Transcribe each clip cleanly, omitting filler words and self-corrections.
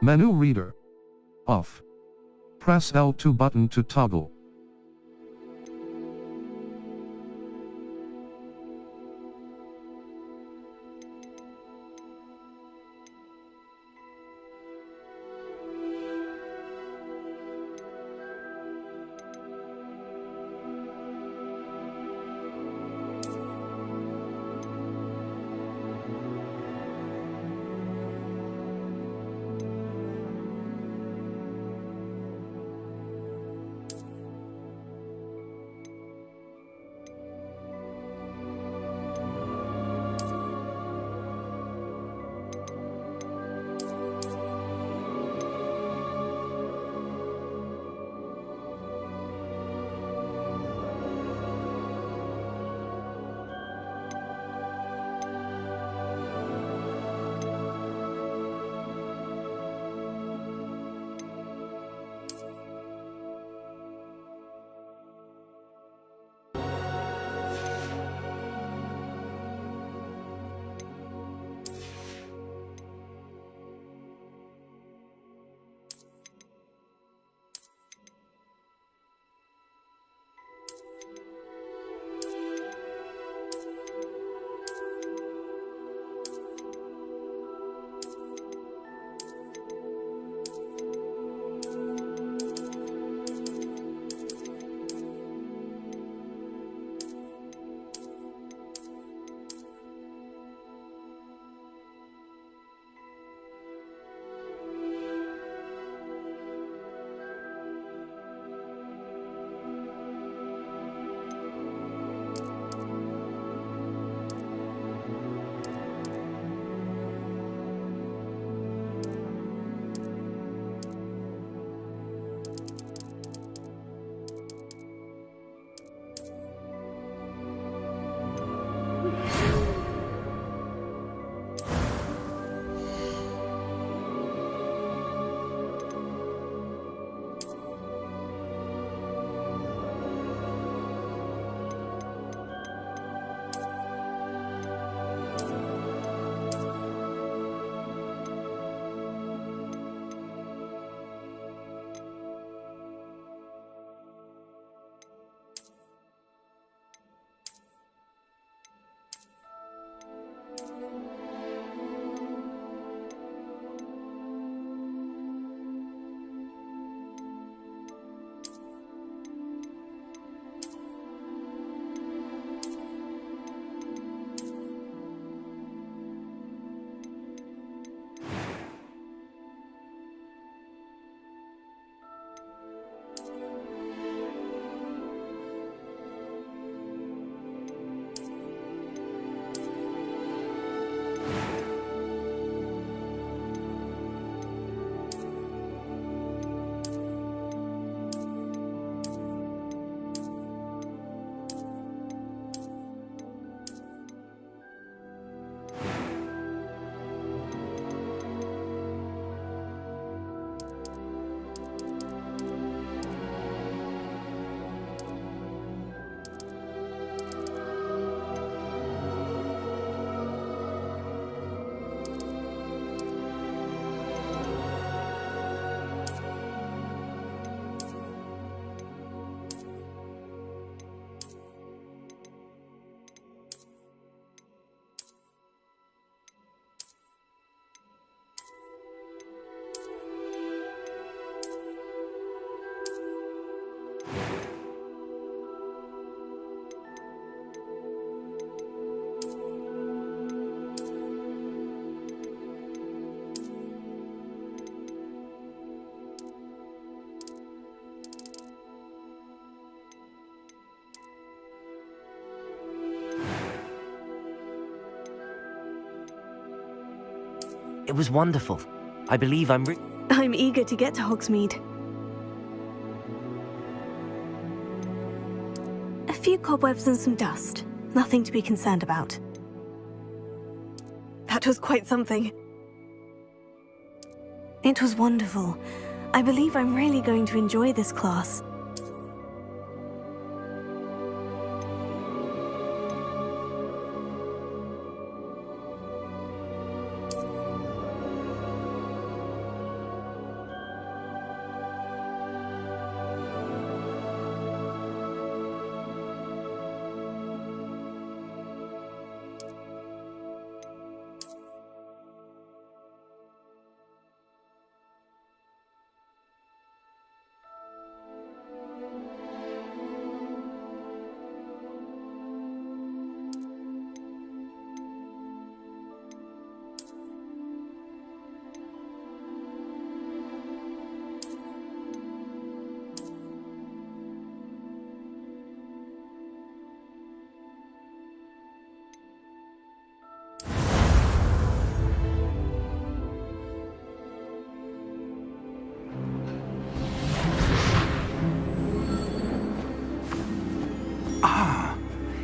Menu reader. Off. Press L2 button to toggle. It was wonderful. I believe I'm eager to get to Hogsmeade. A few cobwebs and some dust. Nothing to be concerned about. That was quite something. It was wonderful. I believe I'm really going to enjoy this class.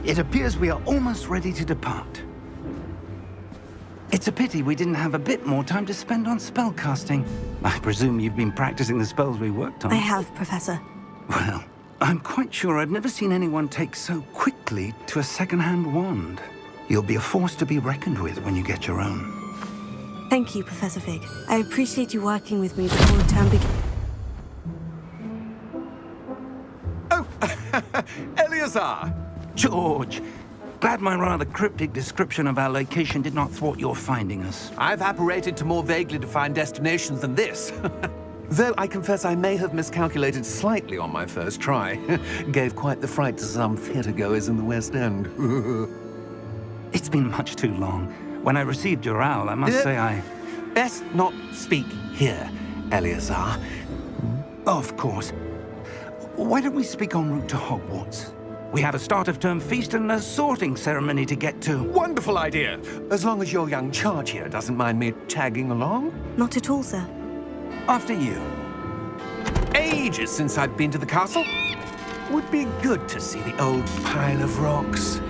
It appears we are almost ready to depart. It's a pity we didn't have a bit more time to spend on spellcasting. I presume you've been practicing the spells we worked on. I have, Professor. Well, I'm quite sure I've never seen anyone take so quickly to a second-hand wand. You'll be a force to be reckoned with when you get your own. Thank you, Professor Fig. I appreciate you working with me before the term begins. Oh, Eleazar! George, glad my rather cryptic description of our location did not thwart your finding us. I've apparated to more vaguely defined destinations than this. Though I confess I may have miscalculated slightly on my first try. Gave quite the fright to some theatre-goers in the West End. It's been much too long. When I received your owl, I must say I... Best not speak here, Eleazar. Of course. Why don't we speak en route to Hogwarts? We have a start-of-term feast and a sorting ceremony to get to. Wonderful idea! As long as your young charge here doesn't mind me tagging along. Not at all, sir. After you. Ages since I've been to the castle. Would be good to see the old pile of rocks.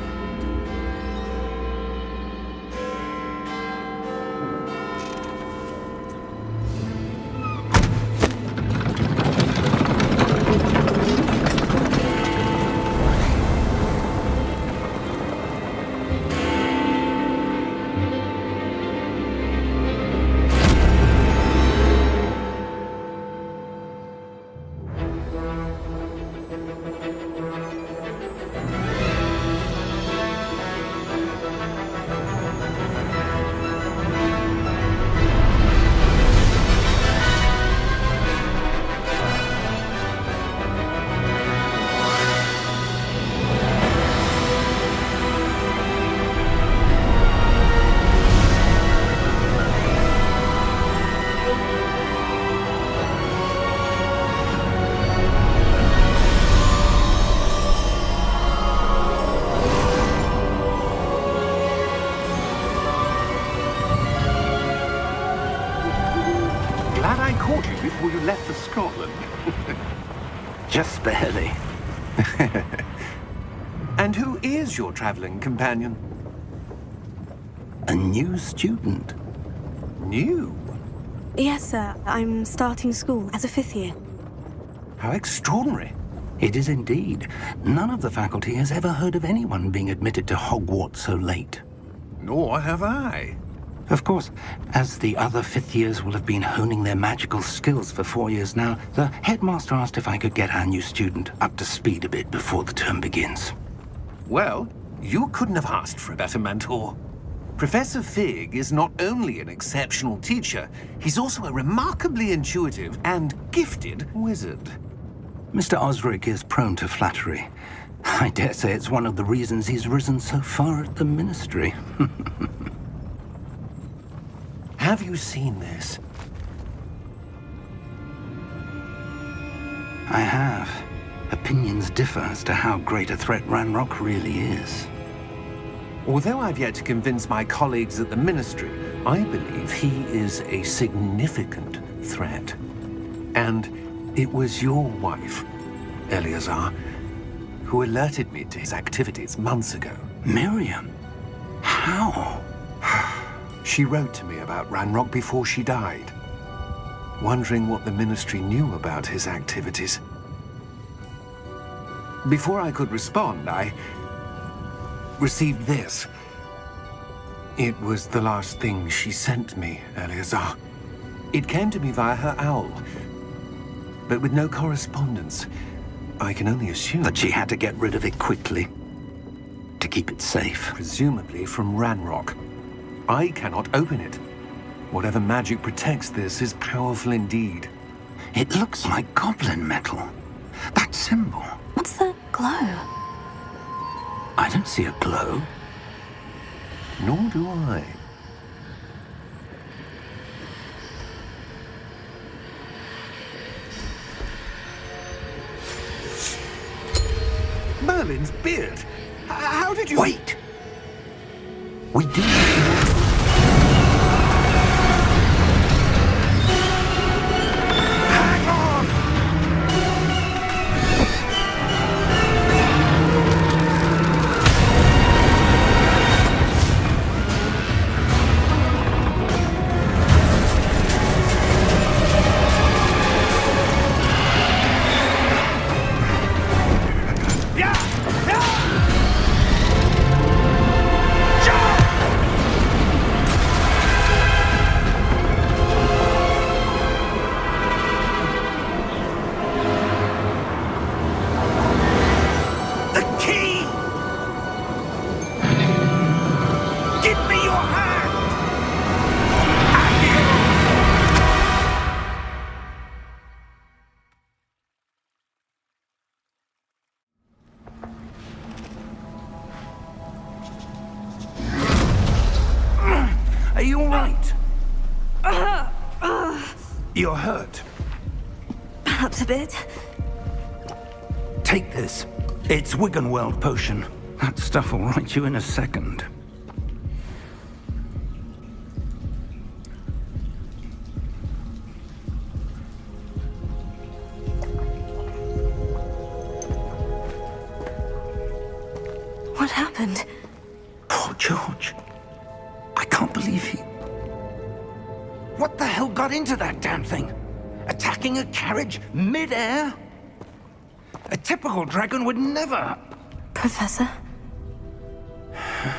Glad I caught you before you left for Scotland. Just barely. And who is your traveling companion? A new student. New? Yes, sir. I'm starting school as a 5th year. How extraordinary. It is indeed. None of the faculty has ever heard of anyone being admitted to Hogwarts so late. Nor have I. Of course, as the other 5th years will have been honing their magical skills for 4 years now, the headmaster asked if I could get our new student up to speed a bit before the term begins. Well, you couldn't have asked for a better mentor. Professor Fig is not only an exceptional teacher, he's also a remarkably intuitive and gifted wizard. Mr. Osric is prone to flattery. I dare say it's one of the reasons he's risen so far at the ministry. Have you seen this? I have. Opinions differ as to how great a threat Ranrock really is. Although I've yet to convince my colleagues at the Ministry, I believe he is a significant threat. And it was your wife, Eleazar, who alerted me to his activities months ago. Miriam? How? She wrote to me about Ranrock before she died, wondering what the Ministry knew about his activities. Before I could respond, I received this. It was the last thing she sent me, Eleazar. It came to me via her owl, but with no correspondence. I can only assume That she had to get rid of it quickly, to keep it safe. presumably from Ranrock. I cannot open it. Whatever magic protects this is powerful indeed. It looks like goblin metal. That symbol. What's the glow? I don't see a glow. Nor do I. Merlin's beard! How did you... Wait! We do... Hang on! right? You're hurt. Perhaps a bit. Take this. It's Wiggenweld potion. That stuff will right you in a second. What happened? Poor George. I can't believe he... What the hell got into that damn thing? Attacking a carriage mid-air? A typical dragon would never... Professor?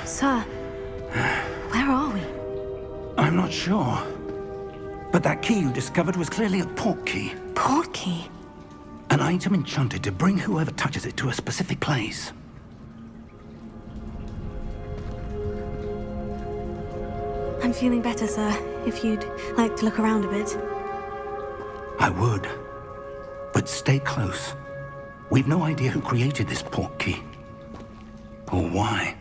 Sir, where are we? I'm not sure. But that key you discovered was clearly a port key. Port key? An item enchanted to bring whoever touches it to a specific place. I'm feeling better, sir. If you'd like to look around a bit. I would. But stay close. We've no idea who created this port key. Or why.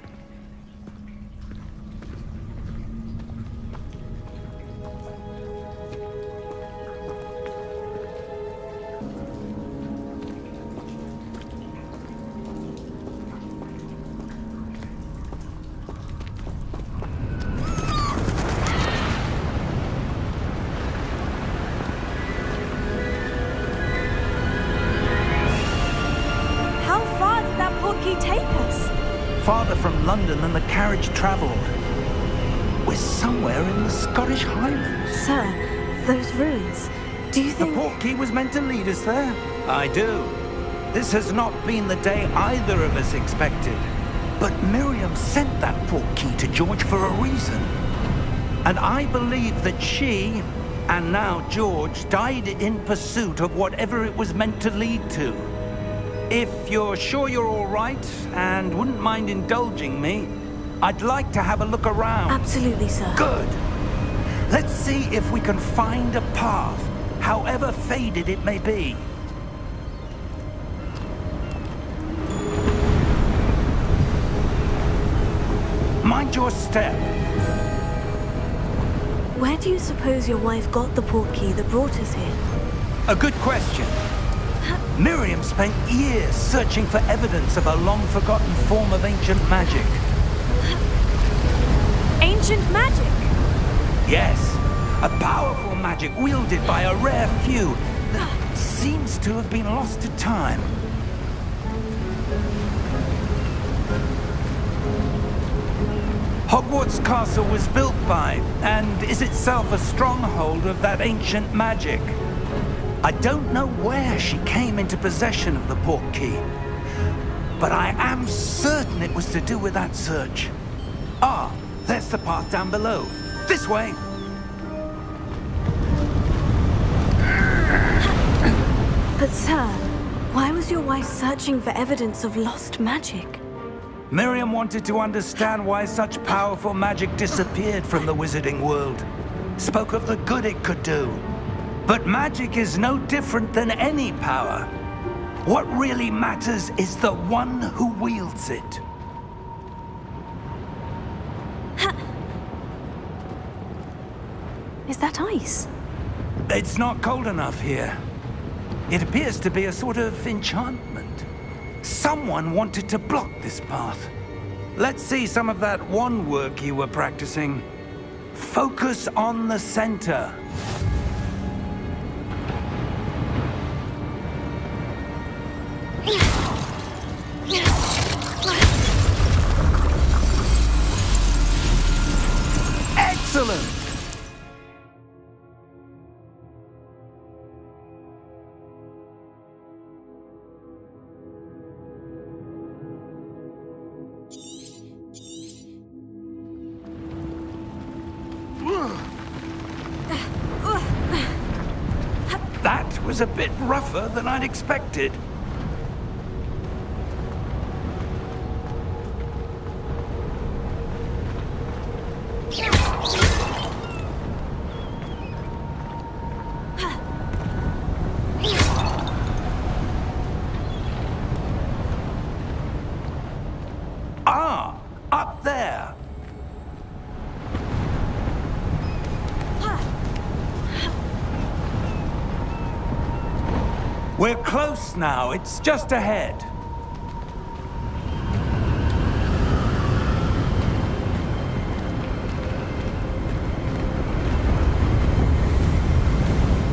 How far did that port key take us? Farther from London than the carriage traveled. We're somewhere in the Scottish Highlands. Sir, those ruins. Do you The think... port key was meant to lead us there? I do. This has not been the day either of us expected. But Miriam sent that port key to George for a reason. And I believe that she, and now George, died in pursuit of whatever it was meant to lead to. If you're sure you're all right, and wouldn't mind indulging me, I'd like to have a look around. Absolutely, sir. Good. Let's see if we can find a path, however faded it may be. Mind your step. Where do you suppose your wife got the port key that brought us here? A good question. Miriam spent years searching for evidence of a long-forgotten form of ancient magic. Ancient magic? Yes, a powerful magic wielded by a rare few that seems to have been lost to time. Hogwarts Castle was built by, and is itself a stronghold of that ancient magic. I don't know where she came into possession of the port key, but I am certain it was to do with that search. Ah, there's the path down below. This way! But sir, why was your wife searching for evidence of lost magic? Miriam wanted to understand why such powerful magic disappeared from the wizarding world. Spoke of the good it could do. But magic is no different than any power. What really matters is the one who wields it. Is that ice? It's not cold enough here. It appears to be a sort of enchantment. Someone wanted to block this path. Let's see some of that wand work you were practicing. Focus on the center. Excellent! That was a bit rougher than I'd expected. Ah, up there. We're close now. It's just ahead.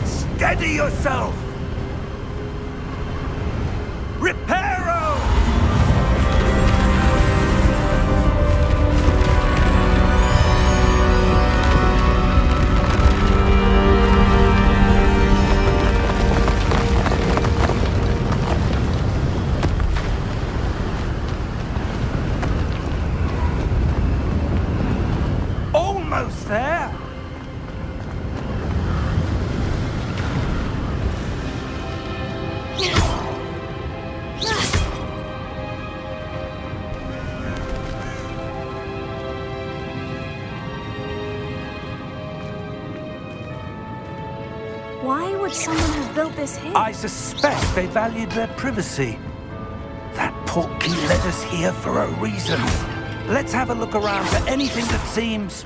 Steady yourself! Reparo! Almost there! Why would someone have built this here? I suspect they valued their privacy. That portkey led us here for a reason. Let's have a look around for anything that seems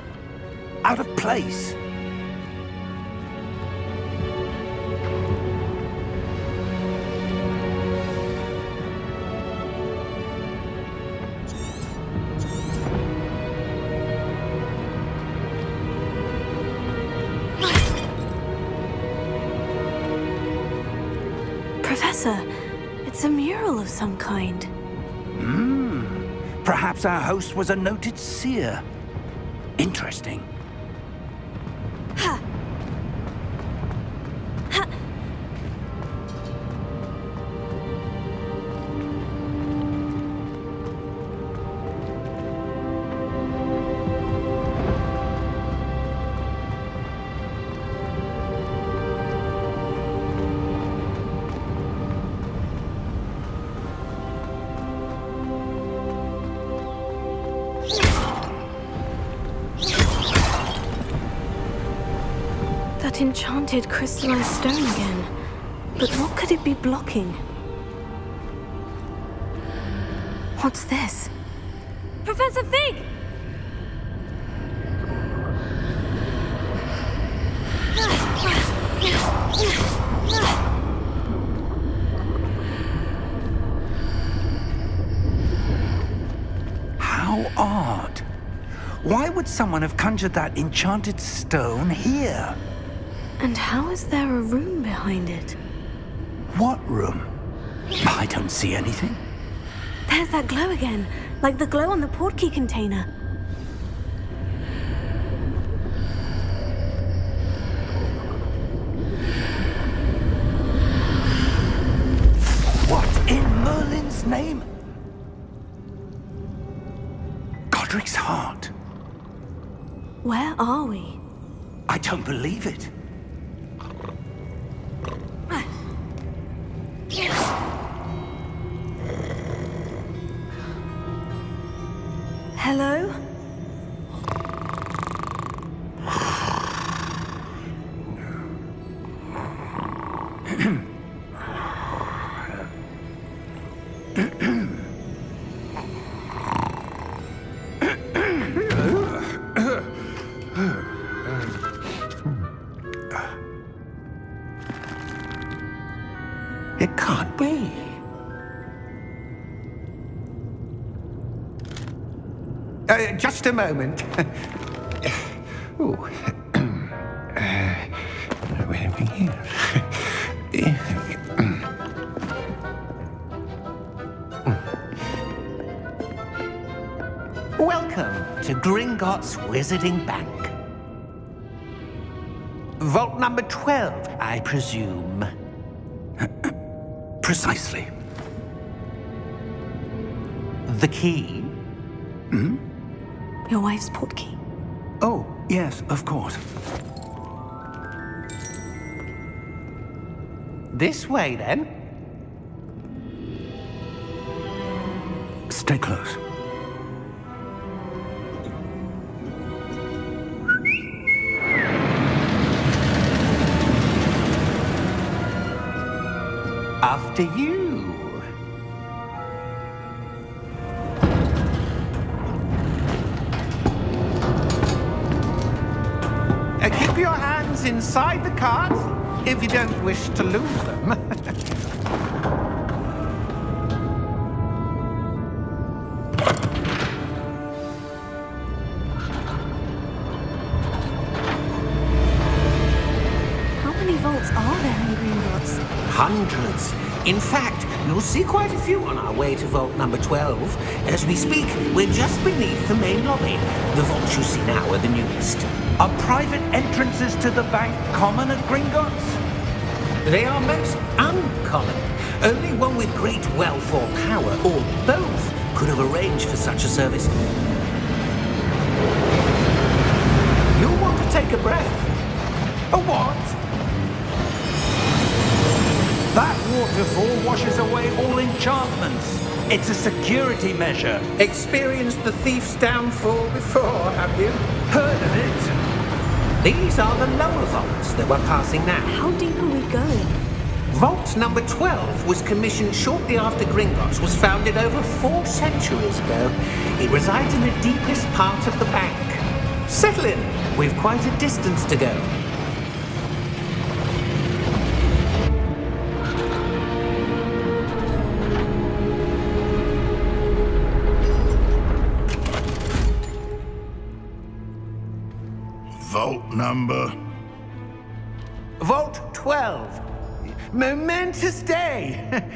out of place. Professor, it's a mural of some kind. Perhaps our host was a noted seer. Interesting. Ha! Ha! That enchanted crystallized stone again. But what could it be blocking? What's this? Professor Fig! How odd. Why would someone have conjured that enchanted stone here? And how is there a room behind it? What room? I don't see anything. There's that glow again, like the glow on the portkey container. What in Merlin's name? Godric's heart. Where are we? I don't believe it. Hello? It can't be. Just a moment. Oh. Where are we here? Welcome to Gringotts Wizarding Bank. Vault number 12, I presume. Precisely. The key? Your wife's portkey. Oh, yes, of course. This way, then. Stay close. After you. Keep your hands inside the cart if you don't wish to lose them. Hundreds. In fact, you'll see quite a few on our way to vault number 12. As we speak, we're just beneath the main lobby. The vaults you see now are the newest. Are private entrances to the bank common at Gringotts? They are most uncommon. Only one with great wealth or power, or both, could have arranged for such a service. You'll want to take a breath. A what? That waterfall washes away all enchantments. It's a security measure. Experienced the thief's downfall before, have you? Heard of it? These are the lower vaults that we're passing now. How deep are we going? Vault number 12 was commissioned shortly after Gringotts was founded over 4 centuries ago. It resides in the deepest part of the bank. Settle in. We've quite a distance to go. Vault number? Vault 12. Momentous day.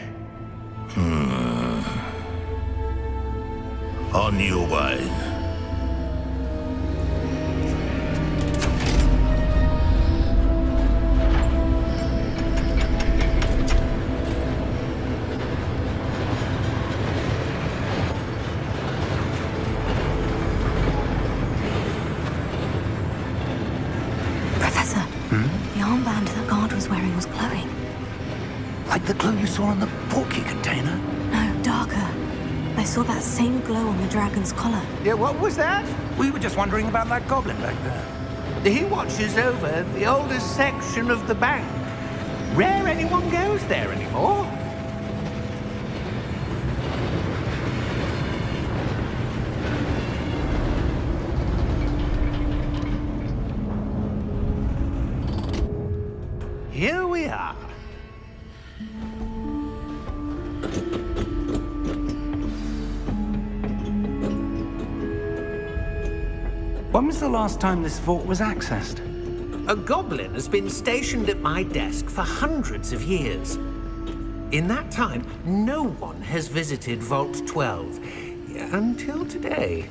On your way. Professor, the armband that guard was wearing was glowing. Like the glow you saw on the portkey container? No, darker. I saw that same glow on the dragon's collar. Yeah, what was that? We were just wondering about that goblin back there. He watches over the oldest section of the bank. Rare anyone goes there anymore. Here we are. When was the last time this vault was accessed? A goblin has been stationed at my desk for hundreds of years. In that time, no one has visited Vault 12 until today.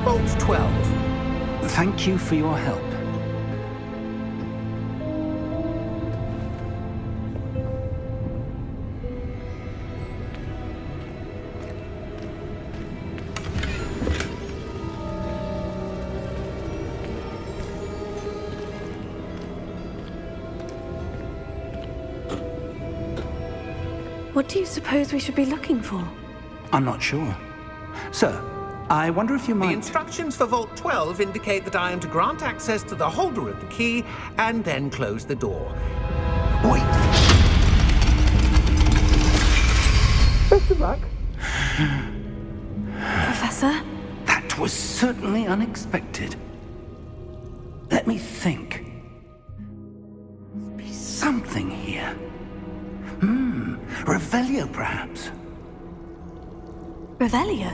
Vault 12. Thank you for your help. What do you suppose we should be looking for? I'm not sure. Sir, I wonder if you The might... instructions for Vault 12 indicate that I am to grant access to the holder of the key and then close the door. Wait! Best of luck. Professor? That was certainly unexpected. Let me think. Must be something here. Revelio, perhaps? Revelio?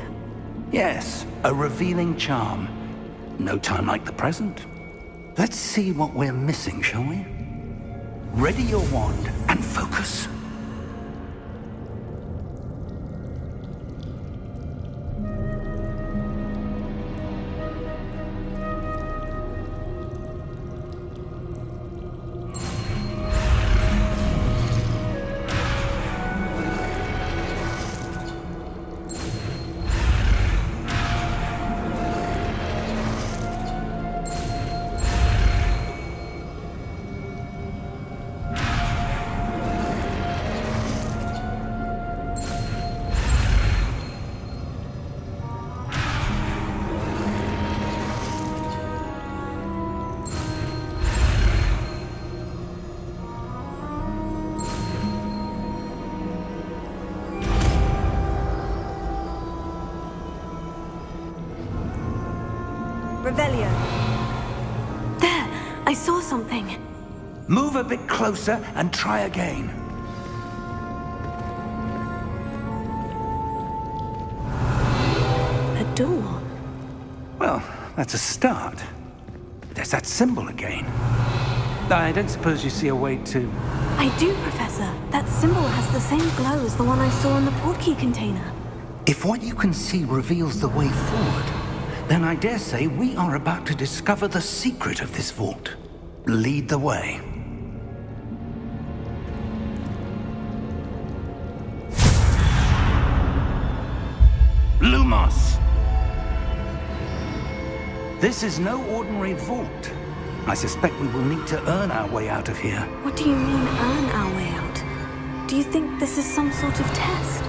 Yes, a revealing charm. No time like the present. Let's see what we're missing, shall we? Ready your wand and focus. Revelio. There! I saw something. Move a bit closer and try again. that's a start. There's that symbol again. I don't suppose you see a way to... I do, Professor. That symbol has the same glow as the one I saw in the portkey container. If what you can see reveals the way forward, then I dare say we are about to discover the secret of this vault. Lead the way. Lumos! This is no ordinary vault. I suspect we will need to earn our way out of here. What do you mean, earn our way out? Do you think this is some sort of test?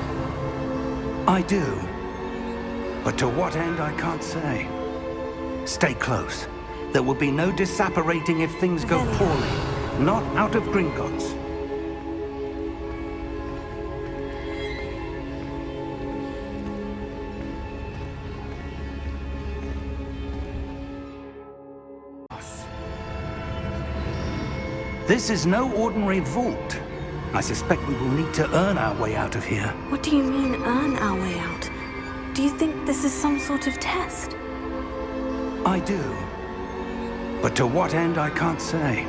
I do. But to what end, I can't say. Stay close. There will be no disapparating if things go poorly. Not out of Gringotts. This is no ordinary vault. I suspect we will need to earn our way out of here. What do you mean, earn our way out? Do you think this is some sort of test? I do. But to what end, I can't say.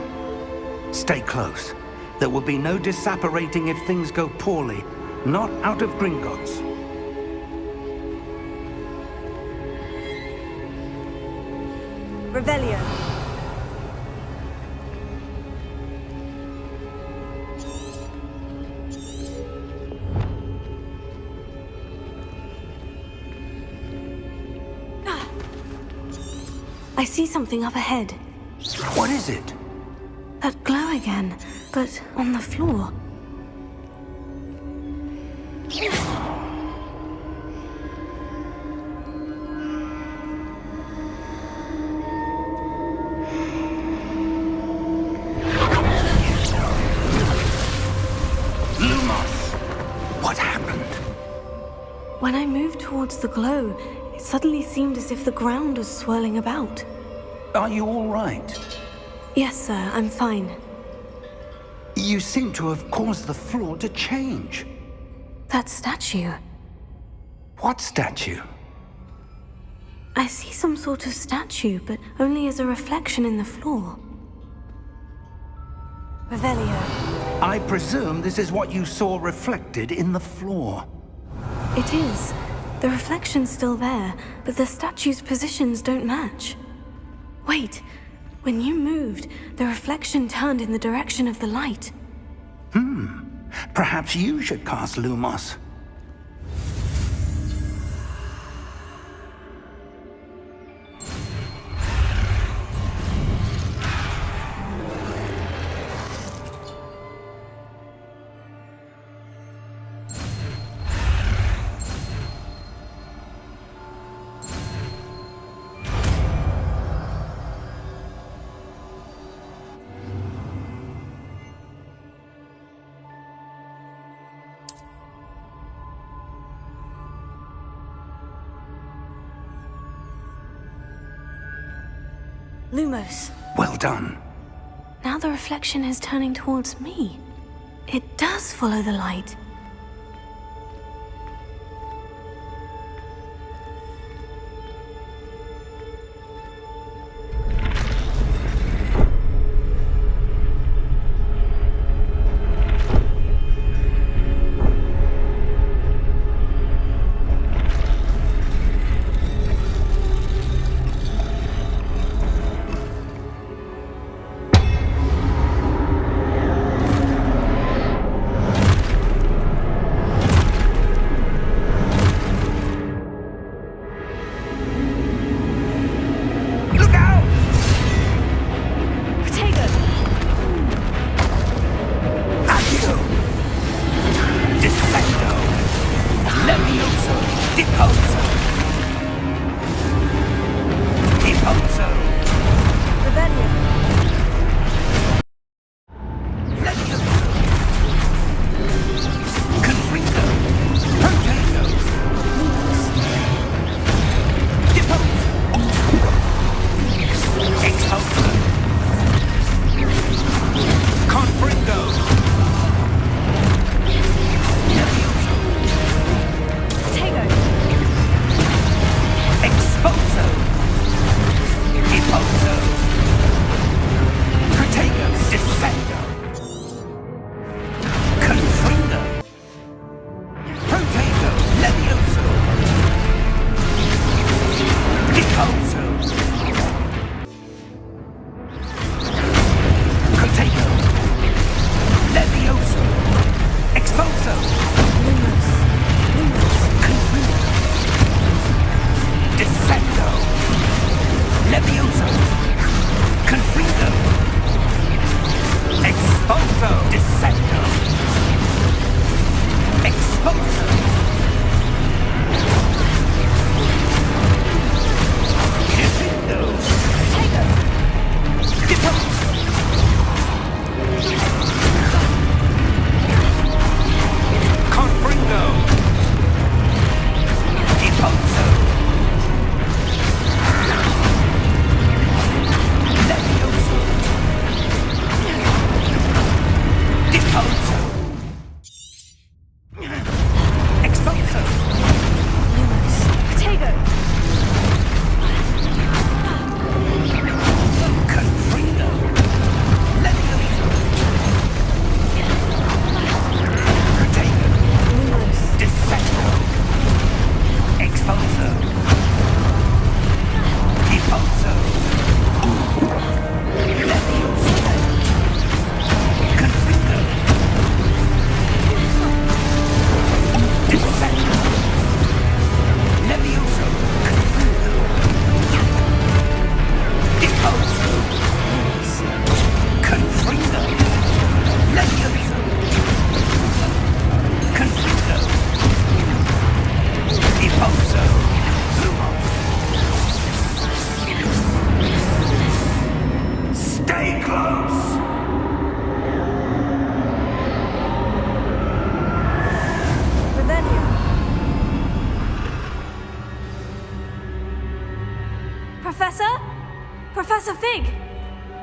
Stay close. There will be no disapparating if things go poorly. Not out of Gringotts. Revelio. I see something up ahead. What is it? That glow again, but on the floor. Lumos! What happened? When I moved towards the glow, it suddenly seemed as if the ground was swirling about. Are you all right? Yes, sir, I'm fine. You seem to have caused the floor to change. That statue. What statue? I see some sort of statue, but only as a reflection in the floor. Revelio. I presume this is what you saw reflected in the floor. It is. The reflection's still there, but the statue's positions don't match. Wait. When you moved, the reflection turned in the direction of the light. Perhaps you should cast Lumos. Lumos. Well done. Now the reflection is turning towards me. It does follow the light. Professor? Professor Fig!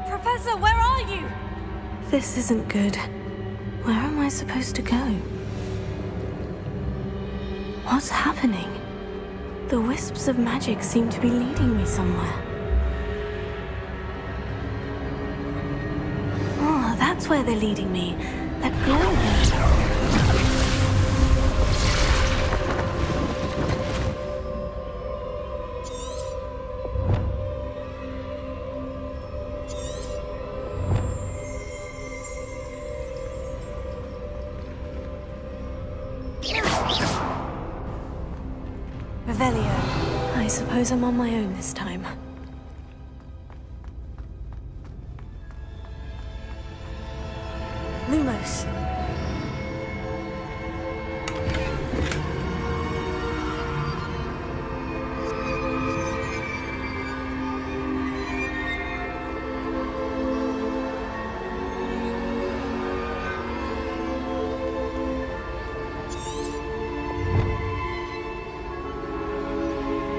Professor, where are you? This isn't good. Where am I supposed to go? What's happening? The wisps of magic seem to be leading me somewhere. Oh, that's where they're leading me. That glow there. Revelio. I suppose I'm on my own this time. Lumos.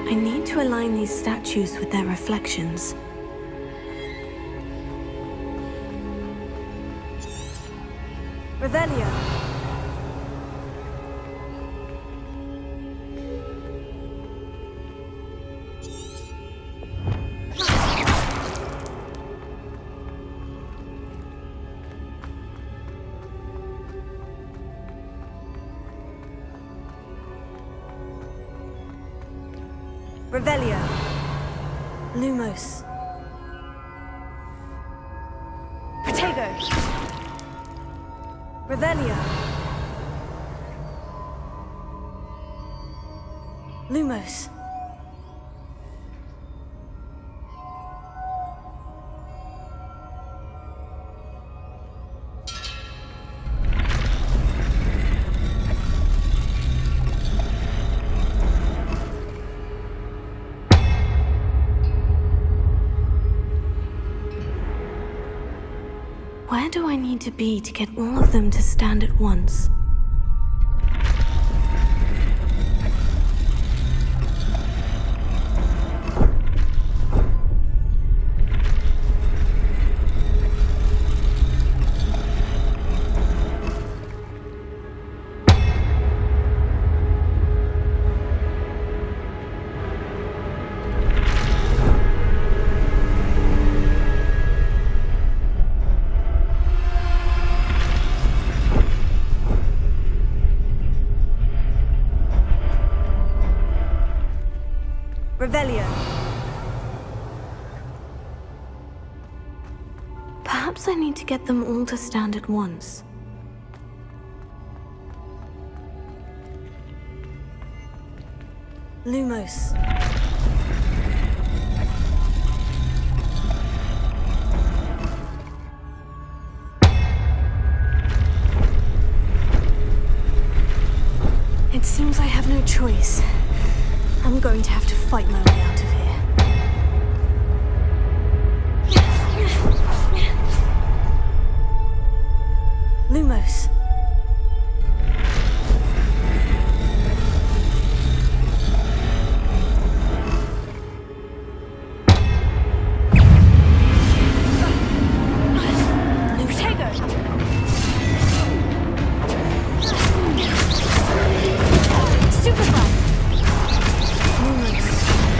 I need to align these statues with their reflections. Revelio. Revelio. Lumos. Protego. Revelio. Lumos. Where do I need to be to get all of them to stand at once? Revelio. Perhaps I need to get them all to stand at once. Lumos. going to have to fight my way out of here. Lumos.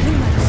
Lumos.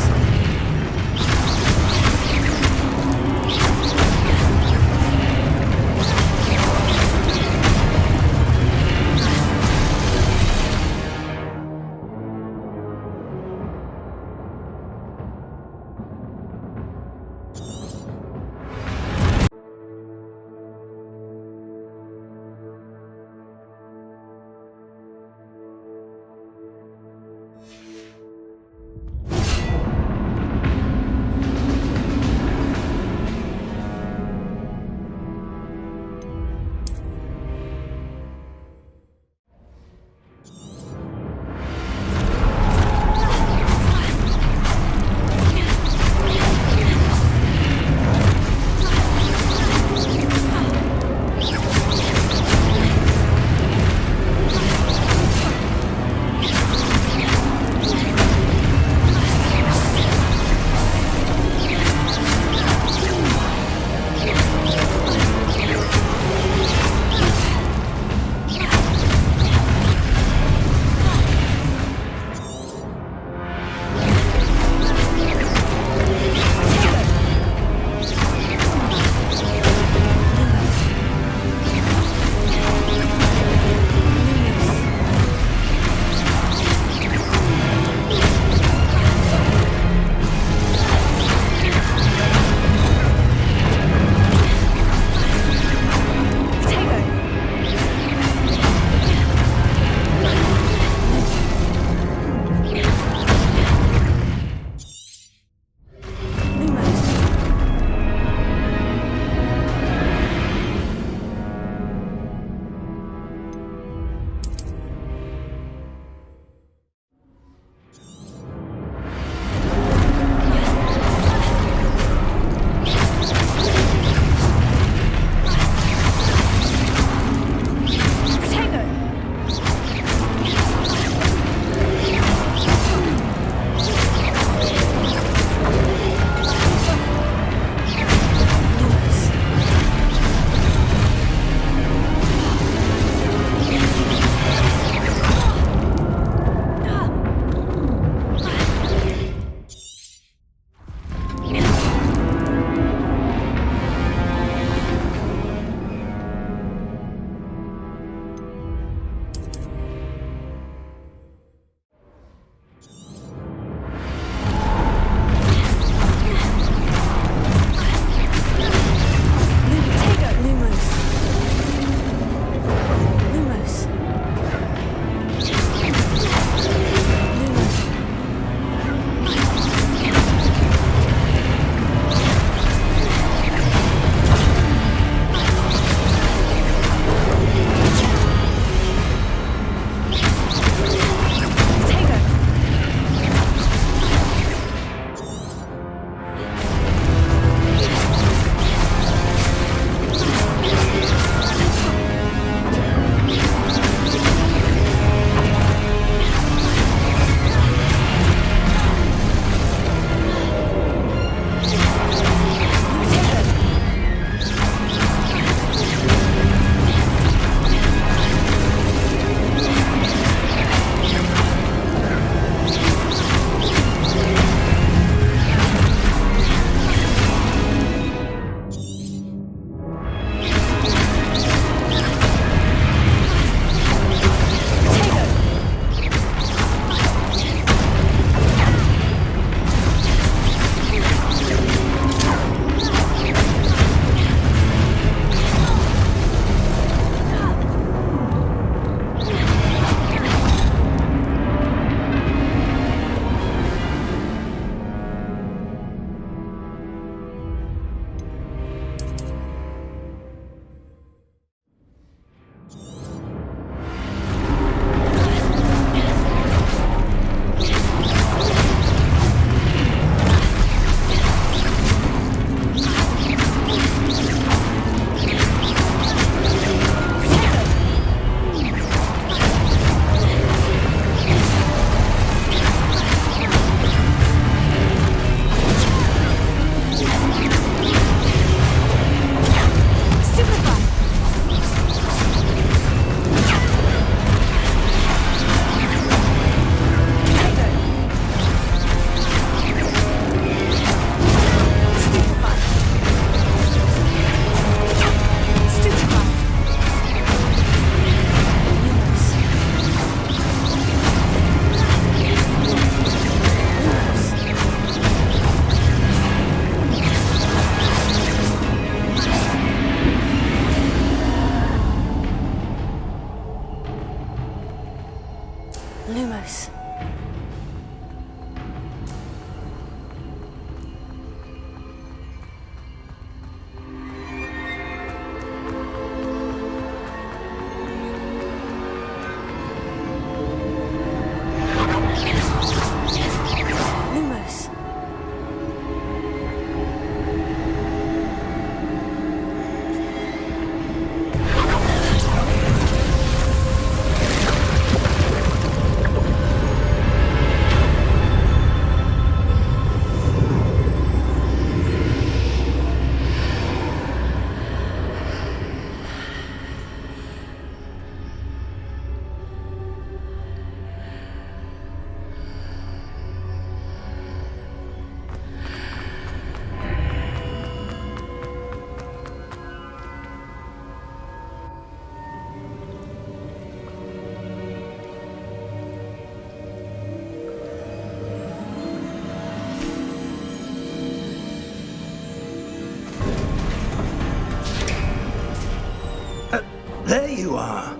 you are.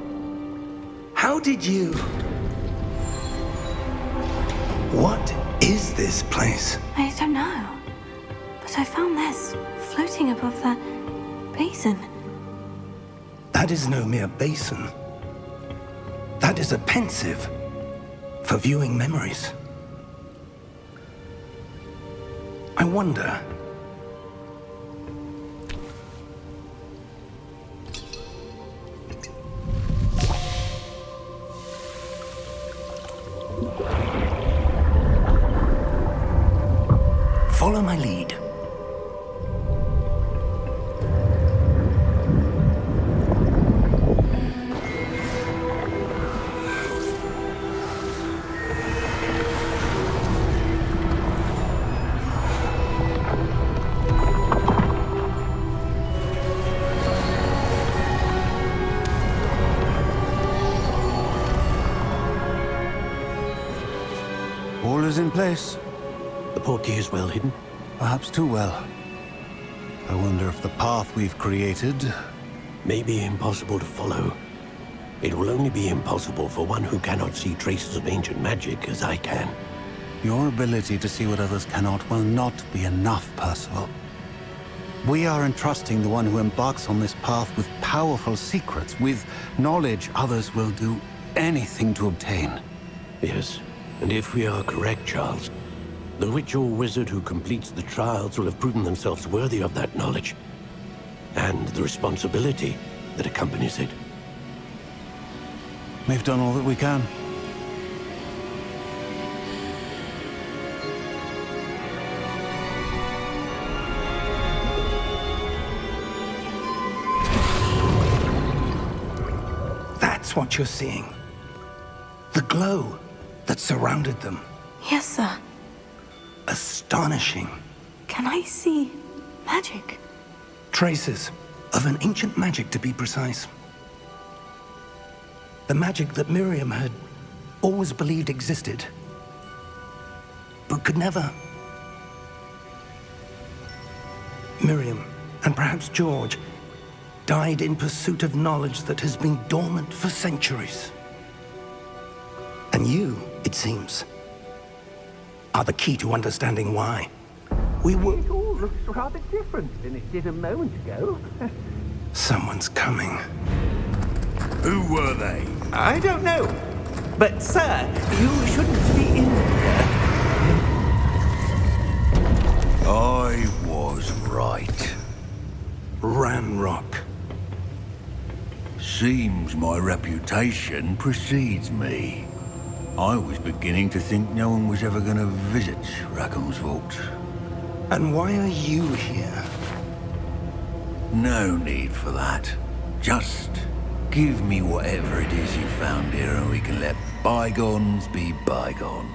How did you... What is this place? I don't know. But I found this floating above that basin. That is no mere basin. That is a pensive for viewing memories. I wonder... Follow my lead. All is in place. The portkey is well hidden. Perhaps too well. I wonder if the path we've created... May be impossible to follow. It will only be impossible for one who cannot see traces of ancient magic as I can. Your ability to see what others cannot will not be enough, Percival. We are entrusting the one who embarks on this path with powerful secrets, with knowledge others will do anything to obtain. Yes, and if we are correct, Charles, the witch or wizard who completes the trials will have proven themselves worthy of that knowledge, and the responsibility that accompanies it. We've done all that we can. That's what you're seeing. The glow that surrounded them. Yes, sir. Astonishing. Can I see magic? Traces of an ancient magic, to be precise. The magic that Miriam had always believed existed, but could never. Miriam, and perhaps George, died in pursuit of knowledge that has been dormant for centuries. And you, it seems, are the key to understanding why. We were... It all looks rather different than it did a moment ago. Someone's coming. Who were they? I don't know. But, sir, you shouldn't be in here. I was right. Ranrock. Seems my reputation precedes me. I was beginning to think no one was ever going to visit Rackham's vault. And why are you here? No need for that. Just give me whatever it is you found here and we can let bygones be bygones.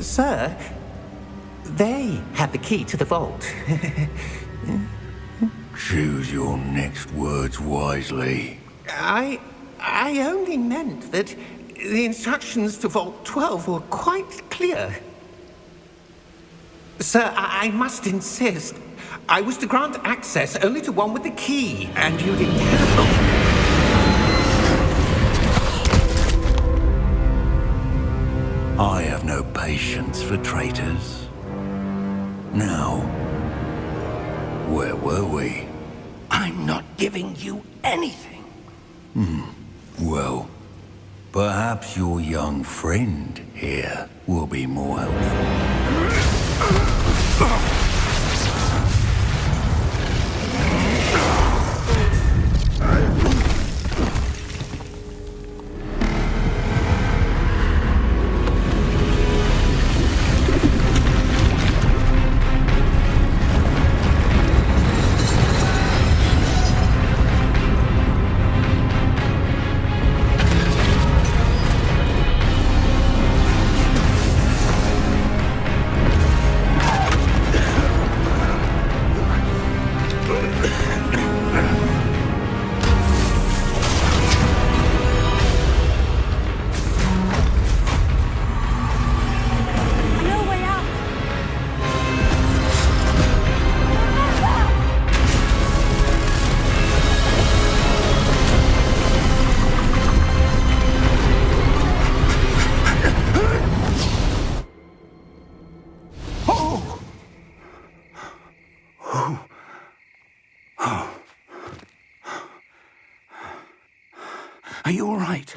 Sir, they had the key to the vault. Choose your next words wisely. I only meant that the instructions to Vault 12 were quite clear. Sir, I must insist. I was to grant access only to one with the key, and you didn't have... I have no patience for traitors. Now, where were we? I'm not giving you anything. Well, perhaps your young friend here will be more helpful. Are you all right?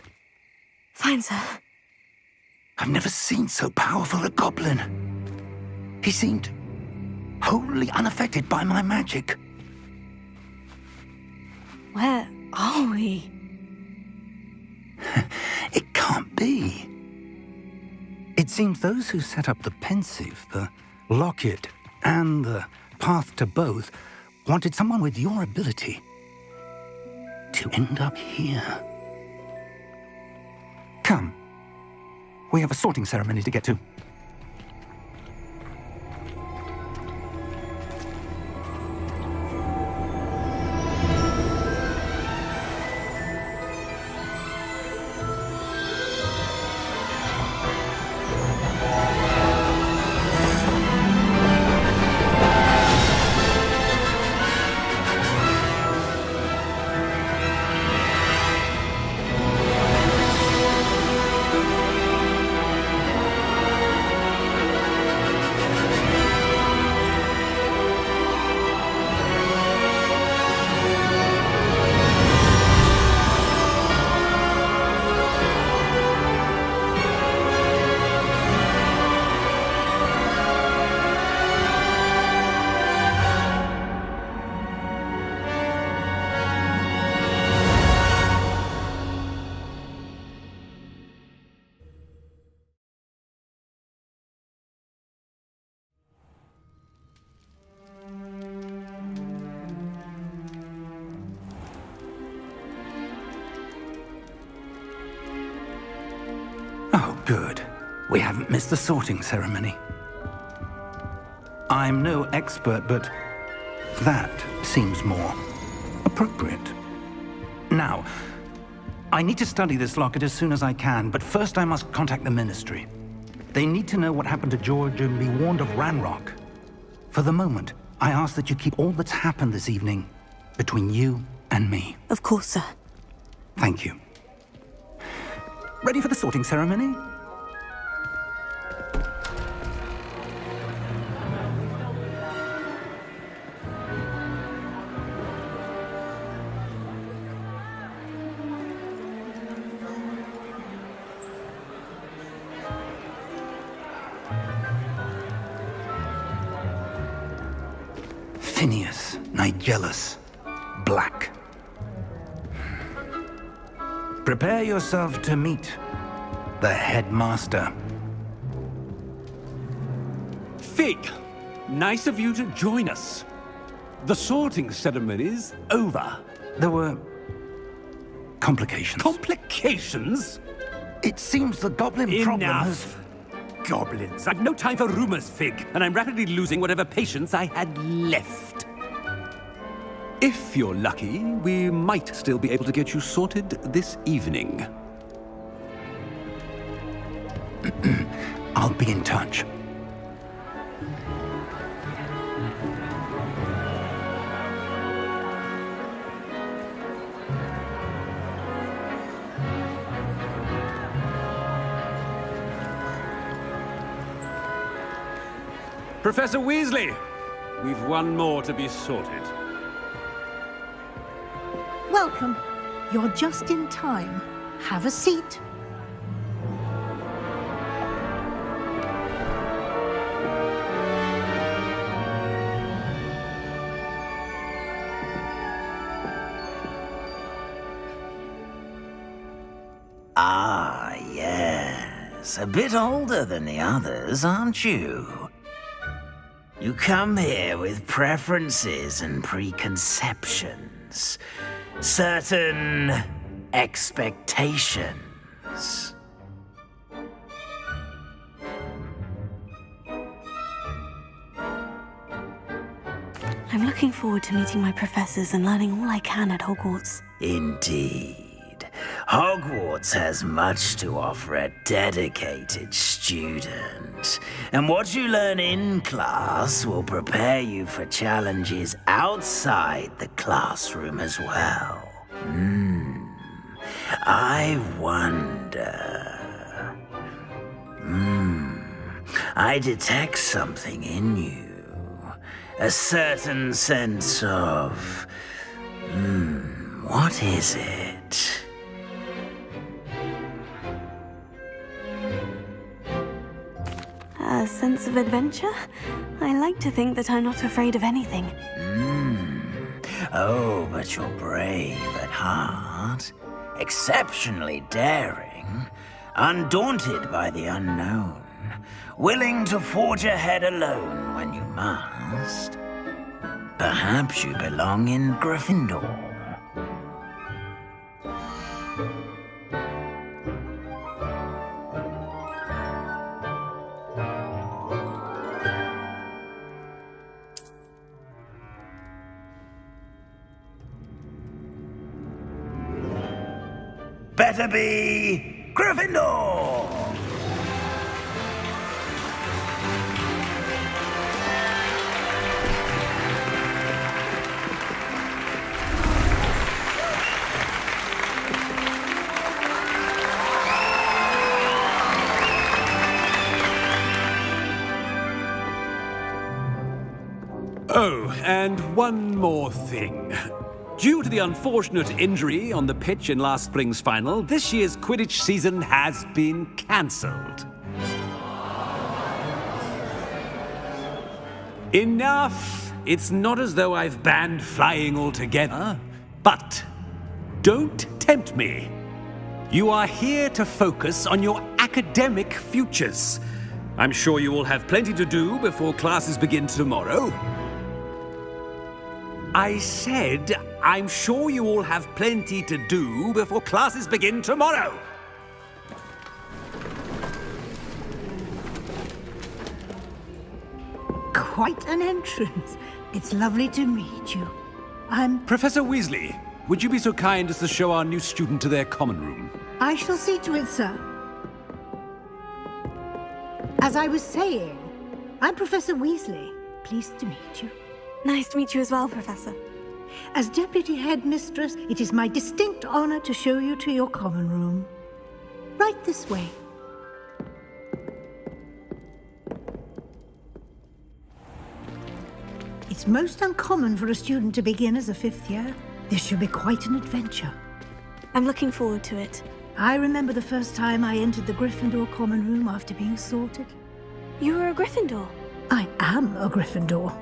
Fine, sir. I've never seen so powerful a goblin. He seemed wholly unaffected by my magic. Where are we? It can't be. It seems those who set up the pensive, the locket, and the path to both wanted someone with your ability to end up here. Come. We have a sorting ceremony to get to. Oh, good. We haven't missed the sorting ceremony. I'm no expert, but that seems more appropriate. Now, I need to study this locket as soon as I can, but first I must contact the Ministry. They need to know what happened to George and be warned of Ranrock. For the moment, I ask that you keep all that's happened this evening between you and me. Of course, sir. Thank you. Ready for the sorting ceremony? Phineas Nigellus Black. Prepare yourself to meet the headmaster. Fig, nice of you to join us. The sorting ceremony's over. There were complications. Complications? It seems the goblin problem has... Enough. Goblins. I've no time for rumors, Fig, and I'm rapidly losing whatever patience I had left. If you're lucky, we might still be able to get you sorted this evening. I'll be in touch. Professor Weasley, we've one more to be sorted. Welcome. You're just in time. Have a seat. Ah, yes. A bit older than the others, aren't you? You come here with preferences and preconceptions. Certain expectations. I'm looking forward to meeting my professors and learning all I can at Hogwarts. Indeed. Hogwarts has much to offer a dedicated student. And what you learn in class will prepare you for challenges outside the classroom as well. I wonder... I detect something in you. A certain sense of... what is it? A sense of adventure? I like to think that I'm not afraid of anything. Oh, but you're brave at heart, exceptionally daring, undaunted by the unknown, willing to forge ahead alone when you must. Perhaps you belong in Gryffindor. Better be Gryffindor! Oh, and one more thing. Due to the unfortunate injury on the pitch in last spring's final, this year's Quidditch season has been cancelled. Enough! It's not as though I've banned flying altogether, but don't tempt me. You are here to focus on your academic futures. I'm sure you will have plenty to do before classes begin tomorrow. I said, I'm sure you all have plenty to do before classes begin tomorrow. Quite an entrance. It's lovely to meet you. I'm... Professor Weasley, would you be so kind as to show our new student to their common room? I shall see to it, sir. As I was saying, I'm Professor Weasley. Pleased to meet you. Nice to meet you as well, Professor. As Deputy Headmistress, it is my distinct honor to show you to your common room. Right this way. It's most uncommon for a student to begin as a fifth year. This should be quite an adventure. I'm looking forward to it. I remember the first time I entered the Gryffindor common room after being sorted. You were a Gryffindor? I am a Gryffindor.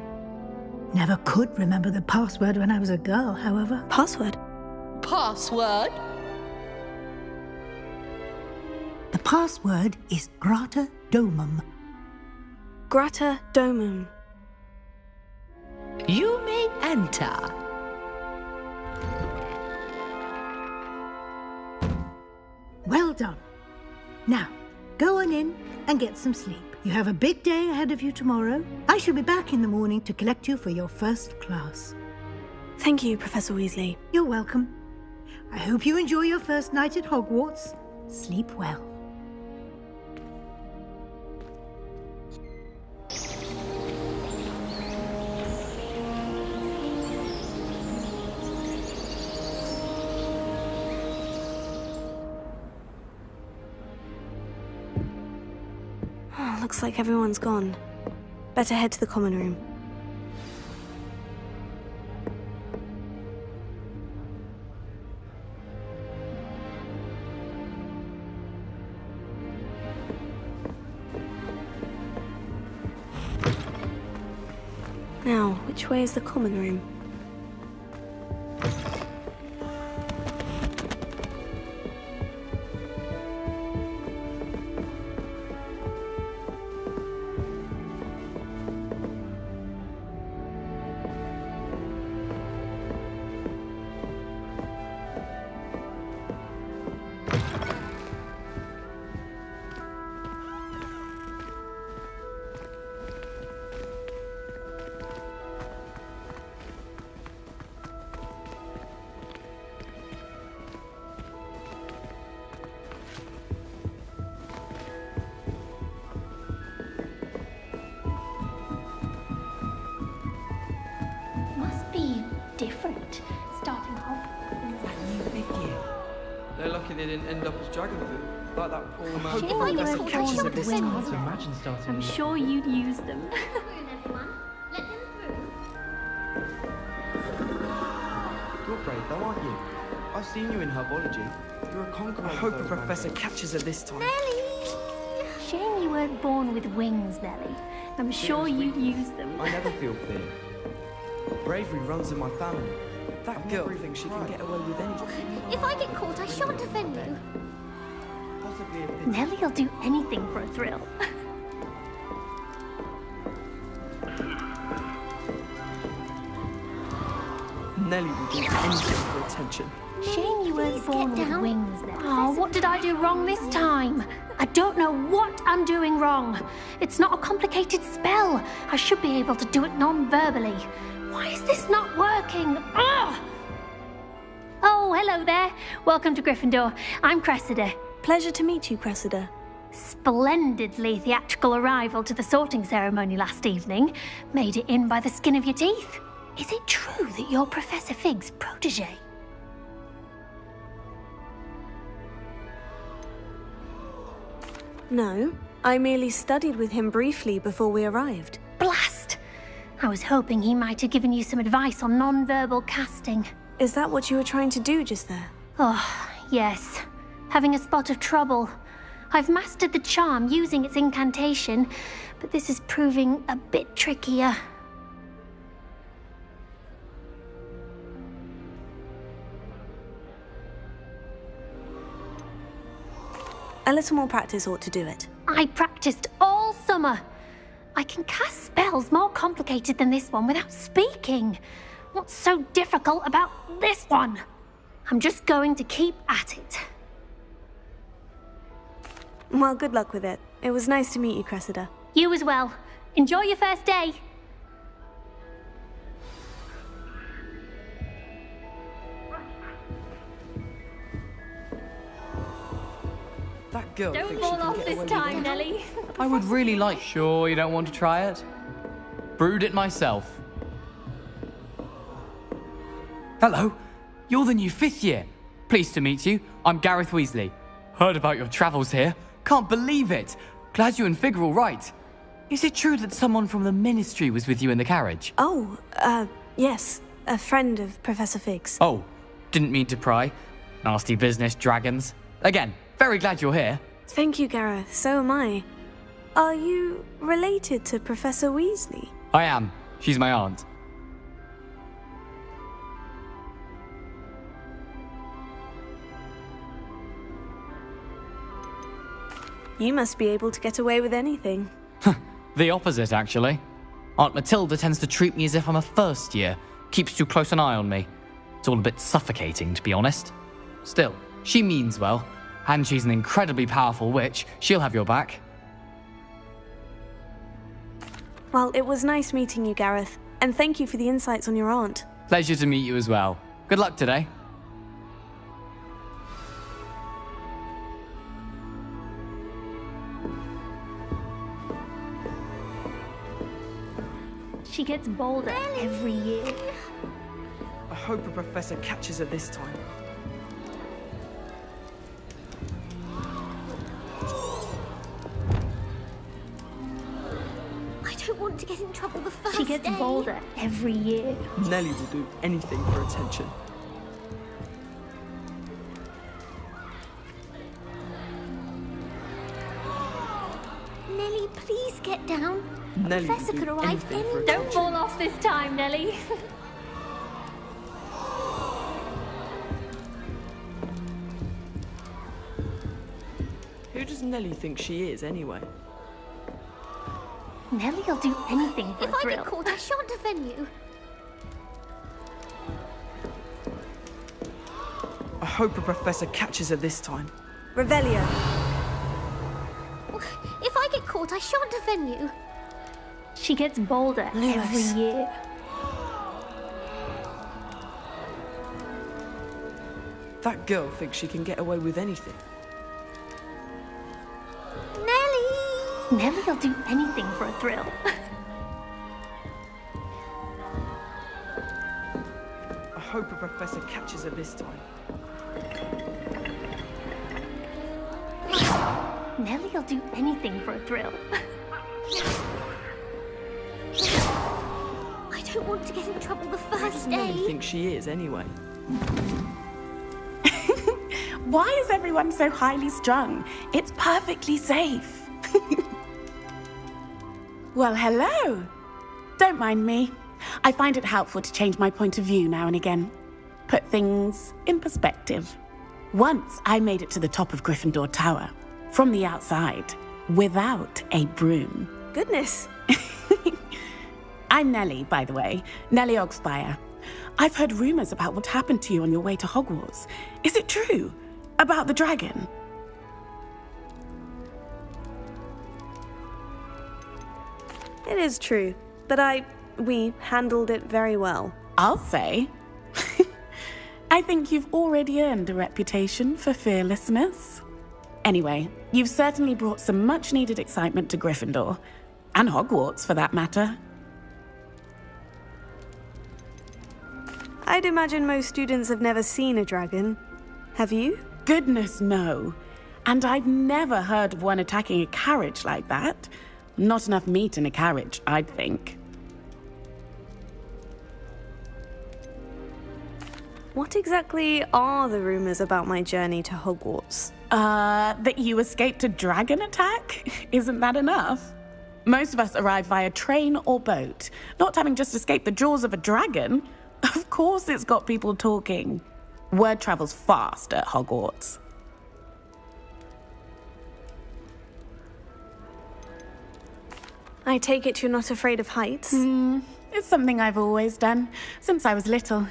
Never could remember the password when I was a girl, however. Password? Password? The password is Grata Domum. Grata Domum. You may enter. Well done. Now, go on in and get some sleep. You have a big day ahead of you tomorrow. I shall be back in the morning to collect you for your first class. Thank you, Professor Weasley. You're welcome. I hope you enjoy your first night at Hogwarts. Sleep well. Looks like everyone's gone. Better head to the common room. Now, which way is the common room? Different, starting off. That new big year. They're lucky they didn't end up as dragon food, like that poor man. If I Professor were catches born at this with time. wings, Imagine starting. I'm sure you'd use them. You're brave though, aren't you? I've seen you in herbology. You're a conqueror. I hope the professor catches her this time. Nelly! Shame you weren't born with wings, Nellie. I'm sure you'd use them. I never feel fear. Bravery runs in my family. That girl thinks she can get away with anything. If I get caught, I shan't offend you. Possibly a bit. Nellie'll do anything for a thrill. Nellie will do anything for attention. Shame you weren't born with wings, Nellie. Oh, what did I do wrong this time? I don't know what I'm doing wrong. It's not a complicated spell. I should be able to do it non-verbally. Why is this not working? Ugh! Oh, hello there. Welcome to Gryffindor. I'm Cressida. Pleasure to meet you, Cressida. Splendidly theatrical arrival to the sorting ceremony last evening. Made it in by the skin of your teeth. Is it true that you're Professor Fig's protege? No, I merely studied with him briefly before we arrived. Blast! I was hoping he might have given you some advice on non-verbal casting. Is that what you were trying to do just there? Oh, yes. Having a spot of trouble. I've mastered the charm using its incantation, but this is proving a bit trickier. A little more practice ought to do it. I practiced all summer. I can cast spells more complicated than this one without speaking. What's so difficult about this one? I'm just going to keep at it. Well, good luck with it. It was nice to meet you, Cressida. You as well. Enjoy your first day. That girl Don't thinks she fall can off get this away with time, anything. Nellie. I would really like... Sure you don't want to try it? Brewed it myself. Hello, you're the new 5th year. Pleased to meet you. I'm Gareth Weasley. Heard about your travels here. Can't believe it. Glad you and Fig are all right. Is it true that someone from the Ministry was with you in the carriage? Oh, yes. A friend of Professor Fig's. Oh, didn't mean to pry. Nasty business, dragons. Again, very glad you're here. Thank you, Gareth. So am I. Are you related to Professor Weasley? I am. She's my aunt. You must be able to get away with anything. The opposite, actually. Aunt Matilda tends to treat me as if I'm a first year. Keeps too close an eye on me. It's all a bit suffocating, to be honest. Still, she means well. And she's an incredibly powerful witch. She'll have your back. Well, it was nice meeting you, Gareth. And thank you for the insights on your aunt. Pleasure to meet you as well. Good luck today. She gets bolder every year. I hope a professor catches her this time. I don't want to get in trouble the first day. She gets bolder every year. Nellie will do anything for attention. Nellie, please get down. Nellie will Professor do could arrive anything for any... attention. Don't fall off this time, Nellie. Who does Nellie think she is, anyway? Nellie'll do anything for a thrill. If I get caught, I shan't offend you. I hope a professor catches her this time. Revelio. If I get caught, I shan't offend you. She gets bolder every year. That girl thinks she can get away with anything. Nellie'll do anything for a thrill. I hope a professor catches her this time. Nellie'll do anything for a thrill. I don't want to get in trouble the Who first does Nellie day. think she is, anyway? Why is everyone so highly strung? It's perfectly safe. Well, hello. Don't mind me. I find it helpful to change my point of view now and again. Put things in perspective. Once I made it to the top of Gryffindor Tower, from the outside, without a broom. Goodness. I'm Nellie, by the way. Nellie Ogspire. I've heard rumors about what happened to you on your way to Hogwarts. Is it true? About the dragon? It is true, but we handled it very well. I'll say. I think you've already earned a reputation for fearlessness. Anyway, you've certainly brought some much-needed excitement to Gryffindor. And Hogwarts, for that matter. I'd imagine most students have never seen a dragon. Have you? Goodness, no. And I've never heard of one attacking a carriage like that. Not enough meat in a carriage, I'd think. What exactly are the rumors about my journey to Hogwarts? That you escaped a dragon attack? Isn't that enough? Most of us arrive via train or boat, not having just escaped the jaws of a dragon. Of course it's got people talking. Word travels fast at Hogwarts. I take it you're not afraid of heights? It's something I've always done, since I was little.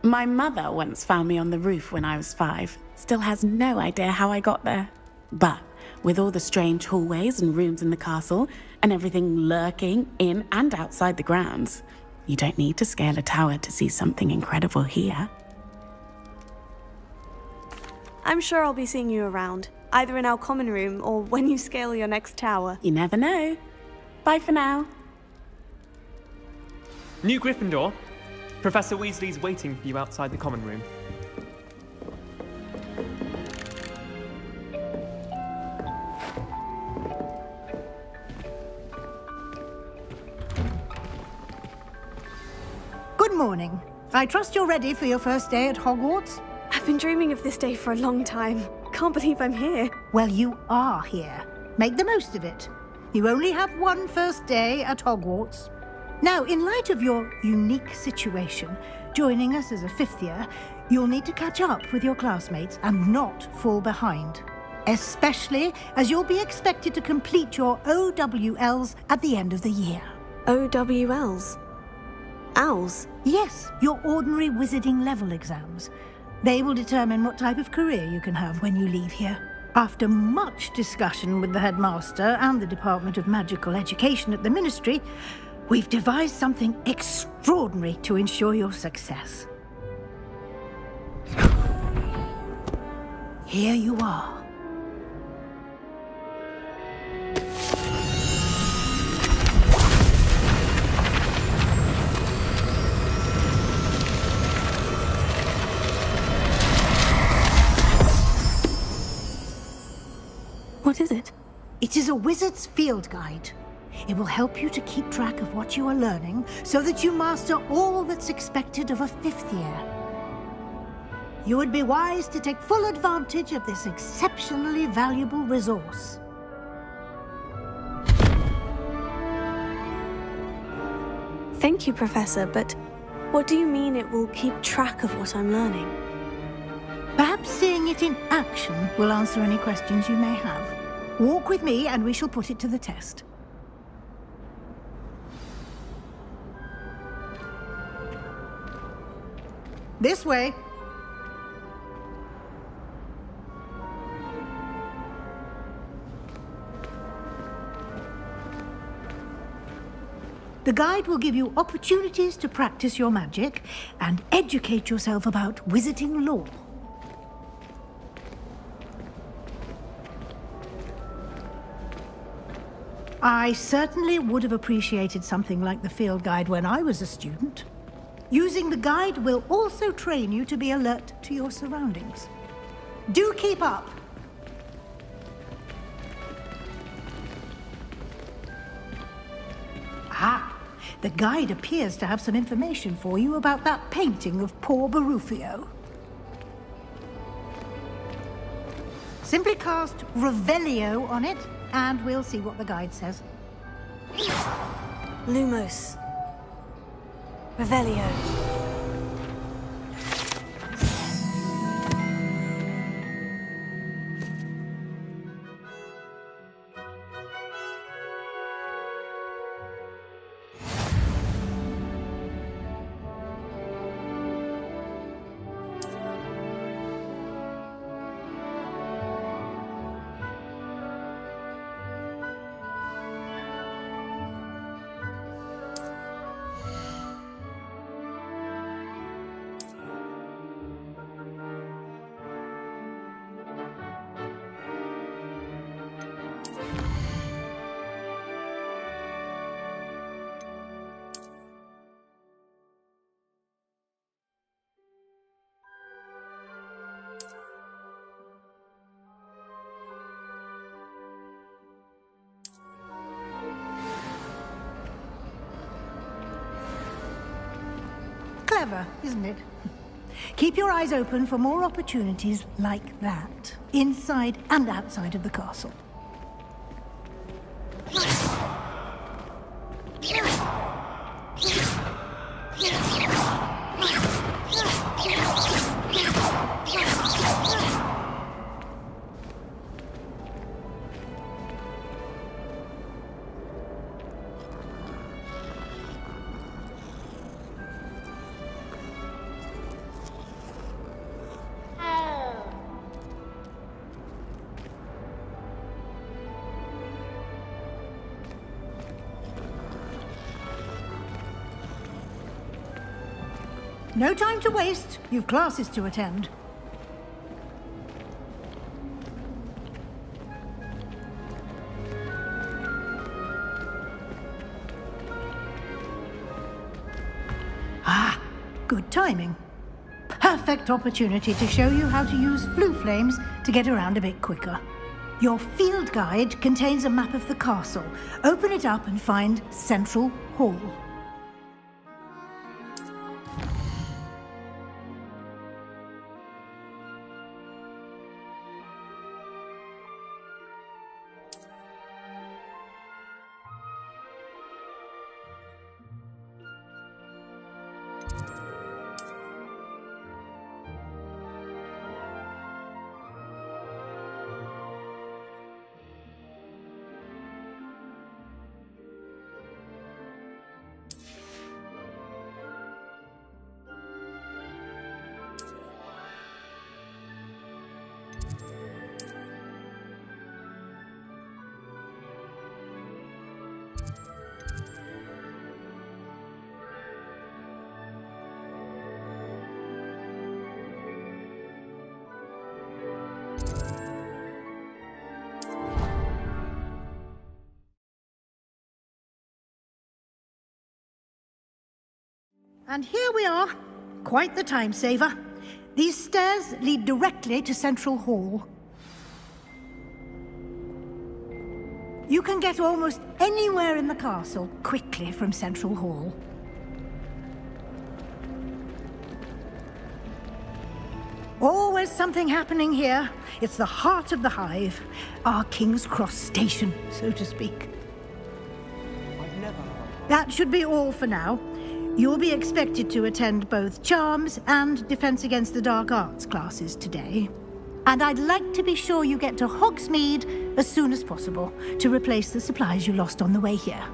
My mother once found me on the roof when I was 5. Still has no idea how I got there. But with all the strange hallways and rooms in the castle, and everything lurking in and outside the grounds, you don't need to scale a tower to see something incredible here. I'm sure I'll be seeing you around, either in our common room or when you scale your next tower. You never know. Bye for now. New Gryffindor. Professor Weasley's waiting for you outside the common room. Good morning. I trust you're ready for your first day at Hogwarts? I've been dreaming of this day for a long time. Can't believe I'm here. Well, you are here. Make the most of it. You only have one first day at Hogwarts. Now, in light of your unique situation, joining us as a 5th year, you'll need to catch up with your classmates and not fall behind. Especially as you'll be expected to complete your OWLs at the end of the year. OWLs? Owls? Yes, your ordinary wizarding level exams. They will determine what type of career you can have when you leave here. After much discussion with the headmaster and the Department of Magical Education at the Ministry, we've devised something extraordinary to ensure your success. Here you are. What is it? It is a wizard's field guide. It will help you to keep track of what you are learning so that you master all that's expected of a 5th year. You would be wise to take full advantage of this exceptionally valuable resource. Thank you, Professor, but what do you mean it will keep track of what I'm learning? Perhaps seeing it in action will answer any questions you may have. Walk with me and we shall put it to the test. This way. The guide will give you opportunities to practice your magic and educate yourself about wizarding lore. I certainly would have appreciated something like the field guide when I was a student. Using the guide will also train you to be alert to your surroundings. Do keep up! Ah, the guide appears to have some information for you about that painting of poor Barufio. Simply cast Revelio on it, and we'll see what the guide says. Lumos. Revelio. Clever, isn't it? Keep your eyes open for more opportunities like that, inside and outside of the castle. No time to waste. You've classes to attend. Ah, good timing. Perfect opportunity to show you how to use flue flames to get around a bit quicker. Your field guide contains a map of the castle. Open it up and find Central Hall. And here we are. Quite the time saver. These stairs lead directly to Central Hall. You can get almost anywhere in the castle quickly from Central Hall. Always something happening here. It's the heart of the hive. Our King's Cross station, so to speak. That should be all for now. You'll be expected to attend both Charms and Defense Against the Dark Arts classes today. And I'd like to be sure you get to Hogsmeade as soon as possible to replace the supplies you lost on the way here.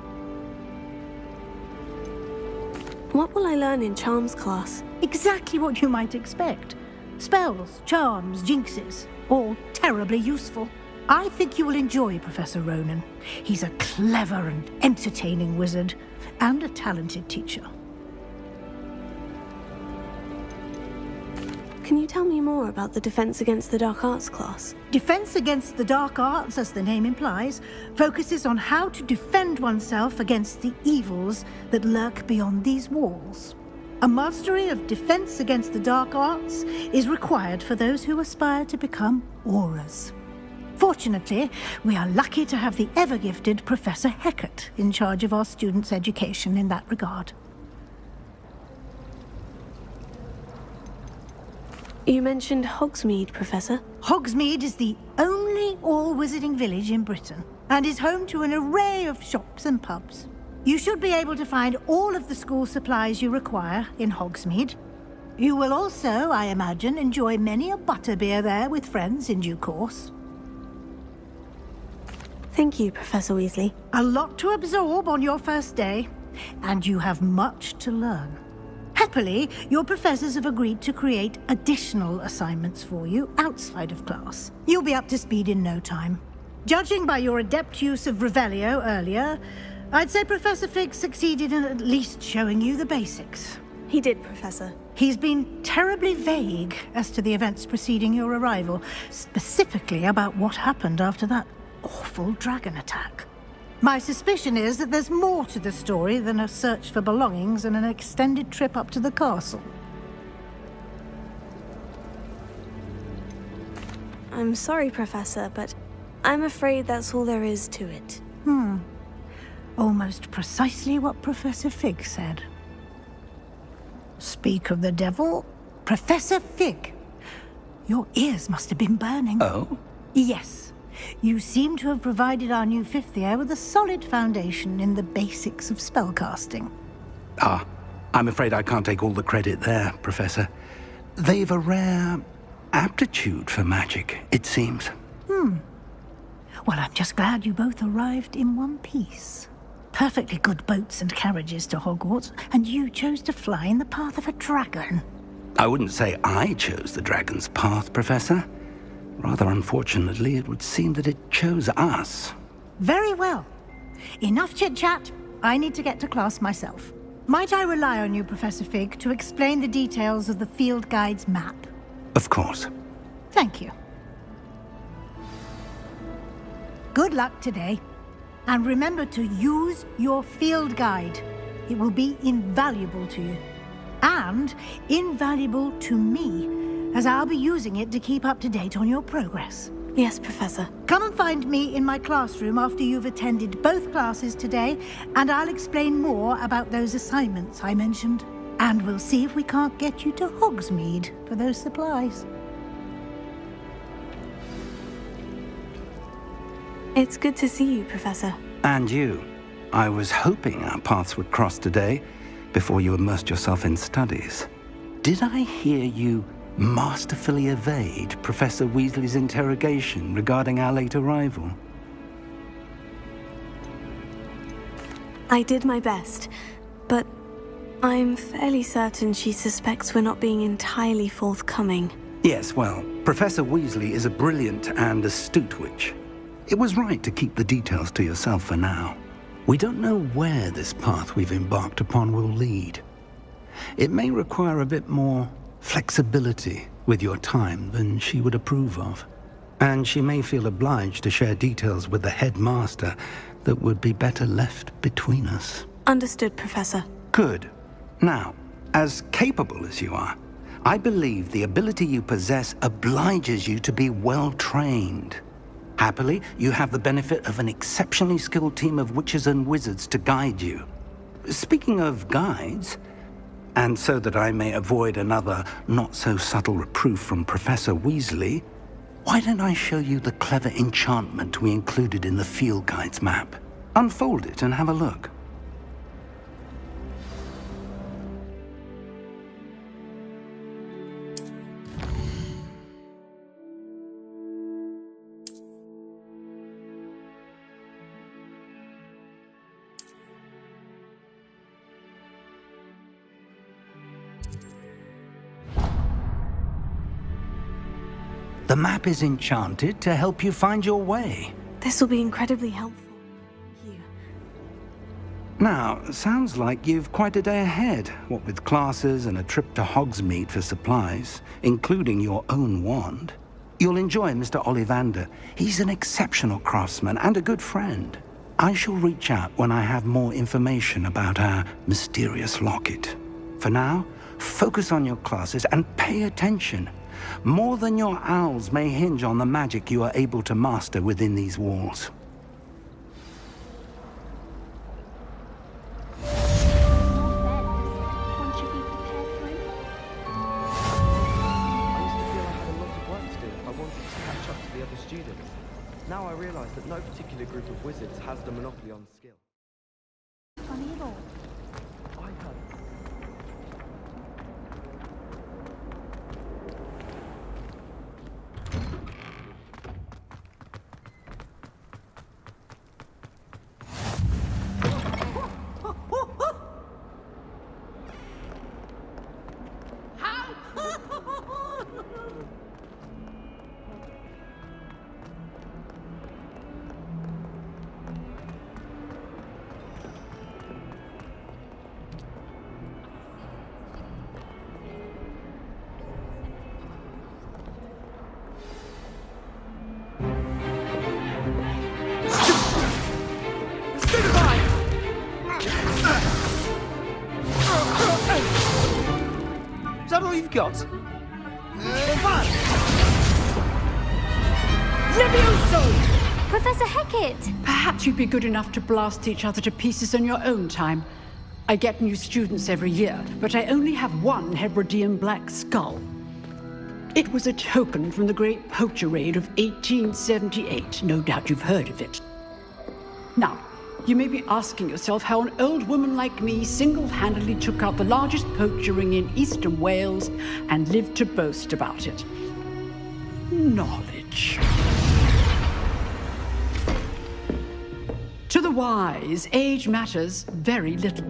What will I learn in Charms class? Exactly what you might expect. Spells, charms, jinxes, all terribly useful. I think you will enjoy Professor Ronan. He's a clever and entertaining wizard, and a talented teacher. Can you tell me more about the Defense Against the Dark Arts class? Defense Against the Dark Arts, as the name implies, focuses on how to defend oneself against the evils that lurk beyond these walls. A mastery of Defense Against the Dark Arts is required for those who aspire to become auras. Fortunately, we are lucky to have the ever-gifted Professor Hecat in charge of our students' education in that regard. You mentioned Hogsmeade, Professor. Hogsmeade is the only all-wizarding village in Britain and is home to an array of shops and pubs. You should be able to find all of the school supplies you require in Hogsmeade. You will also, I imagine, enjoy many a butterbeer there with friends in due course. Thank you, Professor Weasley. A lot to absorb on your first day, and you have much to learn. Happily, your professors have agreed to create additional assignments for you outside of class. You'll be up to speed in no time. Judging by your adept use of Revelio earlier, I'd say Professor Fig succeeded in at least showing you the basics. He did, Professor. He's been terribly vague as to the events preceding your arrival, specifically about what happened after that awful dragon attack. My suspicion is that there's more to the story than a search for belongings and an extended trip up to the castle. I'm sorry, Professor, but I'm afraid that's all there is to it. Almost precisely what Professor Fig said. Speak of the devil, Professor Fig. Your ears must have been burning. Oh? Yes. You seem to have provided our new fifth year with a solid foundation in the basics of spellcasting. I'm afraid I can't take all the credit there, Professor. They've a rare aptitude for magic, it seems. Well, I'm just glad you both arrived in one piece. Perfectly good boats and carriages to Hogwarts, and you chose to fly in the path of a dragon. I wouldn't say I chose the dragon's path, Professor. Rather unfortunately, it would seem that it chose us. Very well. Enough chit-chat. I need to get to class myself. Might I rely on you, Professor Fig, to explain the details of the field guide's map? Of course. Thank you. Good luck today. And remember to use your field guide. It will be invaluable to you. And invaluable to me, as I'll be using it to keep up to date on your progress. Yes, Professor. Come and find me in my classroom after you've attended both classes today, and I'll explain more about those assignments I mentioned. And we'll see if we can't get you to Hogsmeade for those supplies. It's good to see you, Professor. And you. I was hoping our paths would cross today, before you immersed yourself in studies. Did I hear you masterfully evade Professor Weasley's interrogation regarding our late arrival? I did my best, but I'm fairly certain she suspects we're not being entirely forthcoming. Yes, well, Professor Weasley is a brilliant and astute witch. It was right to keep the details to yourself for now. We don't know where this path we've embarked upon will lead. It may require a bit more flexibility with your time than she would approve of. And she may feel obliged to share details with the headmaster that would be better left between us. Understood, Professor. Good. Now, as capable as you are, I believe the ability you possess obliges you to be well trained. Happily, you have the benefit of an exceptionally skilled team of witches and wizards to guide you. Speaking of guides, and so that I may avoid another not-so-subtle reproof from Professor Weasley, why don't I show you the clever enchantment we included in the field guide's map? Unfold it and have a look. The map is enchanted to help you find your way. This will be incredibly helpful. Thank you. Now, sounds like you've quite a day ahead, what with classes and a trip to Hogsmeade for supplies, including your own wand. You'll enjoy Mr. Ollivander. He's an exceptional craftsman and a good friend. I shall reach out when I have more information about our mysterious locket. For now, focus on your classes and pay attention. More than your owls may hinge on the magic you are able to master within these walls. realise that no particular group of wizards has the monopoly on skill. Funny at all. I heard. Is that all you've got? Levioso! Professor Hecat! Perhaps you'd be good enough to blast each other to pieces in your own time. I get new students every year, but I only have one Hebridean black skull. It was a token from the Great Poacher Raid of 1878. No doubt you've heard of it. Now, you may be asking yourself how an old woman like me single-handedly took out the largest poacher ring in eastern Wales and lived to boast about it. Knowledge. To the wise, age matters very little.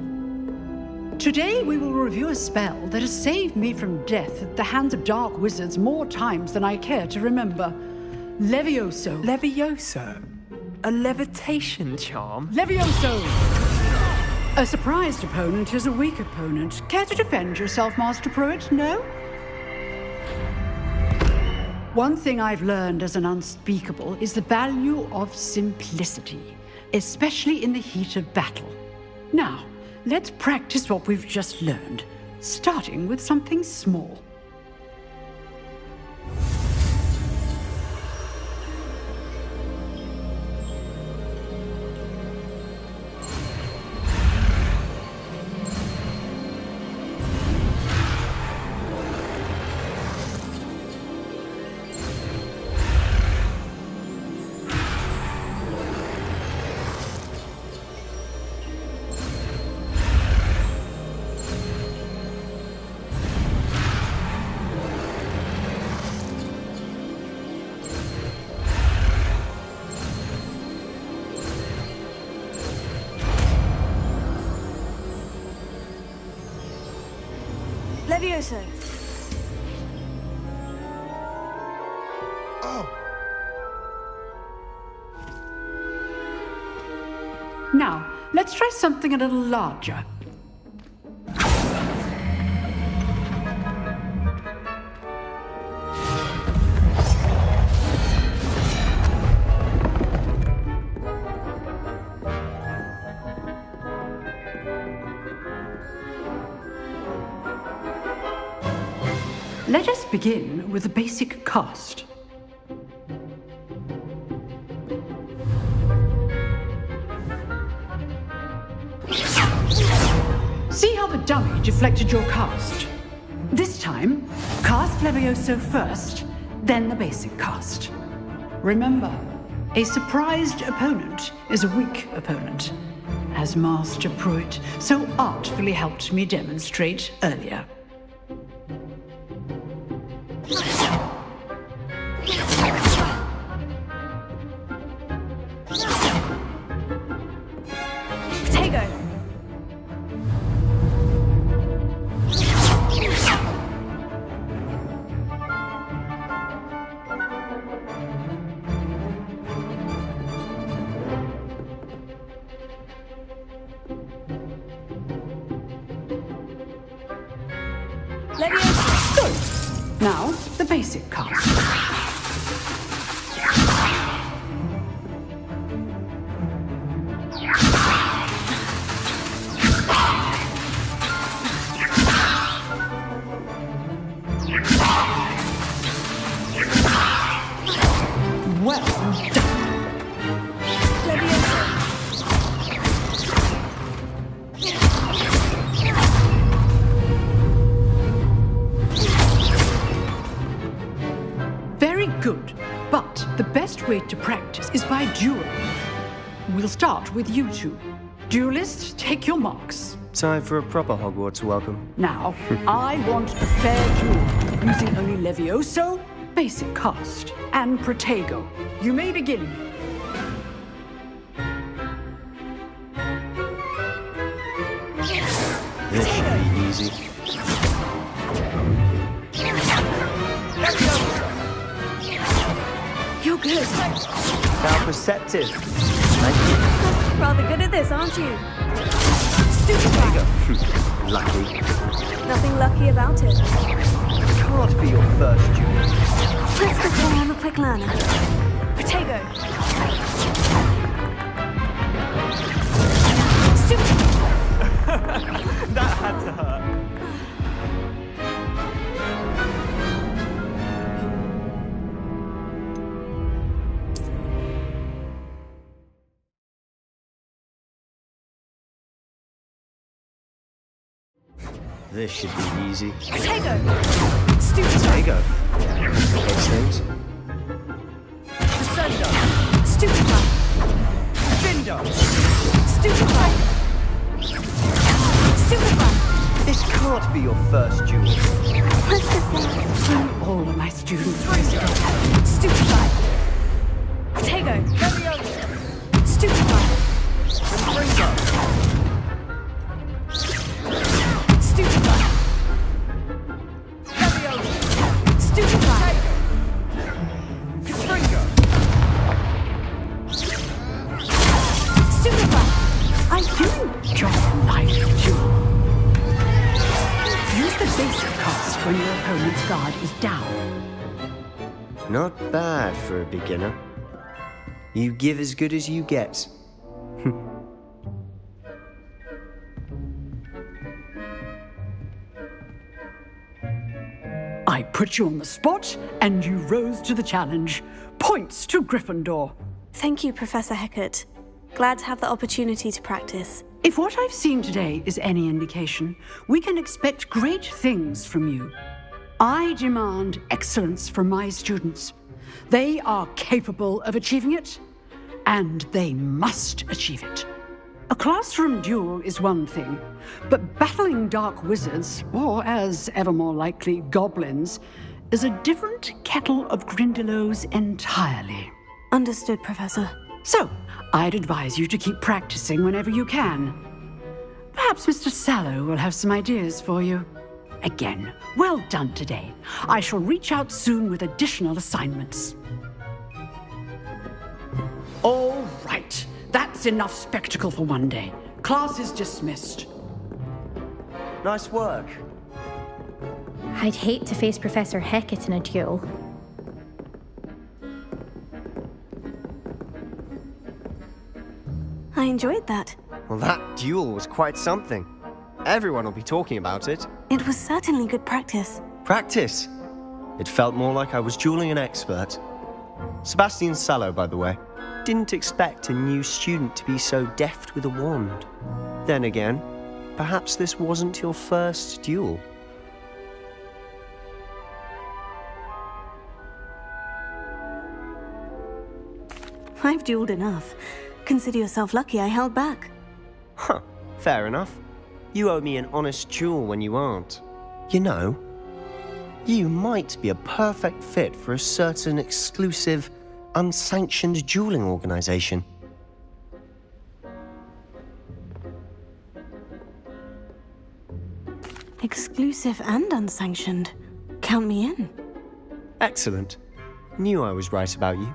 Today we will review a spell that has saved me from death at the hands of dark wizards more times than I care to remember. Levioso. Levioso? A levitation charm? Levioso! A surprised opponent is a weak opponent. Care to defend yourself, Master Pruitt? No? One thing I've learned as an unspeakable is the value of simplicity, especially in the heat of battle. Now, let's practice what we've just learned, starting with something small. Levioso. Now, let's try something a little larger. Let us begin with the basic cast. See how the dummy deflected your cast? This time, cast Levioso first, then the basic cast. Remember, a surprised opponent is a weak opponent, as Master Pruitt so artfully helped me demonstrate earlier. Potato. Levioso. Good. Now, the basic cast. Well done. Very good. But the best way to practice is by duel. We'll start with you two. Duelists, take your marks. Time for a proper Hogwarts welcome. Now, I want a fair duel, using only Levioso, basic cast, and Protego. You may begin. This should be easy. You're good. How perceptive. Thank you. Rather good at this, aren't you? Stupefy. Lucky. Nothing lucky about it. Can't be your first duel. Let's just say I'm a quick learner. Protego. That had to hurt. This should be easy. Protego. Protego. Those things. Descender. Stupefy. Findo. Stupefy. Stupefy. This can't be your first duel. What's this thing? Bring all of my students. Stupefy. Protego. Stupefy. Stupefy. Stupefy. Stupefy. I do enjoy life duel. Use the basic cast when your opponent's guard is down. Not bad for a beginner. You give as good as you get. I put you on the spot, and you rose to the challenge. Points to Gryffindor. Thank you, Professor Hecat. Glad to have the opportunity to practice. If what I've seen today is any indication, we can expect great things from you. I demand excellence from my students. They are capable of achieving it, and they must achieve it. A classroom duel is one thing, but battling dark wizards, or as ever more likely, goblins, is a different kettle of Grindylows entirely. Understood, Professor. So, I'd advise you to keep practicing whenever you can. Perhaps Mr. Sallow will have some ideas for you. Again, well done today. I shall reach out soon with additional assignments. All right. That's enough spectacle for one day. Class is dismissed. Nice work. I'd hate to face Professor Hecat in a duel. I enjoyed that. Well, that duel was quite something. Everyone will be talking about it. It was certainly good practice. Practice? It felt more like I was dueling an expert. Sebastian Sallow, by the way. Didn't expect a new student to be so deft with a wand. Then again, perhaps this wasn't your first duel. I've dueled enough. Consider yourself lucky I held back. Huh, fair enough. You owe me an honest duel when you aren't. You know, you might be a perfect fit for a certain exclusive, unsanctioned dueling organization. Exclusive and unsanctioned. Count me in. Excellent. Knew I was right about you.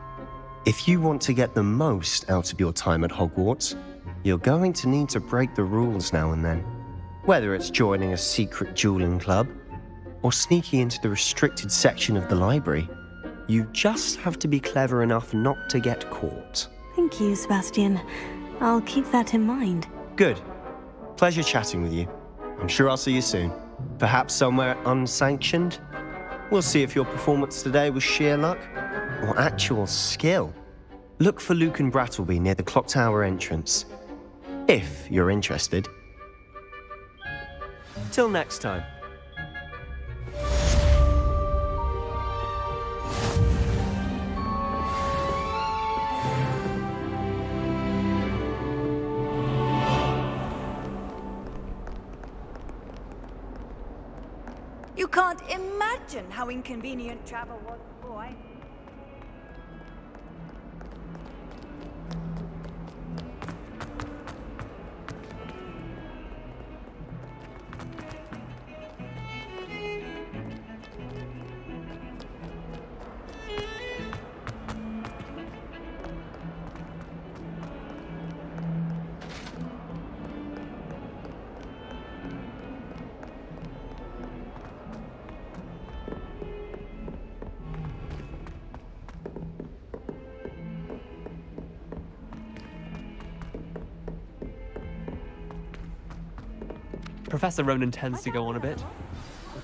If you want to get the most out of your time at Hogwarts, you're going to need to break the rules now and then. Whether it's joining a secret dueling club, or sneaking into the restricted section of the library, you just have to be clever enough not to get caught. Thank you, Sebastian. I'll keep that in mind. Good. Pleasure chatting with you. I'm sure I'll see you soon. Perhaps somewhere unsanctioned? We'll see if your performance today was sheer luck or actual skill. Look for Luke and Brattleby near the clock tower entrance, if you're interested. Till next time. You can't imagine how inconvenient travel was, boy. Professor Ronan tends to go on a bit.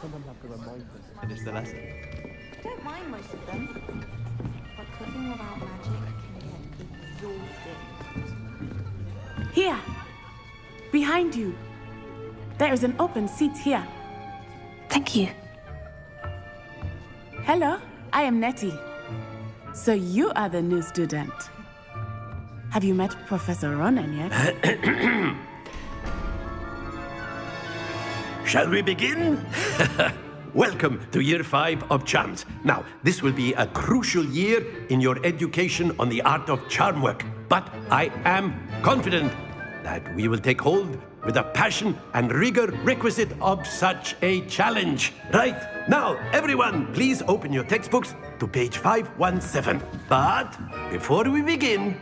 Someone have to remind us to finish the lesson. I don't mind most of them, but cooking without magic can get exhausting. Here! Behind you! There is an open seat here. Thank you. Hello, I am Nettie. So you are the new student. Have you met Professor Ronan yet? Shall we begin? Welcome to Year 5 of Charms. Now, this will be a crucial year in your education on the art of charm work. But I am confident that we will take hold with the passion and rigor requisite of such a challenge. Right, now, everyone, please open your textbooks to page 517. But before we begin,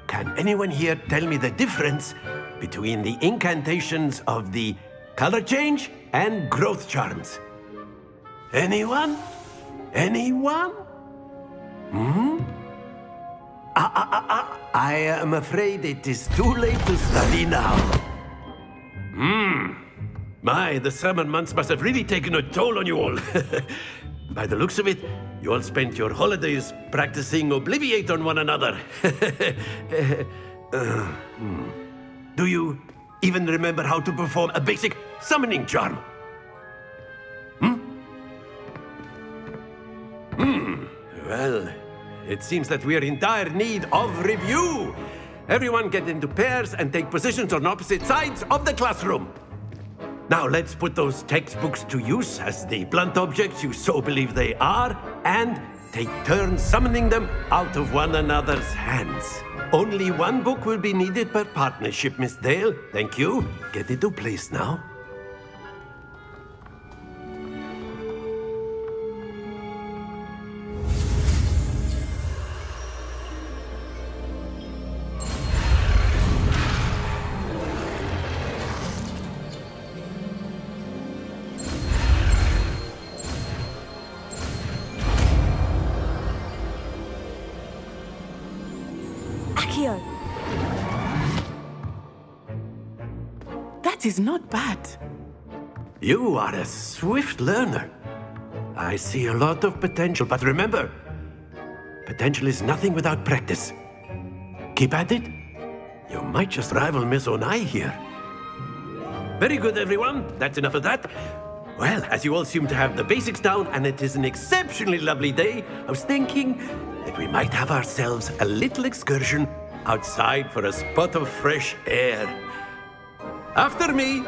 can anyone here tell me the difference between the incantations of the color change and growth charms? Anyone? Anyone? I am afraid it is too late to study now. My, the summer months must have really taken a toll on you all. By the looks of it, you all spent your holidays practicing Obliviate on one another. Do you even remember how to perform a basic summoning charm? Well, it seems that we are in dire need of review. Everyone get into pairs and take positions on opposite sides of the classroom. Now let's put those textbooks to use as the blunt objects you so believe they are, and take turns summoning them out of one another's hands. Only one book will be needed per partnership, Miss Dale. Thank you. Get into place now. That is not bad. You are a swift learner. I see a lot of potential, but remember, potential is nothing without practice. Keep at it. You might just rival Miss Onai here. Very good, everyone. That's enough of that. Well, as you all seem to have the basics down, and it is an exceptionally lovely day, I was thinking that we might have ourselves a little excursion outside for a spot of fresh air. After me.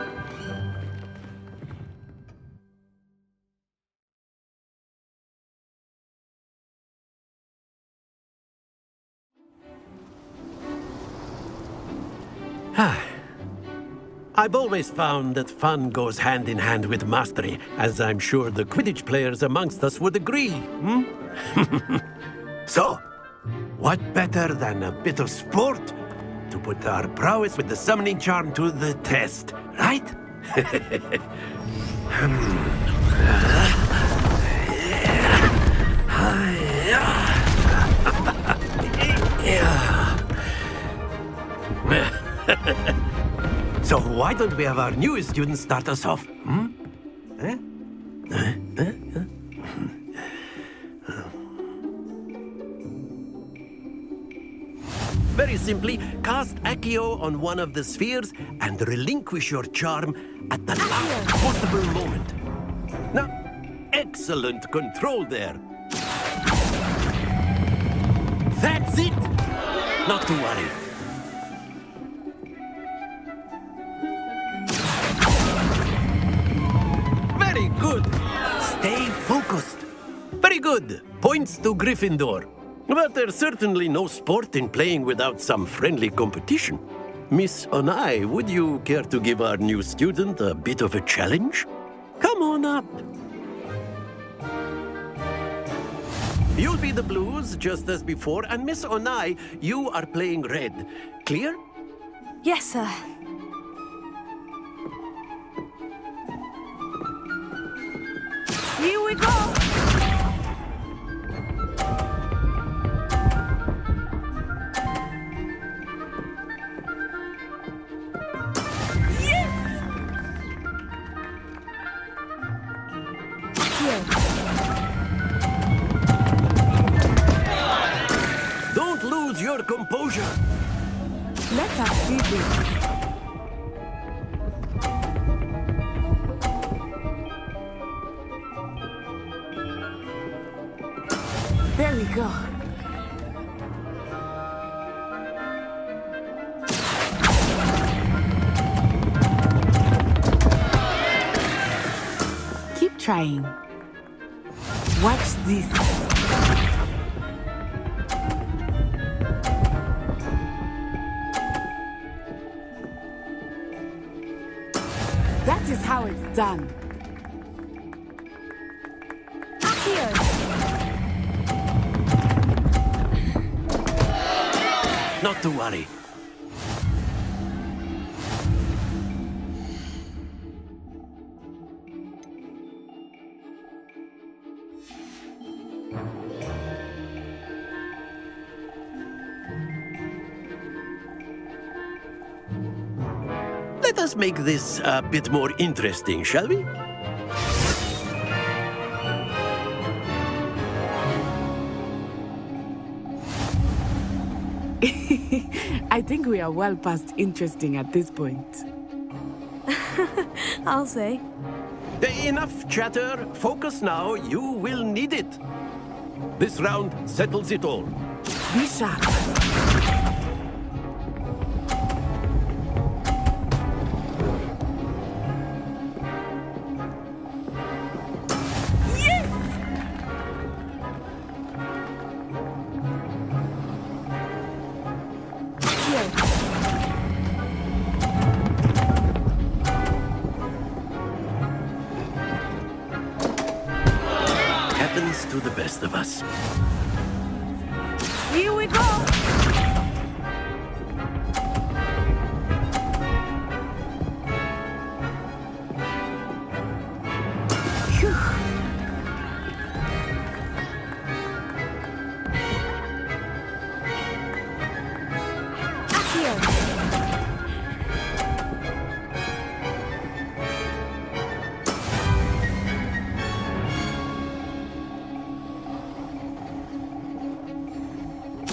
I've always found that fun goes hand in hand with mastery, as I'm sure the Quidditch players amongst us would agree. So, what better than a bit of sport to put our prowess with the summoning charm to the test, right? So why don't we have our newest student start us off? Very simply, cast Accio on one of the spheres and relinquish your charm at the last possible moment. Now, excellent control there. That's it! Not to worry. Very good. Very good. Points to Gryffindor. But there's certainly no sport in playing without some friendly competition. Miss Onai, would you care to give our new student a bit of a challenge? Come on up. You'll be the blues, just as before, and Miss Onai, you are playing red. Clear? Yes, sir. Here we go! Don't lose your composure. Let us see this. There we go. Keep trying. Watch this. That is how it's done. Not to worry. Let us make this a bit more interesting, shall we? I think we are well past interesting at this point. I'll say. Enough chatter. Focus now. You will need it. This round settles it all. Be sharp. Happens to the best of us. Here we go!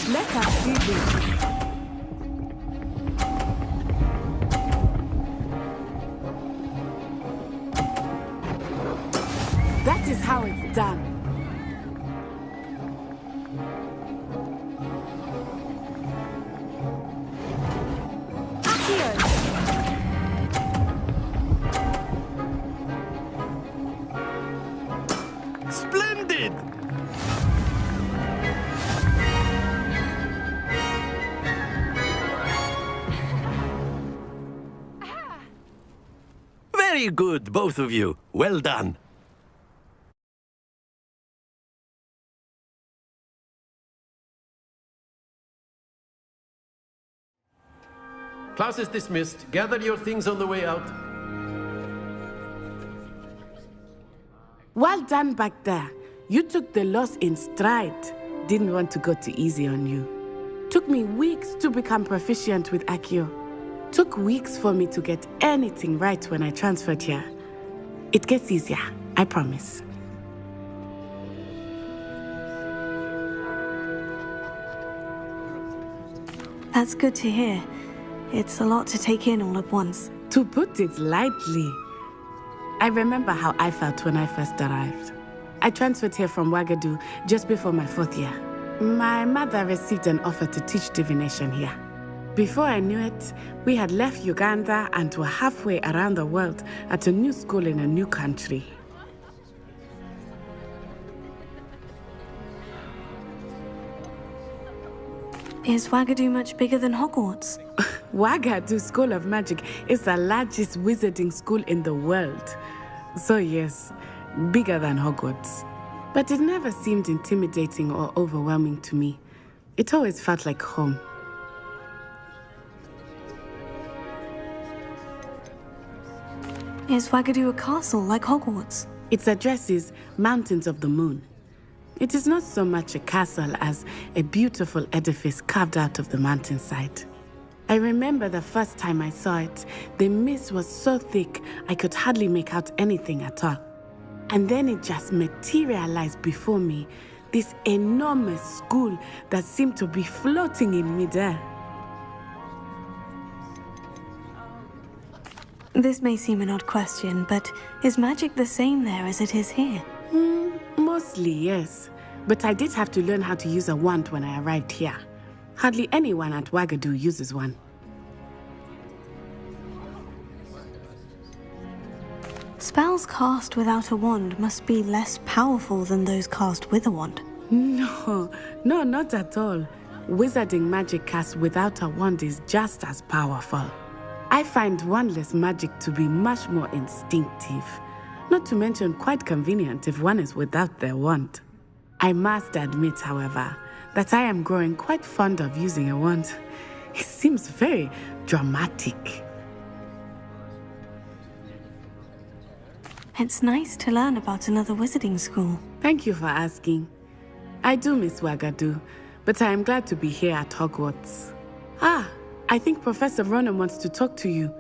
Let us see this. That is how it's done. Splendid! Very good, both of you. Well done. Class is dismissed. Gather your things on the way out. Well done back there. You took the loss in stride. Didn't want to go too easy on you. Took me weeks to become proficient with Accio. Took weeks for me to get anything right when I transferred here. It gets easier, I promise. That's good to hear. It's a lot to take in all at once. To put it lightly, I remember how I felt when I first arrived. I transferred here from Wagadu just before my 4th year. My mother received an offer to teach divination here. Before I knew it, we had left Uganda and were halfway around the world at a new school in a new country. Is Wagadu much bigger than Hogwarts? Wagadu School of Magic is the largest wizarding school in the world. So yes, bigger than Hogwarts. But it never seemed intimidating or overwhelming to me. It always felt like home. Is Wagadu a castle like Hogwarts? Its address is Mountains of the Moon. It is not so much a castle as a beautiful edifice carved out of the mountainside. I remember the first time I saw it, the mist was so thick I could hardly make out anything at all. And then it just materialized before me, this enormous school that seemed to be floating in midair. This may seem an odd question, but is magic the same there as it is here? Mostly, yes. But I did have to learn how to use a wand when I arrived here. Hardly anyone at Wagadu uses one. Spells cast without a wand must be less powerful than those cast with a wand. No, not at all. Wizarding magic cast without a wand is just as powerful. I find wandless magic to be much more instinctive. Not to mention quite convenient if one is without their wand. I must admit, however, that I am growing quite fond of using a wand. It seems very dramatic. It's nice to learn about another wizarding school. Thank you for asking. I do miss Wagadu, but I am glad to be here at Hogwarts. I think Professor Ronan wants to talk to you.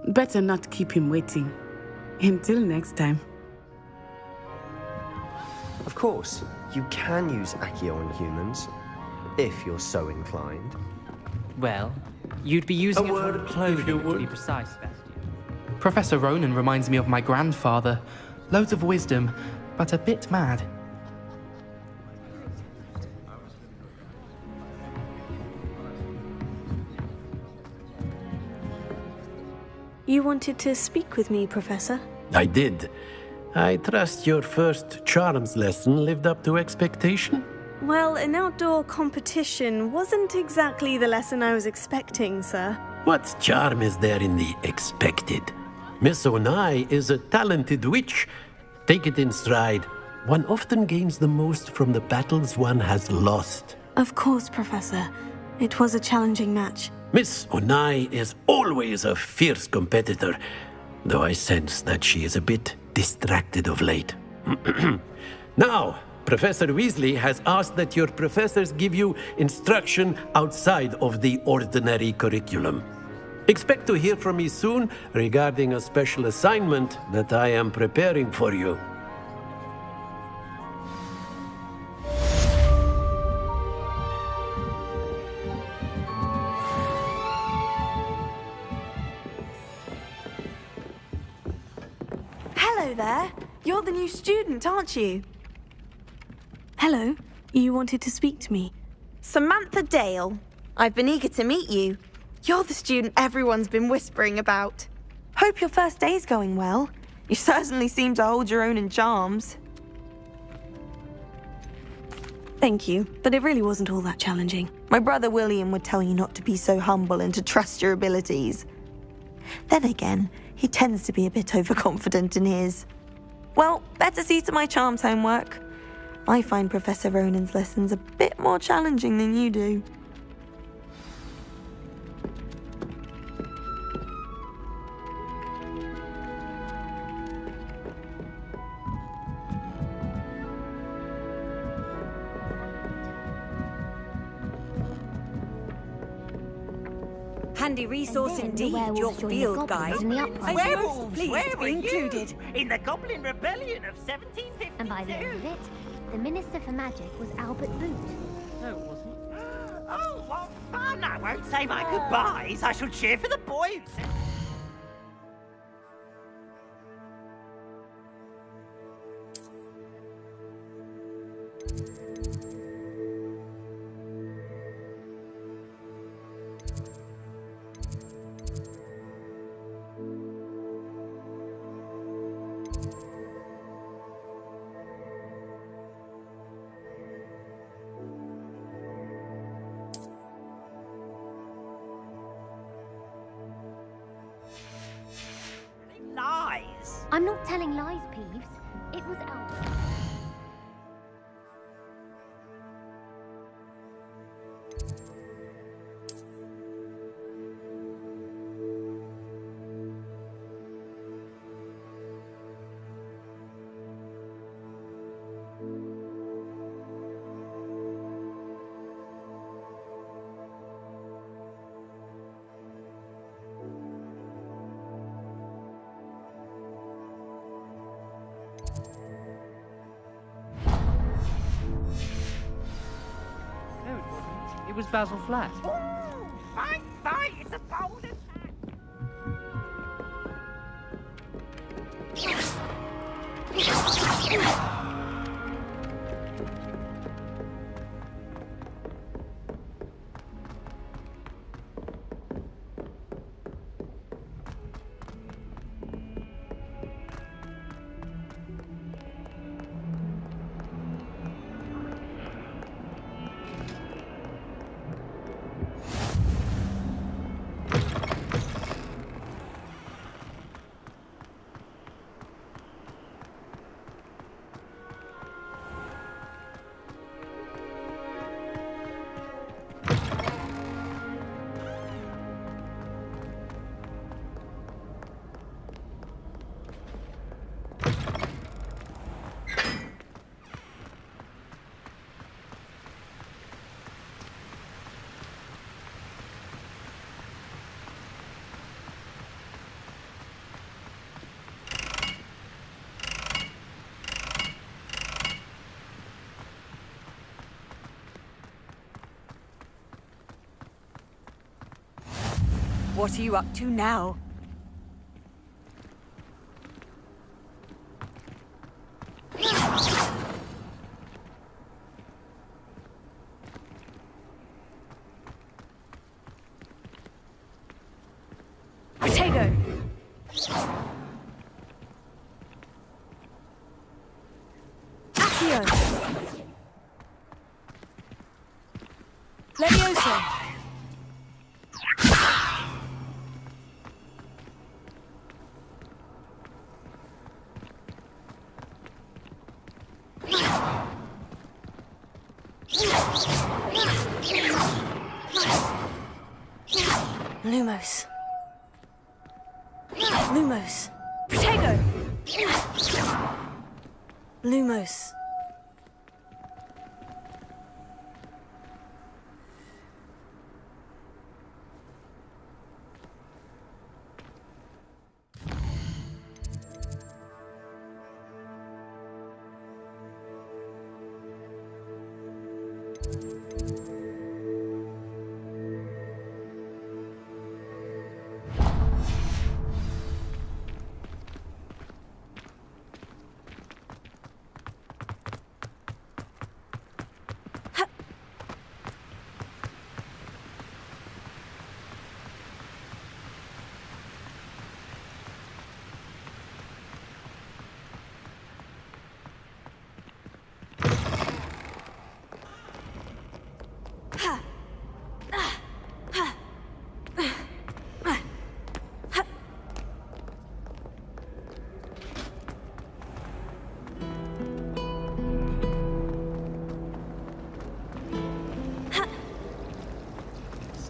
Better not keep him waiting. Until next time. Of course, you can use Accio on humans, if you're so inclined. Well, you'd be using it for clothing to be precise, Sebastian. Professor Ronan reminds me of my grandfather. Loads of wisdom, but a bit mad. You wanted to speak with me, Professor? I did. I trust your first charms lesson lived up to expectation? Well, an outdoor competition wasn't exactly the lesson I was expecting, sir. What charm is there in the expected? Miss Onai is a talented witch. Take it in stride. One often gains the most from the battles one has lost. Of course, Professor. It was a challenging match. Miss Onai is always a fierce competitor, though I sense that she is a bit distracted of late. Now, Professor Weasley has asked that your professors give you instruction outside of the ordinary curriculum. Expect to hear from me soon regarding a special assignment that I am preparing for you. Hello there. You're the new student, aren't you? Hello. You wanted to speak to me. Samantha Dale. I've been eager to meet you. You're the student everyone's been whispering about. Hope your first day's going well. You certainly seem to hold your own in charms. Thank you, but it really wasn't all that challenging. My brother William would tell you not to be so humble and to trust your abilities. Then again, he tends to be a bit overconfident in his. Well, better see to my charms homework. I find Professor Ronan's lessons a bit more challenging than you do. Handy resource indeed, your field guide. Werewolves, Pleased where to were be you? included. In the Goblin Rebellion of 1752. And by the end of it, the Minister for Magic was Albert Boot. No, it wasn't. Oh, what fun! I won't say my goodbyes. I shall cheer for the boy who said... not telling lies, Peeves. It was Albert. No, it wasn't. It was Basil Flat. Fight, fight! It's a bold attack! What are you up to now? Protego! Accio! Levioso! Lumos. Lumos. Protego! Lumos.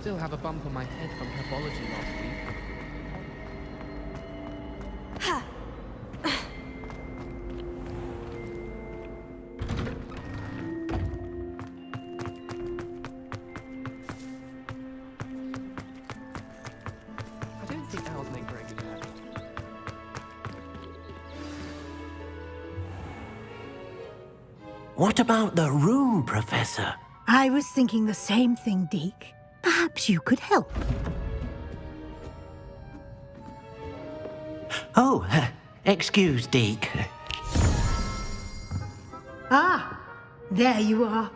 Still have a bump on my head from herbology last week. I don't think owls make very good habits. What about the room, Professor? I was thinking the same thing, Deke. Perhaps you could help. Oh, excuse, Deke. Ah, there you are.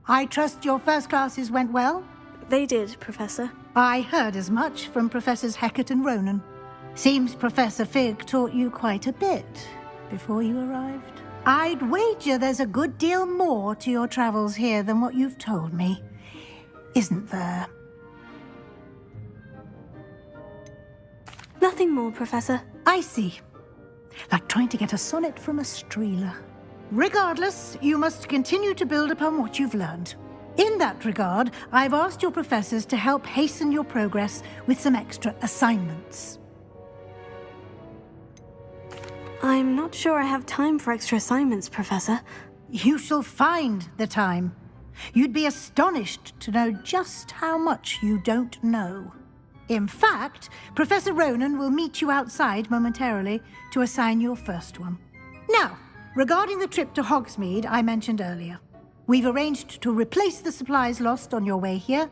I trust your first classes went well? They did, Professor. I heard as much from Professors Hecat and Ronan. Seems Professor Fig taught you quite a bit before you arrived. I'd wager there's a good deal more to your travels here than what you've told me, isn't there? Nothing more, Professor. I see. Like trying to get a sonnet from a streeler. Regardless, you must continue to build upon what you've learned. In that regard, I've asked your professors to help hasten your progress with some extra assignments. I'm not sure I have time for extra assignments, Professor. You shall find the time. You'd be astonished to know just how much you don't know. In fact, Professor Ronan will meet you outside momentarily to assign your first one. Now, regarding the trip to Hogsmeade I mentioned earlier, we've arranged to replace the supplies lost on your way here,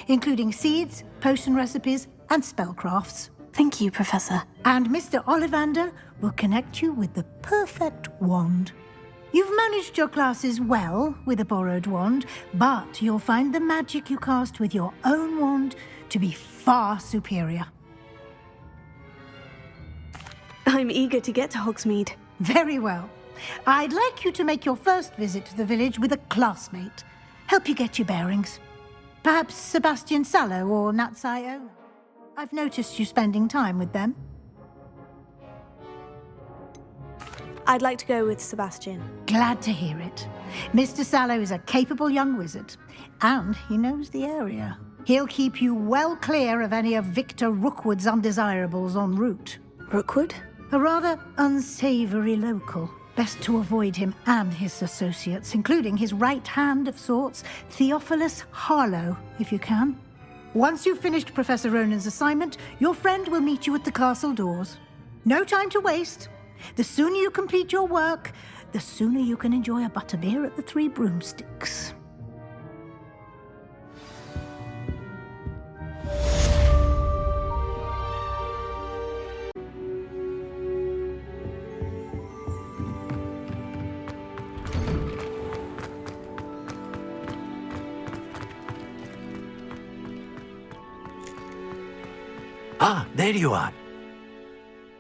including seeds, potion recipes, and spellcrafts. Thank you, Professor. And Mr. Ollivander will connect you with the perfect wand. You've managed your classes well with a borrowed wand, but you'll find the magic you cast with your own wand to be far superior. I'm eager to get to Hogsmeade. Very well. I'd like you to make your first visit to the village with a classmate. Help you get your bearings. Perhaps Sebastian Sallow or Natsai Ona. I've noticed you spending time with them. I'd like to go with Sebastian. Glad to hear it. Mr. Sallow is a capable young wizard, and he knows the area. He'll keep you well clear of any of Victor Rookwood's undesirables en route. Rookwood? A rather unsavory local. Best to avoid him and his associates, including his right hand of sorts, Theophilus Harlow, if you can. Once you've finished Professor Ronan's assignment, your friend will meet you at the castle doors. No time to waste. The sooner you complete your work, the sooner you can enjoy a butterbeer at the Three Broomsticks. Ah, there you are.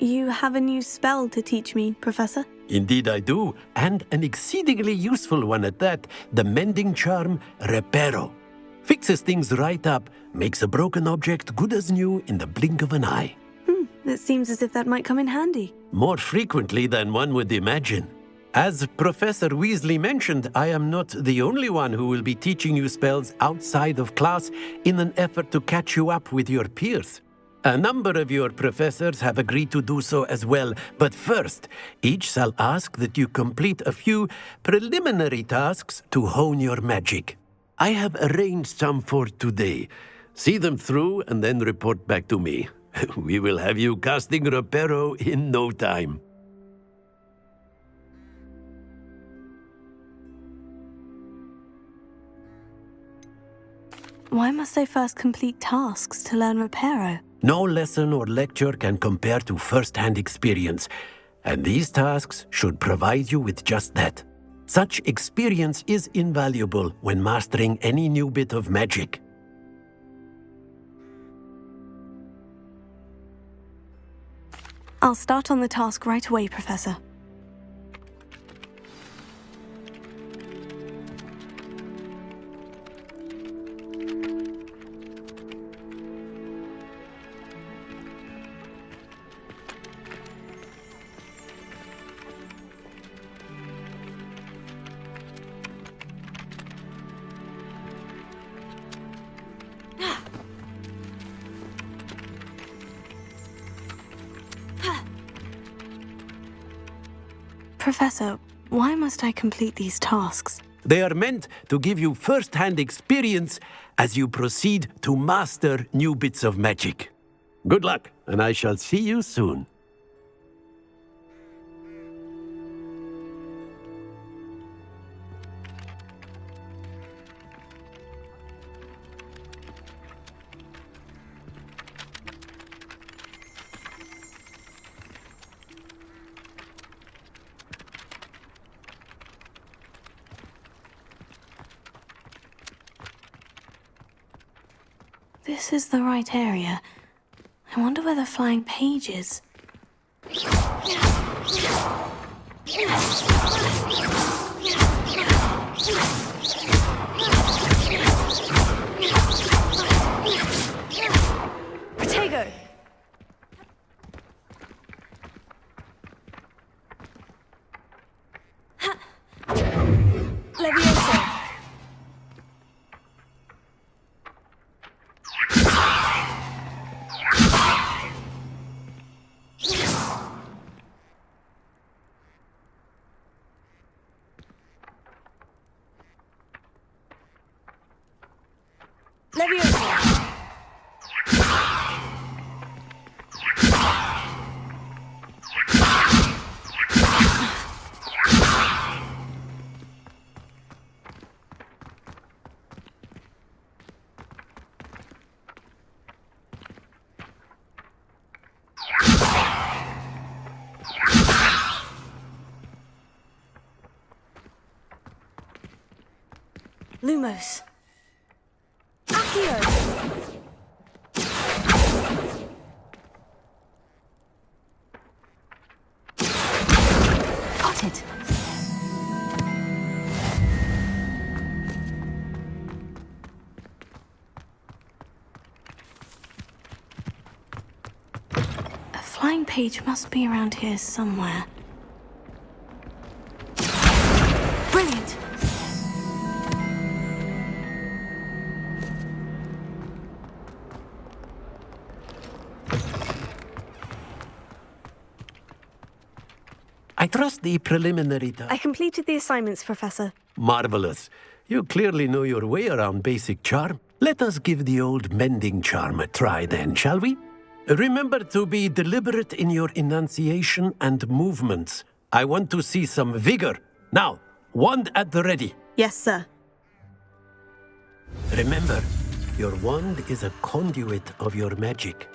You have a new spell to teach me, Professor? Indeed I do, and an exceedingly useful one at that, the mending charm Reparo. Fixes things right up, makes a broken object good as new in the blink of an eye. It seems as if that might come in handy. More frequently than one would imagine. As Professor Weasley mentioned, I am not the only one who will be teaching you spells outside of class in an effort to catch you up with your peers. A number of your professors have agreed to do so as well, but first, each shall ask that you complete a few preliminary tasks to hone your magic. I have arranged some for today. See them through and then report back to me. We will have you casting Reparo in no time. Why must I first complete tasks to learn Reparo? No lesson or lecture can compare to first-hand experience, and these tasks should provide you with just that. Such experience is invaluable when mastering any new bit of magic. I'll start on the task right away, Professor. Professor, why must I complete these tasks? They are meant to give you first-hand experience as you proceed to master new bits of magic. Good luck, and I shall see you soon. This is the right area. I wonder where the flying page is. Protego! Lumos. Accio! Got it. A flying page must be around here somewhere. Brilliant! I trust the preliminary I completed the assignments, Professor. Marvelous. You clearly know your way around basic charm. Let us give the old mending charm a try then, shall we? Remember to be deliberate in your enunciation and movements. I want to see some vigor. Now, wand at the ready. Yes, sir. Remember, your wand is a conduit of your magic.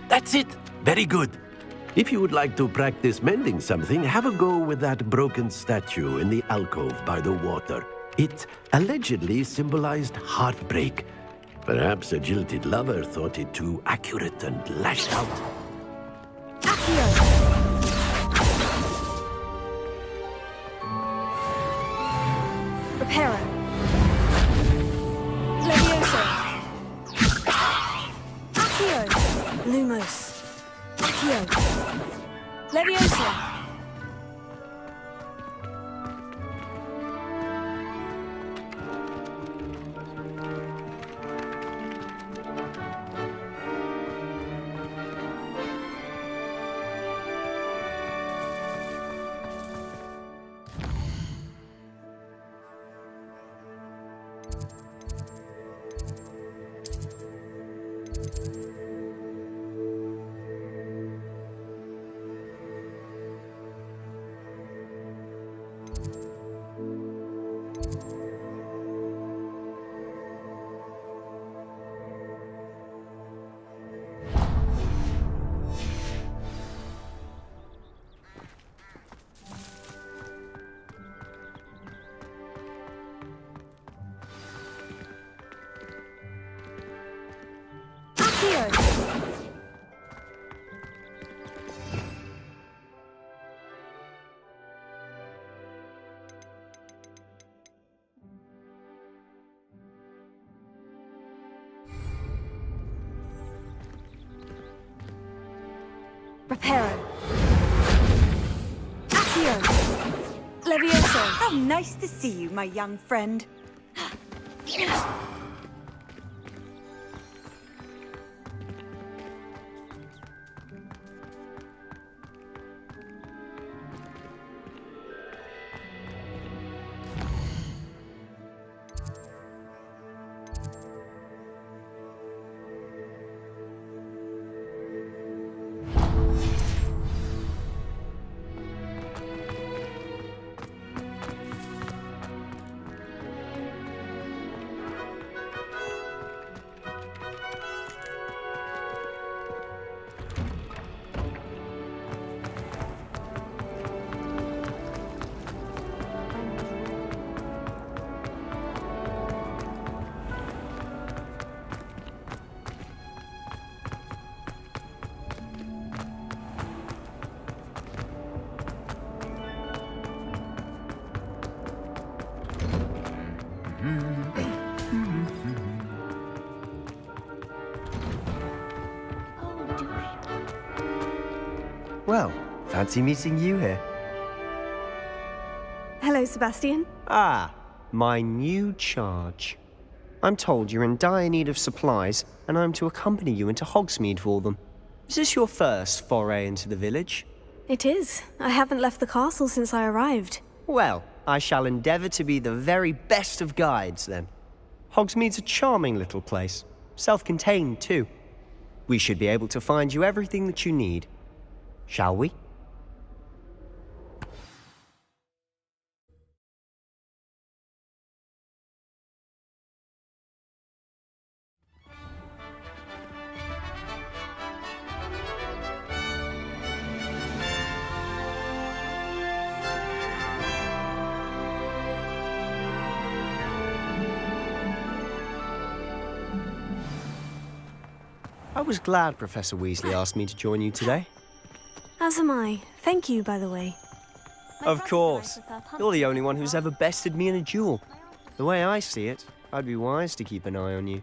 That's it. Very good. If you would like to practice mending something, have a go with that broken statue in the alcove by the water. It allegedly symbolized heartbreak. Perhaps a jilted lover thought it too accurate and lashed out. Reparo. Levioso. Accio. Lumos. Accio. Levioso. Reparo. Accio. Levioso. How nice to see you, my young friend. Well, fancy meeting you here. Hello, Sebastian. Ah, my new charge. I'm told you're in dire need of supplies, and I'm to accompany you into Hogsmeade for them. Is this your first foray into the village? It is. I haven't left the castle since I arrived. Well, I shall endeavour to be the very best of guides, then. Hogsmeade's a charming little place. Self-contained, too. We should be able to find you everything that you need. Shall we? I was glad Professor Weasley asked me to join you today. As am I. Thank you, by the way. Of course. You're the only one who's ever bested me in a duel. The way I see it, I'd be wise to keep an eye on you.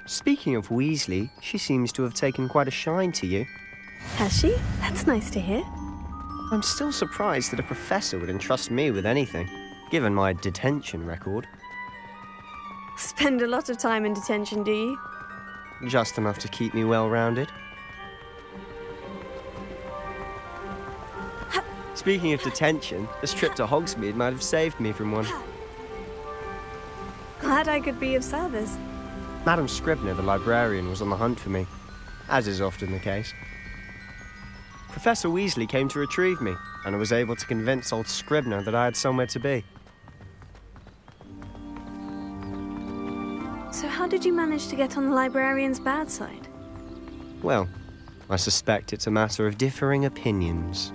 Speaking of Weasley, she seems to have taken quite a shine to you. Has she? That's nice to hear. I'm still surprised that a professor would entrust me with anything, given my detention record. Spend a lot of time in detention, do you? Just enough to keep me well-rounded. Speaking of detention, this trip to Hogsmeade might have saved me from one. Glad I could be of service. Madam Scribner, the librarian, was on the hunt for me, as is often the case. Professor Weasley came to retrieve me, and I was able to convince old Scribner that I had somewhere to be. So how did you manage to get on the librarian's bad side? Well, I suspect it's a matter of differing opinions.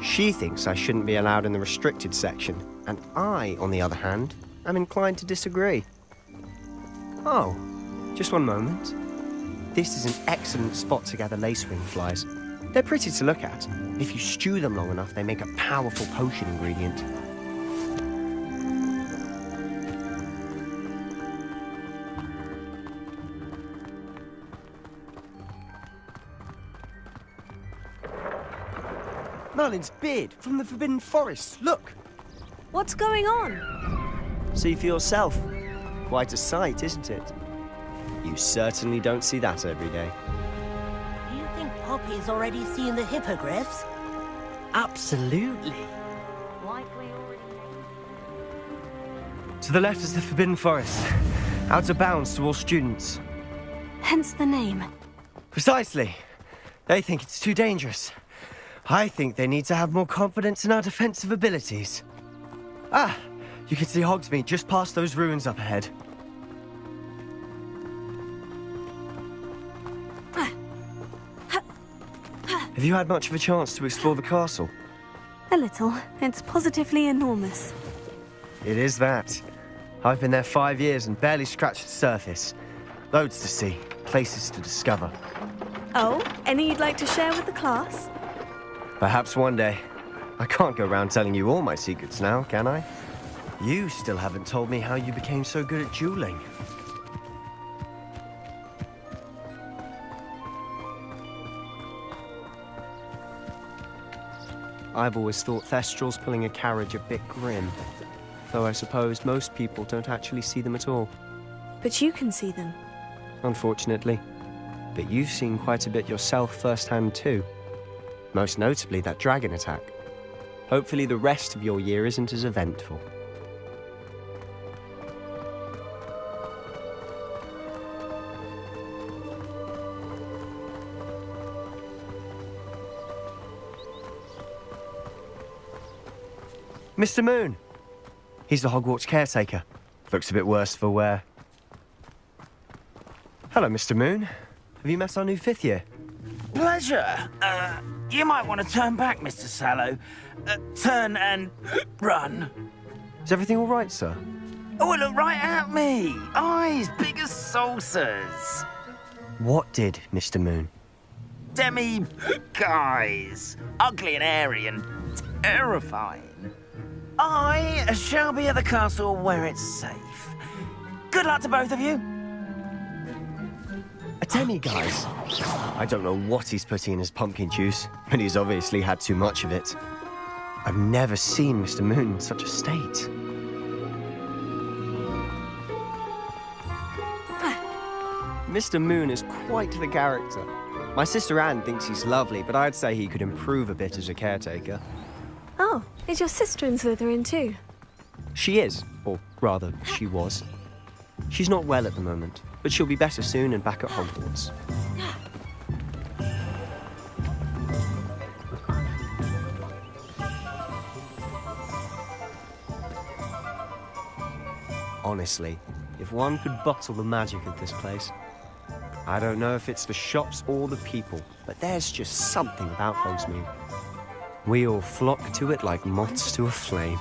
She thinks I shouldn't be allowed in the restricted section, and I, on the other hand, am inclined to disagree. Oh, just one moment. This is an excellent spot to gather lacewing flies. They're pretty to look at. If you stew them long enough, they make a powerful potion ingredient. Merlin's beard from the Forbidden Forest. Look! What's going on? See for yourself. Quite a sight, isn't it? You certainly don't see that every day. Do you think Poppy's already seen the hippogriffs? Absolutely. To the left is the Forbidden Forest. Out of bounds to all students. Hence the name. Precisely. They think it's too dangerous. I think they need to have more confidence in our defensive abilities. Ah, you can see Hogsmeade just past those ruins up ahead. Have you had much of a chance to explore the castle? A little. It's positively enormous. It is that. I've been there 5 years and barely scratched the surface. Loads to see, places to discover. Oh, any you'd like to share with the class? Perhaps one day. I can't go around telling you all my secrets now, can I? You still haven't told me how you became so good at dueling. I've always thought Thestrals pulling a carriage a bit grim, though I suppose most people don't actually see them at all. But you can see them. Unfortunately. But you've seen quite a bit yourself firsthand too. Most notably that dragon attack. Hopefully the rest of your year isn't as eventful. Mr. Moon. He's the Hogwarts caretaker. Looks a bit worse for wear. Hello, Mr. Moon. Have you met our new 5th year? Pleasure. You might want to turn back, Mr. Sallow. Turn and run. Is everything all right, sir? Oh, look right at me. Eyes big as saucers. What did, Mr. Moon? Guys. Ugly and airy and terrifying. I shall be at the castle where it's safe. Good luck to both of you. A demi-guise? I don't know what he's putting in his pumpkin juice, but he's obviously had too much of it. I've never seen Mr. Moon in such a state. Mr. Moon is quite the character. My sister Anne thinks he's lovely, but I'd say he could improve a bit as a caretaker. Oh, is your sister in Slytherin too? She is, or rather, she was. She's not well at the moment, but she'll be better soon and back at Hogwarts. Honestly, if one could bottle the magic of this place. I don't know if it's the shops or the people, but there's just something about Hogsmeade. We all flock to it like moths to a flame.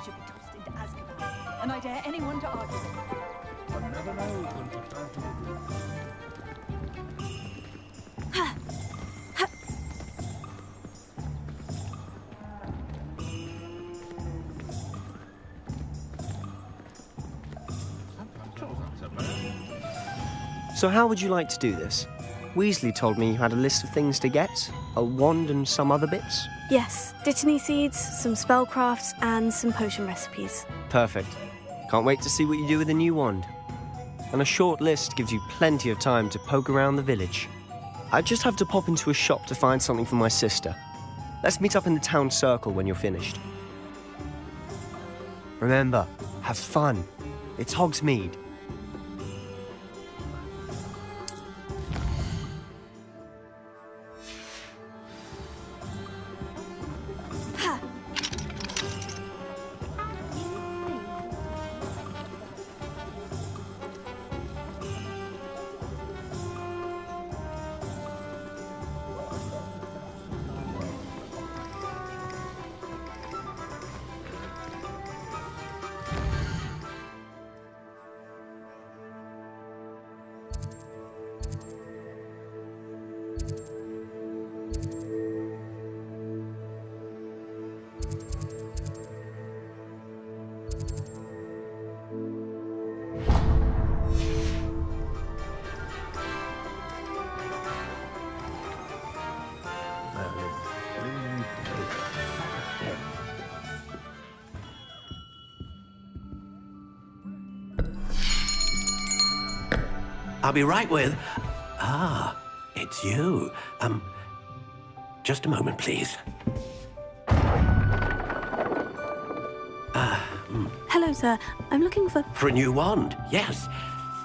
And I dare anyone to argue. One never knows when to turn to So how would you like to do this? Weasley told me you had a list of things to get, a wand and some other bits. Yes, Dittany seeds, some spellcrafts, and some potion recipes. Perfect. Can't wait to see what you do with the new wand. And a short list gives you plenty of time to poke around the village. I just have to pop into a shop to find something for my sister. Let's meet up in the town circle when you're finished. Remember, have fun. It's Hogsmeade. I'll be right with... Ah, it's you. Just a moment, please. Hello, sir. I'm looking for... For a new wand, yes.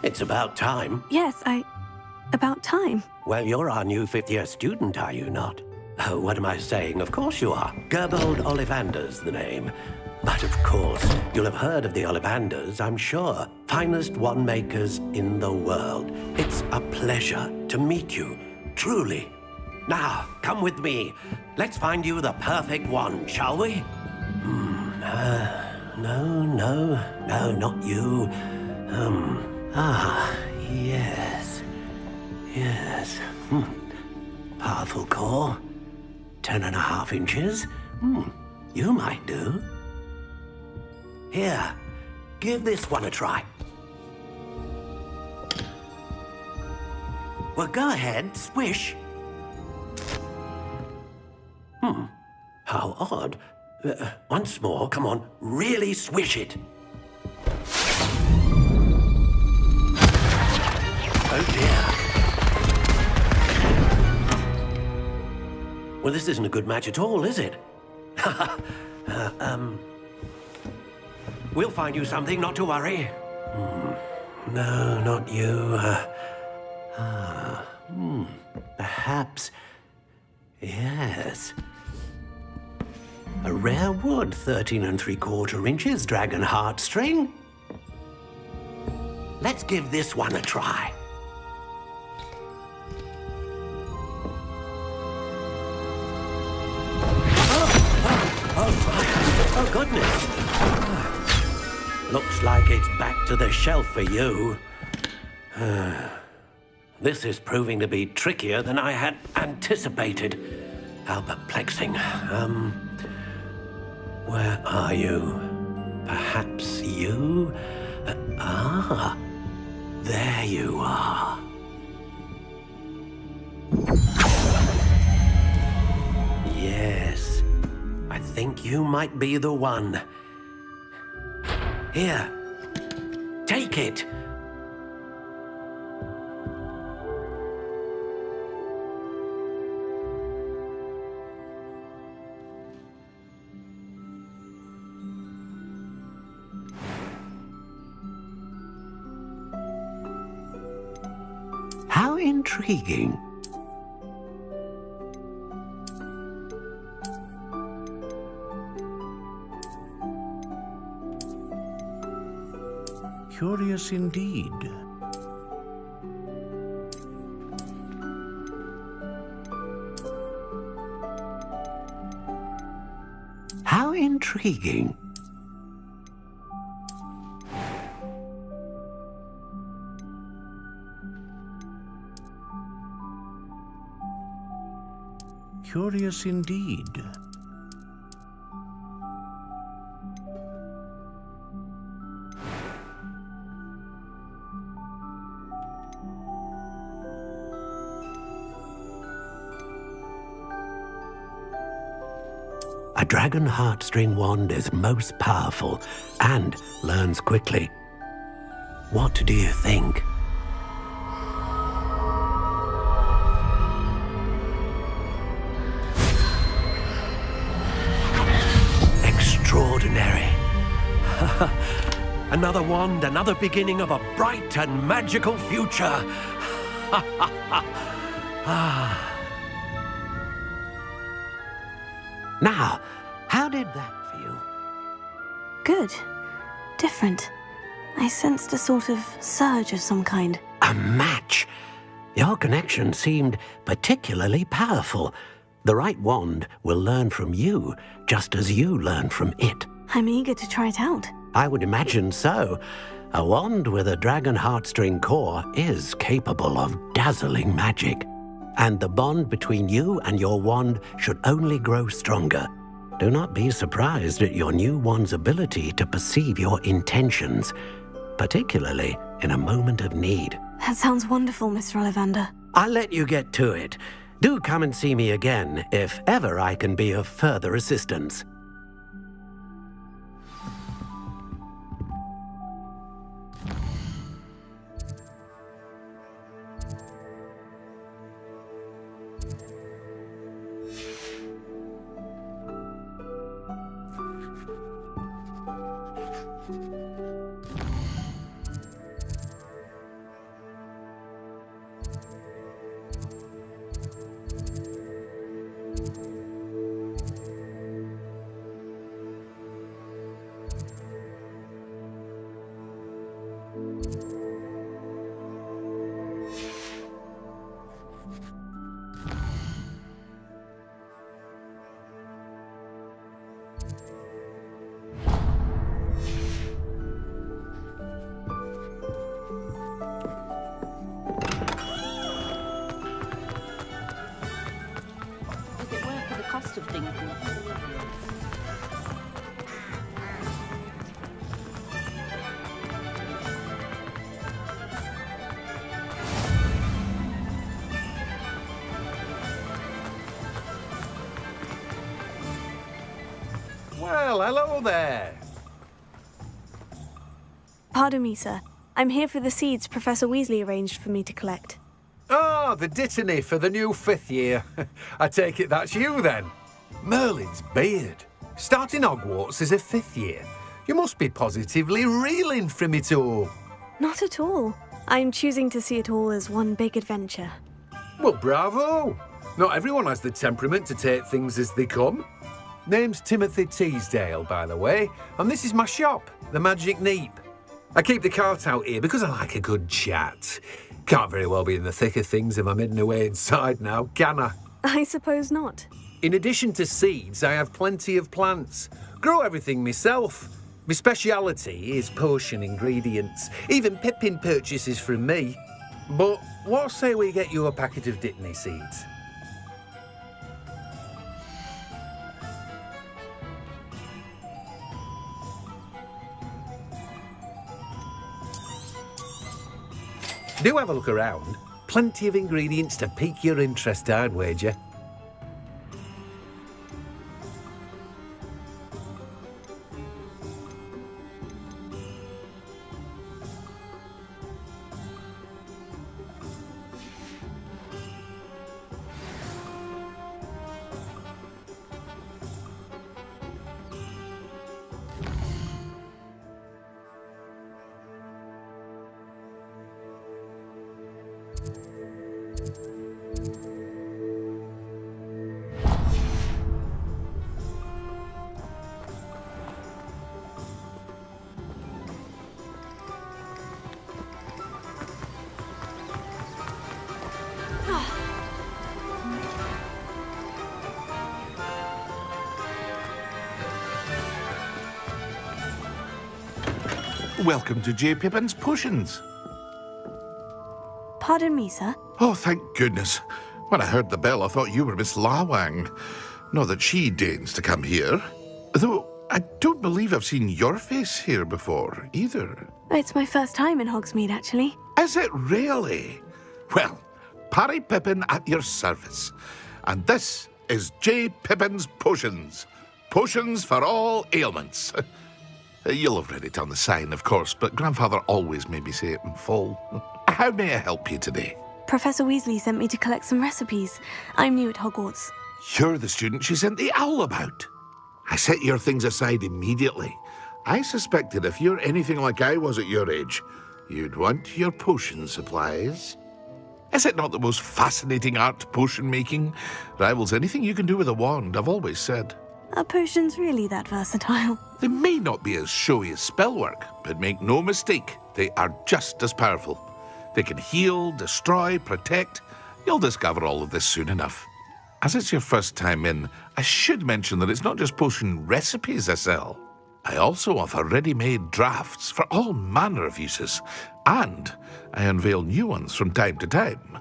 It's about time. Yes, about time. Well, you're our new fifth-year student, are you not? Oh, what am I saying? Of course you are. Gerbold Ollivander's the name. But of course, you'll have heard of the Ollivanders, I'm sure. Finest wand makers in the world. It's a pleasure to meet you, truly. Now, come with me. Let's find you the perfect wand, shall we? No, not you. Yes. Powerful core. 10.5 inches. You might do. Here, give this one a try. Well, go ahead, swish. How odd. Once more, come on, really swish it. Oh dear. Well, this isn't a good match at all, is it? We'll find you something, not to worry. No, not you. Perhaps. Yes. A rare wood, 13 3/4 inches, dragon heartstring. Let's give this one a try. Oh, goodness. Looks like it's back to the shelf for you. This is proving to be trickier than I had anticipated. How perplexing. Where are you? Perhaps you? There you are. Yes, I think you might be the one. Here, take it. intriguing. Curious indeed. How intriguing. Curious indeed. A dragon heartstring wand is most powerful and learns quickly. What do you think? Extraordinary. Another wand, another beginning of a bright and magical future. Now, how did that feel? Good. Different. I sensed a sort of surge of some kind. A match? Your connection seemed particularly powerful. The right wand will learn from you, just as you learn from it. I'm eager to try it out. I would imagine so. A wand with a dragon heartstring core is capable of dazzling magic. And the bond between you and your wand should only grow stronger. Do not be surprised at your new wand's ability to perceive your intentions, particularly in a moment of need. That sounds wonderful, Mr. Ollivander. I'll let you get to it. Do come and see me again if ever I can be of further assistance. Cost of things. Well, hello there. Pardon me, sir. I'm here for the seeds Professor Weasley arranged for me to collect. Ah, the dittany for the new 5th year. I take it that's you, then. Merlin's beard. Starting Hogwarts as a 5th year. You must be positively reeling from it all. Not at all. I'm choosing to see it all as one big adventure. Well, bravo. Not everyone has the temperament to take things as they come. Name's Timothy Teasdale, by the way, and this is my shop, the Magic Neep. I keep the cart out here because I like a good chat. Can't very well be in the thick of things if I'm hidden away inside now, can I? I suppose not. In addition to seeds, I have plenty of plants. Grow everything myself. My speciality is potion ingredients. Even Pippin purchases from me. But what say we get you a packet of Dittany seeds? Do have a look around. Plenty of ingredients to pique your interest, I'd wager. Welcome to J. Pippin's Potions. Pardon me, sir. Oh, thank goodness. When I heard the bell, I thought you were Miss Lawang. Not that she deigns to come here. Though, I don't believe I've seen your face here before, either. It's my first time in Hogsmeade, actually. Is it really? Well, Parry Pippin at your service. And this is J. Pippin's Potions. Potions for all ailments. You'll have read it on the sign, of course, but Grandfather always made me say it in full. How may I help you today? Professor Weasley sent me to collect some recipes. I'm new at Hogwarts. You're the student she sent the owl about. I set your things aside immediately. I suspected if you're anything like I was at your age, you'd want your potion supplies. Is it not the most fascinating art, potion making? Rivals anything you can do with a wand, I've always said. Are potions really that versatile? They may not be as showy as spellwork, but make no mistake, they are just as powerful. They can heal, destroy, protect. You'll discover all of this soon enough. As it's your first time in, I should mention that it's not just potion recipes I sell. I also offer ready-made drafts for all manner of uses, and I unveil new ones from time to time.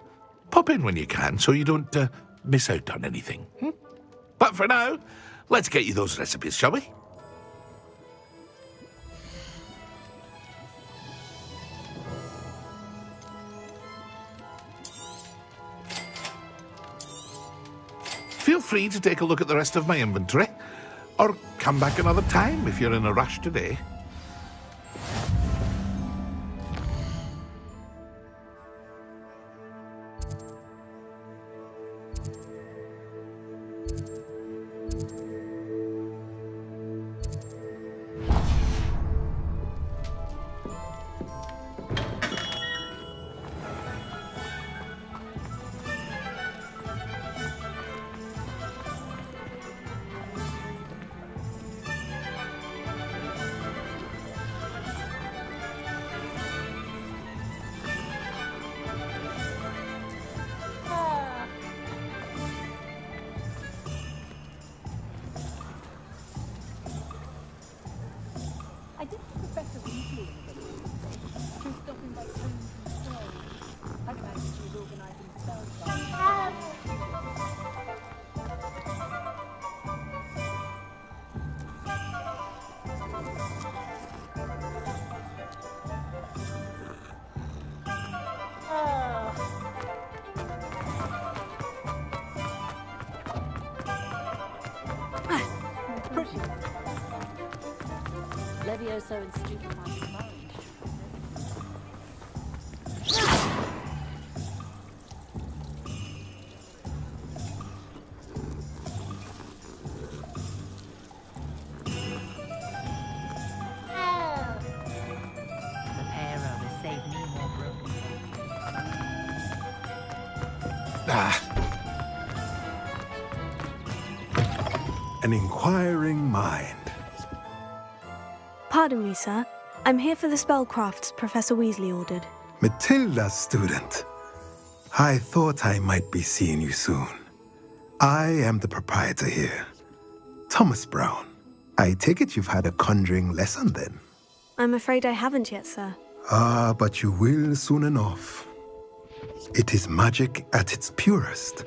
Pop in when you can so you don't miss out on anything. But for now, let's get you those recipes, shall we? Feel free to take a look at the rest of my inventory, or come back another time if you're in a rush today. I did Professor Weasley in the village. She was stopping by rooms and spells. I'd imagine she was organising spells. Pretty. Levioso and stupefying mind. An inquiring mind. Pardon me, sir. I'm here for the spellcrafts Professor Weasley ordered. Matilda, student. I thought I might be seeing you soon. I am the proprietor here, Thomas Brown. I take it you've had a conjuring lesson then? I'm afraid I haven't yet, sir. Ah, but you will soon enough. It is magic at its purest,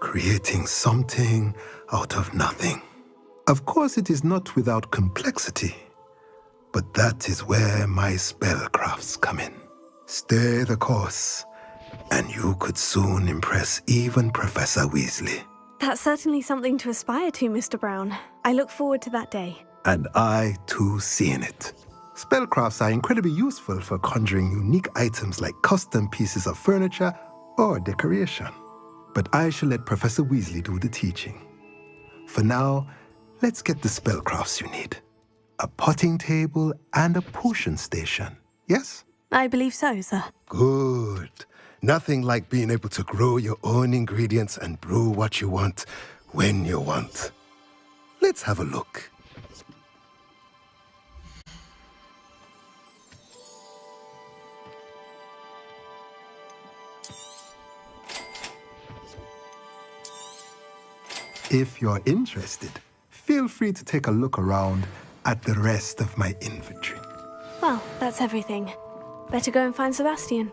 creating something out of nothing. Of course, it is not without complexity, but that is where my spellcrafts come in. Stay the course, and you could soon impress even Professor Weasley. That's certainly something to aspire to, Mr. Brown. I look forward to that day. And I, too, seeing it. Spellcrafts are incredibly useful for conjuring unique items like custom pieces of furniture or decoration. But I shall let Professor Weasley do the teaching. For now, let's get the spellcrafts you need. A potting table and a potion station, yes? I believe so, sir. Good. Nothing like being able to grow your own ingredients and brew what you want when you want. Let's have a look. If you're interested, feel free to take a look around at the rest of my inventory. Well, that's everything. Better go and find Sebastian.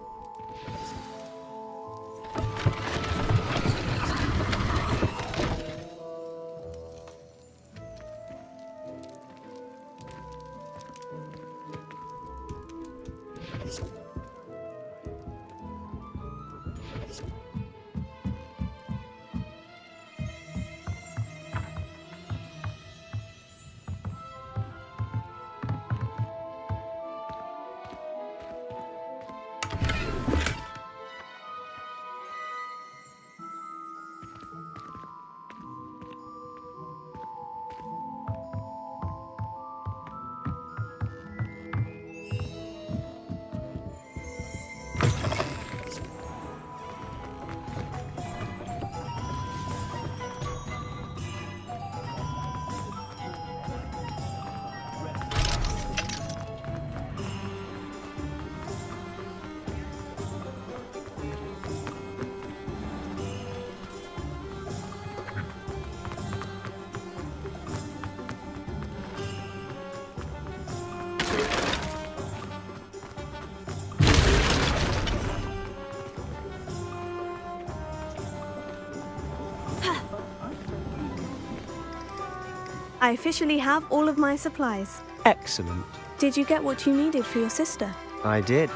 I officially have all of my supplies. Excellent. Did you get what you needed for your sister? I did.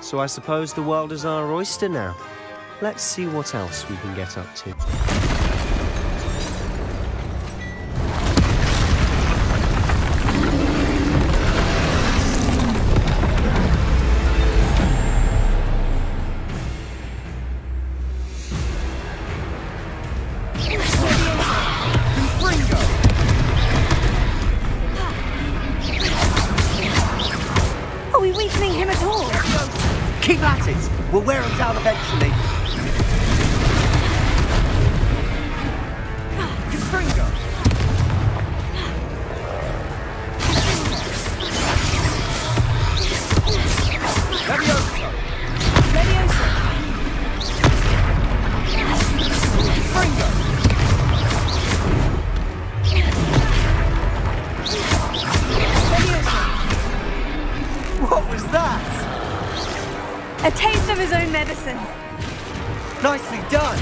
So I suppose the world is our oyster now. Let's see what else we can get up to. Are we weakening him at all? Keep at it! We'll wear him down eventually. Confringo! Levioso! Levioso! Confringo! Levioso! What was that? A taste of his own medicine. Nicely done!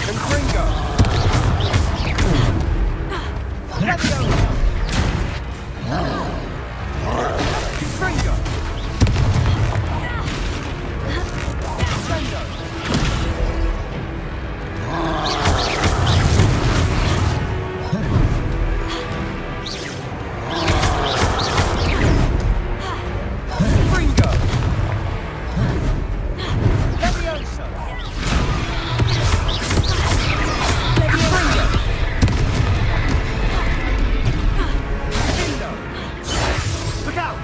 Confringo! Levioso! Confringo! Sendo! Confringo! Levioso! Confringo! Sendo! Look out!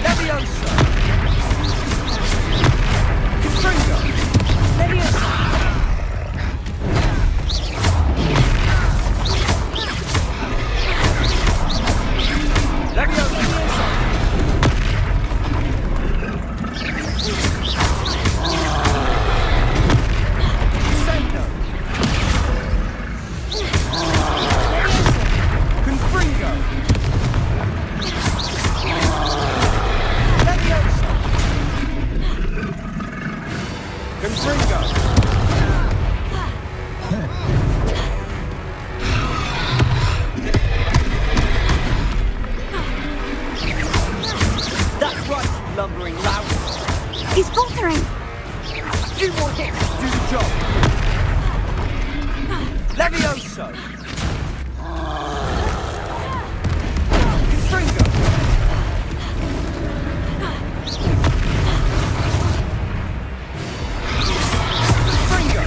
Levioso! Confringo! Levioso! Levioso! Sendo! Confringo! Levioso! Confringo! That's right, you lumbering lout! He's faltering! Few more hits to do the job! Levioso! Confringo! Confringo!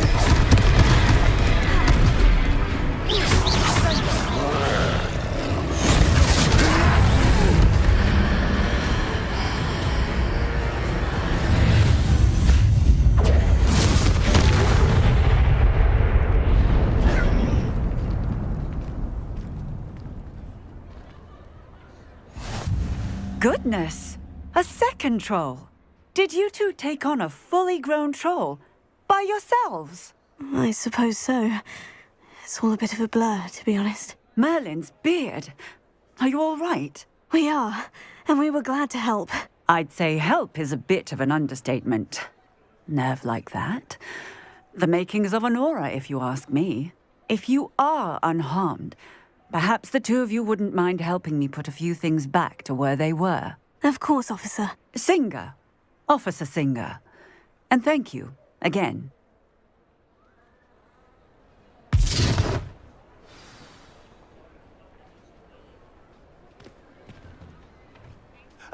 Goodness! A second troll! Did you two take on a fully grown troll by yourselves? I suppose so. It's all a bit of a blur, to be honest. Merlin's beard. Are you all right? We are, and we were glad to help. I'd say help is a bit of an understatement. Nerve like that. The makings of an aura, if you ask me. If you are unharmed, perhaps the two of you wouldn't mind helping me put a few things back to where they were. Of course, officer. Singer. Officer Singer. And thank you, again.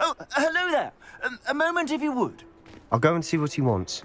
Oh, hello there. A moment, if you would. I'll go and see what he wants.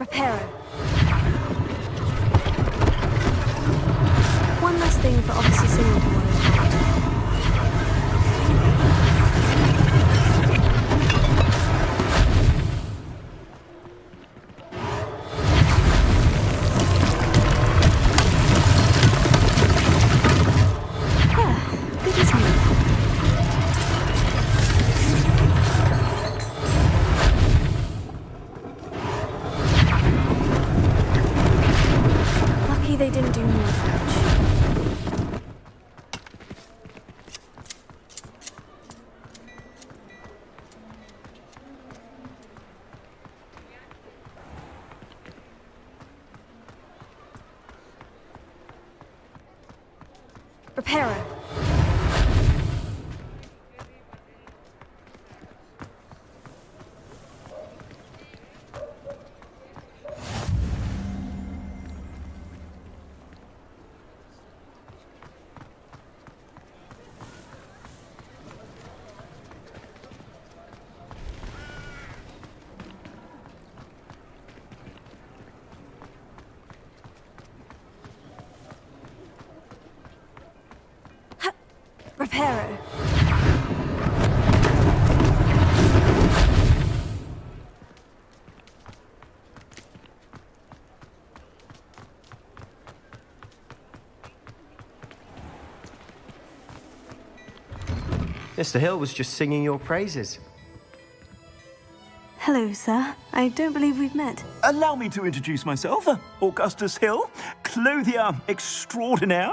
Reparo. One last thing for Officer Singer to worry about. Good as new. They didn't do more damage. Reparo. Reparo. Mr. Hill was just singing your praises. Hello, sir. I don't believe we've met. Allow me to introduce myself, Augustus Hill, clothier extraordinaire.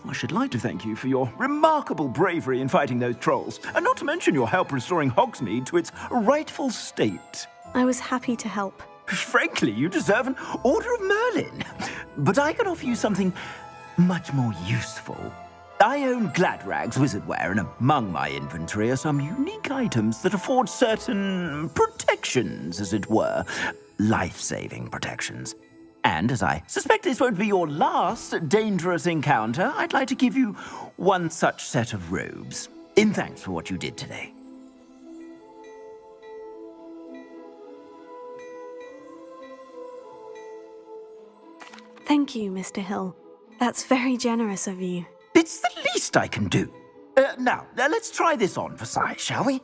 I should like to thank you for your remarkable bravery in fighting those trolls, and not to mention your help restoring Hogsmeade to its rightful state. I was happy to help. Frankly, you deserve an Order of Merlin. But I can offer you something much more useful. I own Gladrag's wizardware, and among my inventory are some unique items that afford certain protections, as it were. Life-saving protections. And as I suspect this won't be your last dangerous encounter, I'd like to give you one such set of robes, in thanks for what you did today. Thank you, Mr. Hill. That's very generous of you. It's the least I can do. Now, let's try this on for size, shall we?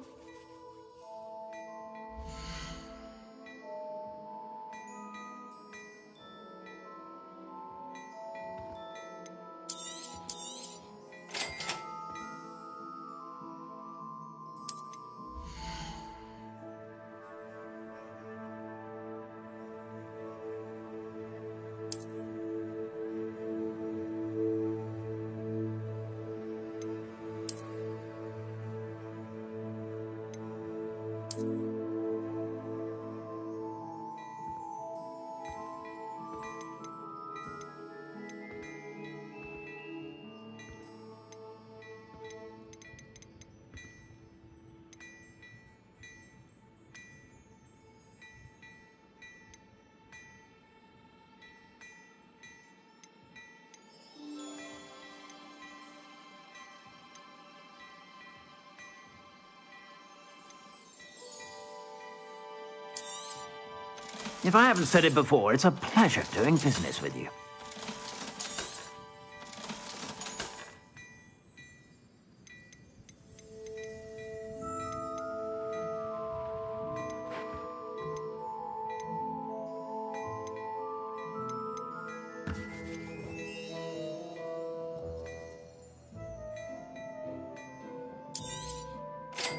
If I haven't said it before, it's a pleasure doing business with you.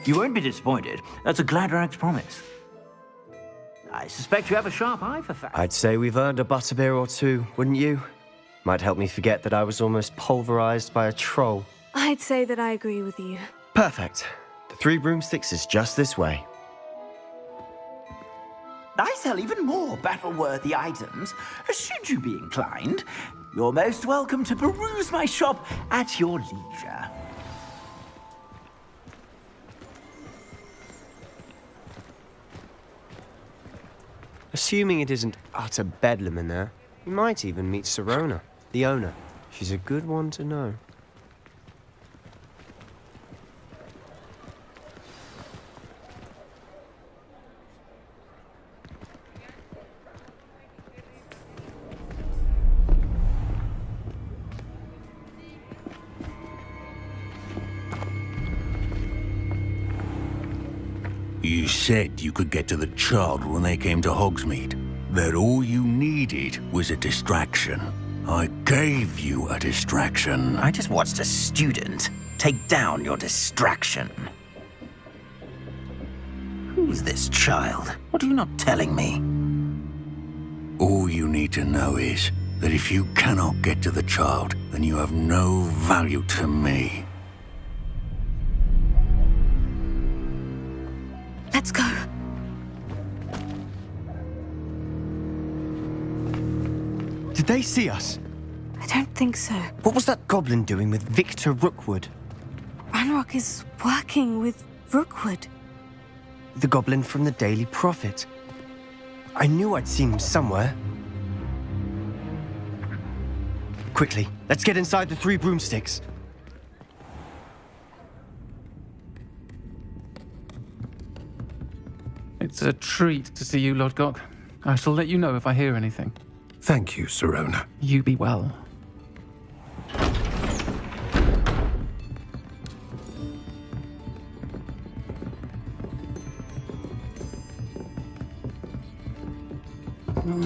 You won't be disappointed. That's a Gladrag's promise. I suspect you have a sharp eye for facts. I'd say we've earned a butterbeer or two, wouldn't you? Might help me forget that I was almost pulverized by a troll. I'd say that I agree with you. Perfect. The 3 broomsticks is just this way. I sell even more battle-worthy items. Should you be inclined, you're most welcome to peruse my shop at your leisure. Assuming it isn't utter bedlam in there, you might even meet Sirona, the owner. She's a good one to know. You said you could get to the child when they came to Hogsmeade. That all you needed was a distraction. I gave you a distraction. I just watched a student take down your distraction. Who's this child? What are you not telling me? All you need to know is that if you cannot get to the child, then you have no value to me. Let's go. Did they see us? I don't think so. What was that goblin doing with Victor Rookwood? Ranrock is working with Rookwood. The goblin from the Daily Prophet. I knew I'd seen him somewhere. Quickly, let's get inside the 3 broomsticks. It's a treat to see you, Lodgok. I shall let you know if I hear anything. Thank you, Sirona. You be well.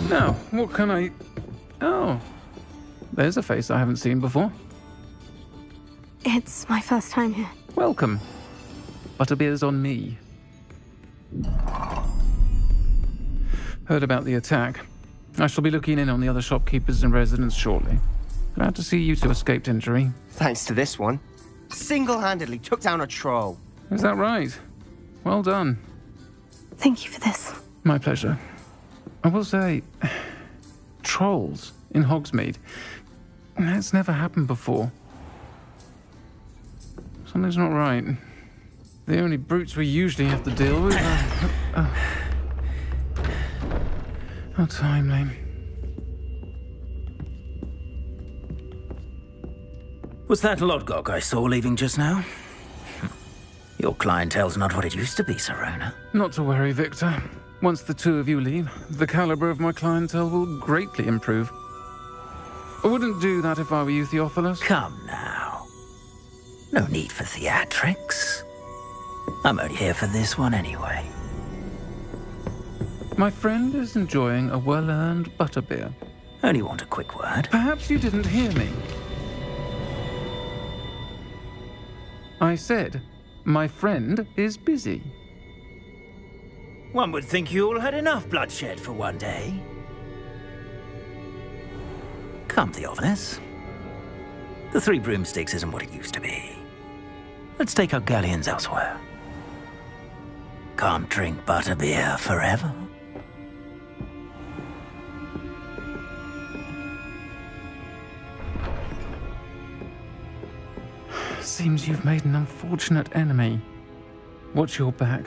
Now, what can I... Oh, there's a face I haven't seen before. It's my first time here. Welcome. Butterbeer's on me. Heard about the attack. I shall be looking in on the other shopkeepers and residents shortly. Glad to see you two escaped injury. Thanks to this one. Single-handedly took down a troll. Is that right? Well done. Thank you for this. My pleasure. I will say, trolls in Hogsmeade. That's never happened before. Something's not right. The only brutes we usually have to deal with are... How timely. Was that Lodgok I saw leaving just now? Your clientele's not what it used to be, Sirona. Not to worry, Victor. Once the 2 of you leave, the caliber of my clientele will greatly improve. I wouldn't do that if I were you, Theophilus. Come now. No need for theatrics. I'm only here for this one anyway. My friend is enjoying a well-earned butterbeer. Only want a quick word. Perhaps you didn't hear me. I said, my friend is busy. One would think you all had enough bloodshed for one day. Come, Theophilus. The 3 broomsticks isn't what it used to be. Let's take our galleons elsewhere. Can't drink butterbeer forever. Seems you've made an unfortunate enemy. Watch your back.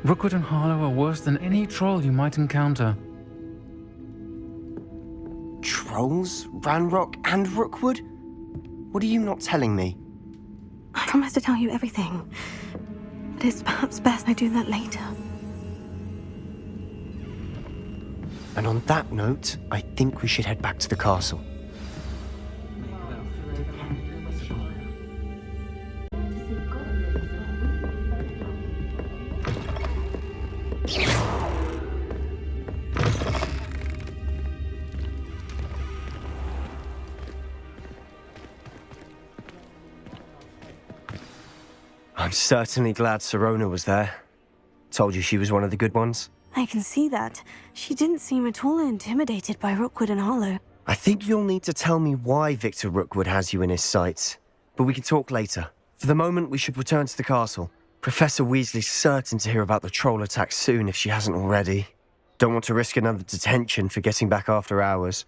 Rookwood and Harlow are worse than any troll you might encounter. Trolls? Ranrock and Rookwood? What are you not telling me? I promise to tell you everything. But it's perhaps best I do that later. And on that note, I think we should head back to the castle. I'm certainly glad Sirona was there. Told you she was one of the good ones. I can see that. She didn't seem at all intimidated by Rookwood and Harlow. I think you'll need to tell me why Victor Rookwood has you in his sights. But we can talk later. For the moment, we should return to the castle. Professor Weasley's certain to hear about the troll attack soon if she hasn't already. Don't want to risk another detention for getting back after hours.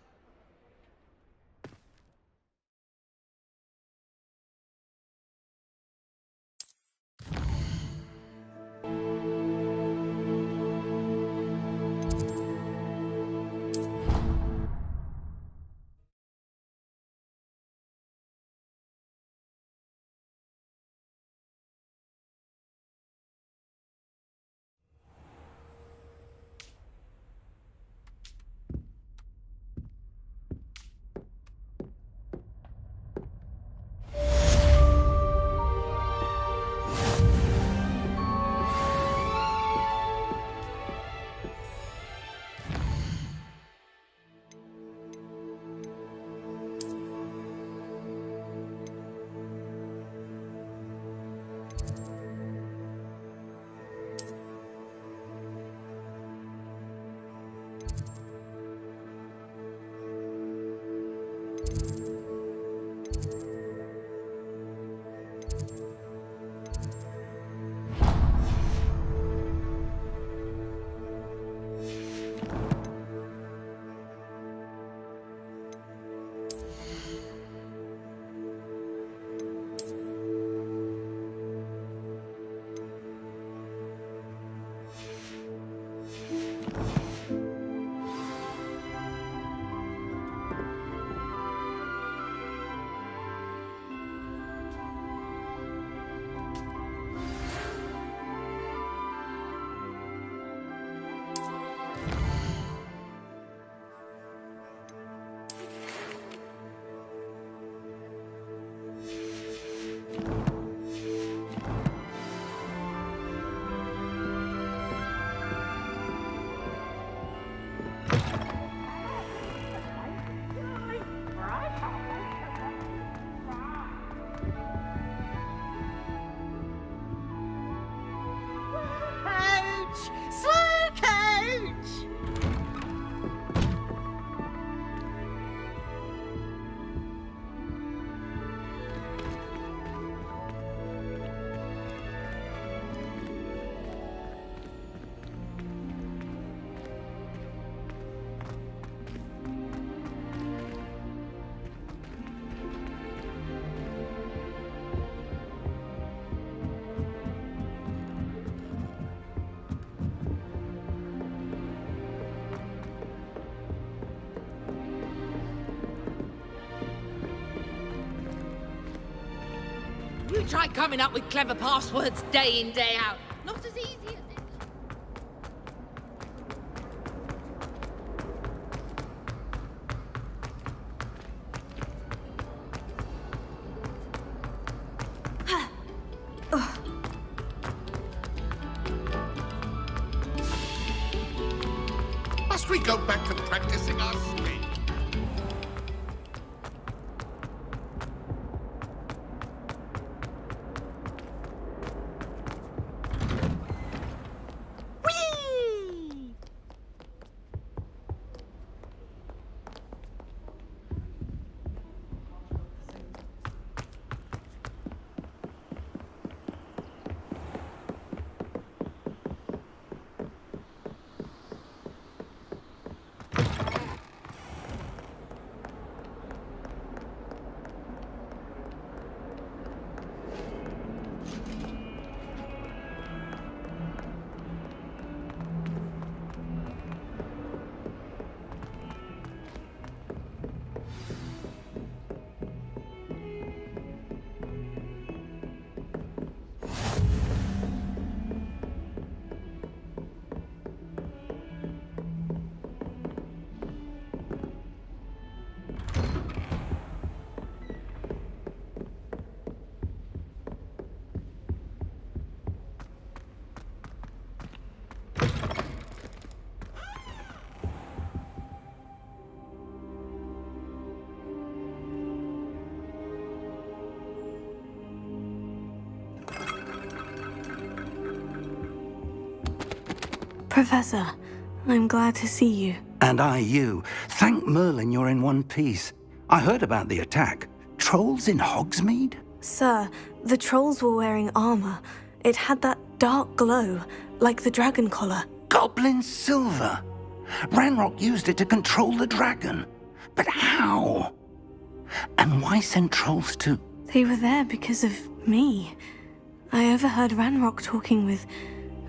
You try coming up with clever passwords day in, day out. Not as easy as it Must we go back to practicing our speech? Professor, I'm glad to see you. And I you. Thank Merlin you're in one piece. I heard about the attack. Trolls in Hogsmeade? Sir, the trolls were wearing armor. It had that dark glow, like the dragon collar. Goblin silver. Ranrock used it to control the dragon. But how? And why send trolls to... They were there because of me. I overheard Ranrock talking with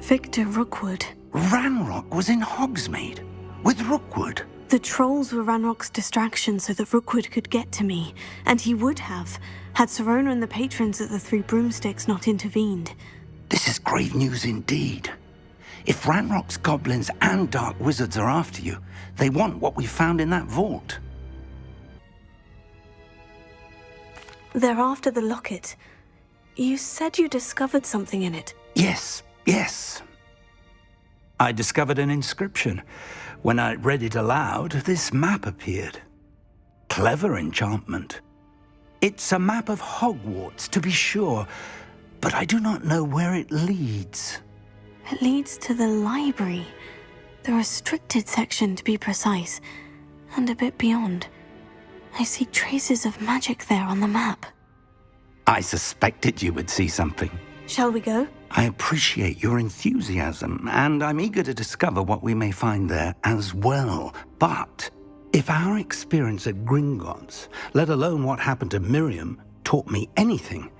Victor Rookwood. Ranrock was in Hogsmeade? With Rookwood? The trolls were Ranrock's distraction so that Rookwood could get to me. And he would have, had Sirona and the patrons at the Three Broomsticks not intervened. This is grave news indeed. If Ranrock's goblins and dark wizards are after you, they want what we found in that vault. They're after the locket. You said you discovered something in it. Yes. I discovered an inscription. When I read it aloud, this map appeared. Clever enchantment. It's a map of Hogwarts, to be sure, but I do not know where it leads. It leads to the library. The restricted section, to be precise, and a bit beyond. I see traces of magic there on the map. I suspected you would see something. Shall we go? I appreciate your enthusiasm, and I'm eager to discover what we may find there as well. But if our experience at Gringotts, let alone what happened to Miriam, taught me anything,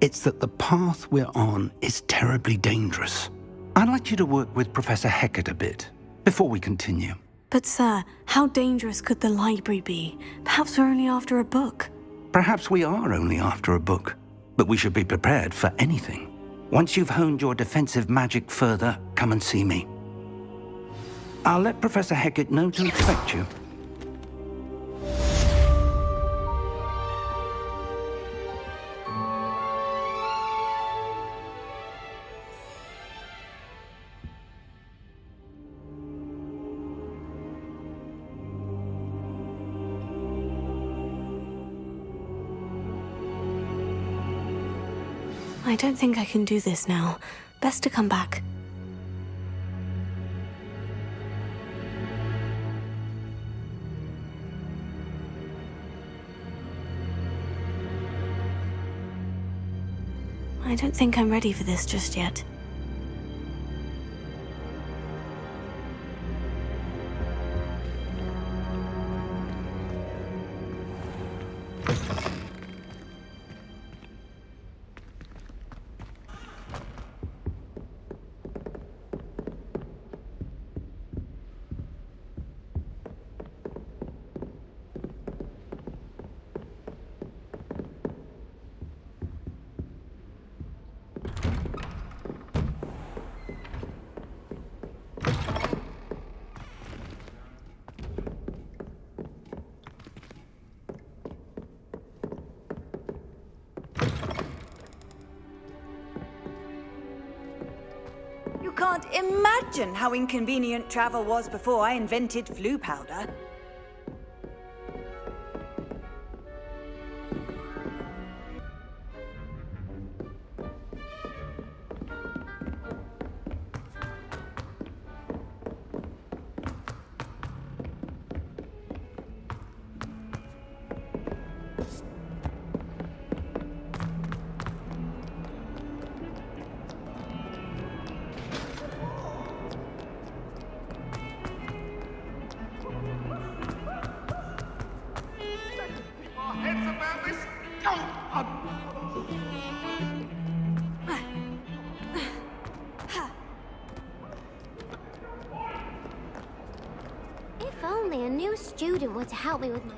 it's that the path we're on is terribly dangerous. I'd like you to work with Professor Hecat a bit before we continue. But sir, how dangerous could the library be? Perhaps we're only after a book. Perhaps we are only after a book, but we should be prepared for anything. Once you've honed your defensive magic further, come and see me. I'll let Professor Hecat know to expect you. I don't think I can do this now. Best to come back. I don't think I'm ready for this just yet. You can't imagine how inconvenient travel was before I invented flu powder. If only a new student were to help me with my...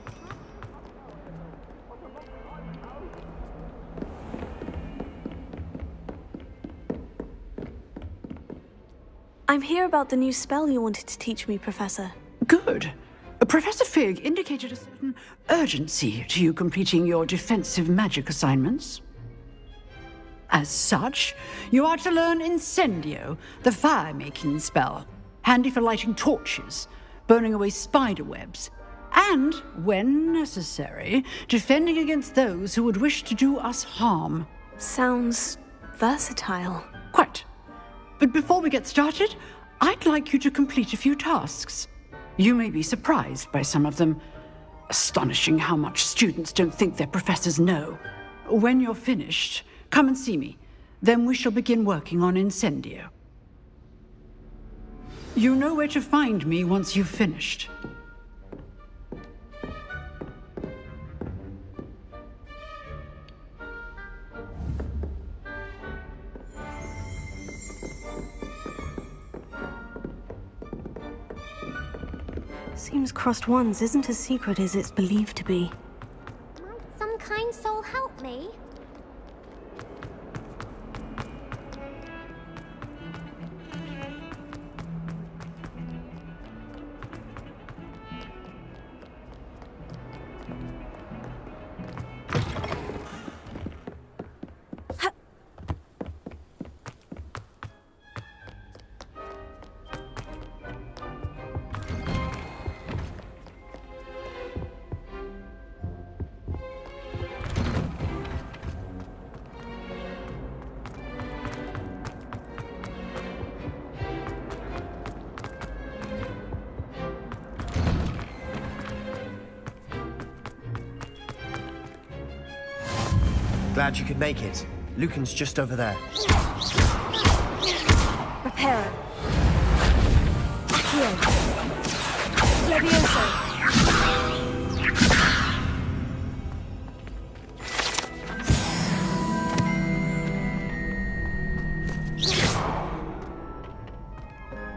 I'm here about the new spell you wanted to teach me, Professor. Good. Professor Fig indicated a certain urgency to you completing your defensive magic assignments. As such, you are to learn Incendio, the fire-making spell, handy for lighting torches, burning away spider webs, and, when necessary, defending against those who would wish to do us harm. Sounds versatile. Quite. But before we get started, I'd like you to complete a few tasks. You may be surprised by some of them. Astonishing how much students don't think their professors know. When you're finished, come and see me. Then we shall begin working on Incendio. You know where to find me once you've finished. Seems Crossed Wands isn't as secret as it's believed to be. Might some kind soul help me? Glad you could make it. Lucan's just over there. Reparo. Accio. Levioso.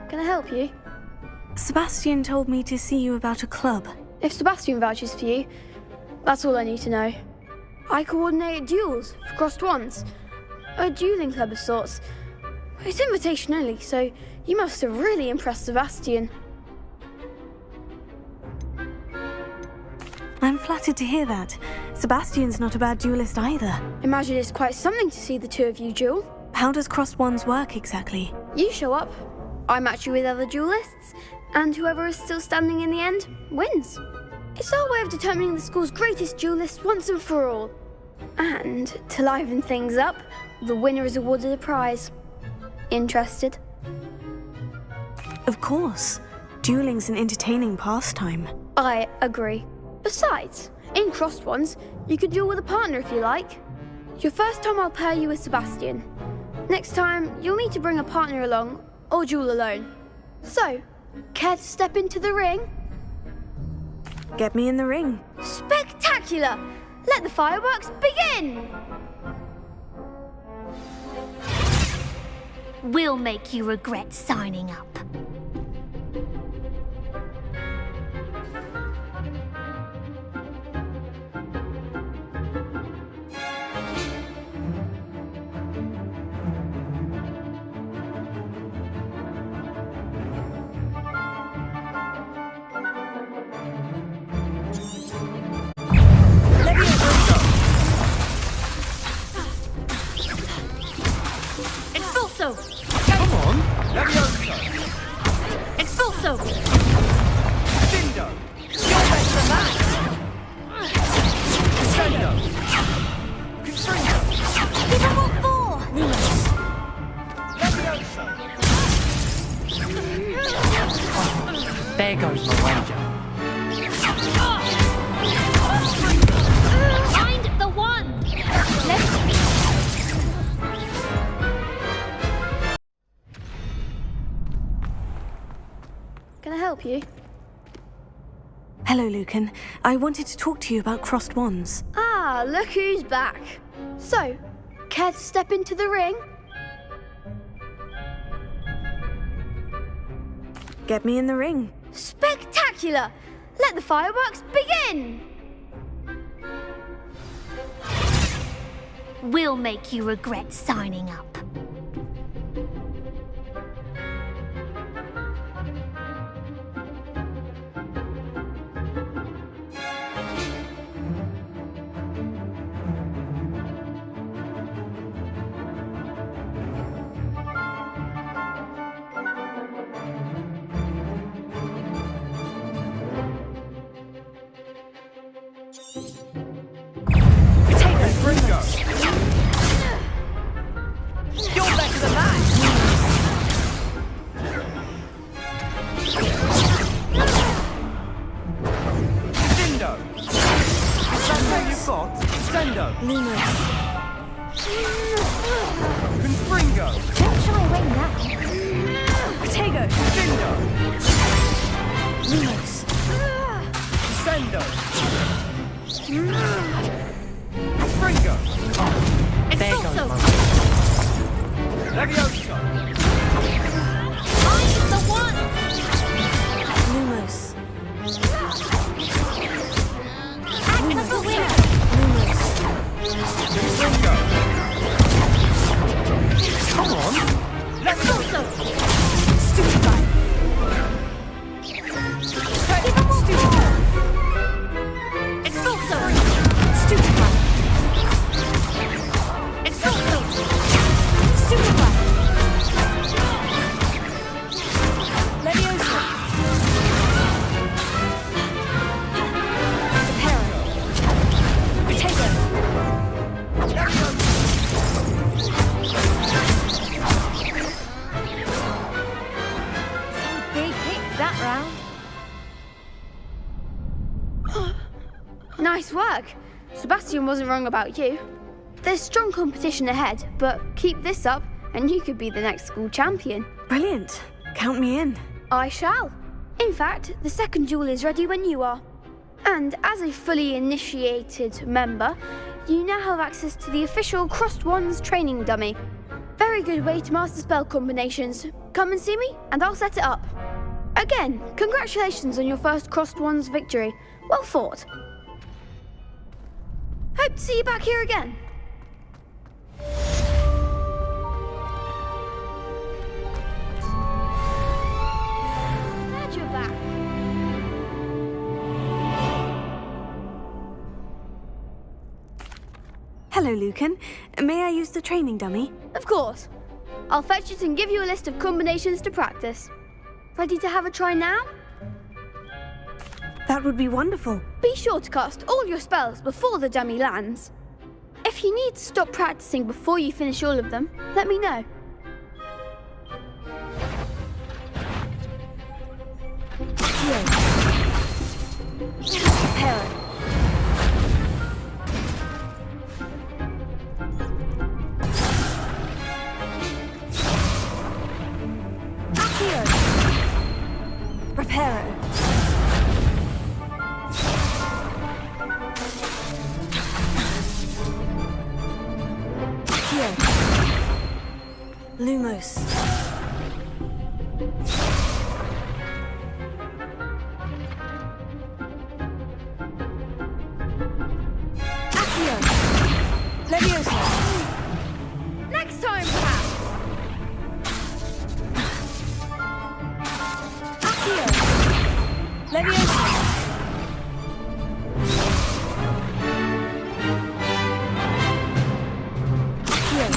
Can I help you? Sebastian told me to see you about a club. If Sebastian vouches for you, that's all I need to know. I coordinate duels for Crossed Wands, a dueling club of sorts. It's invitation only, so you must have really impressed Sebastian. I'm flattered to hear that. Sebastian's not a bad duelist either. Imagine it's quite something to see the two of you duel. How does Crossed Wands work exactly? You show up, I match you with other duelists, and whoever is still standing in the end wins. It's our way of determining the school's greatest duelist once and for all. And to liven things up, the winner is awarded a prize. Interested? Of course. Dueling's an entertaining pastime. I agree. Besides, in Crossed Wands, you could duel with a partner if you like. Your first time I'll pair you with Sebastian. Next time, you'll need to bring a partner along, or duel alone. So, care to step into the ring? Get me in the ring. Spectacular! Let the fireworks begin! We'll make you regret signing up. Expulso! Come on! Levioso! Expulso! Dindo! You're better than that! Descendo! Confringo! Give him what for! Levioso! There goes my wager. Find the one! Let's be. Can I help you? Hello, Lucan. I wanted to talk to you about Crossed Wands. Ah, look who's back. So, care to step into the ring? Get me in the ring. Spectacular! Let the fireworks begin! We'll make you regret signing up. Sendo! Lumos. Confringo! Don't shy away now. Protego. Dindo! Lumos. Sendo! Confringo! There goes my Levioso! I'm the one! Lumos. Act like a winner. Lumos. Confringo! Come on! Levioso! Stupefy. Stupefy. Expulso! Stupefy. Expulso! Stupefy. Levioso. Reparo. Protego. Some big hits that round. Nice work. Sebastian wasn't wrong about you. There's strong competition ahead, but keep this up and you could be the next school champion. Brilliant. Count me in. I shall. In fact, the second duel is ready when you are. And as a fully initiated member, you now have access to the official Crossed Wands training dummy. Very good way to master spell combinations. Come and see me and I'll set it up. Again, congratulations on your first Crossed Wands victory. Well fought. Hope to see you back here again. Glad you're back. Hello, Lucan. May I use the training dummy? Of course. I'll fetch it and give you a list of combinations to practice. Ready to have a try now? That would be wonderful. Be sure to cast all your spells before the dummy lands. If you need to stop practicing before you finish all of them, let me know. Reparo. Accio. Reparo. Accio. Lumos. Accio. Levioso. Next time, perhaps. Accio. Levioso. Accio.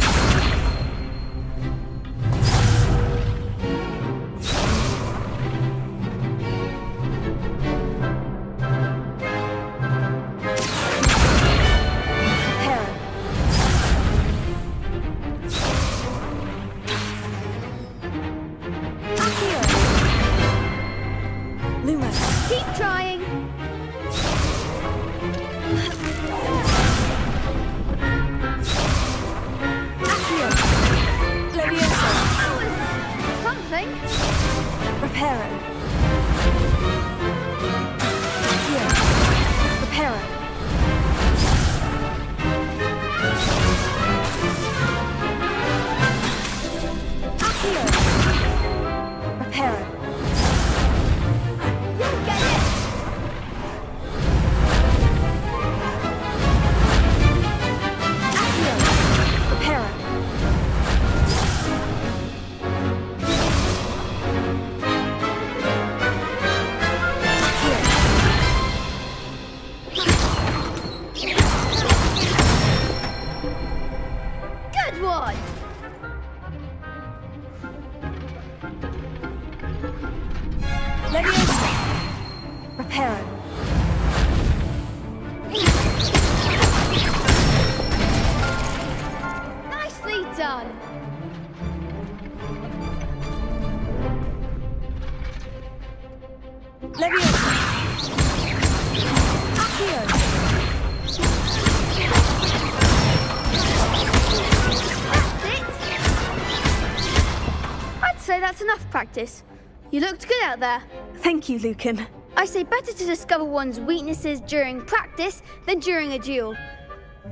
say that's enough practice. You looked good out there. Thank you, Lucan. I say better to discover one's weaknesses during practice than during a duel.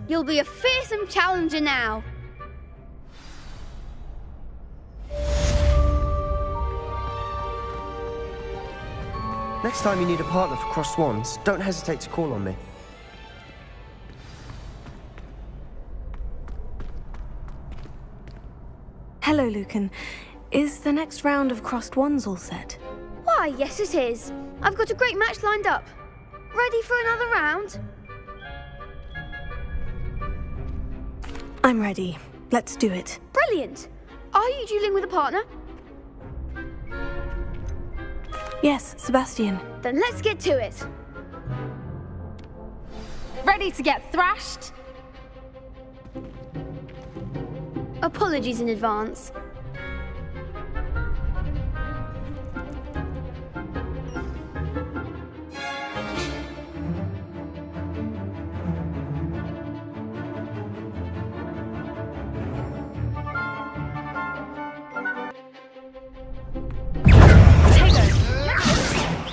You'll be a fearsome challenger now. Next time you need a partner for crossed wands, don't hesitate to call on me. Hello, Lucan. Is the next round of crossed wands all set? Why, yes it is. I've got a great match lined up. Ready for another round? I'm ready. Let's do it. Brilliant. Are you dueling with a partner? Yes, Sebastian. Then let's get to it. Ready to get thrashed? Apologies in advance.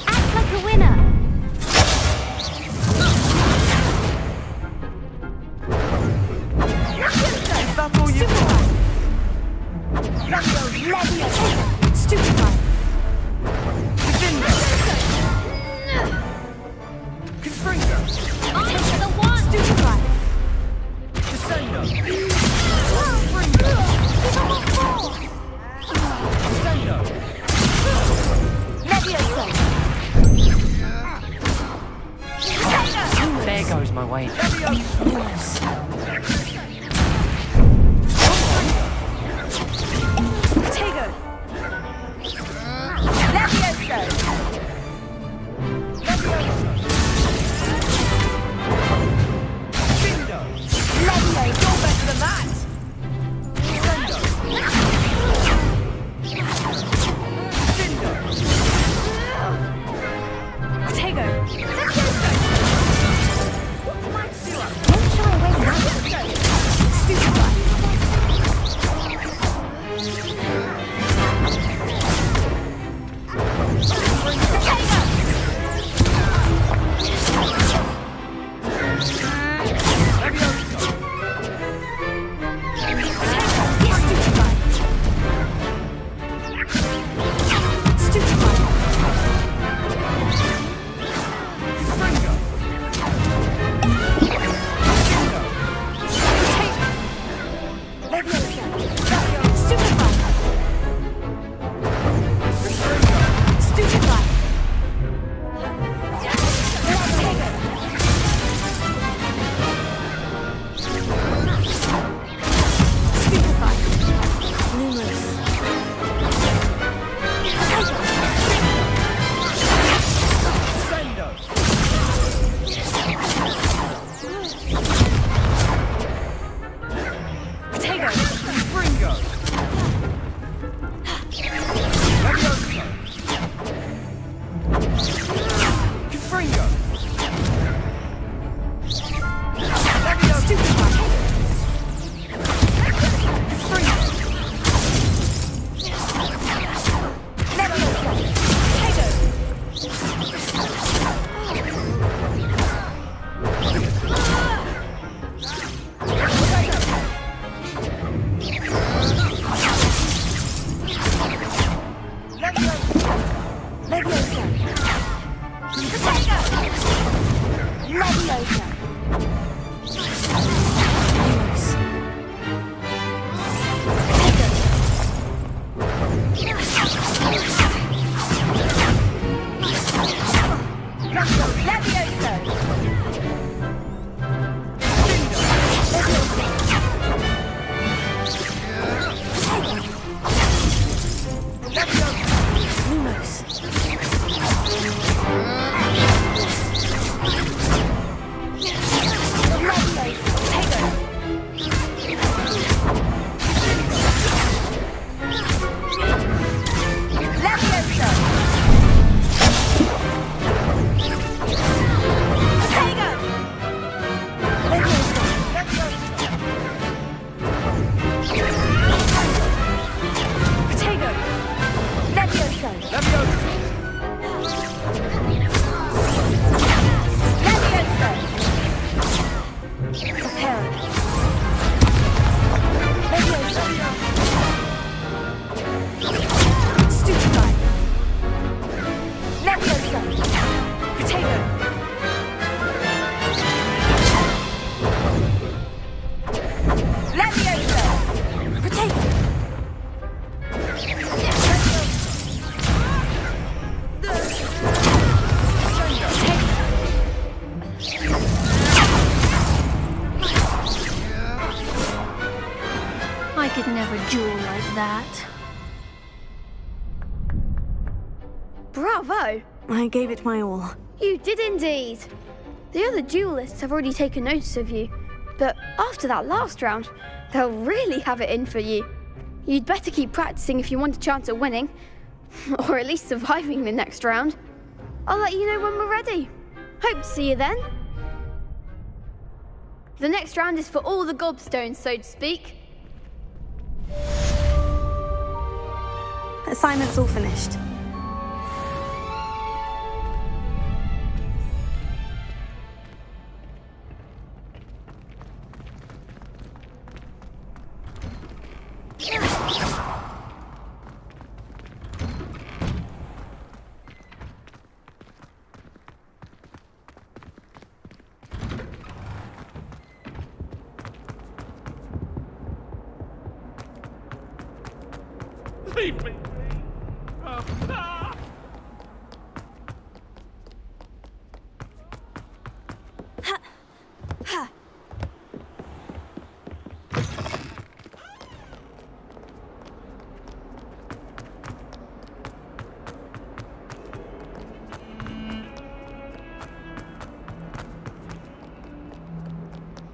Act like a winner. Is that all you got? Stupefy. Onto the one! Stupefy. There goes my wage. Tego! Terror. Leviosa. Stupefy. Leviosa. Potato. Leviosa. Potato. I could never duel like that. Bravo! I gave it my all. You did indeed. The other duelists have already taken notice of you, but after that last round, they'll really have it in for you. You'd better keep practicing if you want a chance at winning, or at least surviving the next round. I'll let you know when we're ready. Hope to see you then. The next round is for all the gobstones, so to speak. Assignment's all finished. Leave me!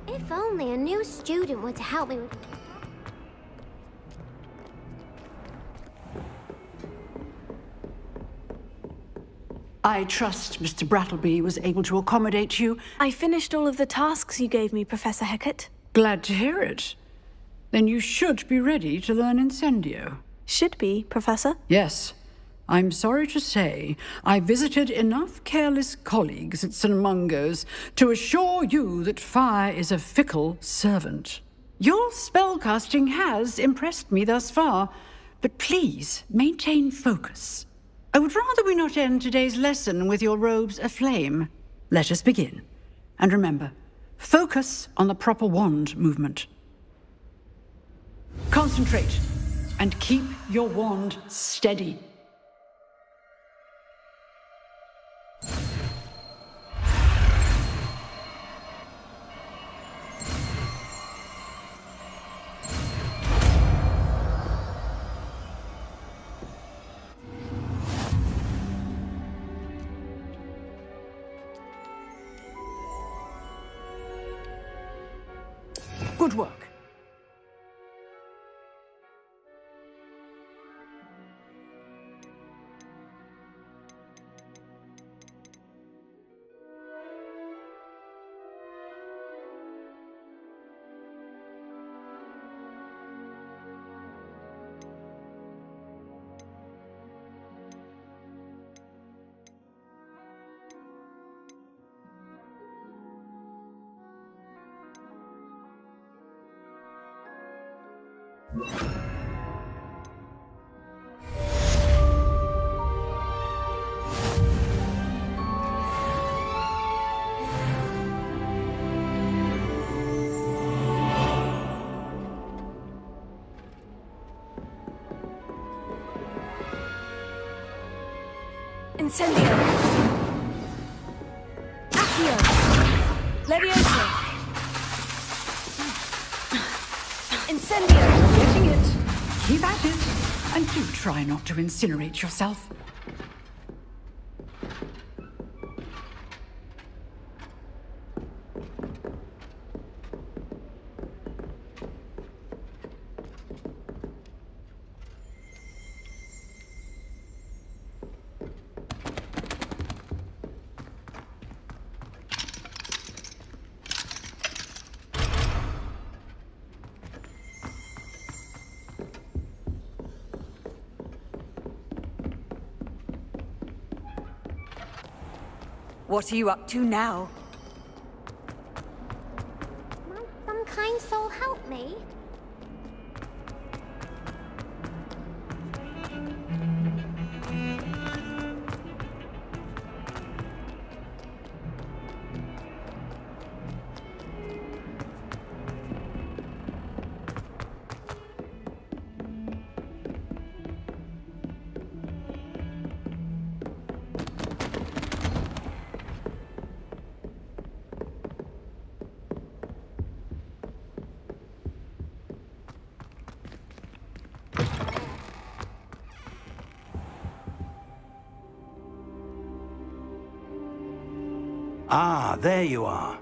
If only a new student were to help me with... I trust Mr. Brattleby was able to accommodate you. I finished all of the tasks you gave me, Professor Hecat. Glad to hear it. Then you should be ready to learn Incendio. Should be, Professor? Yes. I'm sorry to say, I visited enough careless colleagues at St. Mungo's to assure you that fire is a fickle servant. Your spellcasting has impressed me thus far, but please maintain focus. I would rather we not end today's lesson with your robes aflame. Let us begin. And remember, focus on the proper wand movement. Concentrate and keep your wand steady. Good work. Incendio. Accio. Leviosa. Incendio. Getting it. Keep at it. And do try not to incinerate yourself. What are you up to now? kind soul help me? Ah, there you are.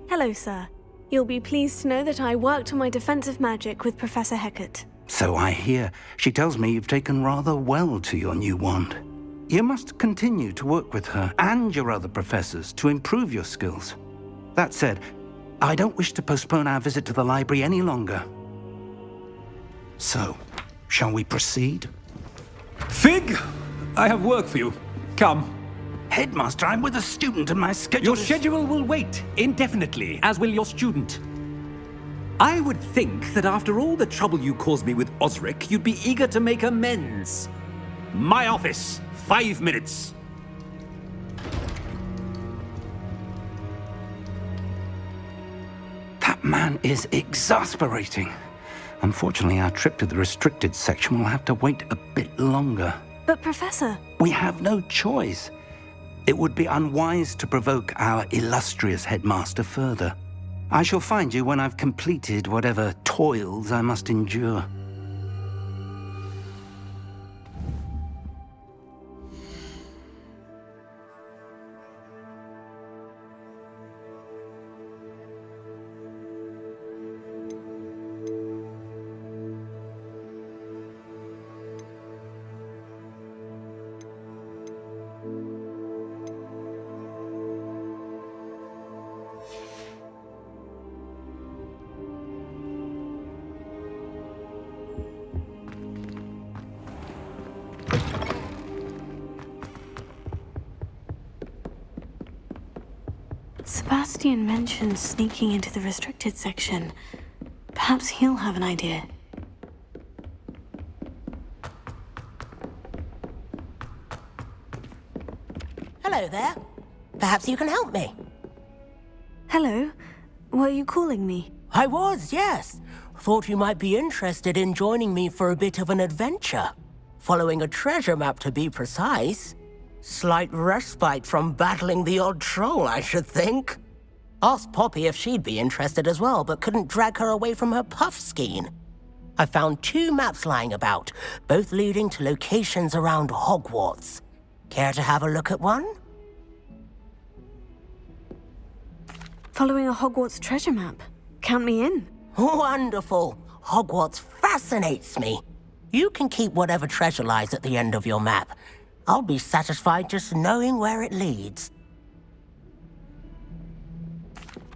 Hello, sir. You'll be pleased to know that I worked on my defensive magic with Professor Hecat. So I hear. She tells me you've taken rather well to your new wand. You must continue to work with her and your other professors to improve your skills. That said, I don't wish to postpone our visit to the library any longer. So, shall we proceed? Fig! I have work for you. Come. Headmaster, I'm with a student and my schedule Your schedule will wait indefinitely, as will your student. I would think that after all the trouble you caused me with Osric, you'd be eager to make amends. My office, 5 minutes. That man is exasperating. Unfortunately, our trip to the restricted section will have to wait a bit longer. But, Professor... We have no choice. It would be unwise to provoke our illustrious headmaster further. I shall find you when I've completed whatever toils I must endure. Sebastian mentioned sneaking into the restricted section. Perhaps he'll have an idea. Hello there. Perhaps you can help me. Hello? Were you calling me? I was, yes. Thought you might be interested in joining me for a bit of an adventure. Following a treasure map, to be precise. Slight respite from battling the odd troll, I should think. Asked Poppy if she'd be interested as well, but couldn't drag her away from her puff skein. I found 2 maps lying about, both leading to locations around Hogwarts. Care to have a look at one? Following a Hogwarts treasure map. Count me in. Wonderful. Hogwarts fascinates me. You can keep whatever treasure lies at the end of your map. I'll be satisfied just knowing where it leads.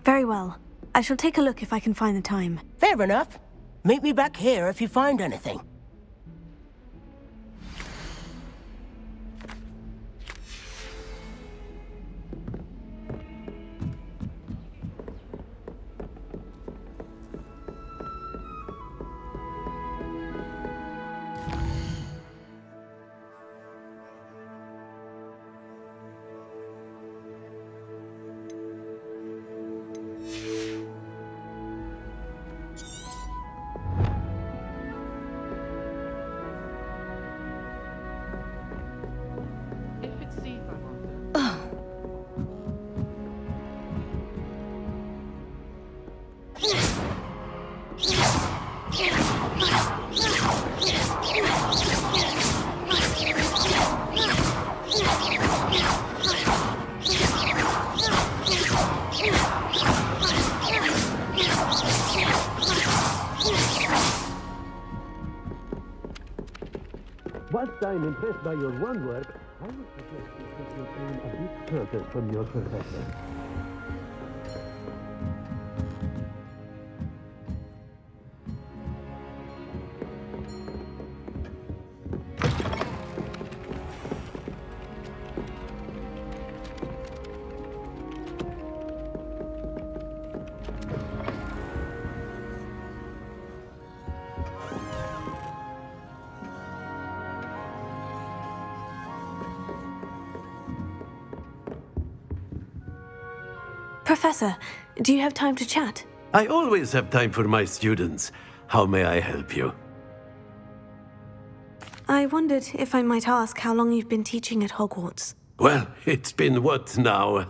Very well. I shall take a look if I can find the time. Fair enough. Meet me back here if you find anything. Whilst I'm impressed by your wand work, I would suggest you take your aim a bit further from your professor. Professor, do you have time to chat? I always have time for my students. How may I help you? I wondered if I might ask how long you've been teaching at Hogwarts. Well, it's been what now?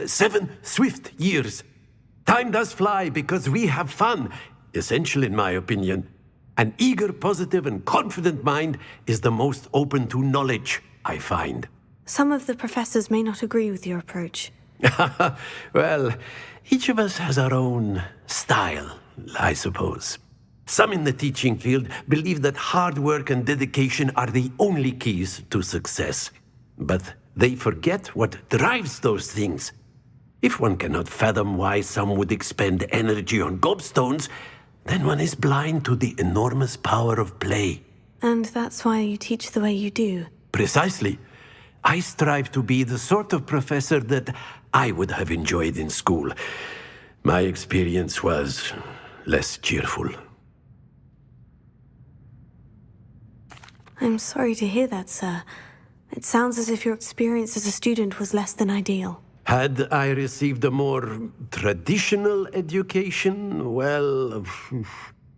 7 swift years. Time does fly because we have fun. Essential in my opinion. An eager, positive, and confident mind is the most open to knowledge, I find. Some of the professors may not agree with your approach. Well, each of us has our own style, I suppose. Some in the teaching field believe that hard work and dedication are the only keys to success. But they forget what drives those things. If one cannot fathom why some would expend energy on gobstones, then one is blind to the enormous power of play. And that's why you teach the way you do. Precisely. I strive to be the sort of professor that I would have enjoyed in school. My experience was less cheerful. I'm sorry to hear that, sir. It sounds as if your experience as a student was less than ideal. Had I received a more traditional education, well,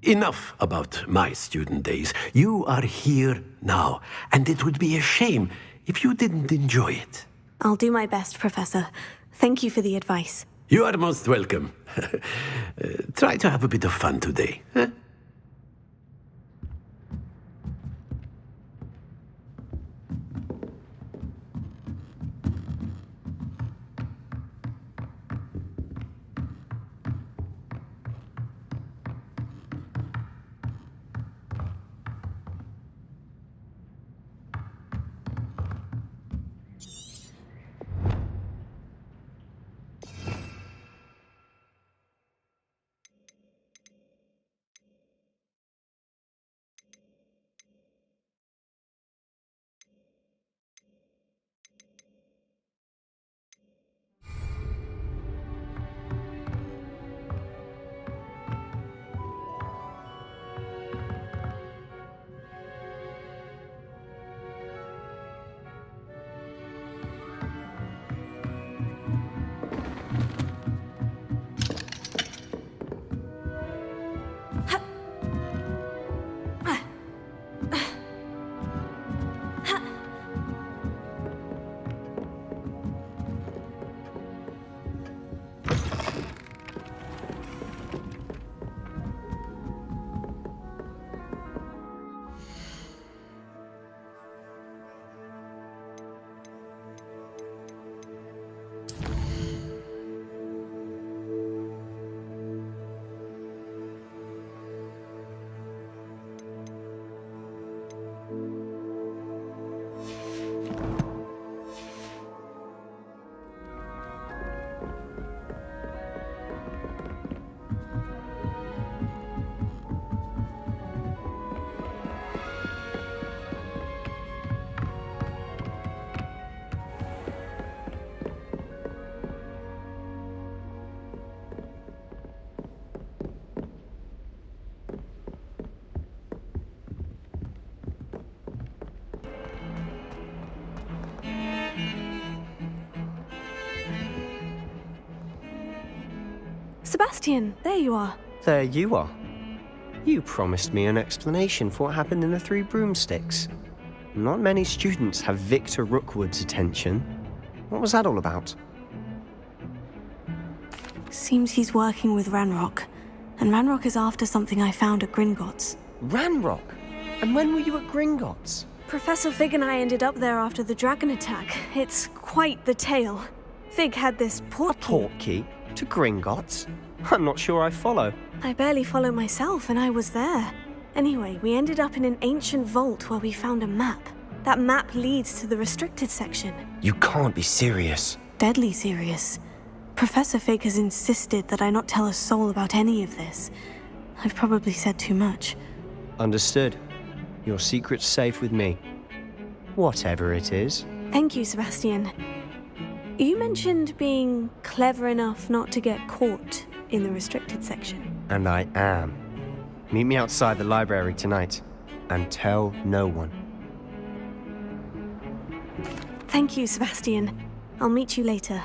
enough about my student days. You are here now, and it would be a shame if you didn't enjoy it. I'll do my best, Professor. Thank you for the advice. You are most welcome. Try to have a bit of fun today. Huh? Sebastian, there you are. There you are. You promised me an explanation for what happened in the Three Broomsticks. Not many students have Victor Rookwood's attention. What was that all about? Seems he's working with Ranrock. And Ranrock is after something I found at Gringotts. Ranrock? And when were you at Gringotts? Professor Fig and I ended up there after the dragon attack. It's quite the tale. Fig had this portkey. A portkey? To Gringotts? I'm not sure I follow. I barely follow myself, and I was there. Anyway, we ended up in an ancient vault where we found a map. That map leads to the restricted section. You can't be serious. Deadly serious. Professor Fig has insisted that I not tell a soul about any of this. I've probably said too much. Understood. Your secret's safe with me. Whatever it is. Thank you, Sebastian. You mentioned being clever enough not to get caught in the restricted section. And I am. Meet me outside the library tonight. And tell no one. Thank you, Sebastian. I'll meet you later.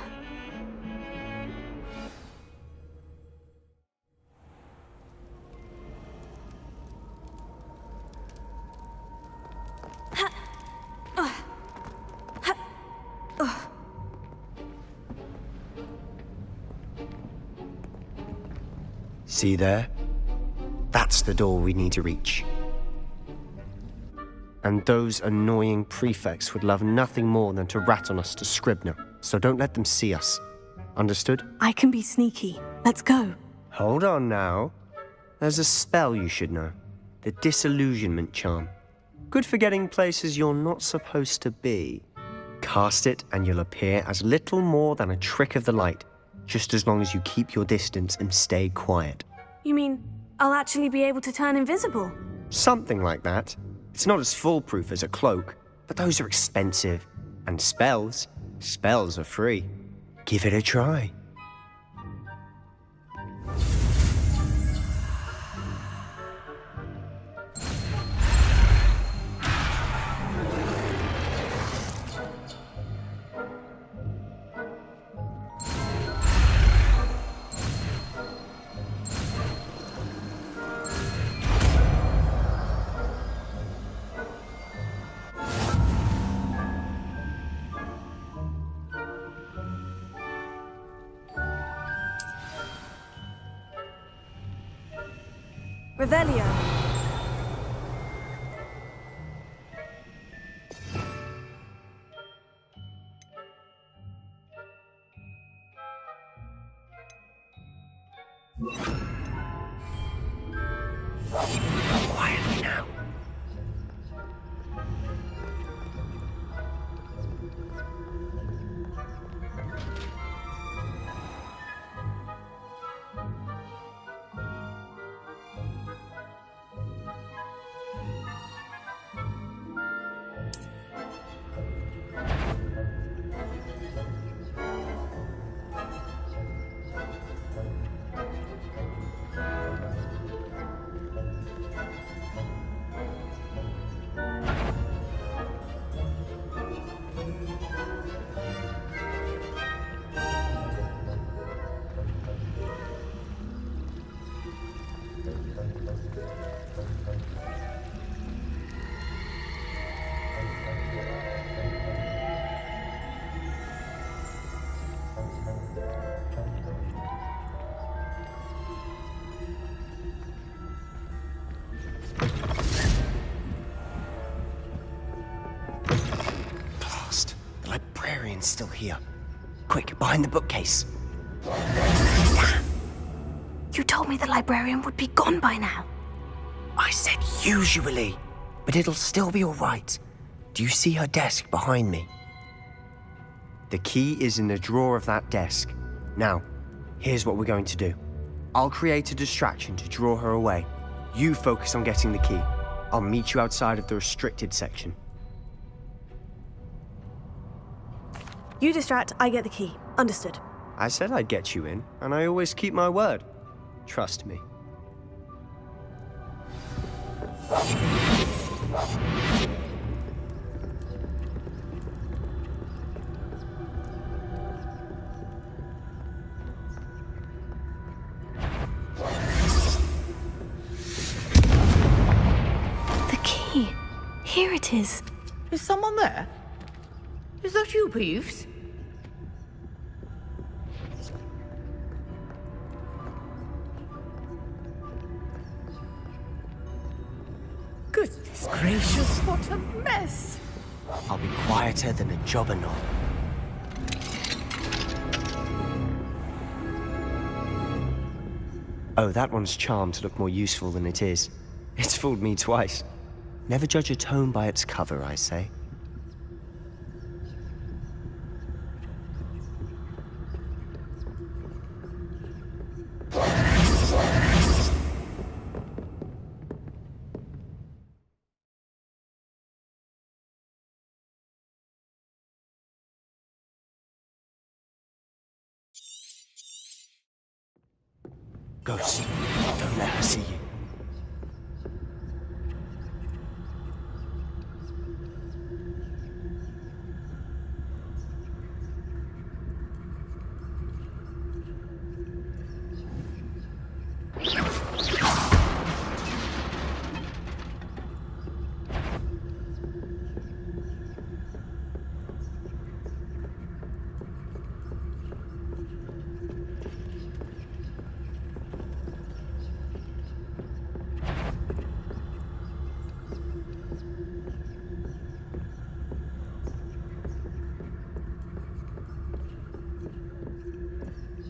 See there? That's the door we need to reach. And those annoying prefects would love nothing more than to rat on us to Scribner, so don't let them see us. Understood? I can be sneaky. Let's go. Hold on now. There's a spell you should know. The Disillusionment Charm. Good for getting places you're not supposed to be. Cast it and you'll appear as little more than a trick of the light, just as long as you keep your distance and stay quiet. You mean I'll actually be able to turn invisible? Something like that. It's not as foolproof as a cloak, but those are expensive. And spells are free. Give it a try. Revelio. Quietly now. Still here. Quick, behind the bookcase. You told me the librarian would be gone by now. I said usually, but it'll still be all right. Do you see her desk behind me? The key is in the drawer of that desk. Now, here's what we're going to do. I'll create a distraction to draw her away. You focus on getting the key. I'll meet you outside of the restricted section. You distract, I get the key. Understood. I said I'd get you in, and I always keep my word. Trust me. The key. Here it is. Is someone there? Is that you, Peeves? Goodness gracious, what a mess! I'll be quieter than a jobberknoll. Oh, that one's charmed to look more useful than it is. It's fooled me twice. Never judge a tome by its cover, I say. Ghost, don't let her see you.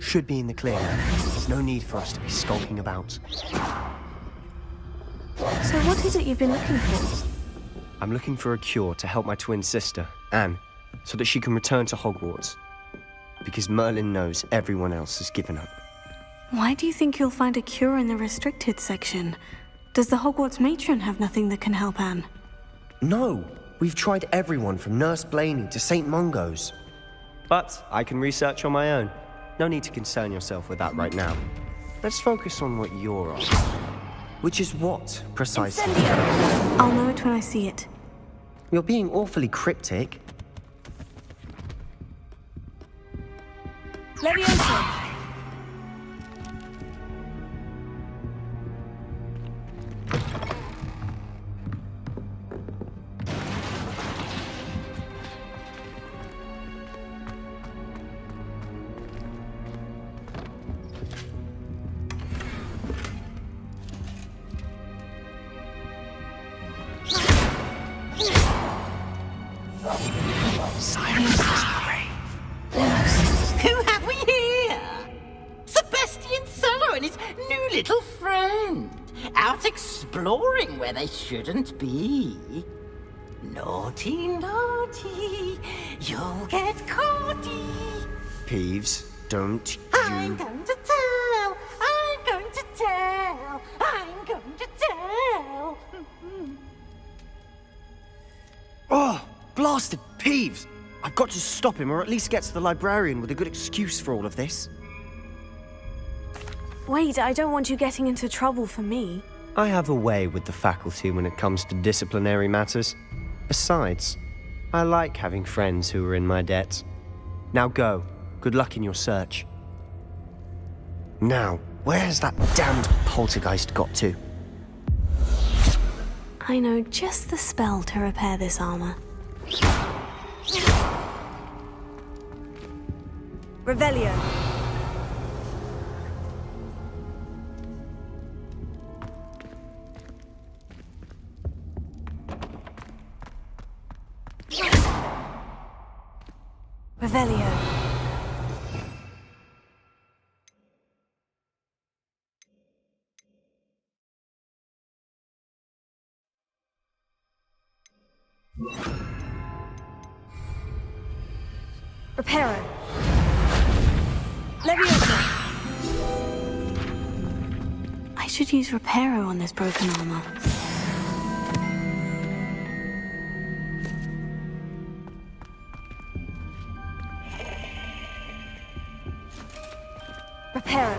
should be in the clear now. There's no need for us to be skulking about. So what is it you've been looking for? I'm looking for a cure to help my twin sister, Anne, so that she can return to Hogwarts. Because Merlin knows everyone else has given up. Why do you think you'll find a cure in the restricted section? Does the Hogwarts matron have nothing that can help Anne? No! We've tried everyone from Nurse Blaney to St. Mungo's. But I can research on my own. No need to concern yourself with that right now. Let's focus on what you're on. Which is what, precisely? I'll know it when I see it. You're being awfully cryptic. Leviosa! Who have we here? Sebastian Sallow and his new little friend. Out exploring where they shouldn't be. Naughty, naughty. You'll get caughty. Peeves, don't I'm going to tell. I'm going to tell. I'm going to tell. Oh, blasted Peeves! I've got to stop him, or at least get to the librarian with a good excuse for all of this. Wait, I don't want you getting into trouble for me. I have a way with the faculty when it comes to disciplinary matters. Besides, I like having friends who are in my debt. Now go. Good luck in your search. Now, where has that damned poltergeist got to? I know just the spell to repair this armor. Revelio. Revelio. Reparo. Leviosa. I should use Reparo on this broken armor. Reparo.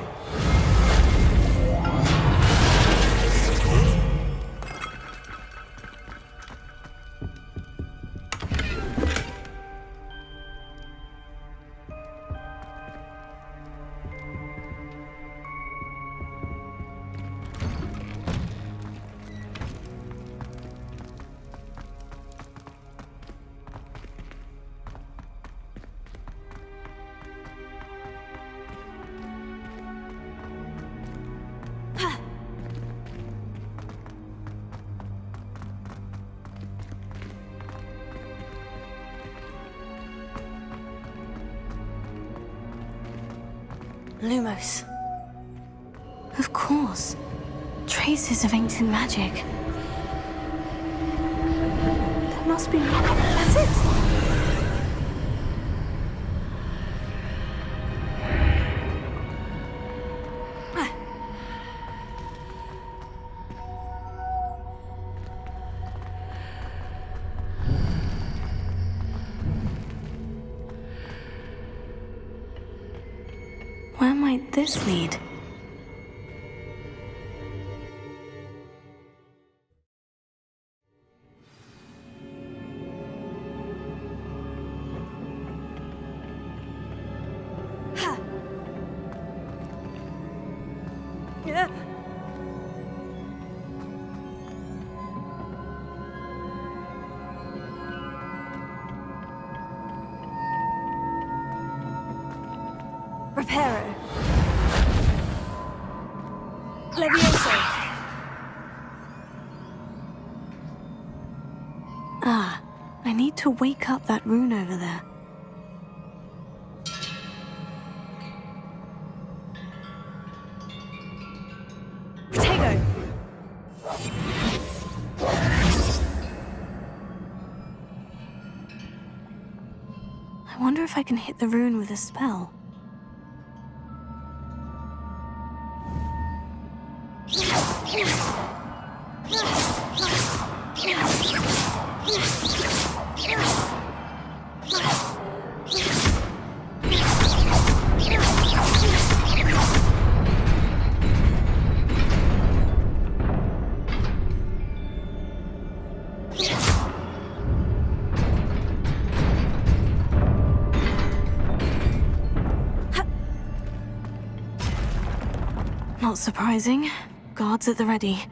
Lumos. Of course. Traces of ancient magic. That must be... That's it! Where might this lead? Ha! Yeah. Reparo. Leviosa. Ah, I need to wake up that rune over there. wonder if I can hit the rune with a spell. Not surprising. Guards at the ready.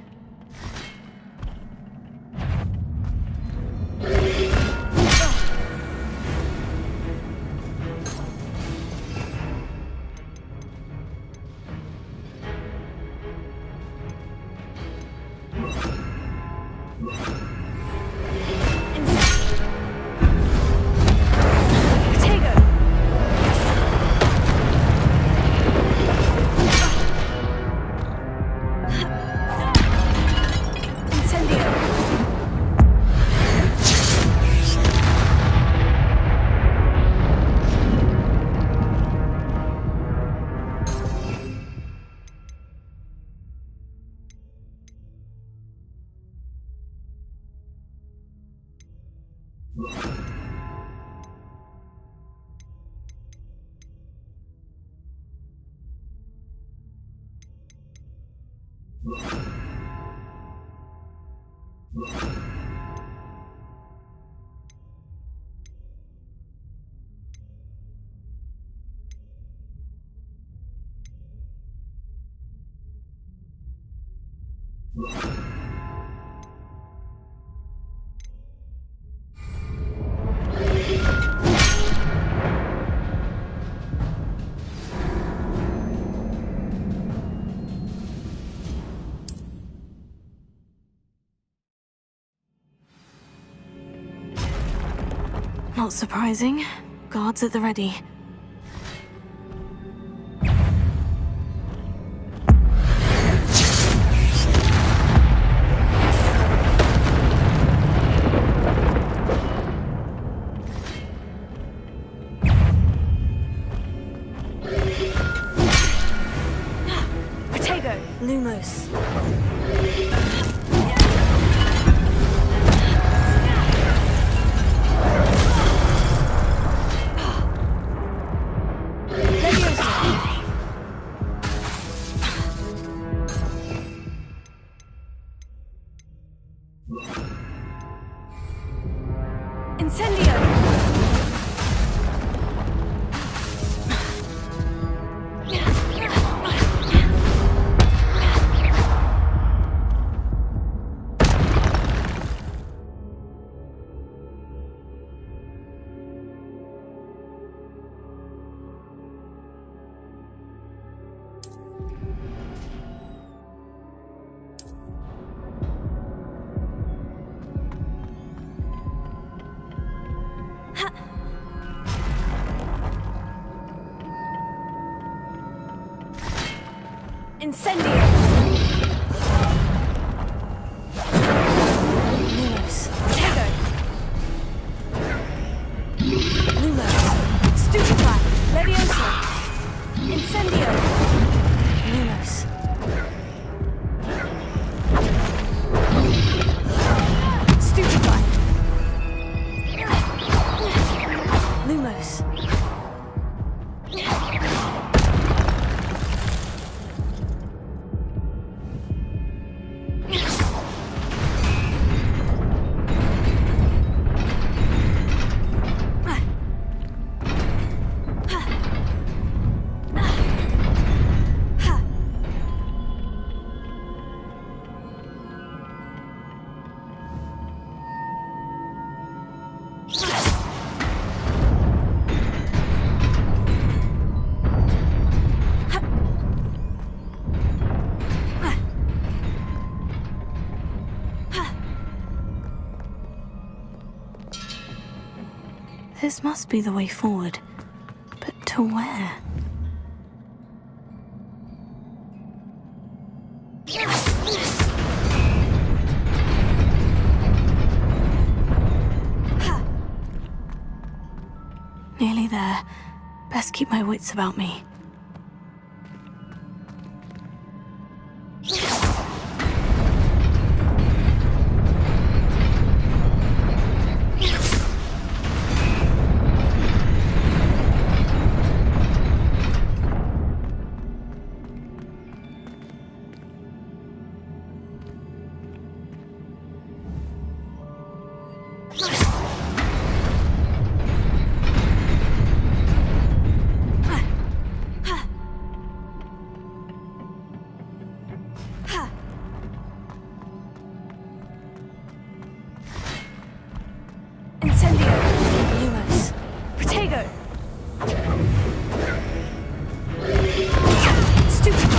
Not surprising. Guards at the ready. Lumos. This must be the way forward. But to where? Nearly there. Best keep my wits about me. Incendio! Lumos! Protego! Stupefy!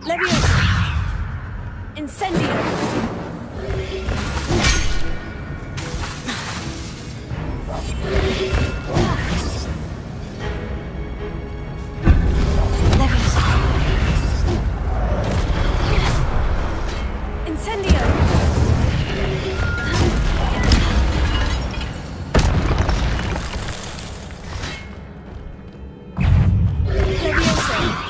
Leviosa! Incendio! Leviosa! Incendio! Leviosa!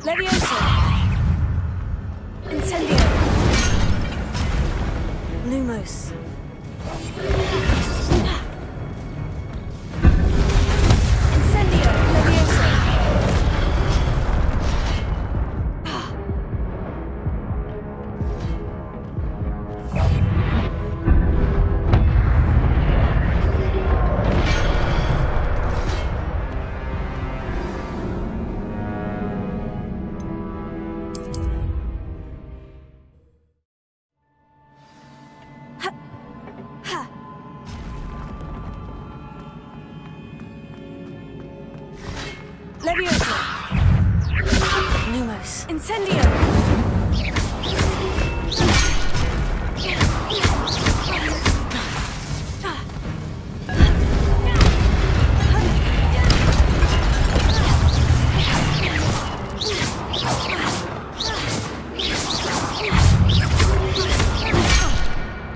Leviosa! Incendio! Lumos! Incendio! Leviosa! Leviosa! Lumos! Incendio!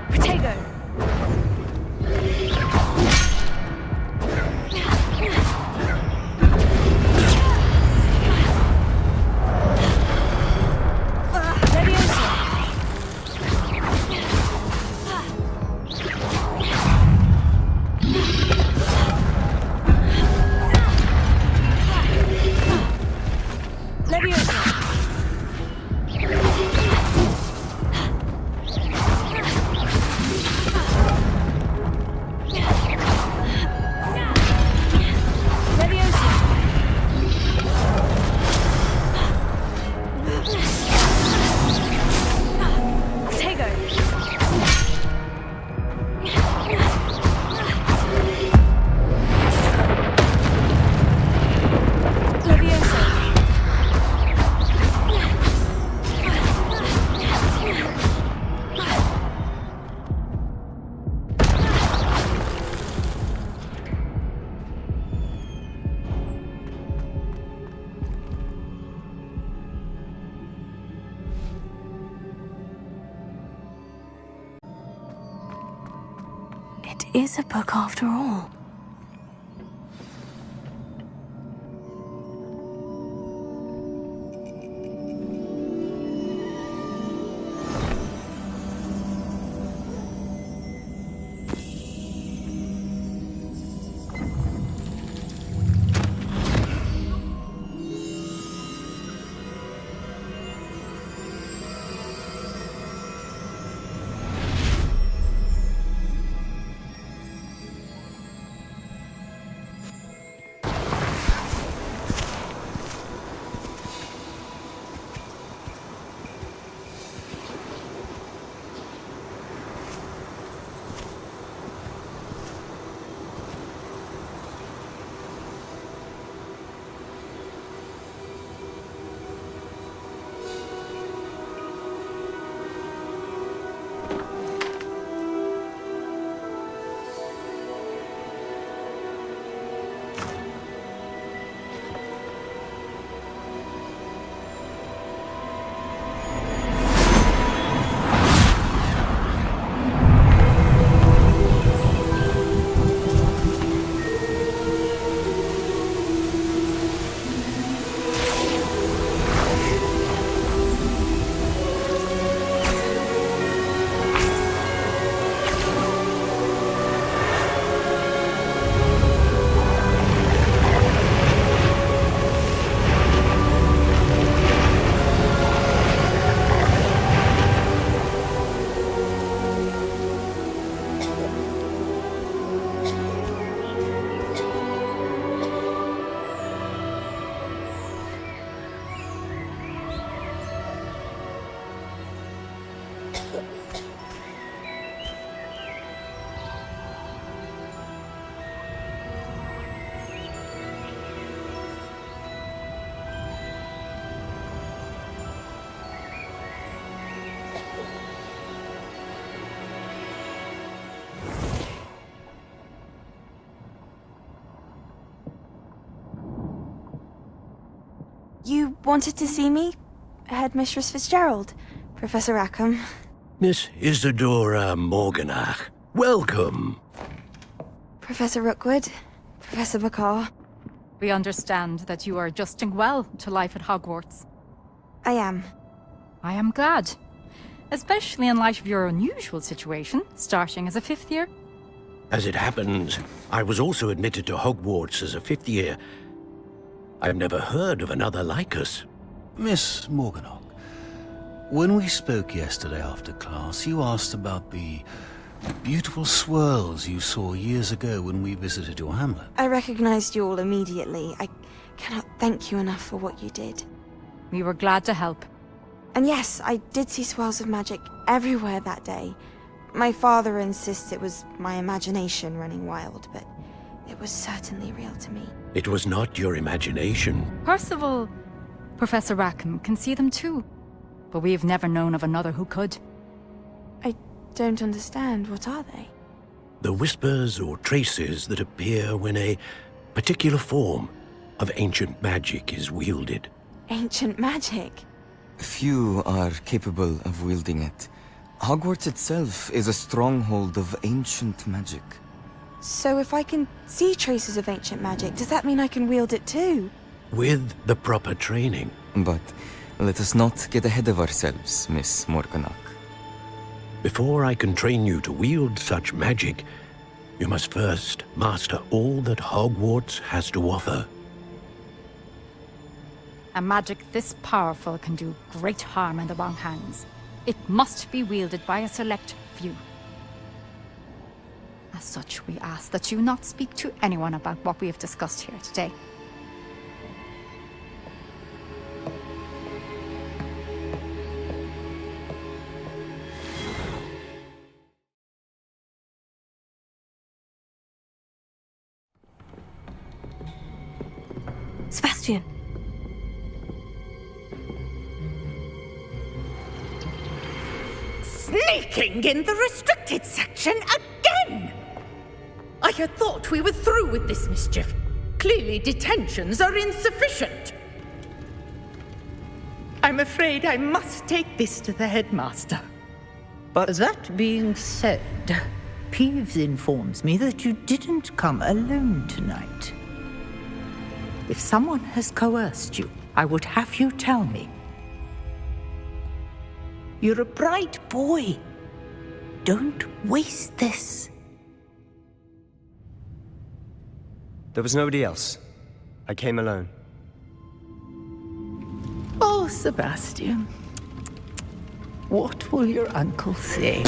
Protego! it is a book after all. You wanted to see me? Headmistress Fitzgerald, Professor Rackham. Miss Isadora Morganach, welcome. Professor Rookwood, Professor McCaw. We understand that you are adjusting well to life at Hogwarts. I am. I am glad. Especially in light of your unusual situation, starting as a 5th year. As it happens, I was also admitted to Hogwarts as a 5th year. I've never heard of another like us. Miss Morganach, when we spoke yesterday after class, you asked about the beautiful swirls you saw years ago when we visited your hamlet. I recognized you all immediately. I cannot thank you enough for what you did. We were glad to help. And yes, I did see swirls of magic everywhere that day. My father insists it was my imagination running wild, but it was certainly real to me. It was not your imagination. Percival, Professor Rackham can see them too. But we've never known of another who could. I don't understand. What are they? The whispers or traces that appear when a particular form of ancient magic is wielded. Ancient magic? Few are capable of wielding it. Hogwarts itself is a stronghold of ancient magic. So if I can see traces of ancient magic, does that mean I can wield it too? With the proper training. But let us not get ahead of ourselves, Miss Morganach. Before I can train you to wield such magic, you must first master all that Hogwarts has to offer. A magic this powerful can do great harm in the wrong hands. It must be wielded by a select few. As such, we ask that you not speak to anyone about what we have discussed here today. Sebastian! Sneaking in the restricted section again! I had thought we were through with this mischief. Clearly detentions are insufficient. I'm afraid I must take this to the headmaster. But that being said, Peeves informs me that you didn't come alone tonight. If someone has coerced you, I would have you tell me. You're a bright boy. Don't waste this. There was nobody else. I came alone. Oh, Sebastian. What will your uncle say?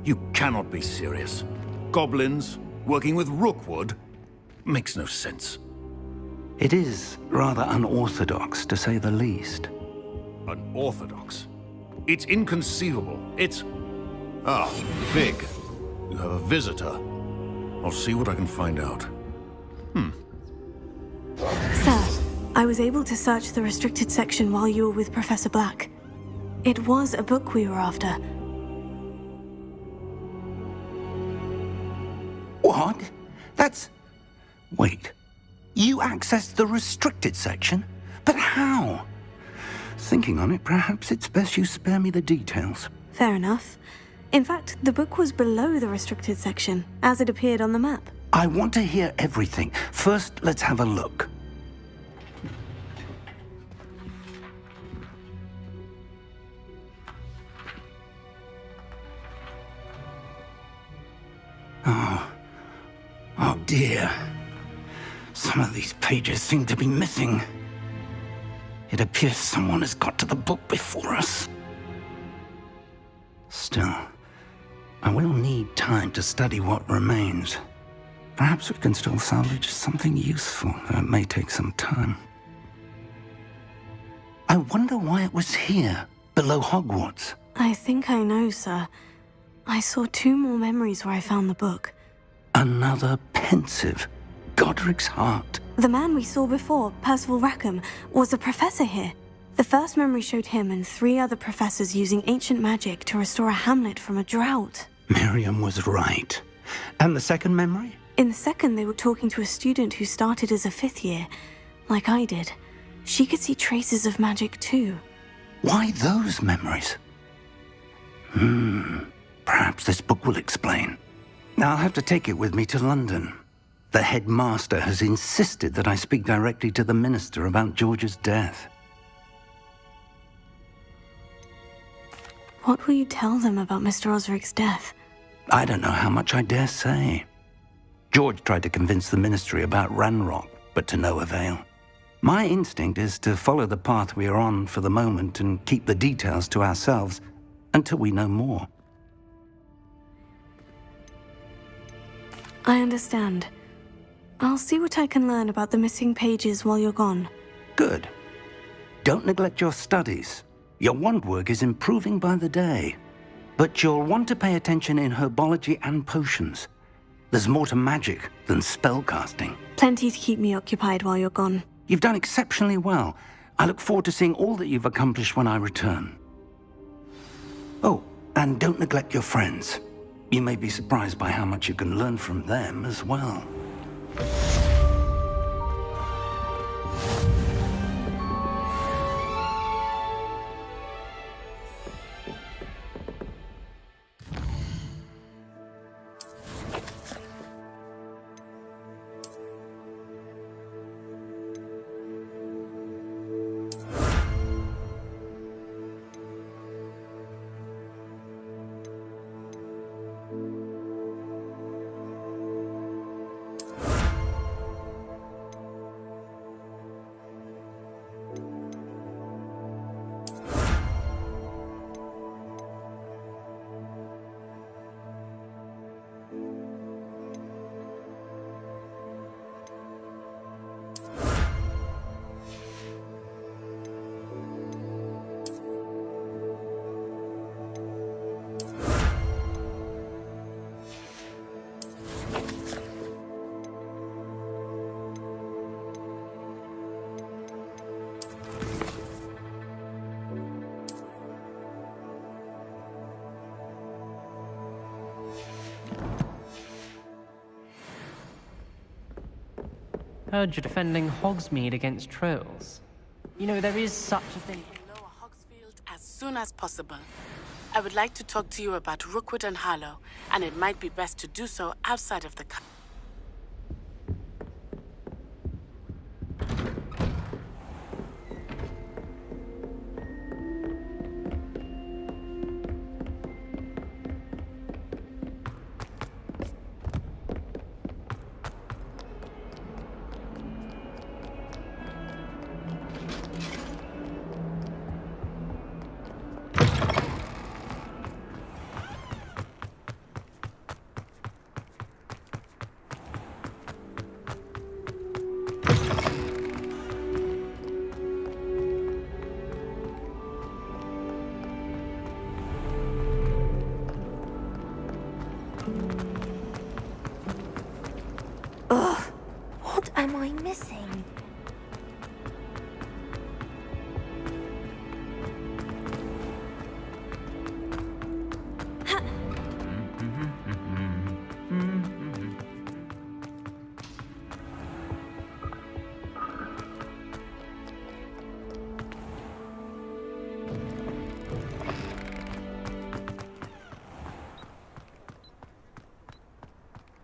You cannot be serious. Goblins working with Rookwood makes no sense. It is rather unorthodox, to say the least. Unorthodox? It's inconceivable. It's... Ah, Fig. You have a visitor. I'll see what I can find out. Sir, I was able to search the restricted section while you were with Professor Black. It was a book we were after. What? That's... Wait. You accessed the restricted section? But how? Thinking on it, perhaps it's best you spare me the details. Fair enough. In fact, the book was below the restricted section, as it appeared on the map. I want to hear everything. First, let's have a look. Oh dear. Some of these pages seem to be missing. It appears someone has got to the book before us. Still, I will need time to study what remains. Perhaps we can still salvage something useful, though it may take some time. I wonder why it was here, below Hogwarts. I think I know, sir. I saw 2 more memories where I found the book. Another pensive. Godric's heart. The man we saw before, Percival Rackham, was a professor here. The first memory showed him and 3 other professors using ancient magic to restore a hamlet from a drought. Miriam was right. And the second memory? In the second, they were talking to a student who started as a 5th year, like I did. She could see traces of magic too. Why those memories? Perhaps this book will explain. I'll have to take it with me to London. The headmaster has insisted that I speak directly to the minister about George's death. What will you tell them about Mr. Osric's death? I don't know how much I dare say. George tried to convince the ministry about Ranrock, but to no avail. My instinct is to follow the path we are on for the moment and keep the details to ourselves until we know more. I understand. I'll see what I can learn about the missing pages while you're gone. Good. Don't neglect your studies. Your wand work is improving by the day. But you'll want to pay attention in herbology and potions. There's more to magic than spellcasting. Plenty to keep me occupied while you're gone. You've done exceptionally well. I look forward to seeing all that you've accomplished when I return. Oh, and don't neglect your friends. You may be surprised by how much you can learn from them as well. Heard you're defending Hogsmeade against trolls. You know, there is such a thing. As soon as possible. I would like to talk to you about Rookwood and Harlow, and it might be best to do so outside of the Ugh, what am I missing?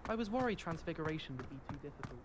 I was worried Transfiguration would be too difficult.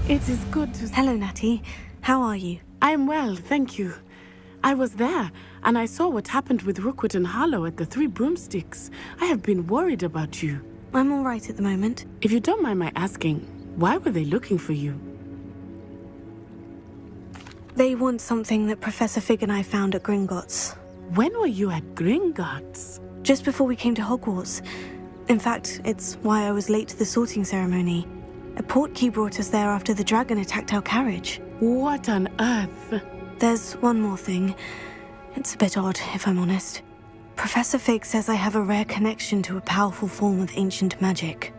It is good to... Hello, Natty. How are you? I am well, thank you. I was there, and I saw what happened with Rookwood and Harlow at the Three Broomsticks. I have been worried about you. I'm all right at the moment. If you don't mind my asking, why were they looking for you? They want something that Professor Fig and I found at Gringotts. When were you at Gringotts? Just before we came to Hogwarts. In fact, it's why I was late to the sorting ceremony. A portkey brought us there after the dragon attacked our carriage. What on earth? There's one more thing. It's a bit odd, if I'm honest. Professor Fig says I have a rare connection to a powerful form of ancient magic.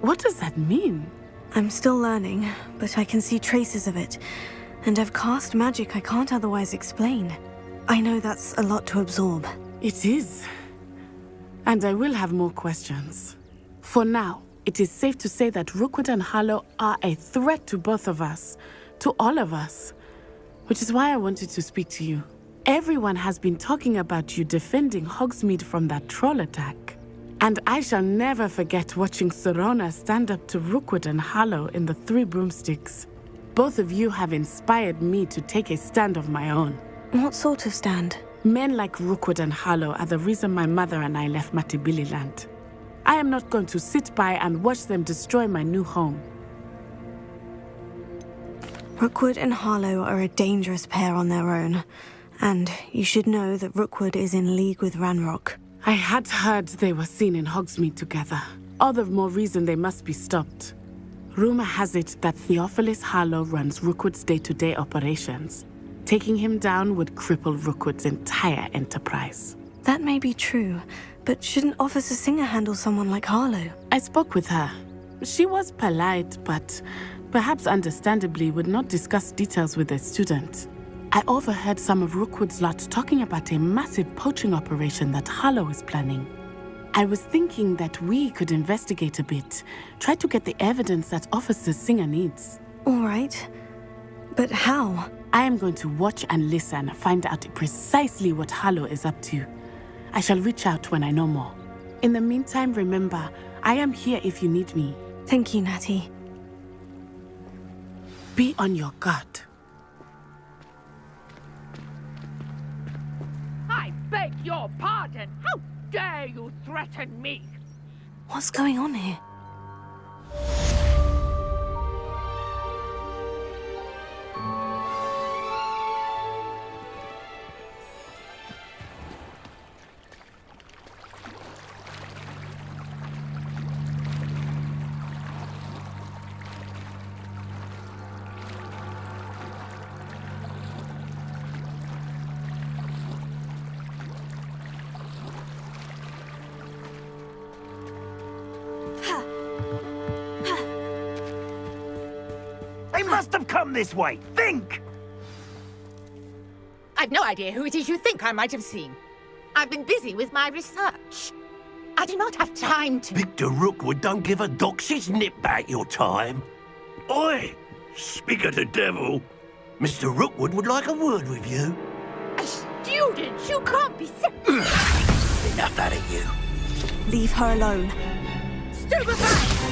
What does that mean? I'm still learning, but I can see traces of it. And I've cast magic I can't otherwise explain. I know that's a lot to absorb. It is. And I will have more questions. For now, it is safe to say that Rookwood and Harlow are a threat to both of us. To all of us. Which is why I wanted to speak to you. Everyone has been talking about you defending Hogsmeade from that troll attack. And I shall never forget watching Serona stand up to Rookwood and Harlow in the Three Broomsticks. Both of you have inspired me to take a stand of my own. What sort of stand? Men like Rookwood and Harlow are the reason my mother and I left Matibili I am not going to sit by and watch them destroy my new home. Rookwood and Harlow are a dangerous pair on their own. And you should know that Rookwood is in league with Ranrock. I had heard they were seen in Hogsmeade together. All the more reason they must be stopped. Rumor has it that Theophilus Harlow runs Rookwood's day-to-day operations. Taking him down would cripple Rookwood's entire enterprise. That may be true, but shouldn't Officer Singer handle someone like Harlow? I spoke with her. She was polite, but perhaps understandably would not discuss details with a student. I overheard some of Rookwood's lot talking about a massive poaching operation that Harlow is planning. I was thinking that we could investigate a bit, try to get the evidence that Officer Singer needs. All right. But how? I am going to watch and listen, find out precisely what Harlow is up to. I shall reach out when I know more. In the meantime, remember, I am here if you need me. Thank you, Natty. Be on your guard. I beg your pardon. How dare you threaten me? What's going on here? They must have come this way. Think! I've no idea who it is you think I might have seen. I've been busy with my research. I do not have time to... Victor Rookwood don't give a doxy's nip back your time. Oi! Speak of the devil. Mr. Rookwood would like a word with you. A student? You can't be so... Enough out of you. Leave her alone. Stupefy!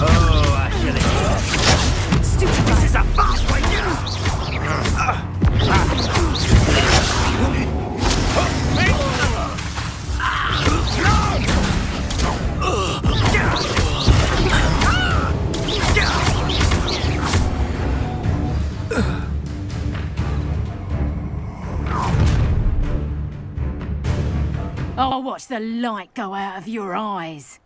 Oh, I should have... Stupefy! This is a fast way now! I'll watch the light go out of your eyes.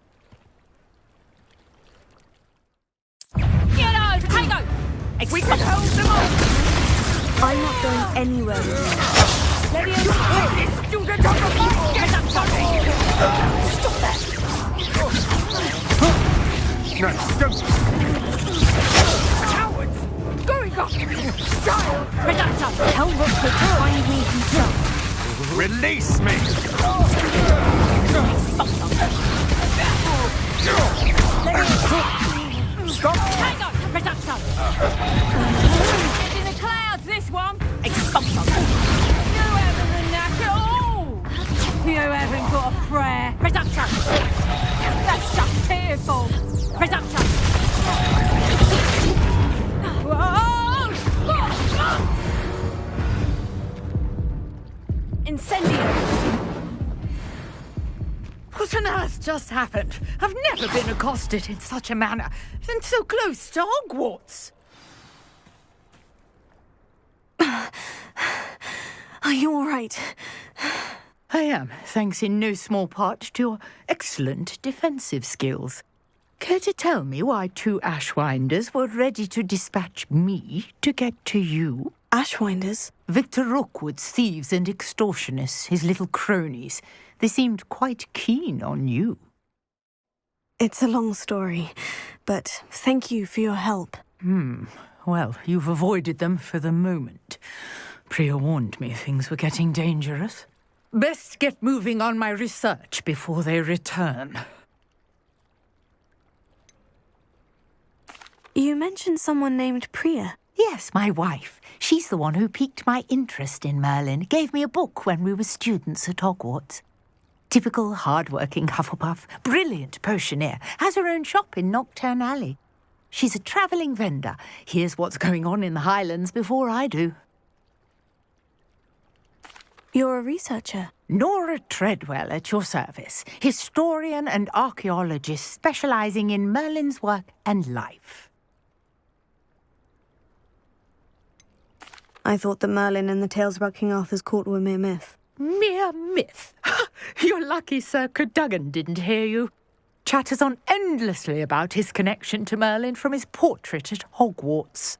Get over, Tango! We can hold them off! I'm not going anywhere with you. Let me escape this student on the floor! Get up, Tommy! Stop that! No, don't... Cowards! Going up! Child! Reductor! Tell Rookwood to find me himself. Release me! Stop! Tango! Reductor! It's in the clouds, this one! Expulsion! You haven't the knack at all! You haven't got a prayer! Reduction! That's just tearful! Reduction! Incendio! What on earth just happened? I've never been accosted in such a manner, and so close to Hogwarts. Are you all right? I am, thanks in no small part to your excellent defensive skills. Care to tell me why 2 Ashwinders were ready to dispatch me to get to you? Ashwinders? Victor Rookwood's thieves and extortionists, his little cronies. They seemed quite keen on you. It's a long story, but thank you for your help. Well, you've avoided them for the moment. Priya warned me things were getting dangerous. Best get moving on my research before they return. You mentioned someone named Priya. Yes, my wife. She's the one who piqued my interest in Merlin. Gave me a book when we were students at Hogwarts. Typical hard-working Hufflepuff, brilliant potioneer, has her own shop in Nocturne Alley. She's a travelling vendor. Hears what's going on in the Highlands before I do. You're a researcher? Nora Treadwell at your service. Historian and archaeologist specialising in Merlin's work and life. I thought that Merlin and the tales about King Arthur's court were mere myth. Mere myth? You're lucky Sir Cadogan didn't hear you. Chatters on endlessly about his connection to Merlin from his portrait at Hogwarts.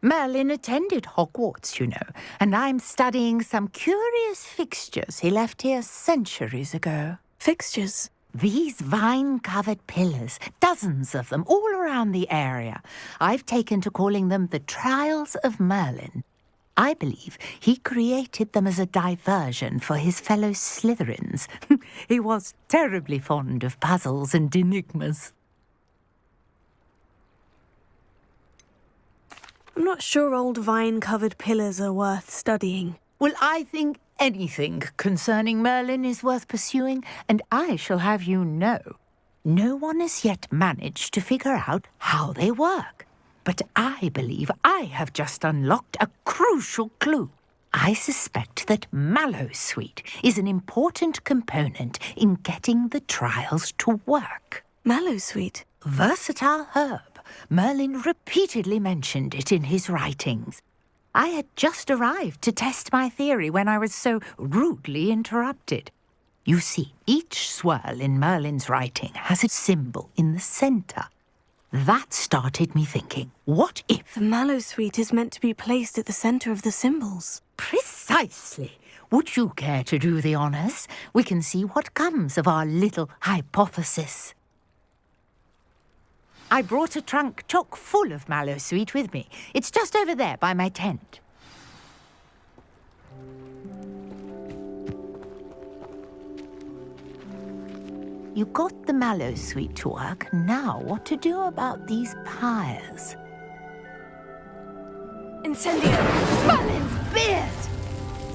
Merlin attended Hogwarts, you know, and I'm studying some curious fixtures he left here centuries ago. Fixtures? These vine-covered pillars, dozens of them, all around the area. I've taken to calling them the Trials of Merlin. I believe he created them as a diversion for his fellow Slytherins. He was terribly fond of puzzles and enigmas. I'm not sure old vine-covered pillars are worth studying. Well, I think anything concerning Merlin is worth pursuing, and I shall have you know, no one has yet managed to figure out how they work. But I believe I have just unlocked a crucial clue. I suspect that Mallowsweet is an important component in getting the trials to work. Mallowsweet? Versatile herb. Merlin repeatedly mentioned it in his writings. I had just arrived to test my theory when I was so rudely interrupted. You see, each swirl in Merlin's writing has a symbol in the centre. That started me thinking, what if... The Mallowsweet is meant to be placed at the centre of the symbols. Precisely. Would you care to do the honours? We can see what comes of our little hypothesis. I brought a trunk chock full of Mallowsweet with me. It's just over there by my tent. You got the Mallowsweet to work. Now what to do about these pyres? Incendio! Merlin's beard!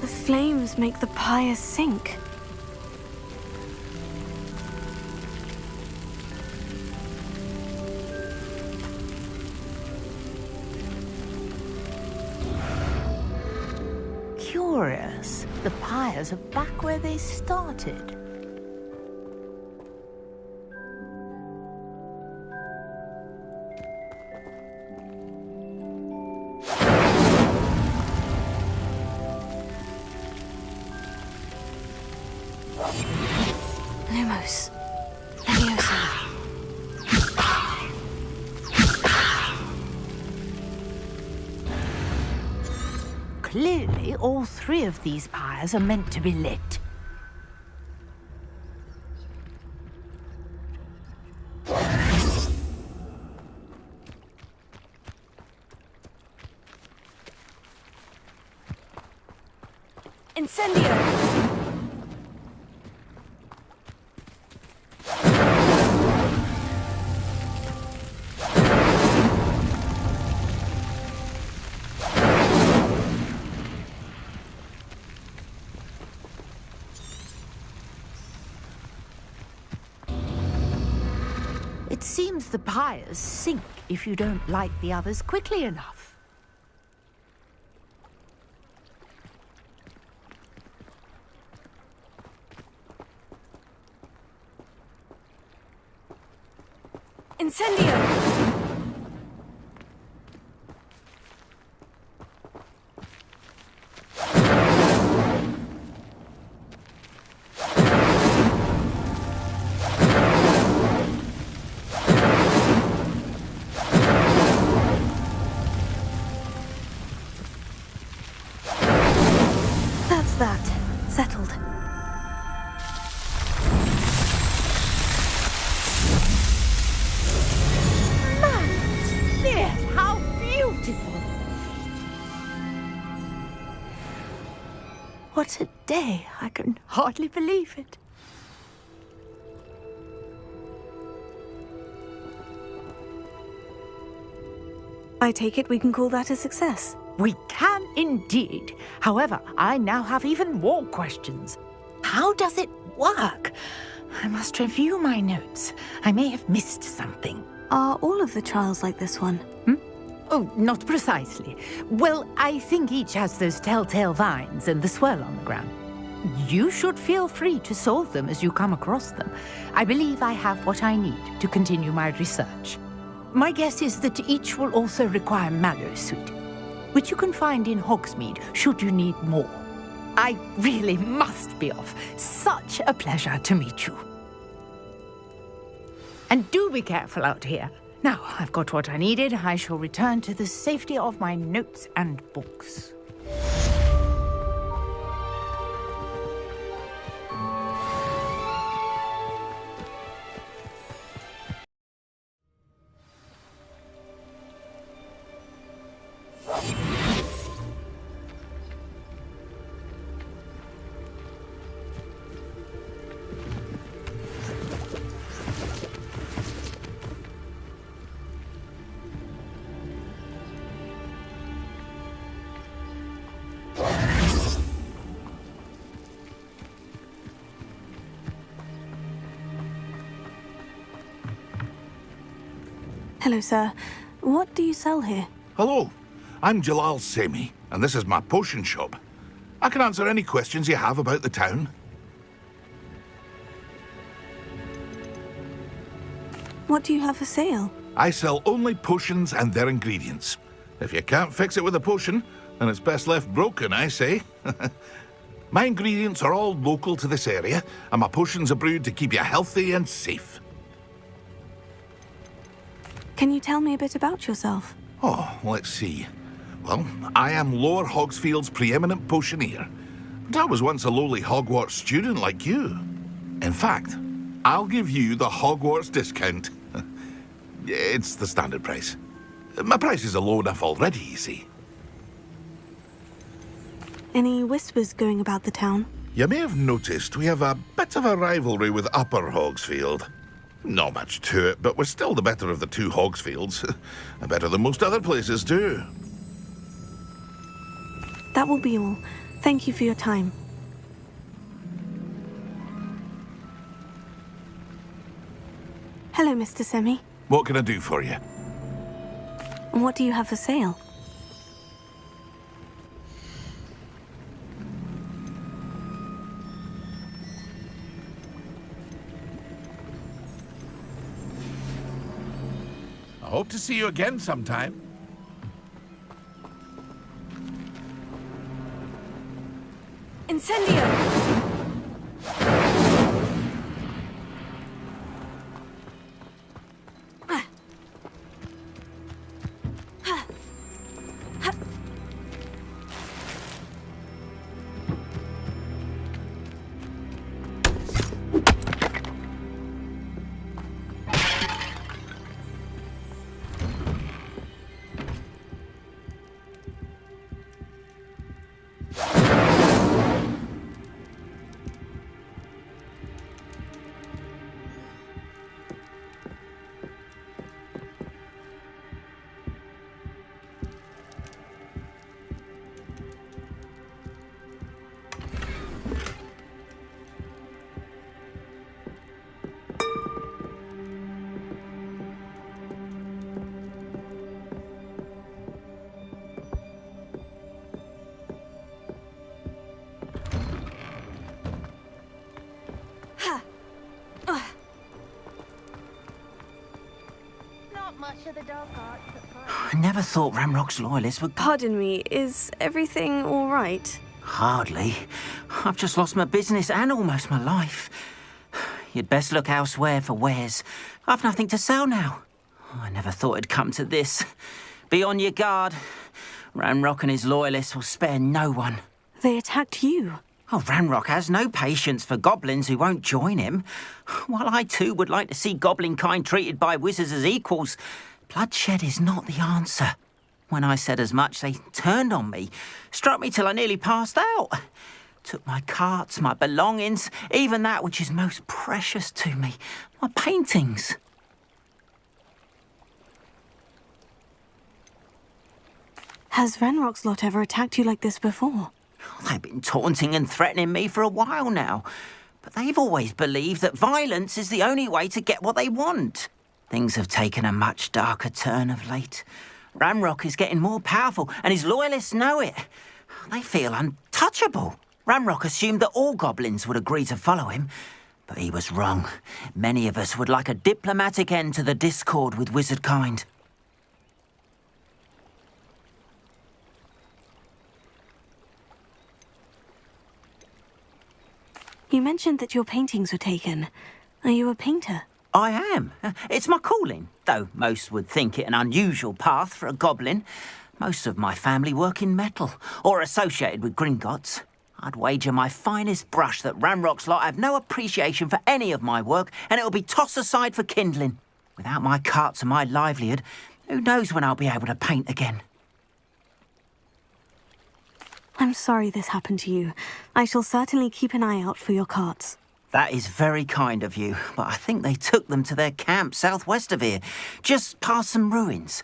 The flames make the pyres sink. Curious. The pyres are back where they started. Lumos. Leviosa. Clearly, all 3 of these pyres are meant to be lit. Incendio! It seems the pyres sink if you don't light the others quickly enough. Incendio! That's that. Settled. Yes, how beautiful! What a day! I can hardly believe it. I take it we can call that a success. We can indeed. However, I now have even more questions. How does it work? I must review my notes. I may have missed something. Are all of the trials like this one? Oh, not precisely. Well, I think each has those telltale vines and the swirl on the ground. You should feel free to solve them as you come across them. I believe I have what I need to continue my research. My guess is that each will also require mallow sweet, which you can find in Hogsmeade should you need more. I really must be off. Such a pleasure to meet you. And do be careful out here. Now, I've got what I needed. I shall return to the safety of my notes and books. Hello, sir. What do you sell here? Hello, I'm Jalal Semi, and this is my potion shop. I can answer any questions you have about the town. What do you have for sale? I sell only potions and their ingredients. If you can't fix it with a potion, then it's best left broken, I say. My ingredients are all local to this area, and my potions are brewed to keep you healthy and safe. Can you tell me a bit about yourself? Oh, let's see. Well, I am Lower Hogsfield's preeminent potioneer, but I was once a lowly Hogwarts student like you. In fact, I'll give you the Hogwarts discount. It's the standard price. My prices are low enough already, you see. Any whispers going about the town? You may have noticed we have a bit of a rivalry with Upper Hogsfield. Not much to it, but we're still the better of the two Hogsfields. Better than most other places, too. That will be all. Thank you for your time. Hello, Mr. Semi. What can I do for you? What do you have for sale? I hope to see you again sometime. Incendio! to the dark arts at I never thought Ramrock's loyalists would... Pardon me, is everything all right? Hardly. I've just lost my business and almost my life. You'd best look elsewhere for wares. I've nothing to sell now. I never thought it'd come to this. Be on your guard. Ranrock and his loyalists will spare no one. They attacked you. Oh, Ranrock has no patience for goblins who won't join him. While I too would like to see goblin kind treated by wizards as equals, bloodshed is not the answer. When I said as much, they turned on me, struck me till I nearly passed out. Took my carts, my belongings, even that which is most precious to me, my paintings. Has Ranrock's lot ever attacked you like this before? They've been taunting and threatening me for a while now, but they've always believed that violence is the only way to get what they want. Things have taken a much darker turn of late. Ranrock is getting more powerful, and his loyalists know it. They feel untouchable. Ranrock assumed that all goblins would agree to follow him, but he was wrong. Many of us would like a diplomatic end to the discord with wizard kind. You mentioned that your paintings were taken. Are you a painter? I am. It's my calling, though most would think it an unusual path for a goblin. Most of my family work in metal, or associated with Gringotts. I'd wager my finest brush that Ranrock's lot have no appreciation for any of my work, and it'll be tossed aside for kindling. Without my carts and my livelihood, who knows when I'll be able to paint again. I'm sorry this happened to you. I shall certainly keep an eye out for your carts. That is very kind of you, but I think they took them to their camp southwest of here, just past some ruins.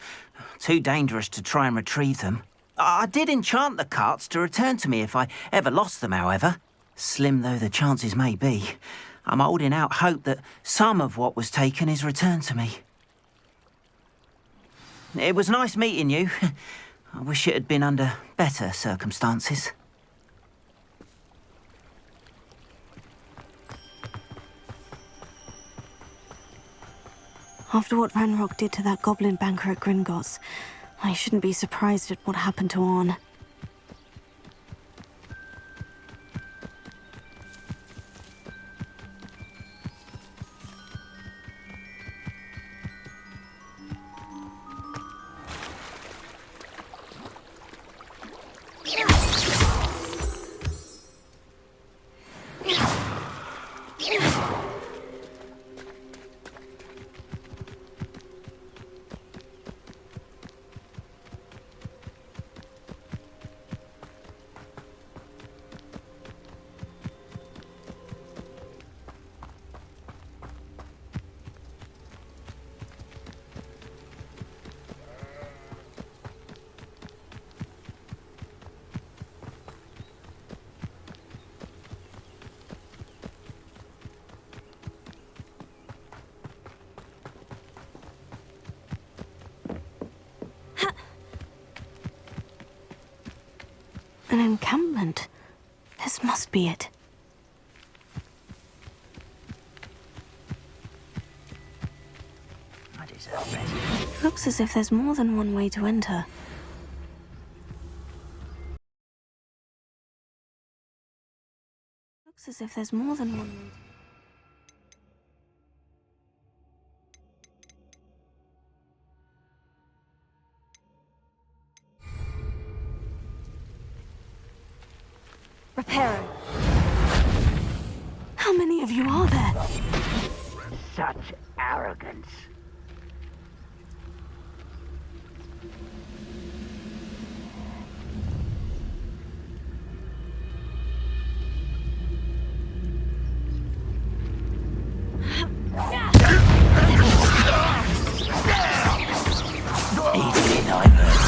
Too dangerous to try and retrieve them. I did enchant the carts to return to me if I ever lost them, however. Slim though the chances may be, I'm holding out hope that some of what was taken is returned to me. It was nice meeting you. I wish it had been under better circumstances. After what Ranrock did to that goblin banker at Gringotts, I shouldn't be surprised at what happened to Orn. An encampment. This must be it. Looks as if there's more than one way to enter. Looks as if there's more than one way. Reparo. How many of you are there? Such arrogance. Easily diverse.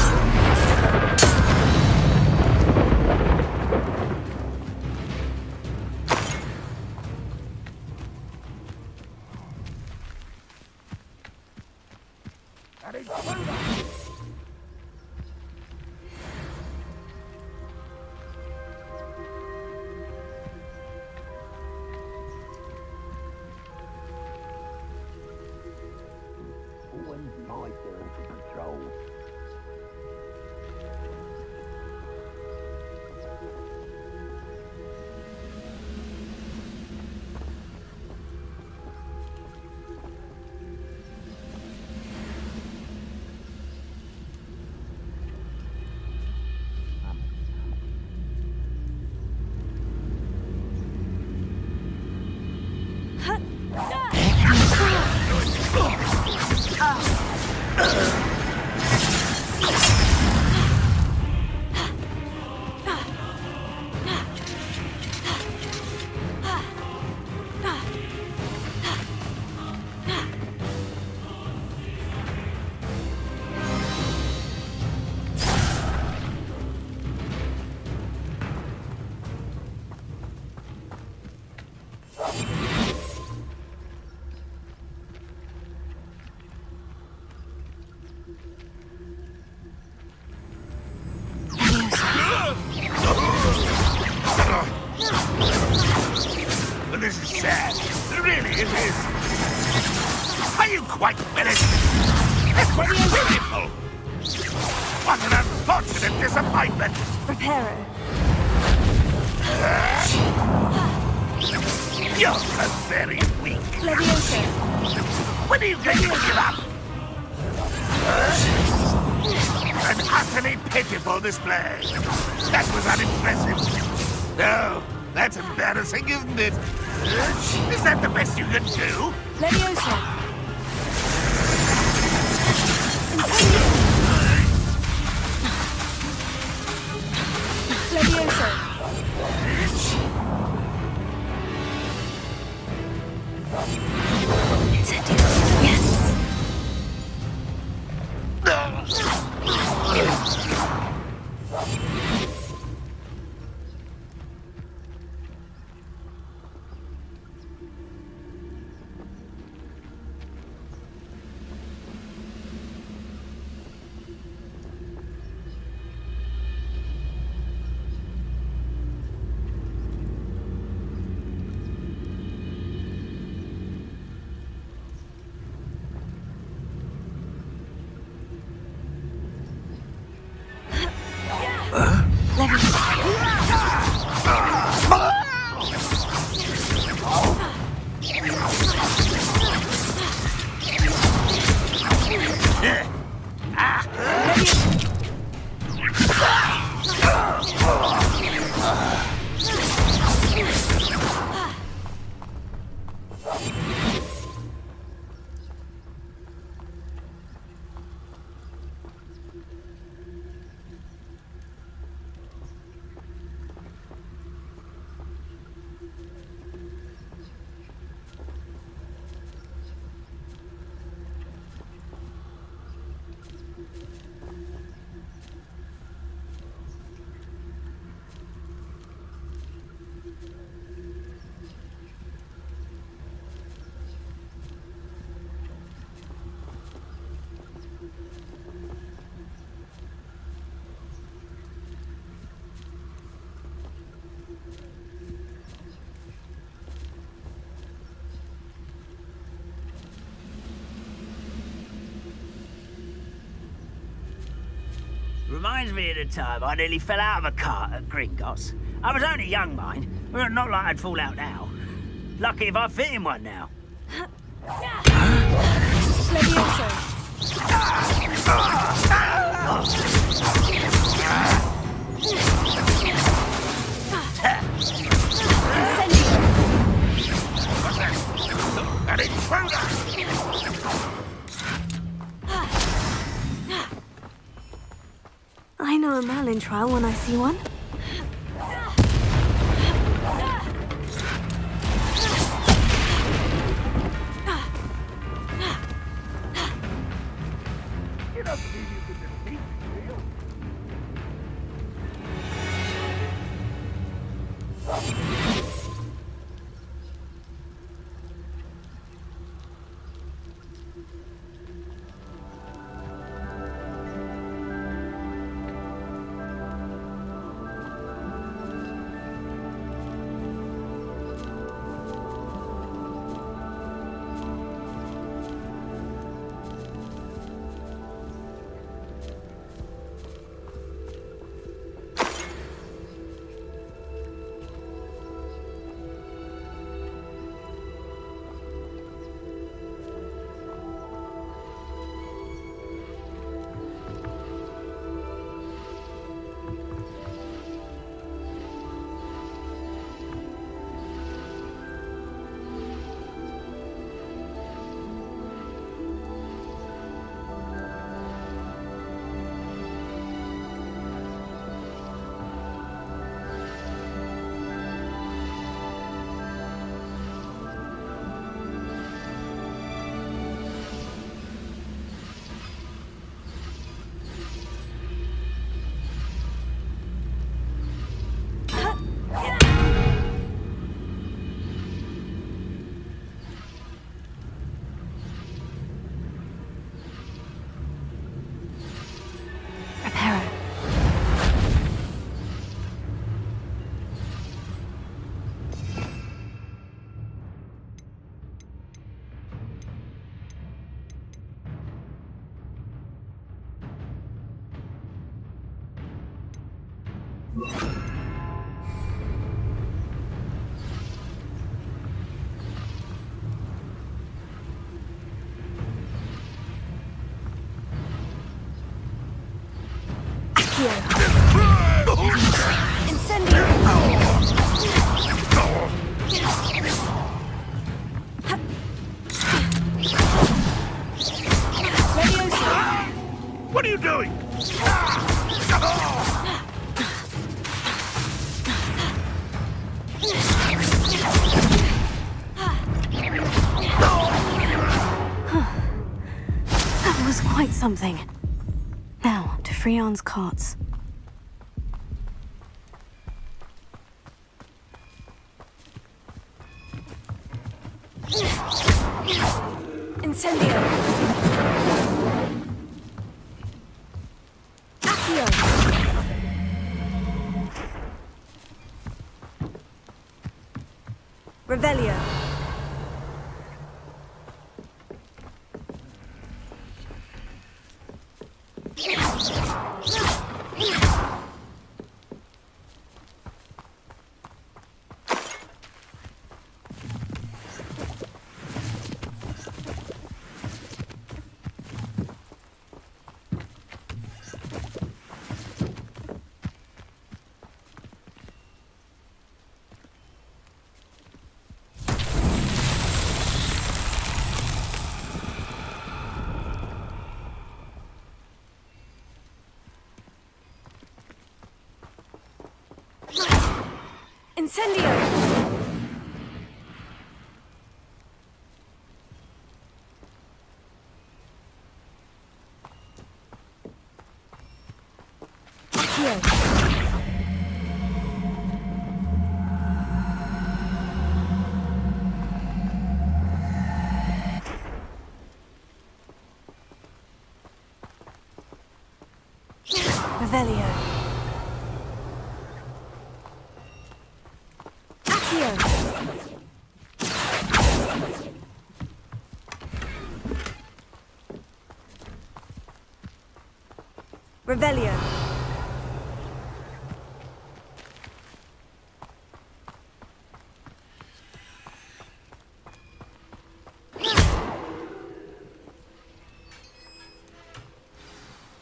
it is. Are you quite finished? This was pitiful. What an unfortunate disappointment. Reparo. You're so very weak. Levioso. When are you going to give up? An utterly pitiful display. That was unimpressive. No, that's embarrassing, isn't it? Is that the best you can do? Levioso. Levioso. Yes. Reminds me of the time I nearly fell out of a cart at Gringotts. I was only young, mind. Well, not like I'd fall out now. Lucky if I fit in one now. An intruder! I know a Merlin trial when I see one. You don't believe you can defeat me, do you? What are you doing? That was quite something. Now, to Freon's carts. Incendio! Accio! Revelio! Incendio! Revelio. Accio. Revelio.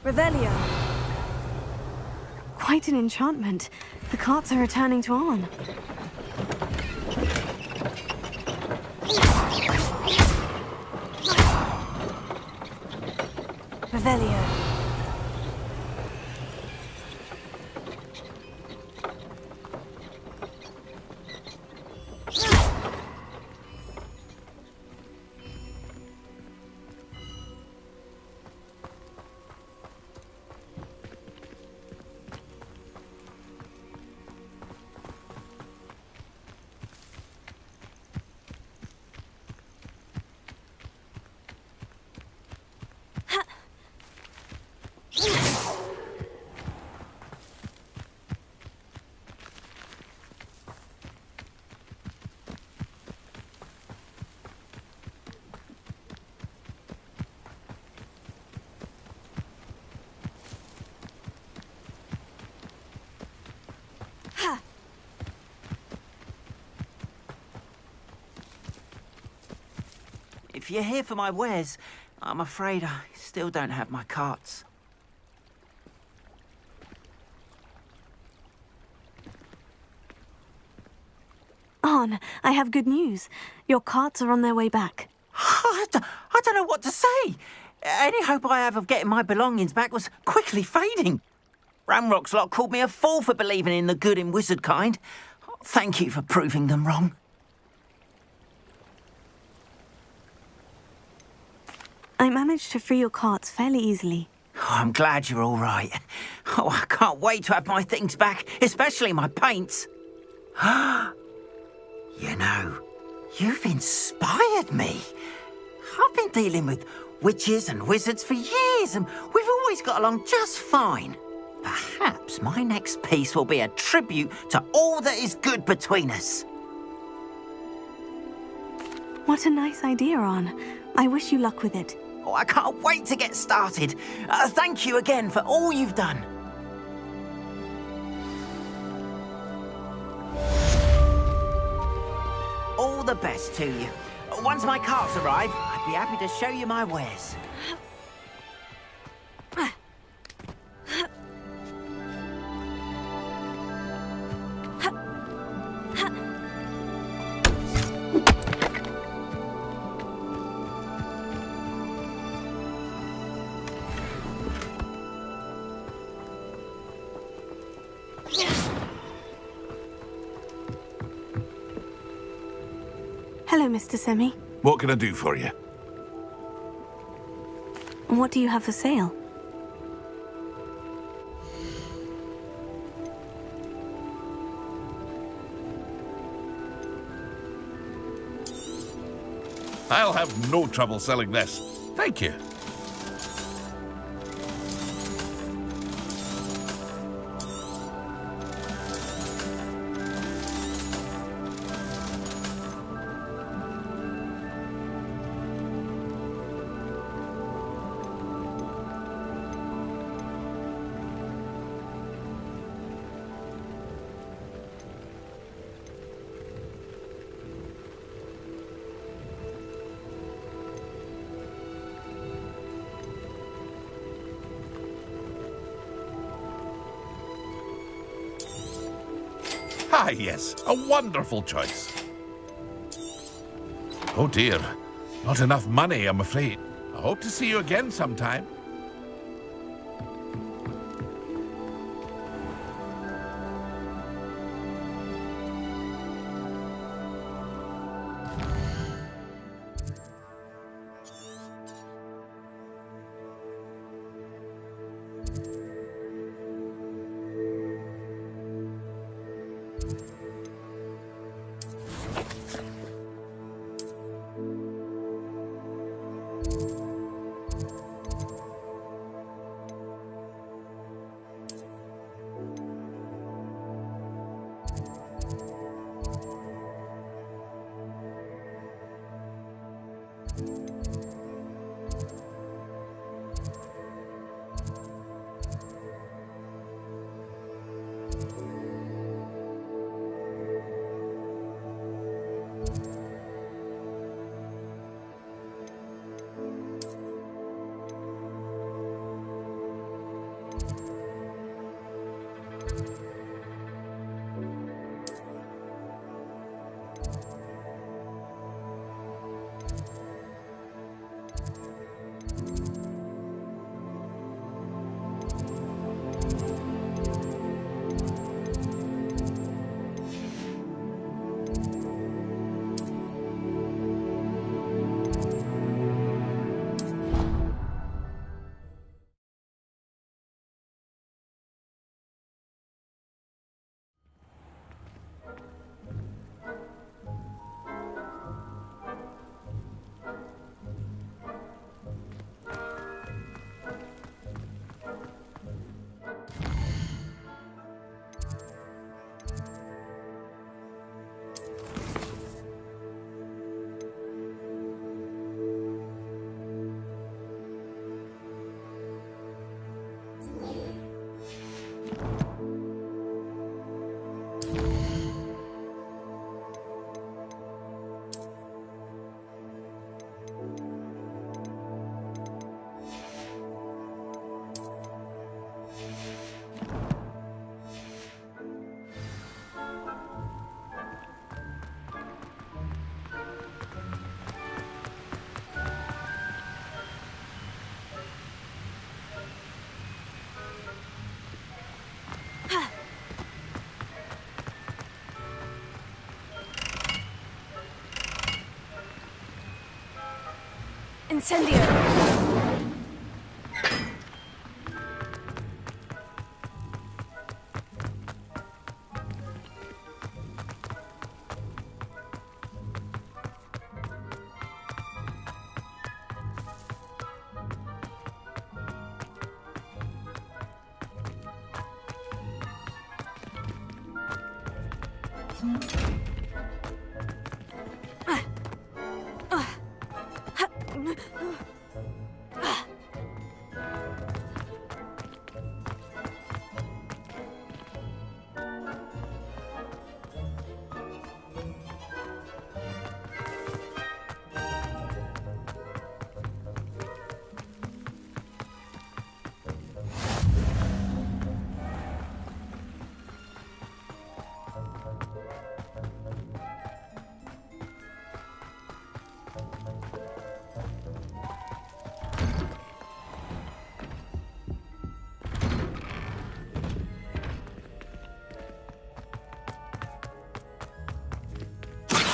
Revelio. Quite an enchantment. The carts are returning to On. Revelio. If you're here for my wares, I'm afraid I still don't have my carts. On, I have good news. Your carts are on their way back. I don't know what to say. Any hope I have of getting my belongings back was quickly fading. Ramrock's lot called me a fool for believing in the good in wizard kind. Thank you for proving them wrong. I managed to free your carts fairly easily. Oh, I'm glad you're all right. Oh, I can't wait to have my things back, especially my paints. You know, you've inspired me. I've been dealing with witches and wizards for years, and we've always got along just fine. Perhaps my next piece will be a tribute to all that is good between us. What a nice idea, On. I wish you luck with it. Oh, I can't wait to get started. Thank you again for all you've done. the best to you. Once my carts arrive, I'd be happy to show you my wares. Hello, Mr. Semi. What can I do for you? What do you have for sale? I'll have no trouble selling this. Thank you. Ah, yes, a wonderful choice. Oh dear, not enough money, I'm afraid. I hope to see you again sometime. Incendio!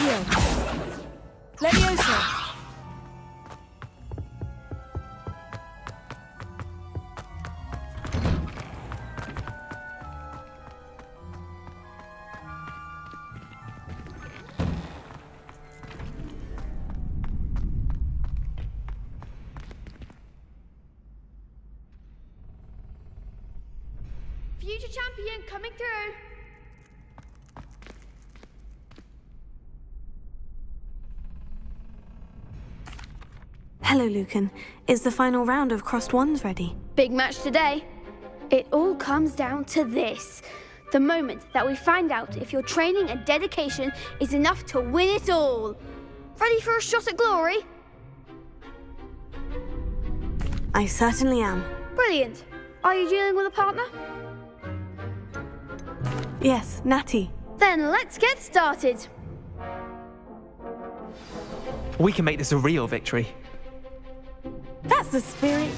Accio. Leviosa. Future champion coming through. Hello, Lucan. Is the final round of Crossed Wands ready? Big match today. It all comes down to this. The moment that we find out if your training and dedication is enough to win it all. Ready for a shot at glory? I certainly am. Brilliant. Are you dealing with a partner? Yes, Natty. Then let's get started. We can make this a real victory. That's the spirit.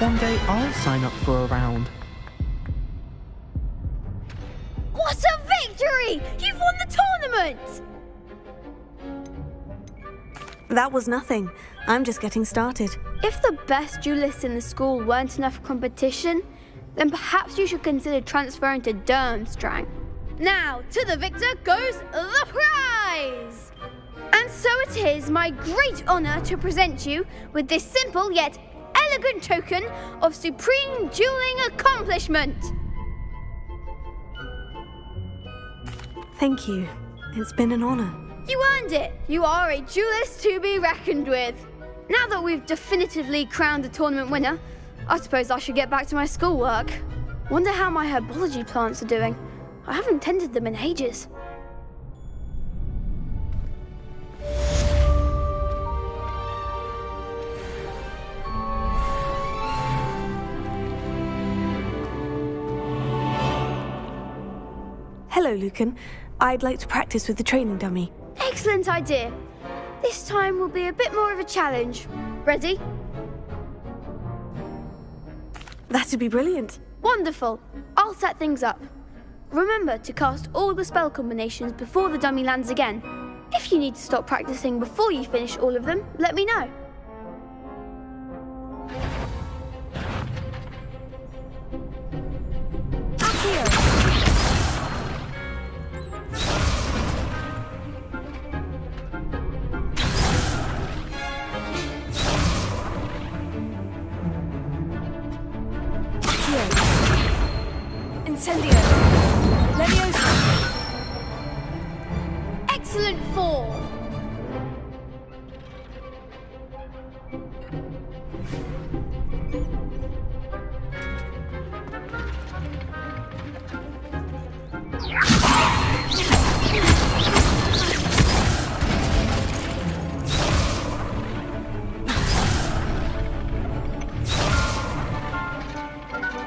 One day I'll sign up for a round. What a victory! You've won the tournament! That was nothing. I'm just getting started. If the best duelists in the school weren't enough competition, then perhaps you should consider transferring to Durmstrang. Now, to the victor goes the prize! And so it is my great honor to present you with this simple yet elegant token of supreme dueling accomplishment. Thank you. It's been an honor. You earned it. You are a duelist to be reckoned with. Now that we've definitively crowned the tournament winner, I suppose I should get back to my schoolwork. Wonder how my herbology plants are doing. I haven't tended them in ages. Hello, Lucan. I'd like to practice with the training dummy. Excellent idea. This time will be a bit more of a challenge. Ready? That'd be brilliant. Wonderful. I'll set things up. Remember to cast all the spell combinations before the dummy lands again. If you need to stop practicing before you finish all of them, let me know. Incendio! Leviosa! Excellent form!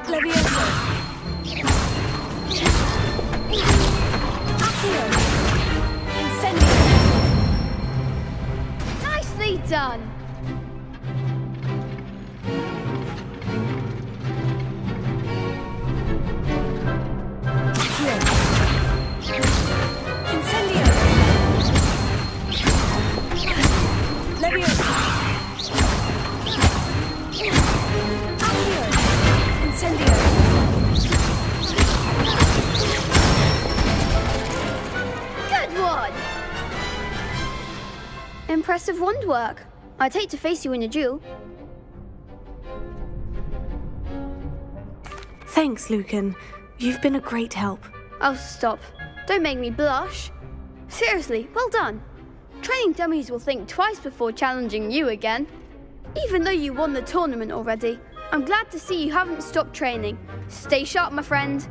Leviosa! Nicely done! Incendio! Leviosa! Incendio! Good one! Impressive wand work. I'd hate to face you in a duel. Thanks, Lucan. You've been a great help. Oh, stop. Don't make me blush. Seriously, well done. Training dummies will think twice before challenging you again. Even though you won the tournament already, I'm glad to see you haven't stopped training. Stay sharp, my friend.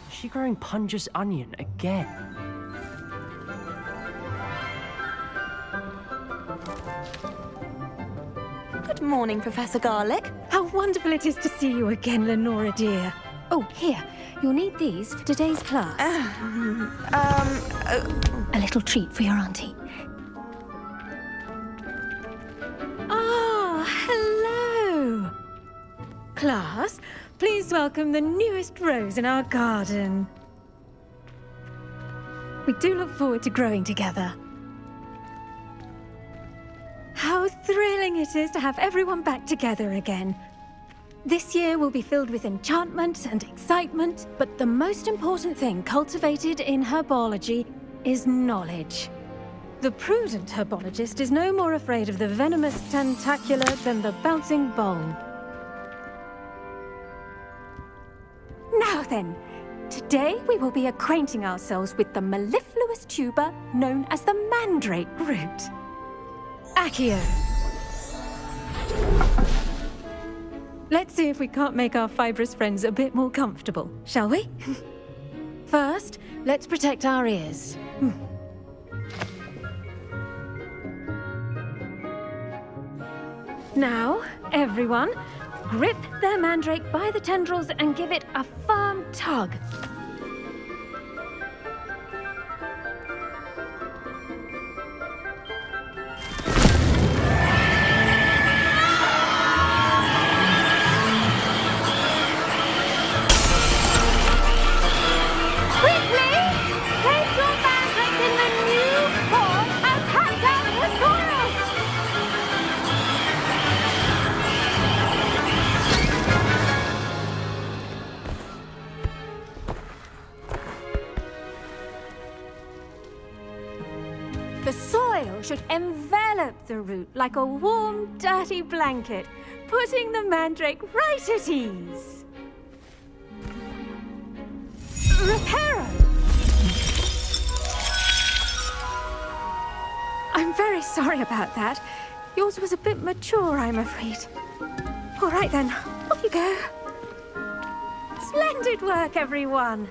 Is she growing Punja's onion again? Good morning, Professor Garlick. How wonderful it is to see you again, Lenora dear. Oh, here. You'll need these for today's class. A little treat for your auntie. Ah, hello. Class, please welcome the newest rose in our garden. We do look forward to growing together. How thrilling it is to have everyone back together again. This year will be filled with enchantment and excitement, but the most important thing cultivated in herbology is knowledge. The prudent herbologist is no more afraid of the venomous tentacula than the bouncing bulb. Now then, today we will be acquainting ourselves with the mellifluous tuber known as the mandrake root. Accio. Let's see if we can't make our fibrous friends a bit more comfortable, shall we? First, let's protect our ears. Now, everyone, grip their mandrake by the tendrils and give it a firm tug. The soil should envelop the root like a warm, dirty blanket, putting the mandrake right at ease. Reparo! I'm very sorry about that. Yours was a bit mature, I'm afraid. All right then, off you go. Splendid work, everyone!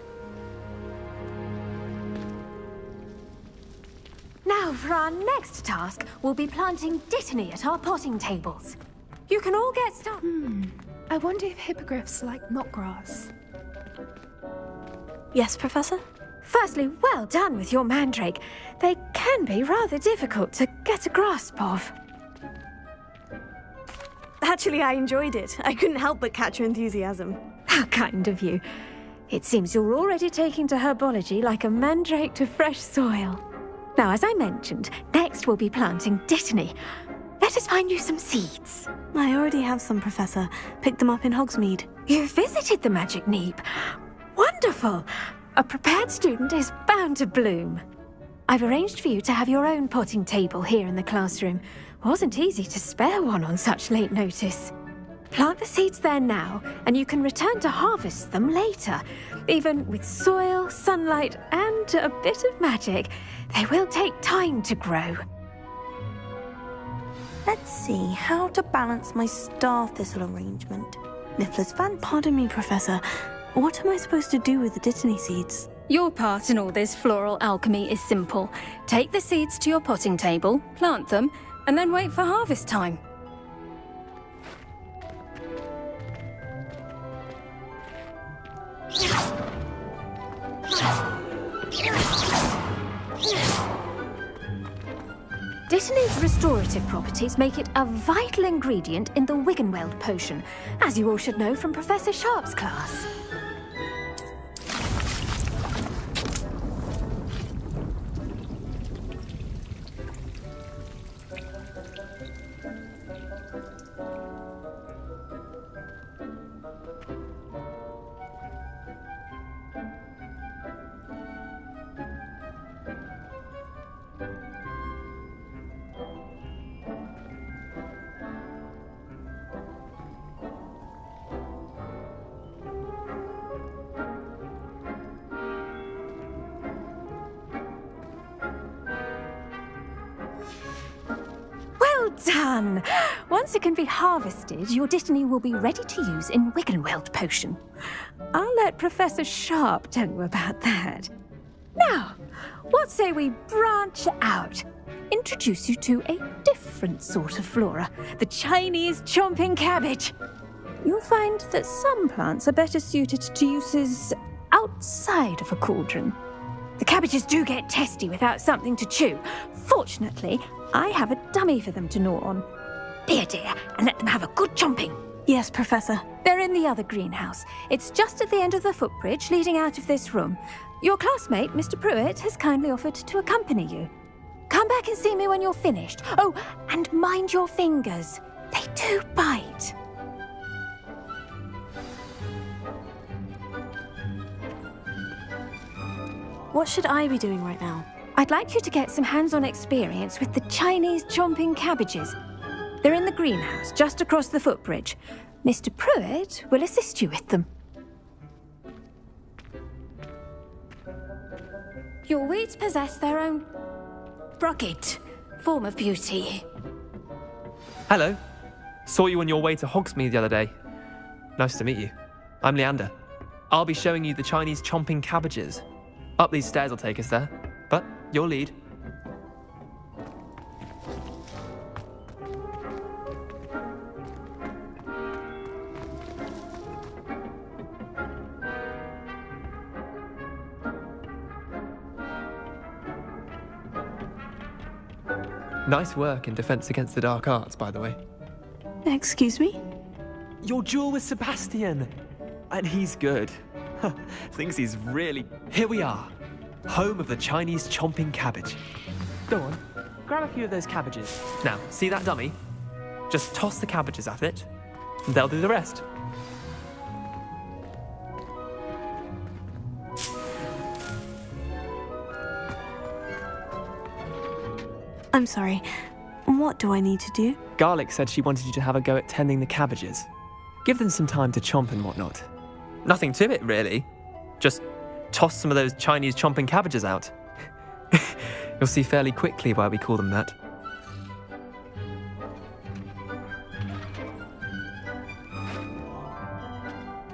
Now, for our next task, we'll be planting dittany at our potting tables. You can all get started. I wonder if hippogriffs like knotgrass. Yes, Professor? Firstly, well done with your mandrake. They can be rather difficult to get a grasp of. Actually, I enjoyed it. I couldn't help but catch your enthusiasm. How kind of you. It seems you're already taking to herbology like a mandrake to fresh soil. Now, as I mentioned, next we'll be planting dittany. Let us find you some seeds. I already have some, Professor. Picked them up in Hogsmeade. You visited the Magic Neep. Wonderful! A prepared student is bound to bloom. I've arranged for you to have your own potting table here in the classroom. Wasn't easy to spare one on such late notice. Plant the seeds there now, and you can return to harvest them later. Even with soil, sunlight, and a bit of magic, they will take time to grow. Let's see how to balance my star thistle arrangement. Niffler's fan. Pardon me, Professor. What am I supposed to do with the dittany seeds? Your part in all this floral alchemy is simple. Take the seeds to your potting table, plant them, and then wait for harvest time. Dittany's restorative properties make it a vital ingredient in the Wiggenweld potion, as you all should know from Professor Sharp's class. Well done! Once it can be harvested, your dittany will be ready to use in Wiggenweld potion. I'll let Professor Sharp tell you about that. Now, what say we branch out? In introduce you to a different sort of flora, the Chinese chomping cabbage. You'll find that some plants are better suited to uses outside of a cauldron. The cabbages do get testy without something to chew. Fortunately, I have a dummy for them to gnaw on. Be a dear and let them have a good chomping. Yes, Professor. They're in the other greenhouse. It's just at the end of the footbridge leading out of this room. Your classmate, Mr. Pruitt, has kindly offered to accompany you. Come back and see me when you're finished. Oh, and mind your fingers. They do bite. What should I be doing right now? I'd like you to get some hands-on experience with the Chinese chomping cabbages. They're in the greenhouse, just across the footbridge. Mr. Pruitt will assist you with them. Your weeds possess their own rugged form of beauty. Hello. Saw you on your way to Hogsmeade the other day. Nice to meet you. I'm Leander. I'll be showing you the Chinese chomping cabbages. Up these stairs will take us there, but your lead. Nice work in Defense Against the Dark Arts, by the way. Excuse me? Your duel with Sebastian! And he's good. Thinks he's really... Here we are. Home of the Chinese chomping cabbage. Go on, grab a few of those cabbages. Now, see that dummy? Just toss the cabbages at it, and they'll do the rest. I'm sorry. What do I need to do? Garlic said she wanted you to have a go at tending the cabbages. Give them some time to chomp and whatnot. Nothing to it, really. Just toss some of those Chinese chomping cabbages out. You'll see fairly quickly why we call them that.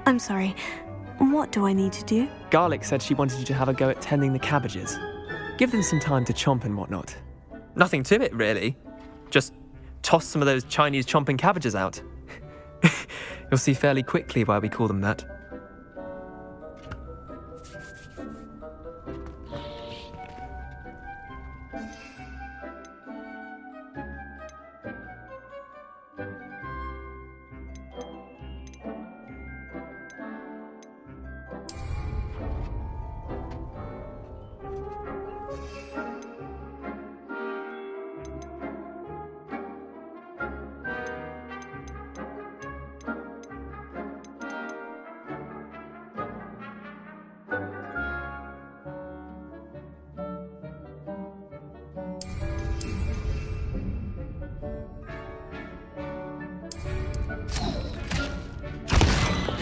I'm sorry. What do I need to do? Garlic said she wanted you to have a go at tending the cabbages. Give them some time to chomp and whatnot. Nothing to it, really. Just toss some of those Chinese chomping cabbages out. You'll see fairly quickly why we call them that.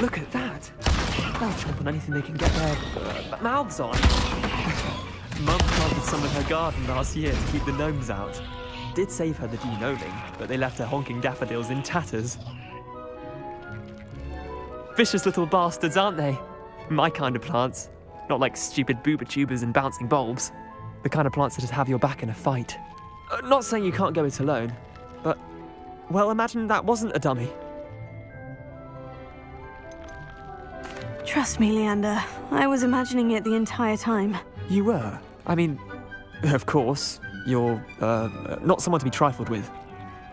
Look at that! They'll chomp on anything they can get their mouths on. Mum planted some in her garden last year to keep the gnomes out. Did save her the de-gnoming, but they left her honking daffodils in tatters. Vicious little bastards, aren't they? My kind of plants. Not like stupid booba tubers and bouncing bulbs. The kind of plants that just have your back in a fight. Not saying you can't go it alone, but, well, imagine that wasn't a dummy. Trust me, Leander. I was imagining it the entire time. You were? I mean, of course, you're, not someone to be trifled with.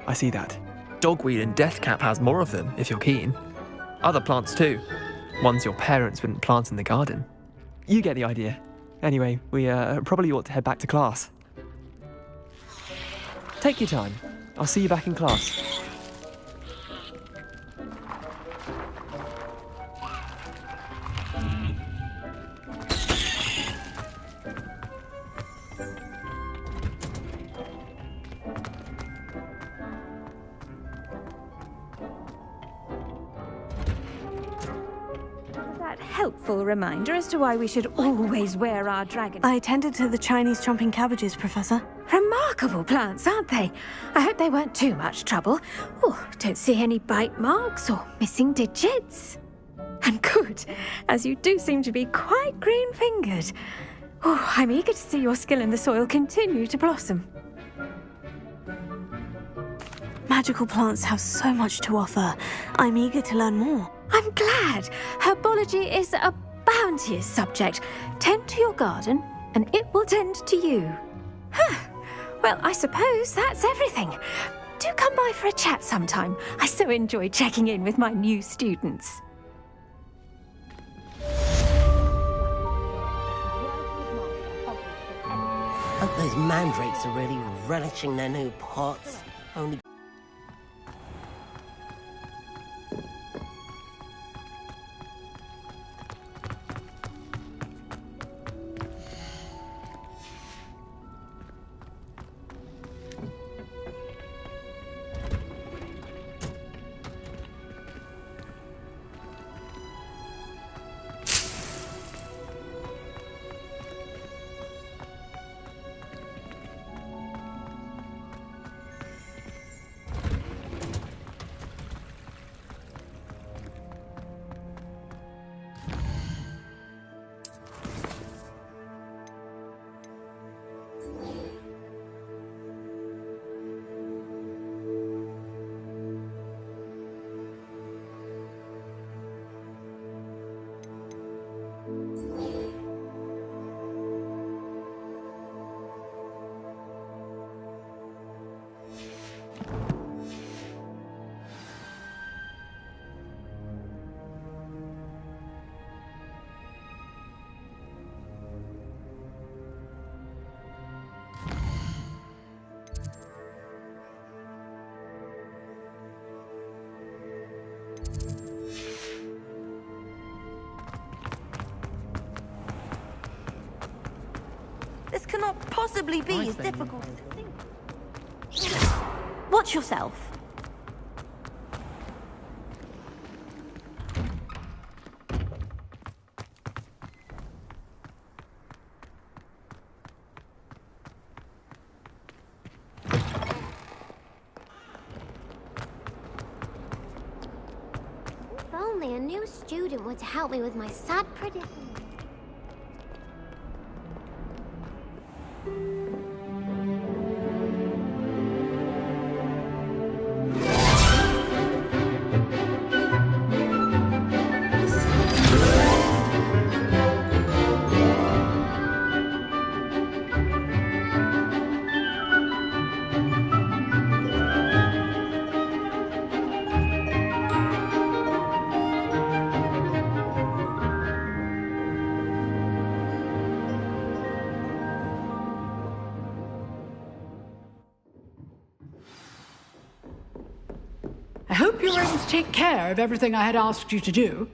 I see that. Dogweed and deathcap has more of them, if you're keen. Other plants too. Ones your parents wouldn't plant in the garden. You get the idea. Anyway, we probably ought to head back to class. Take your time. I'll see you back in class. Helpful reminder as to why we should always wear our dragon. I tended to the Chinese chomping cabbages, Professor. Remarkable plants, aren't they? I hope they weren't too much trouble. Oh, don't see any bite marks or missing digits. And good, as you do seem to be quite green-fingered. Oh, I'm eager to see your skill in the soil continue to blossom. Magical plants have so much to offer. I'm eager to learn more. I'm glad. Herbology is a bounteous subject. Tend to your garden, and it will tend to you. Well, I suppose that's everything. Do come by for a chat sometime. I so enjoy checking in with my new students. Hope those mandrakes are really relishing their new pots. Only... This cannot possibly be as difficult as it seems. Watch yourself. If only a new student were to help me with my sad predicament. I hope you were able to take care of everything I had asked you to do.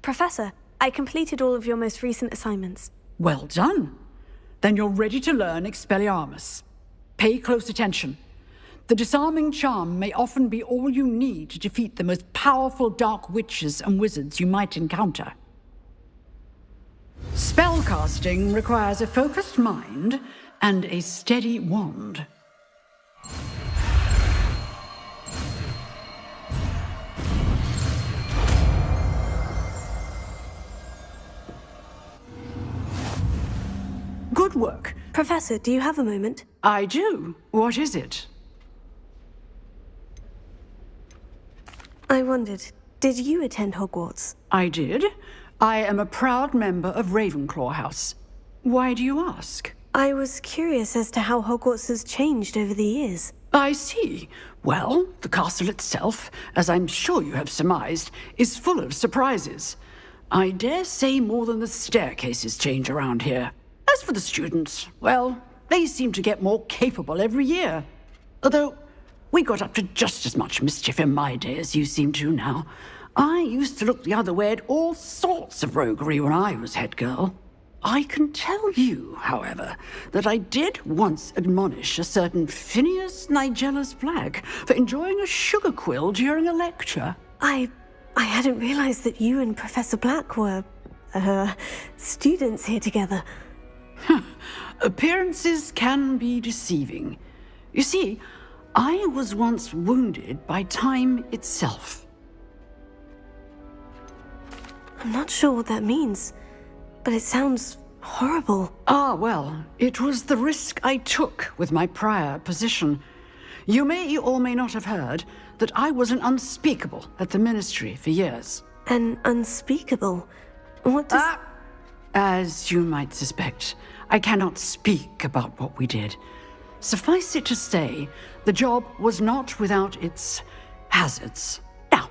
Professor, I completed all of your most recent assignments. Well done. Then you're ready to learn Expelliarmus. Pay close attention. The disarming charm may often be all you need to defeat the most powerful dark witches and wizards you might encounter. Spellcasting requires a focused mind and a steady wand. Good work. Professor, do you have a moment? I do. What is it? I wondered, did you attend Hogwarts? I did. I am a proud member of Ravenclaw House. Why do you ask? I was curious as to how Hogwarts has changed over the years. I see. Well, the castle itself, as I'm sure you have surmised, is full of surprises. I dare say more than the staircases change around here. As for the students, well, they seem to get more capable every year. Although, we got up to just as much mischief in my day as you seem to now. I used to look the other way at all sorts of roguery when I was head girl. I can tell you, however, that I did once admonish a certain Phineas Nigellus Black for enjoying a sugar quill during a lecture. I hadn't realized that you and Professor Black were, students here together. Appearances can be deceiving. You see, I was once wounded by time itself. I'm not sure what that means, but it sounds horrible. Ah, well, it was the risk I took with my prior position. You may or may not have heard that I was an unspeakable at the Ministry for years. An unspeakable? What does... As you might suspect, I cannot speak about what we did. Suffice it to say, the job was not without its hazards. Now,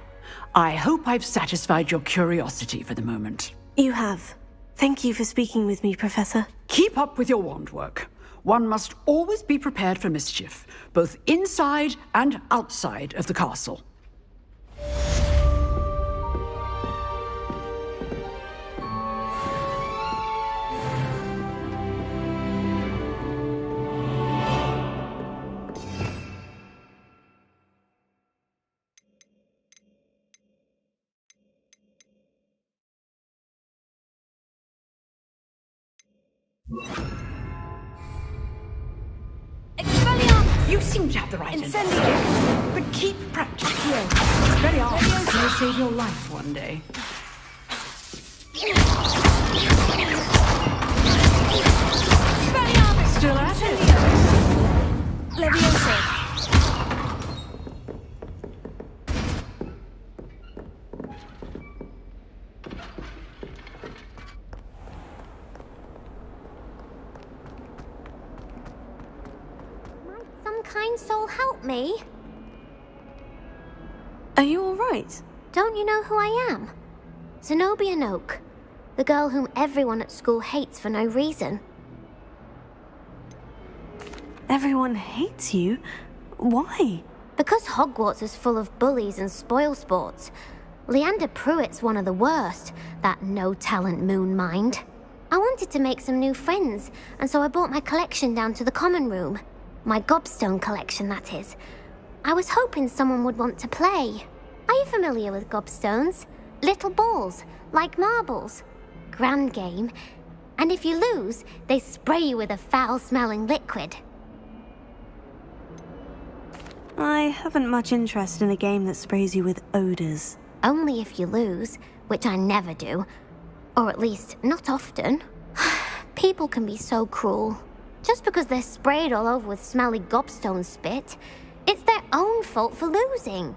I hope I've satisfied your curiosity for the moment. You have. Thank you for speaking with me, Professor. Keep up with your wand work. One must always be prepared for mischief, both inside and outside of the castle. You seem to have the right intention, but keep practicing. Expelliarmus may save your life one day. Still at it? Leviosa. Some kind soul help me. Are you all right? Don't you know who I am? Zenobia Noak, the girl whom everyone at school hates for no reason. Everyone hates you? Why? Because Hogwarts is full of bullies and spoilsports. Leander Pruitt's one of the worst, that no-talent moon mind. I wanted to make some new friends, and so I brought my collection down to the common room. My gobstone collection, that is. I was hoping someone would want to play. Are you familiar with gobstones? Little balls, like marbles. Grand game. And if you lose, they spray you with a foul-smelling liquid. I haven't much interest in a game that sprays you with odors. Only if you lose, which I never do. Or at least, not often. People can be so cruel. Just because they're sprayed all over with smelly gobstone spit, it's their own fault for losing.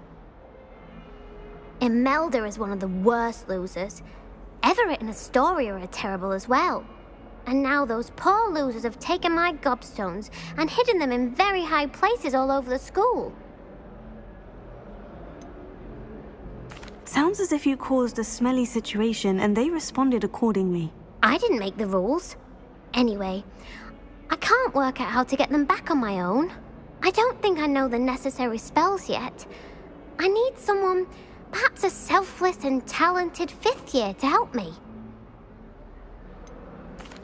Imelda is one of the worst losers. Everett and Astoria are terrible as well. And now those poor losers have taken my gobstones and hidden them in very high places all over the school. Sounds as if you caused a smelly situation and they responded accordingly. I didn't make the rules. Anyway, I can't work out how to get them back on my own. I don't think I know the necessary spells yet. I need someone, perhaps a selfless and talented 5th year to help me.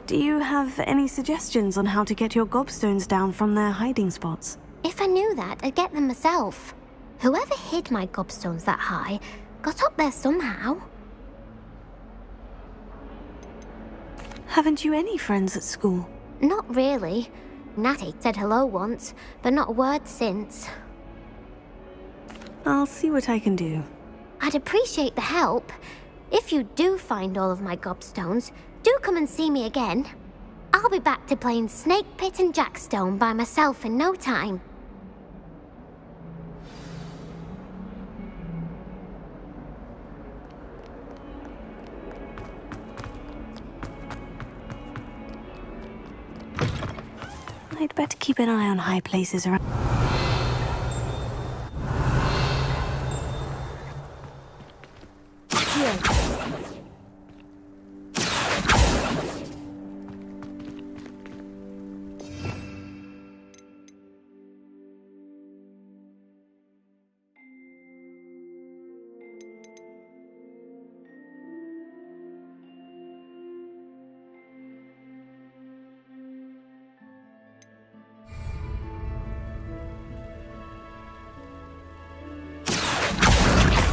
Do you have any suggestions on how to get your gobstones down from their hiding spots? If I knew that, I'd get them myself. Whoever hid my gobstones that high got up there somehow. Haven't you any friends at school? Not really. Natty said hello once, but not a word since. I'll see what I can do. I'd appreciate the help. If you do find all of my gobstones, do come and see me again. I'll be back to playing Snake Pit and Jackstone by myself in no time. I'd better keep an eye on high places around.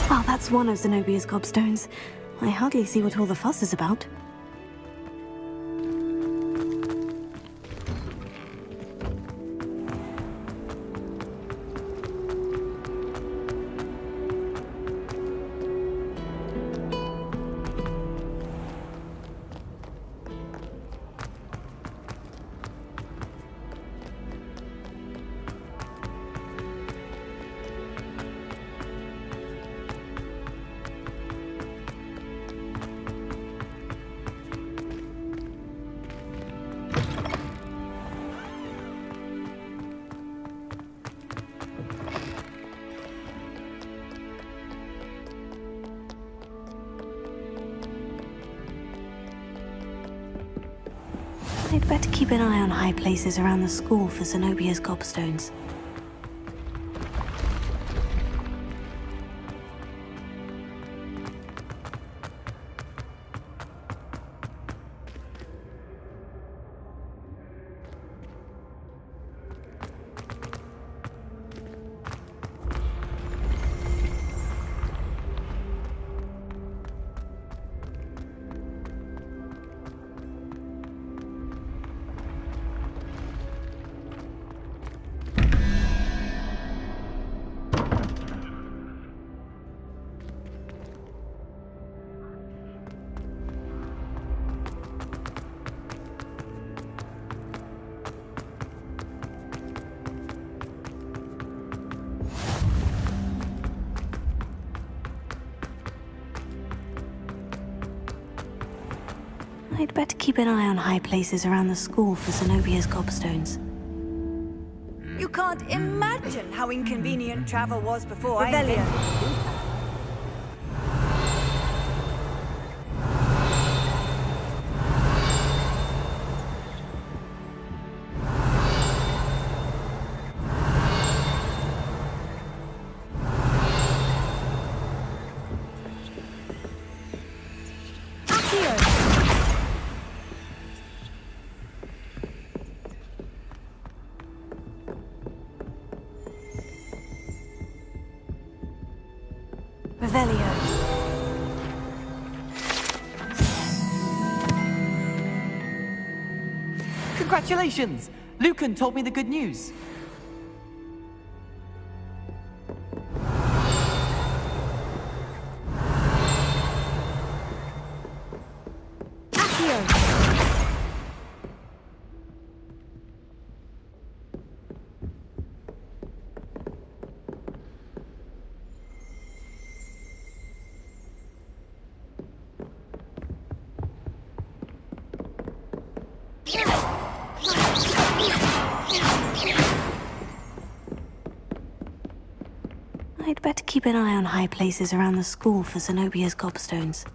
Well, that's one of Zenobia's gobstones. I hardly see what all the fuss is about. I'd better keep an eye on high places around the school for Zenobia's gobstones. I'd better keep an eye on high places around the school for Zenobia's gobstones. You can't imagine how inconvenient travel was before I Revelio. invented... Revelio. Congratulations! Lucan told me the good news. I'd better keep an eye on high places around the school for Zenobia's gobstones.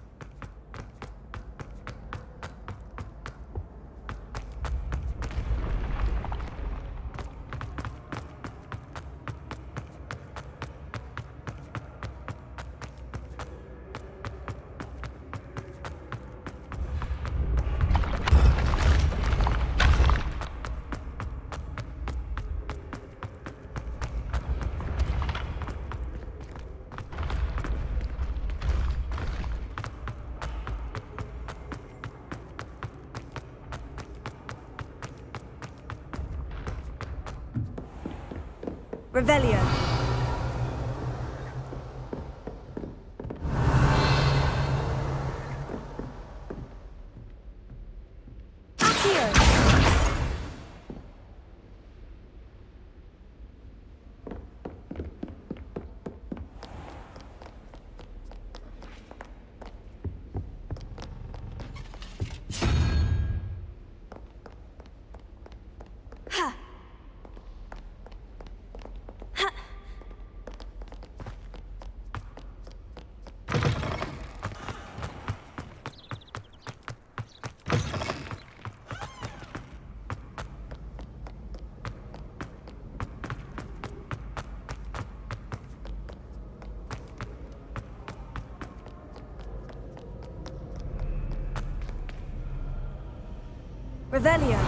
Revelio. Revelio.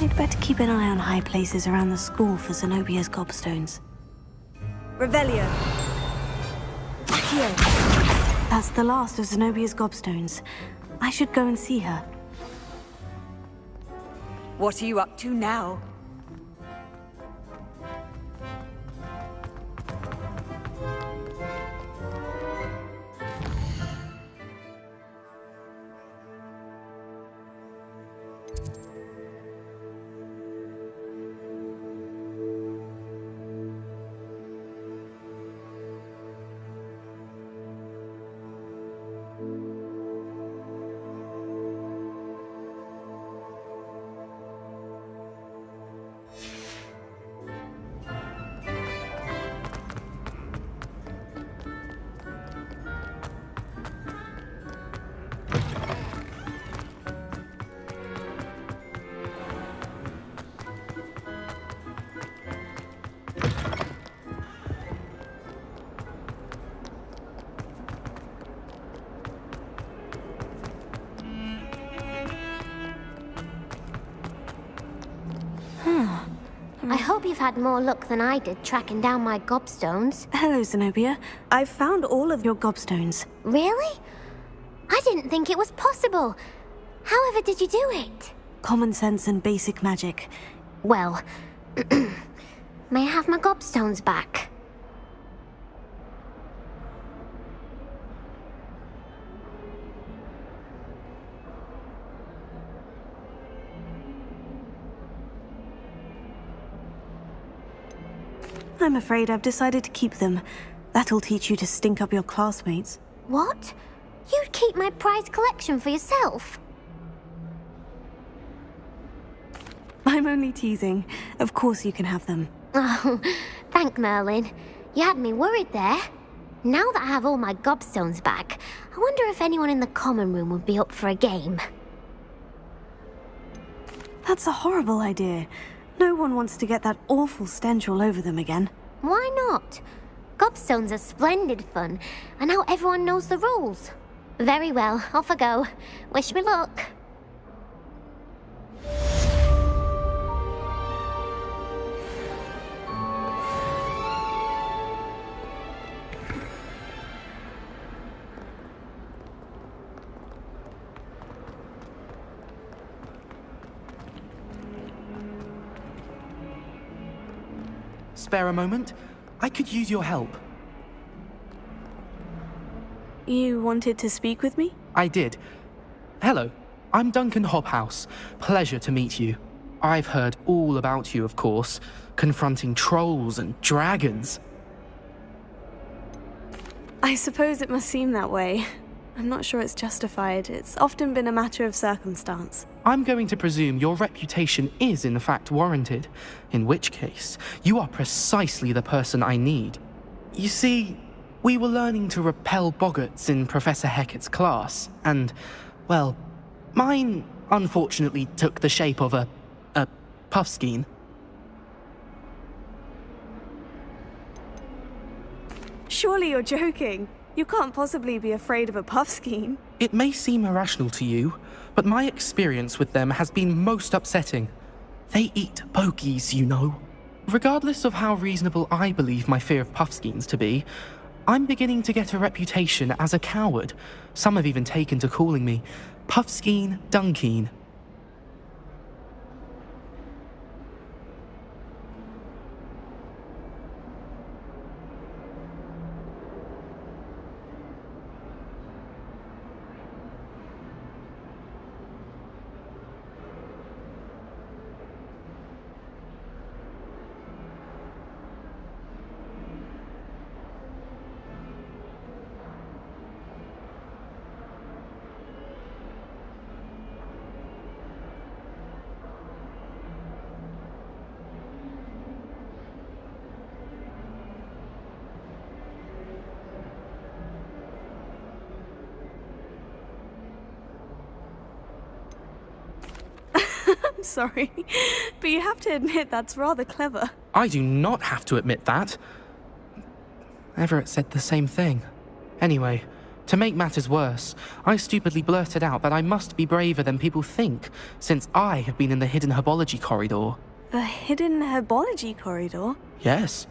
I'd better keep an eye on high places around the school for Zenobia's gobstones. Revelio. Accio. That's the last of Zenobia's gobstones. I should go and see her. What are you up to now? I hope you've had more luck than I did tracking down my gobstones. Hello, Zenobia. I've found all of your gobstones. Really? I didn't think it was possible. However did you do it? Common sense and basic magic. Well, may I have my gobstones back? I'm afraid I've decided to keep them. That'll teach you to stink up your classmates. What? You'd keep my prized collection for yourself? I'm only teasing. Of course you can have them. Oh, thank Merlin. You had me worried there. Now that I have all my gobstones back, I wonder if anyone in the common room would be up for a game. That's a horrible idea. No one wants to get that awful stench all over them again. Why not? Gobstones are splendid fun, and now everyone knows the rules. Very well, off I go. Wish me luck. Spare a moment? I could use your help. You wanted to speak with me? I did. Hello, I'm Duncan Hobhouse. Pleasure to meet you. I've heard all about you, of course, confronting trolls and dragons. I suppose it must seem that way. I'm not sure it's justified. It's often been a matter of circumstance. I'm going to presume your reputation is in fact warranted, in which case, you are precisely the person I need. You see, we were learning to repel boggarts in Professor Hecat's class, and, well, mine unfortunately took the shape of a puffskein. Surely you're joking. You can't possibly be afraid of a puffskein. It may seem irrational to you, but my experience with them has been most upsetting. They eat bogies, you know. Regardless of how reasonable I believe my fear of puffskeins to be, I'm beginning to get a reputation as a coward. Some have even taken to calling me Puffskeen Dunkeen. I'm sorry, but you have to admit that's rather clever. I do not have to admit that. Everett said the same thing. Anyway, to make matters worse, I stupidly blurted out that I must be braver than people think, since I have been in the hidden herbology corridor. The hidden herbology corridor? Yes.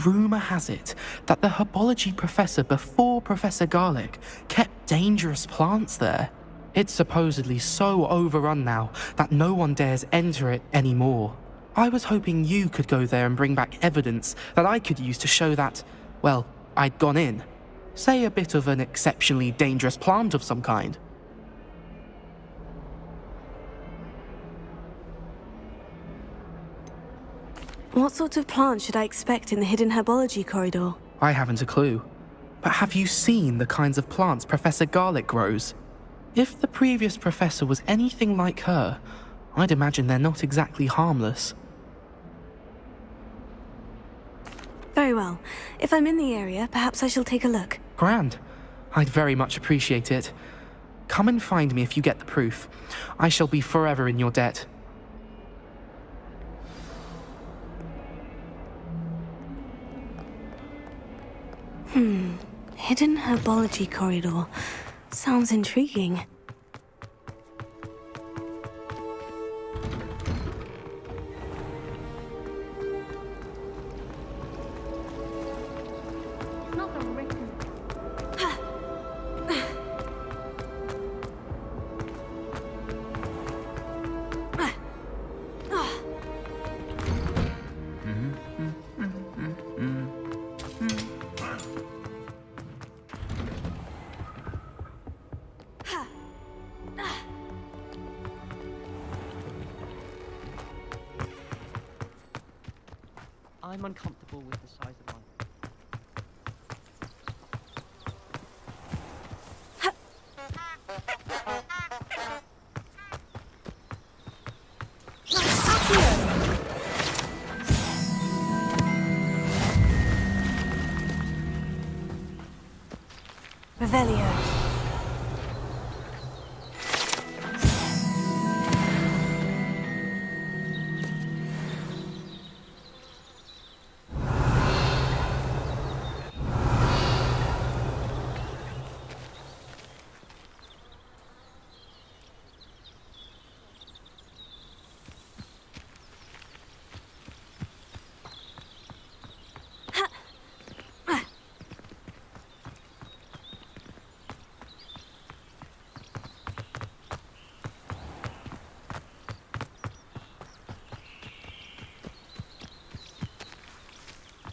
Rumour has it that the herbology professor before Professor Garlic kept dangerous plants there. It's supposedly so overrun now that no one dares enter it anymore. I was hoping you could go there and bring back evidence that I could use to show that, well, I'd gone in. Say a bit of an exceptionally dangerous plant of some kind. What sort of plant should I expect in the hidden herbology corridor? I haven't a clue. But have you seen the kinds of plants Professor Garlick grows? If the previous professor was anything like her, I'd imagine they're not exactly harmless. Very well. If I'm in the area, perhaps I shall take a look. Grand. I'd very much appreciate it. Come and find me if you get the proof. I shall be forever in your debt. Hidden herbology corridor. Sounds intriguing. I'm uncomfortable with the size of my... Revelio.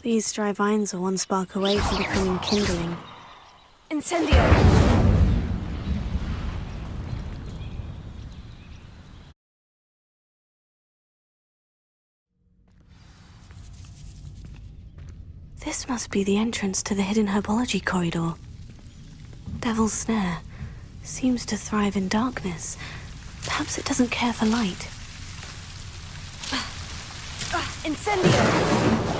These dry vines are one spark away from becoming kindling. Incendio! This must be the entrance to the hidden herbology corridor. Devil's Snare seems to thrive in darkness. Perhaps it doesn't care for light. Incendio!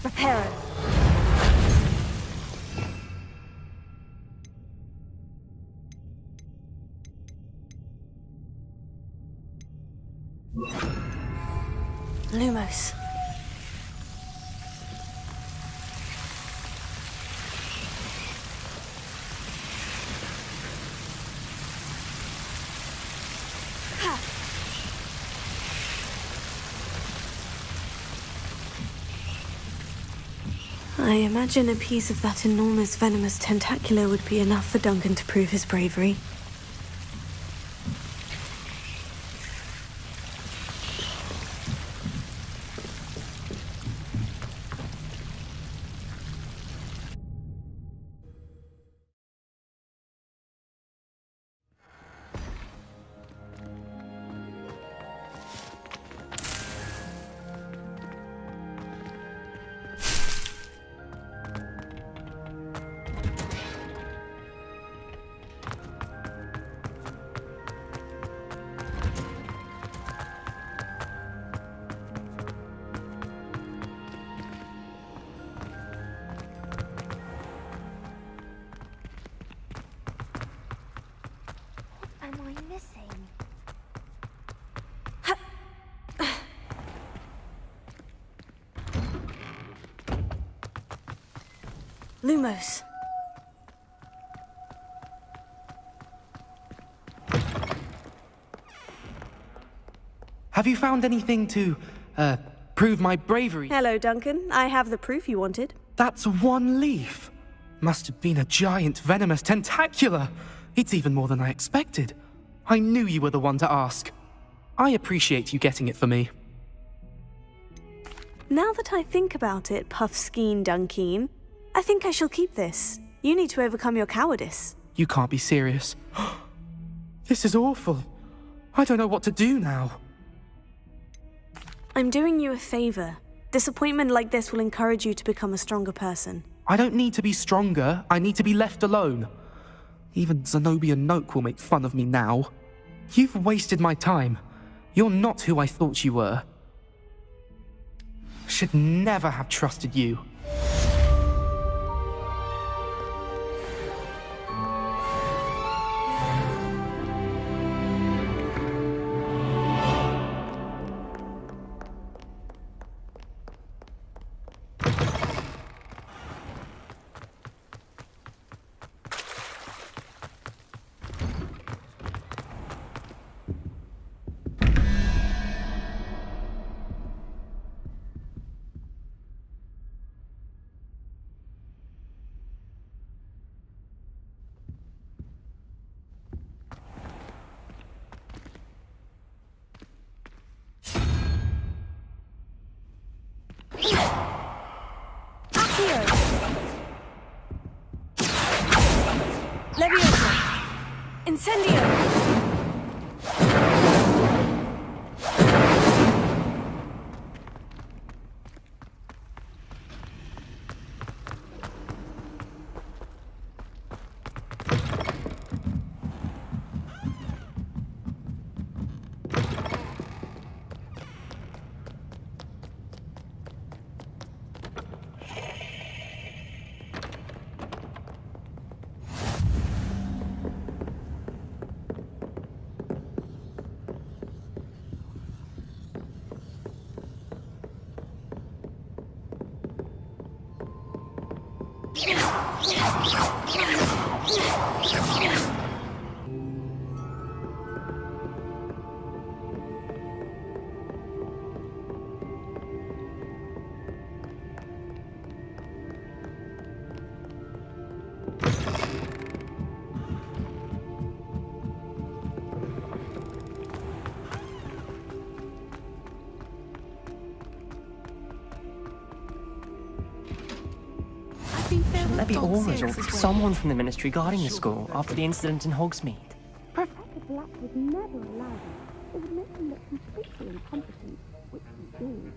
Reparo. Lumos. I imagine a piece of that enormous venomous tentacular would be enough for Duncan to prove his bravery. Am I missing? Lumos. Have you found anything to, prove my bravery? Hello, Duncan. I have the proof you wanted. That's one leaf. Must have been a giant venomous tentacula. It's even more than I expected. I knew you were the one to ask. I appreciate you getting it for me. Now that I think about it, Puffskein Dunkeen, I think I shall keep this. You need to overcome your cowardice. You can't be serious. This is awful. I don't know what to do now. I'm doing you a favor. Disappointment like this will encourage you to become a stronger person. I don't need to be stronger. I need to be left alone. Even Zenobia Noak will make fun of me now. You've wasted my time. You're not who I thought you were. Should never have trusted you. Leviosa! Incendio! Shouldn't there be orders or someone from the Ministry guarding the school after the incident in Hogsmeade? Professor Black would never allow this. It would make him look completely incompetent, which he is.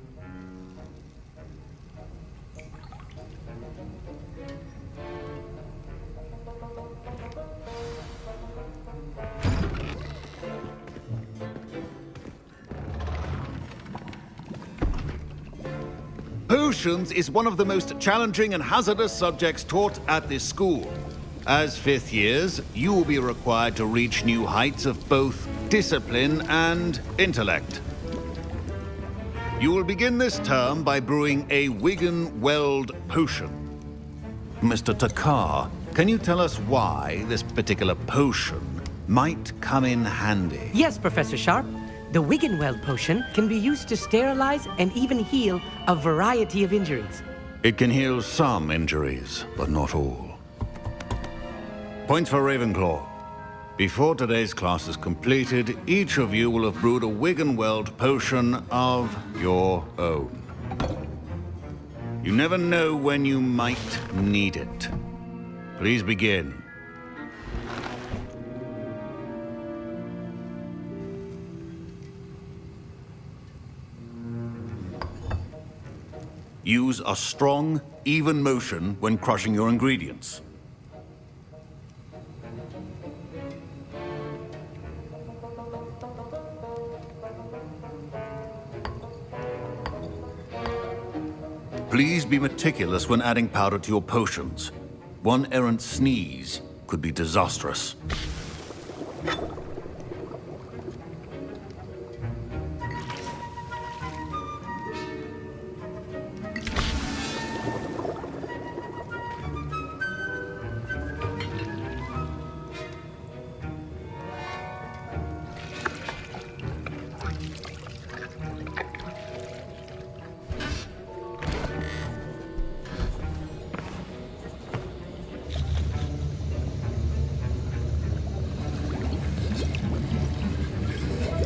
Potions is one of the most challenging and hazardous subjects taught at this school. As fifth years, you will be required to reach new heights of both discipline and intellect. You will begin this term by brewing a Wigan-Weld potion. Mr. Takar, can you tell us why this particular potion might come in handy? Yes, Professor Sharp. The Wigan-Weld potion can be used to sterilize and even heal a variety of injuries. It can heal some injuries, but not all. Points for Ravenclaw. Before today's class is completed, each of you will have brewed a Wigan-Weld potion of your own. You never know when you might need it. Please begin. Use a strong, even motion when crushing your ingredients. Please be meticulous when adding powder to your potions. One errant sneeze could be disastrous.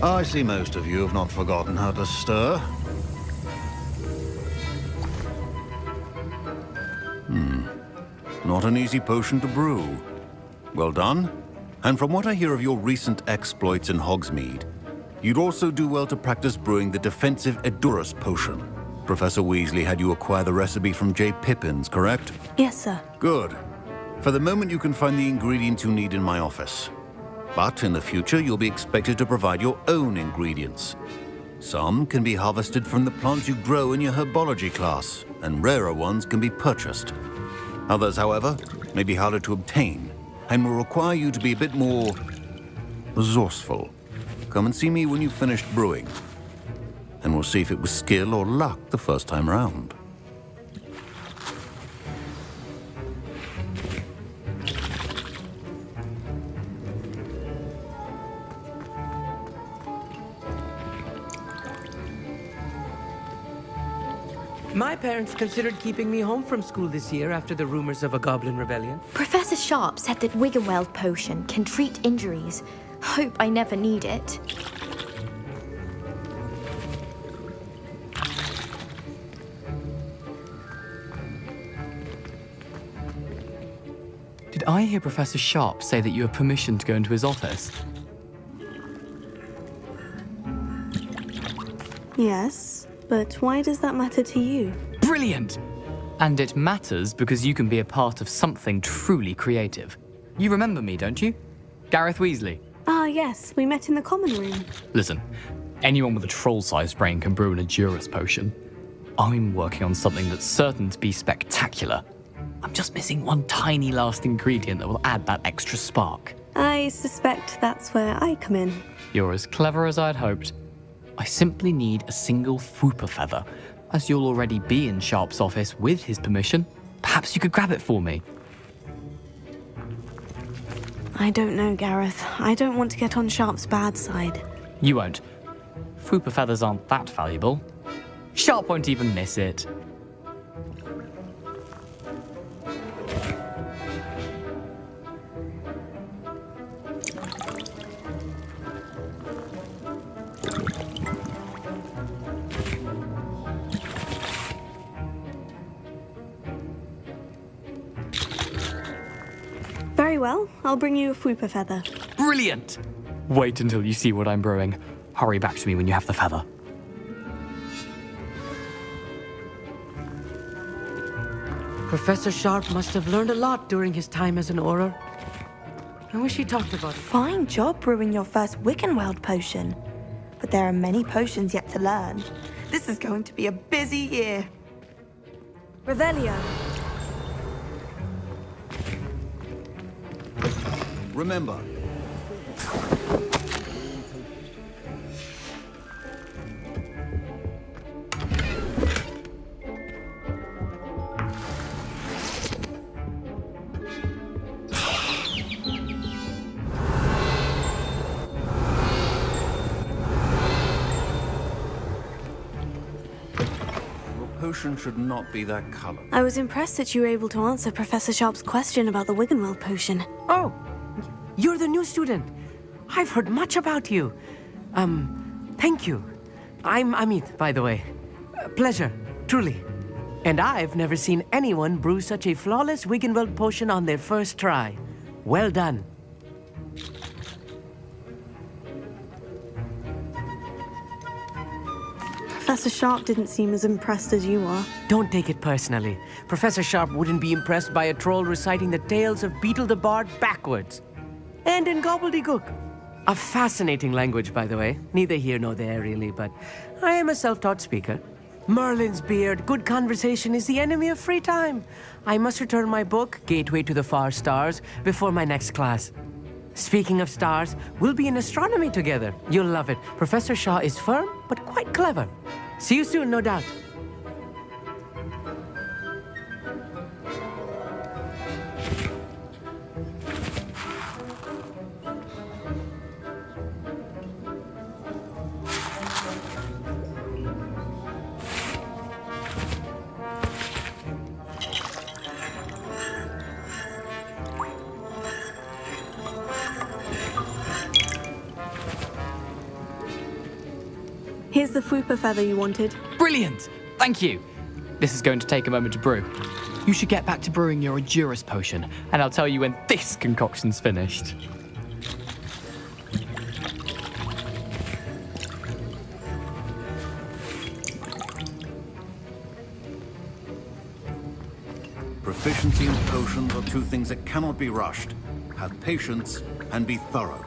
I see most of you have not forgotten how to stir. not an easy potion to brew. Well done. And from what I hear of your recent exploits in Hogsmeade, you'd also do well to practice brewing the defensive Edurus potion. Professor Weasley had you acquire the recipe from J. Pippins, correct? Yes, sir. Good. For the moment, you can find the ingredients you need in my office. But in the future, you'll be expected to provide your own ingredients. Some can be harvested from the plants you grow in your herbology class, and rarer ones can be purchased. Others, however, may be harder to obtain, and will require you to be a bit more resourceful. Come and see me when you've finished brewing, and we'll see if it was skill or luck the first time round. My parents considered keeping me home from school this year after the rumors of a goblin rebellion. Professor Sharp said that Wiggenweld potion can treat injuries. Hope I never need it. Did I hear Professor Sharp say that you have permission to go into his office? Yes, but why does that matter to you? Brilliant! And it matters because you can be a part of something truly creative. You remember me, don't you? Gareth Weasley. Ah, yes, we met in the common room. Listen, anyone with a troll-sized brain can brew an Edurus potion. I'm working on something that's certain to be spectacular. I'm just missing one tiny last ingredient that will add that extra spark. I suspect that's where I come in. You're as clever as I'd hoped. I simply need a single Fwooper feather. As you'll already be in Sharp's office with his permission, perhaps you could grab it for me. I don't know, Gareth. I don't want to get on Sharp's bad side. You won't. Fwooper feathers aren't that valuable. Sharp won't even miss it. Very well, I'll bring you a Fwooper feather. Brilliant! Wait until you see what I'm brewing. Hurry back to me when you have the feather. Professor Sharp must have learned a lot during his time as an Auror. I wish he talked about it. Fine job brewing your first Wiggenweld potion. But there are many potions yet to learn. This is going to be a busy year. Revelio. Remember, potion should not be that color. I was impressed that you were able to answer Professor Sharp's question about the Wiggenweld potion. Oh, you're the new student. I've heard much about you. Thank you. I'm Amit, by the way. Pleasure, truly. And I've never seen anyone brew such a flawless Wiggenweld potion on their first try. Well done. Professor Sharp didn't seem as impressed as you are. Don't take it personally. Professor Sharp wouldn't be impressed by a troll reciting the tales of Beetle the Bard backwards. And in gobbledygook. A fascinating language, by the way. Neither here nor there, really, but I am a self-taught speaker. Merlin's beard, good conversation is the enemy of free time. I must return my book, Gateway to the Far Stars, before my next class. Speaking of stars, we'll be in astronomy together. You'll love it. Professor Shaw is firm, but quite clever. See you soon, no doubt. Here's the Fwooper feather you wanted. Brilliant! Thank you. This is going to take a moment to brew. You should get back to brewing your Edurus potion, and I'll tell you when this concoction's finished. Proficiency and potions are two things that cannot be rushed. Have patience and be thorough.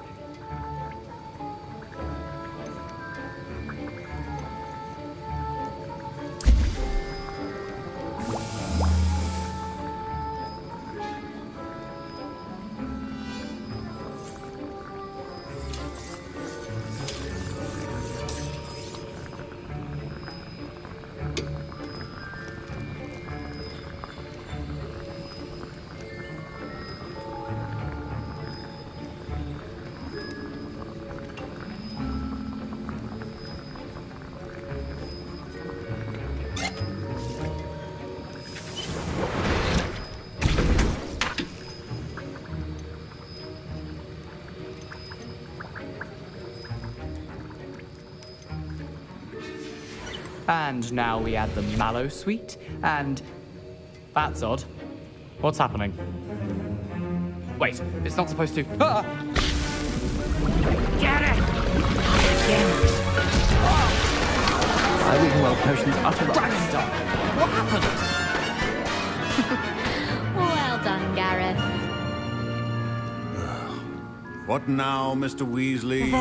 And now we add the mallow sweet, and... That's odd. What's happening? Wait, it's not supposed to... Ah! Get it! My Wiggenweld potion's utter rubbish. What happened? Well done, Gareth. What now, Mr. Weasley?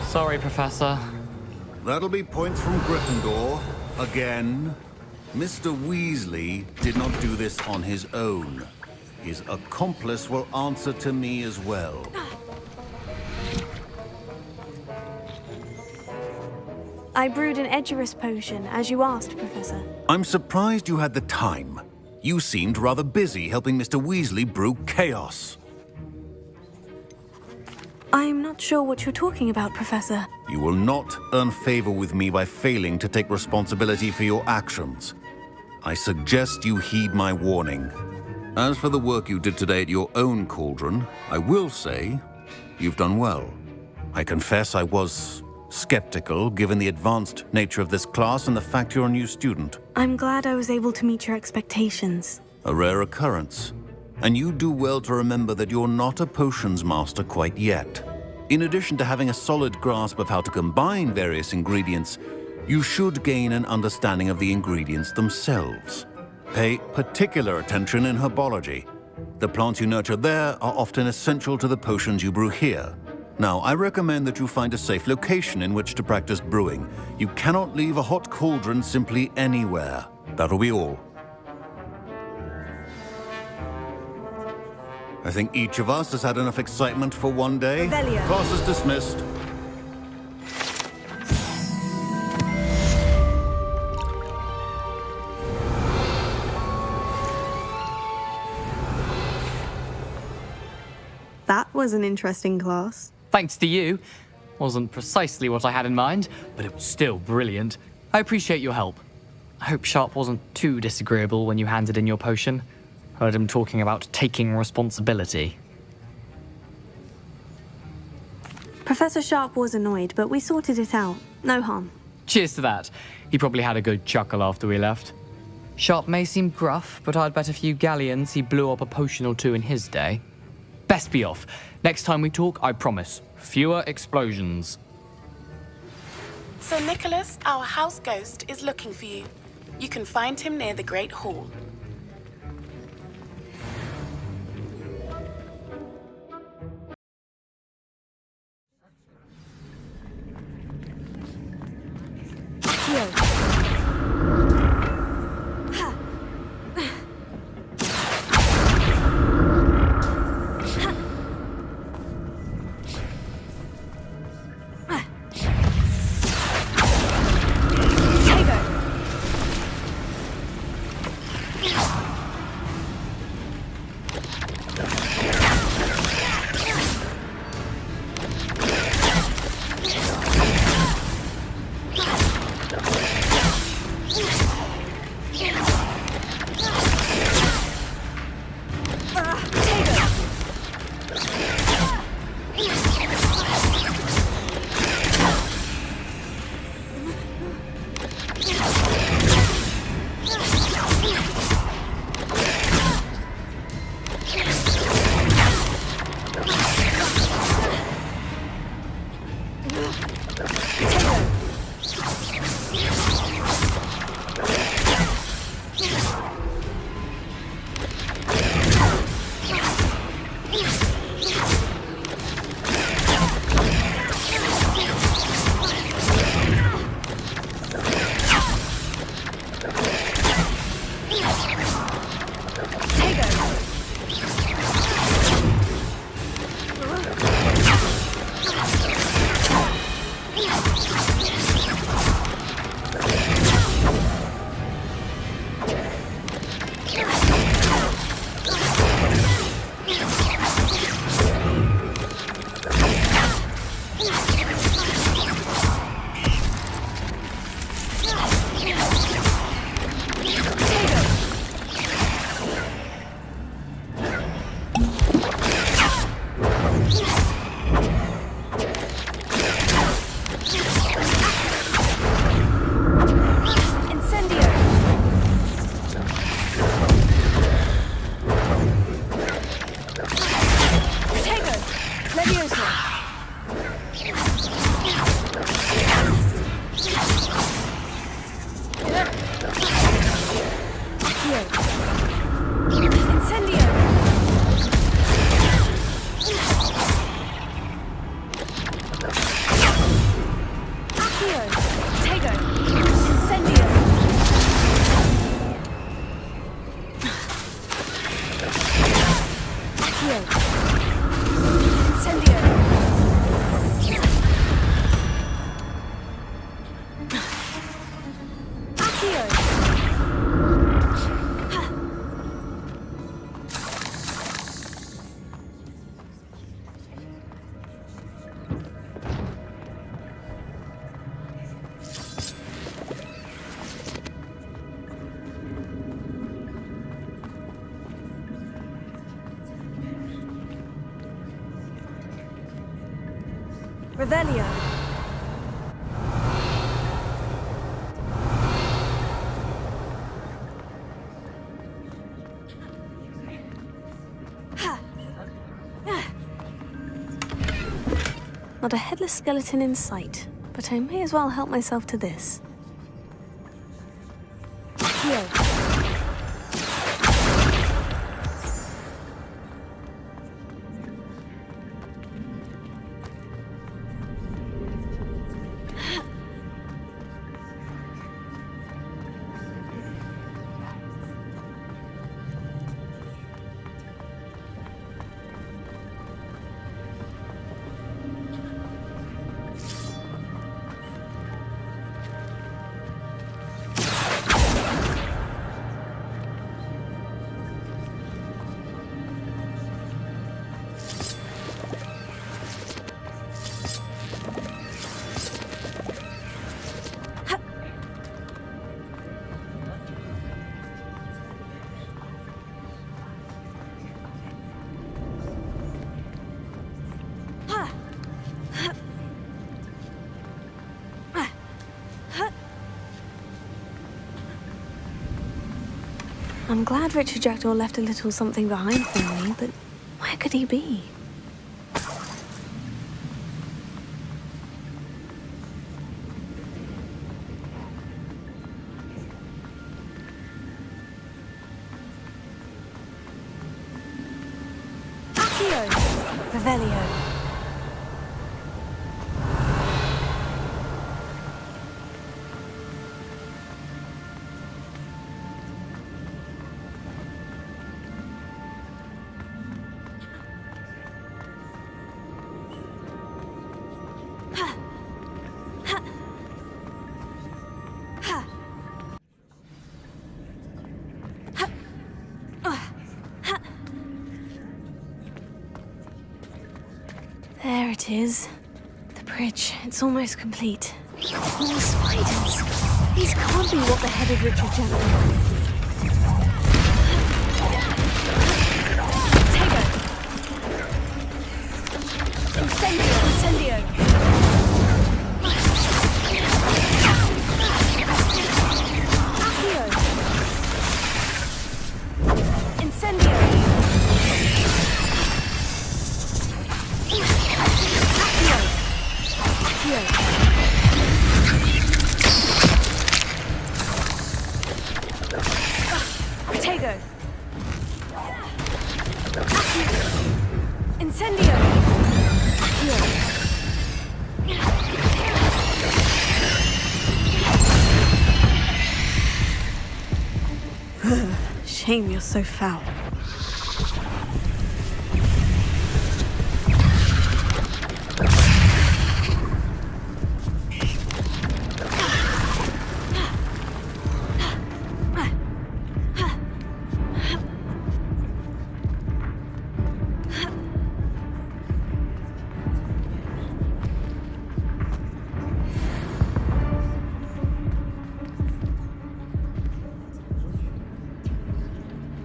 Sorry, Professor. That'll be points from Gryffindor. Again. Mr. Weasley did not do this on his own. His accomplice will answer to me as well. I brewed an Edurus potion, as you asked, Professor. I'm surprised you had the time. You seemed rather busy helping Mr. Weasley brew chaos. I'm not sure what you're talking about, Professor. You will not earn favor with me by failing to take responsibility for your actions. I suggest you heed my warning. As for the work you did today at your own cauldron, I will say you've done well. I confess I was skeptical, given the advanced nature of this class and the fact you're a new student. I'm glad I was able to meet your expectations. A rare occurrence. And you do well to remember that you're not a potions master quite yet. In addition to having a solid grasp of how to combine various ingredients, you should gain an understanding of the ingredients themselves. Pay particular attention in herbology. The plants you nurture there are often essential to the potions you brew here. Now, I recommend that you find a safe location in which to practice brewing. You cannot leave a hot cauldron simply anywhere. That'll be all. I think each of us has had enough excitement for one day. Revelio. Class is dismissed. That was an interesting class. Thanks to you. Wasn't precisely what I had in mind, but it was still brilliant. I appreciate your help. I hope Sharp wasn't too disagreeable when you handed in your potion. Heard him talking about taking responsibility. Professor Sharp was annoyed, but we sorted it out. No harm. Cheers to that. He probably had a good chuckle after we left. Sharp may seem gruff, but I'd bet a few galleons he blew up a potion or two in his day. Best be off. Next time we talk, I promise, fewer explosions. Sir Nicholas, our house ghost, is looking for you. You can find him near the Great Hall. Revelio. Not a headless skeleton in sight, but I may as well help myself to this. Here. I'm glad Richard Jackdaw left a little something behind for me, but where could he be? Accio! Revelio. There it is. The bridge. It's almost complete. More spiders. These can't be what the headed Richard Jackdaw. Incendio! Incendio! Here. shame you're so foul.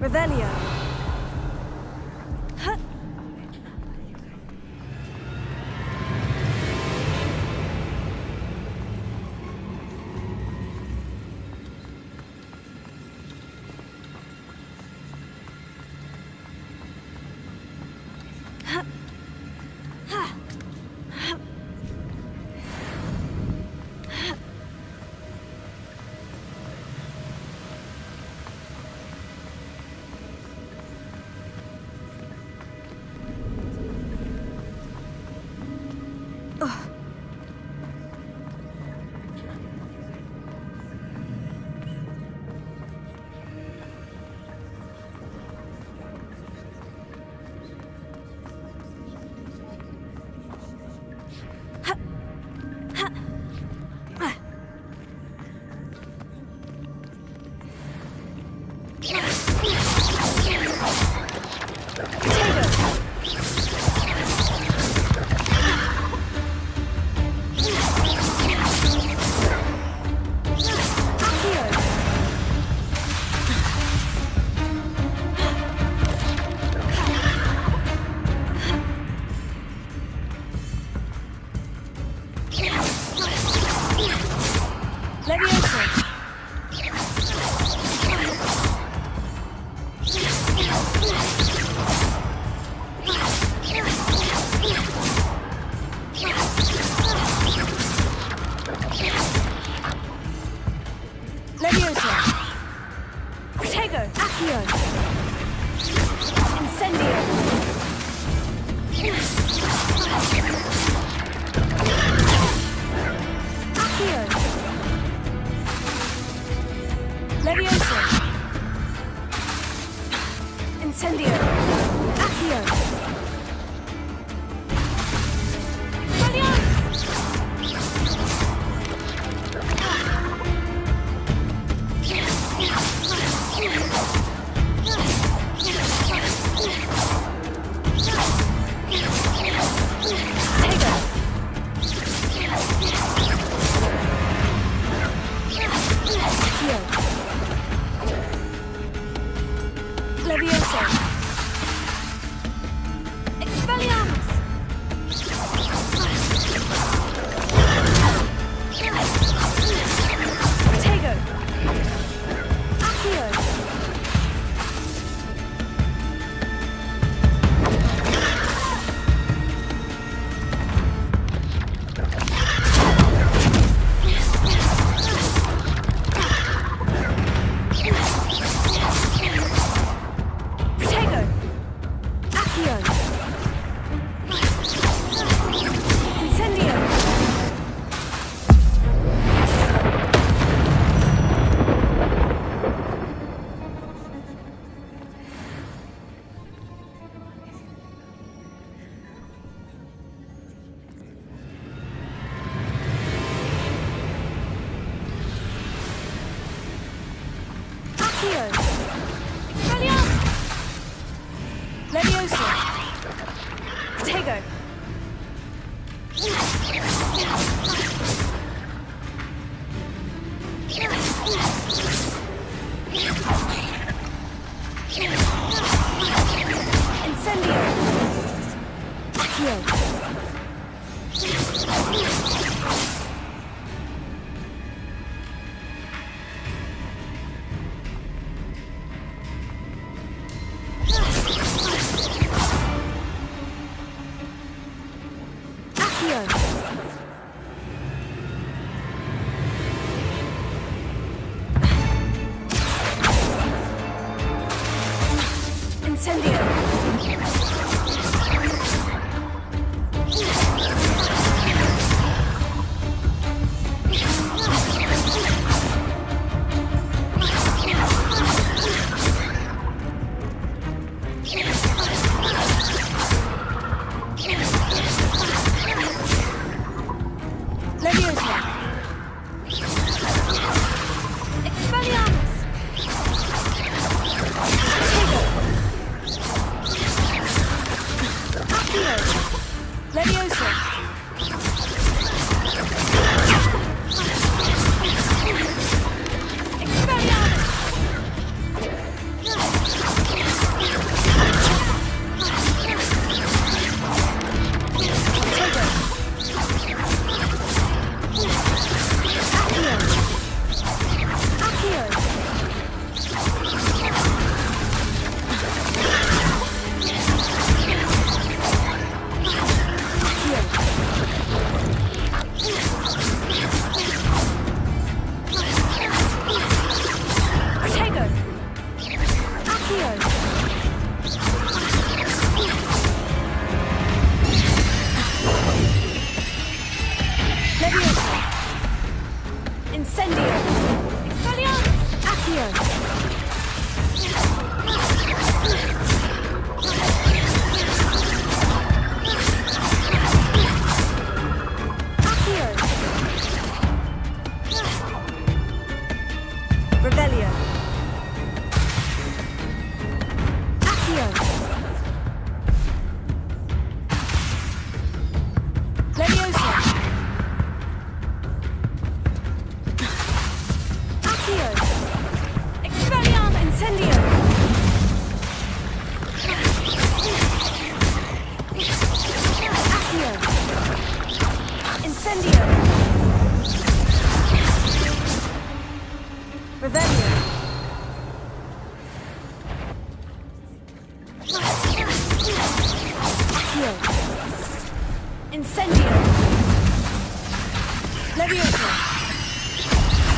Revelio. Leviosa! Expelliarmus! Accio! Leviosa!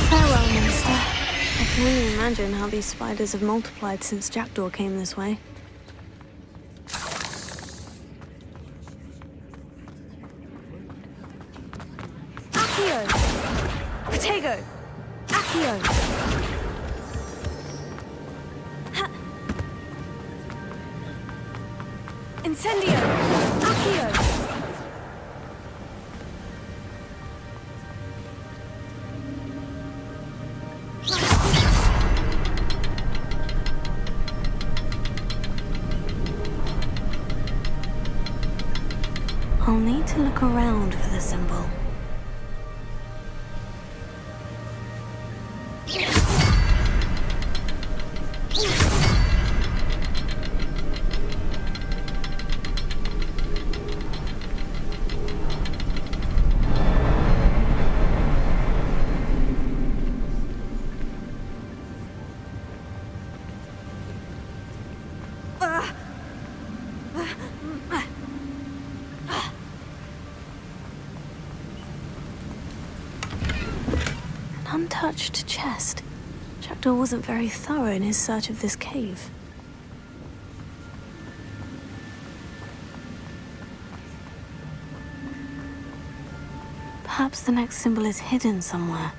Farewell, Minister. I can only imagine how these spiders have multiplied since Jackdaw came this way. Accio! Protego! Accio! Incendio! Accio! I'll need to look around for the symbol. Untouched chest. Jackdaw wasn't very thorough in his search of this cave. Perhaps the next symbol is hidden somewhere.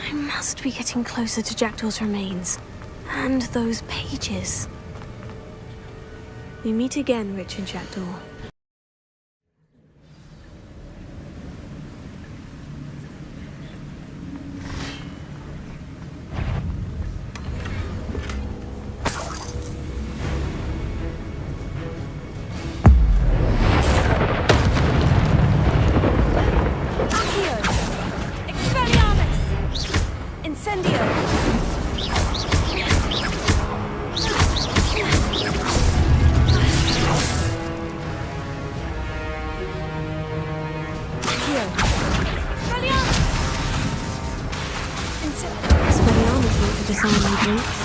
I must be getting closer to Jackdaw's remains. And those pages. We meet again, Richard Jackdaw. to disarm my drinks.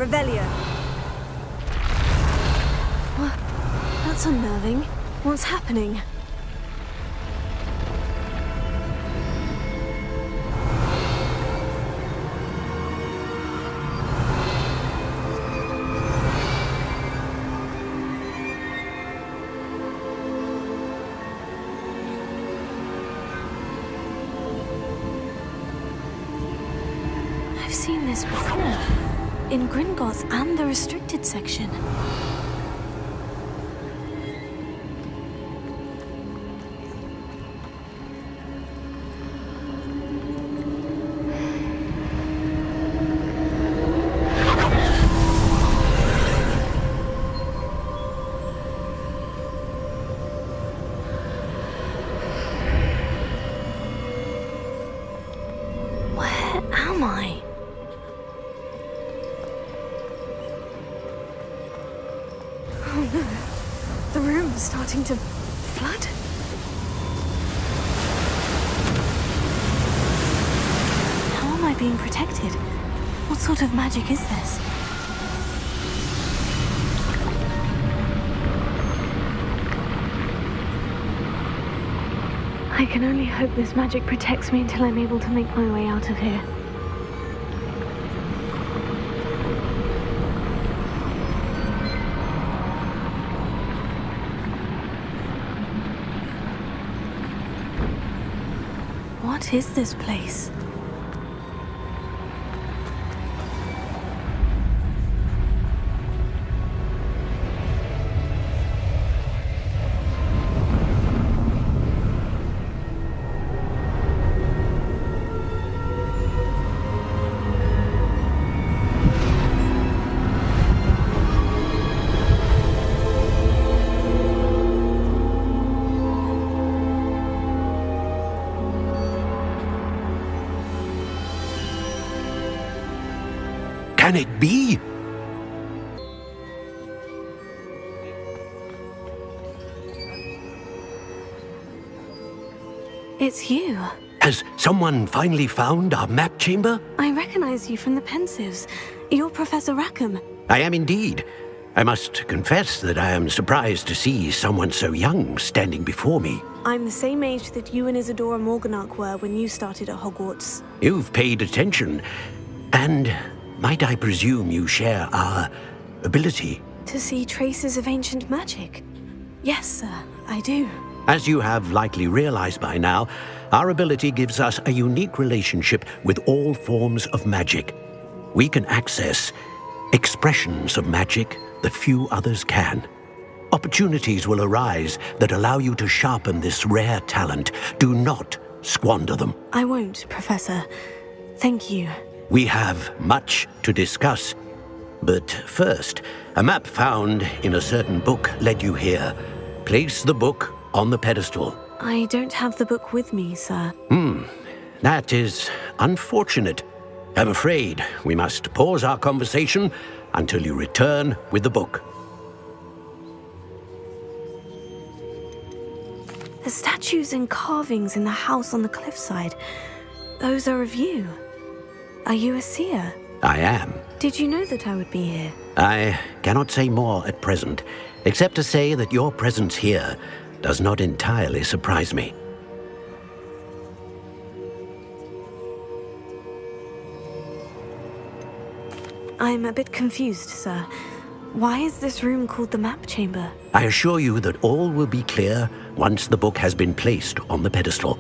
Revelio. What? That's unnerving. What's happening? seen this before. In Gringotts and the restricted section. Where am I? Oh no, the room is starting to flood. How am I being protected? What sort of magic is this? I can only hope this magic protects me until I'm able to make my way out of here. What is this place? Can it be? It's you. Has someone finally found our map chamber? I recognize you from the Pensives. You're Professor Rackham. I am indeed. I must confess that I am surprised to see someone so young standing before me. I'm the same age that you and Isadora Morganach were when you started at Hogwarts. You've paid attention, and might I presume you share our ability? To see traces of ancient magic? Yes, sir, I do. As you have likely realized by now, our ability gives us a unique relationship with all forms of magic. We can access expressions of magic that few others can. Opportunities will arise that allow you to sharpen this rare talent. Do not squander them. I won't, Professor. Thank you. We have much to discuss. But first, a map found in a certain book led you here. Place the book on the pedestal. I don't have the book with me, sir. That is unfortunate. I'm afraid we must pause our conversation until you return with the book. The statues and carvings in the house on the cliffside, those are of you. Are you a seer? I am. Did you know that I would be here? I cannot say more at present, except to say that your presence here does not entirely surprise me. I'm a bit confused, sir. Why is this room called the map chamber? I assure you that all will be clear once the book has been placed on the pedestal.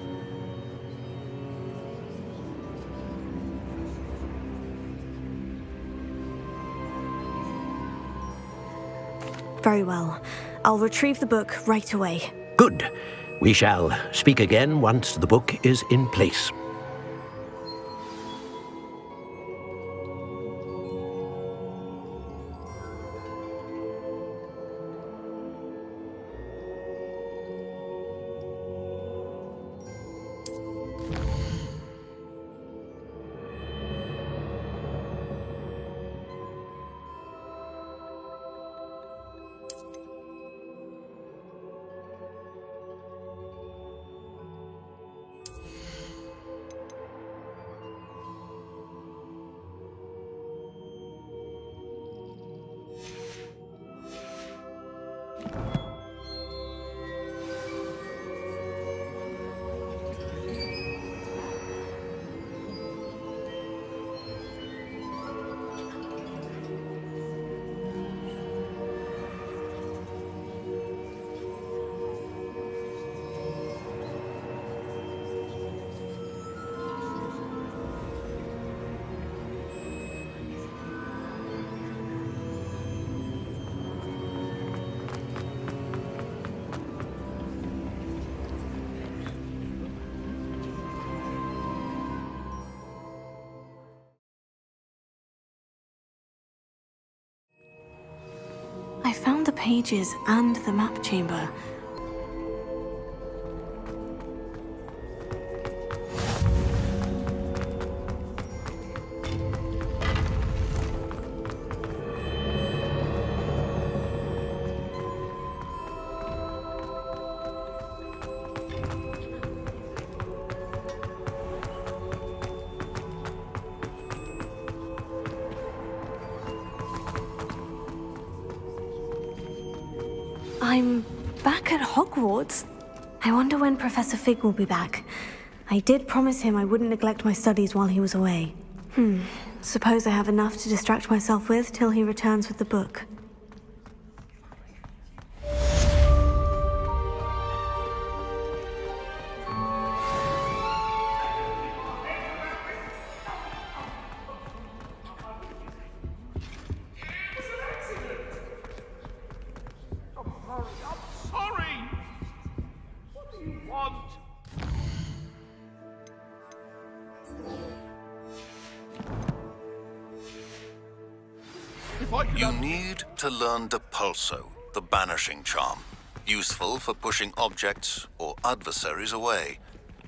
Very well. I'll retrieve the book right away. Good. We shall speak again once the book is in place. I found the pages and the map chamber. I'm back at Hogwarts. I wonder when Professor Fig will be back. I did promise him I wouldn't neglect my studies while he was away. Suppose I have enough to distract myself with till he returns with the book. You need to learn Depulso, the banishing charm. Useful for pushing objects or adversaries away.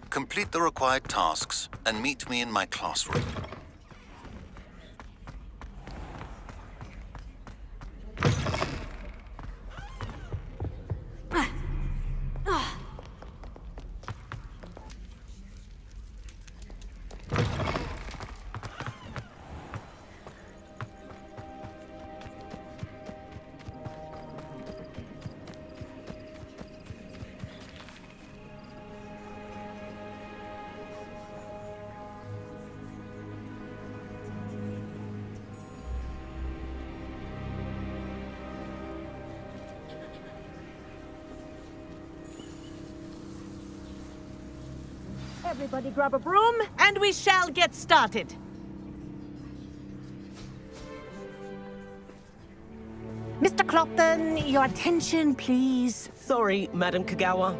Complete the required tasks and meet me in my classroom. Everybody grab a broom, and we shall get started. Mr. Clopton, your attention, please. Sorry, Madam Kagawa.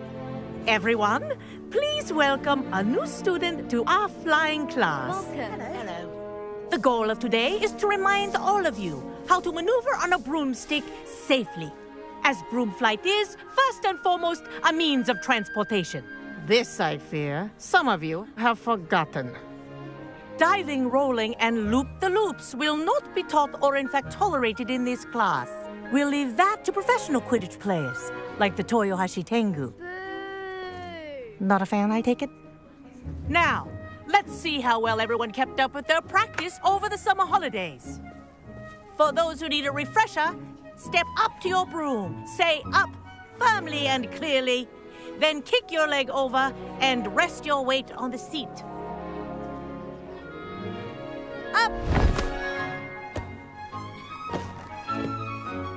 Everyone, please welcome a new student to our flying class. Welcome. Hello. The goal of today is to remind all of you how to maneuver on a broomstick safely, as broom flight is, first and foremost, a means of transportation. This, I fear, some of you have forgotten. Diving, rolling, and loop-the-loops will not be taught or in fact tolerated in this class. We'll leave that to professional Quidditch players, like the Toyohashi Tengu. Not a fan, I take it? Now, let's see how well everyone kept up with their practice over the summer holidays. For those who need a refresher, step up to your broom, say up firmly and clearly, then kick your leg over and rest your weight on the seat. Up!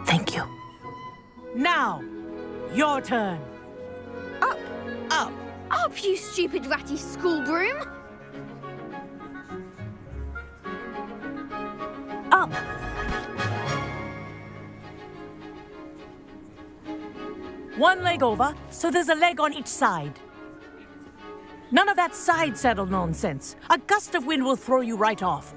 Thank you. Now, your turn. Up! Up! Up, you stupid ratty school broom! Up! One leg over, so there's a leg on each side. None of that side saddle nonsense. A gust of wind will throw you right off.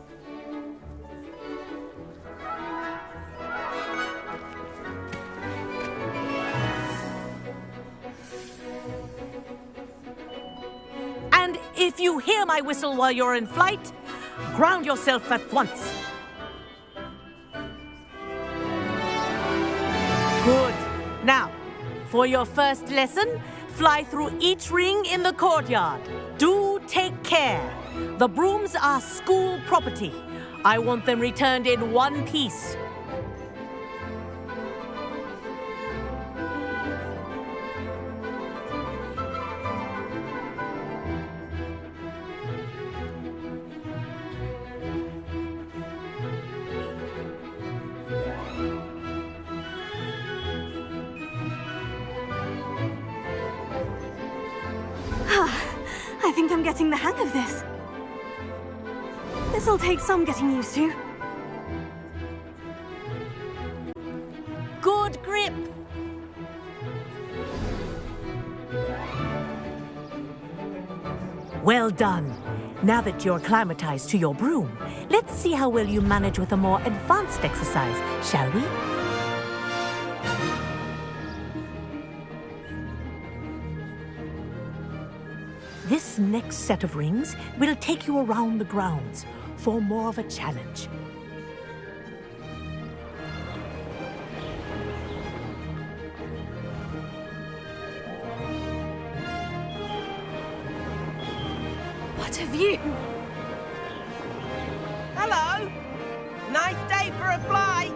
And if you hear my whistle while you're in flight, ground yourself at once. Good. Now, for your first lesson, fly through each ring in the courtyard. Do take care. The brooms are school property. I want them returned in one piece. I think I'm getting the hang of this. This'll take some getting used to. Good grip. Well done. Now that you're acclimatized to your broom, let's see how well you manage with a more advanced exercise, shall we? This next set of rings will take you around the grounds for more of a challenge. What have you? Hello! Nice day for a flight!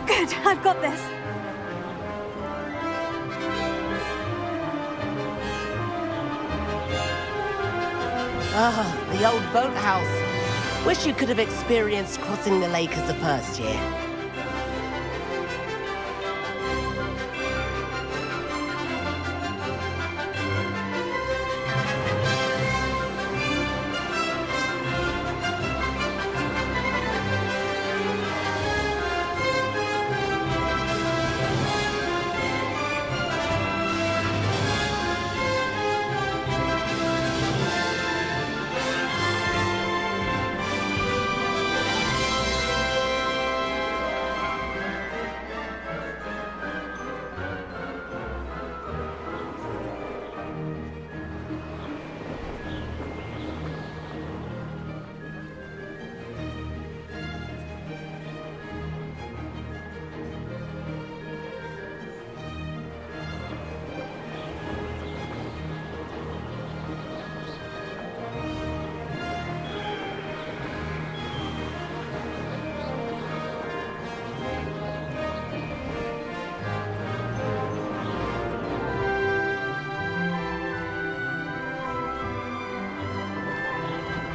Good, I've got this. Ah, the old boathouse. Wish you could have experienced crossing the lake as a first year.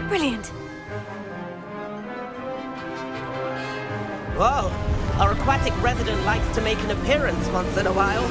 Brilliant. Whoa, our aquatic resident likes to make an appearance once in a while.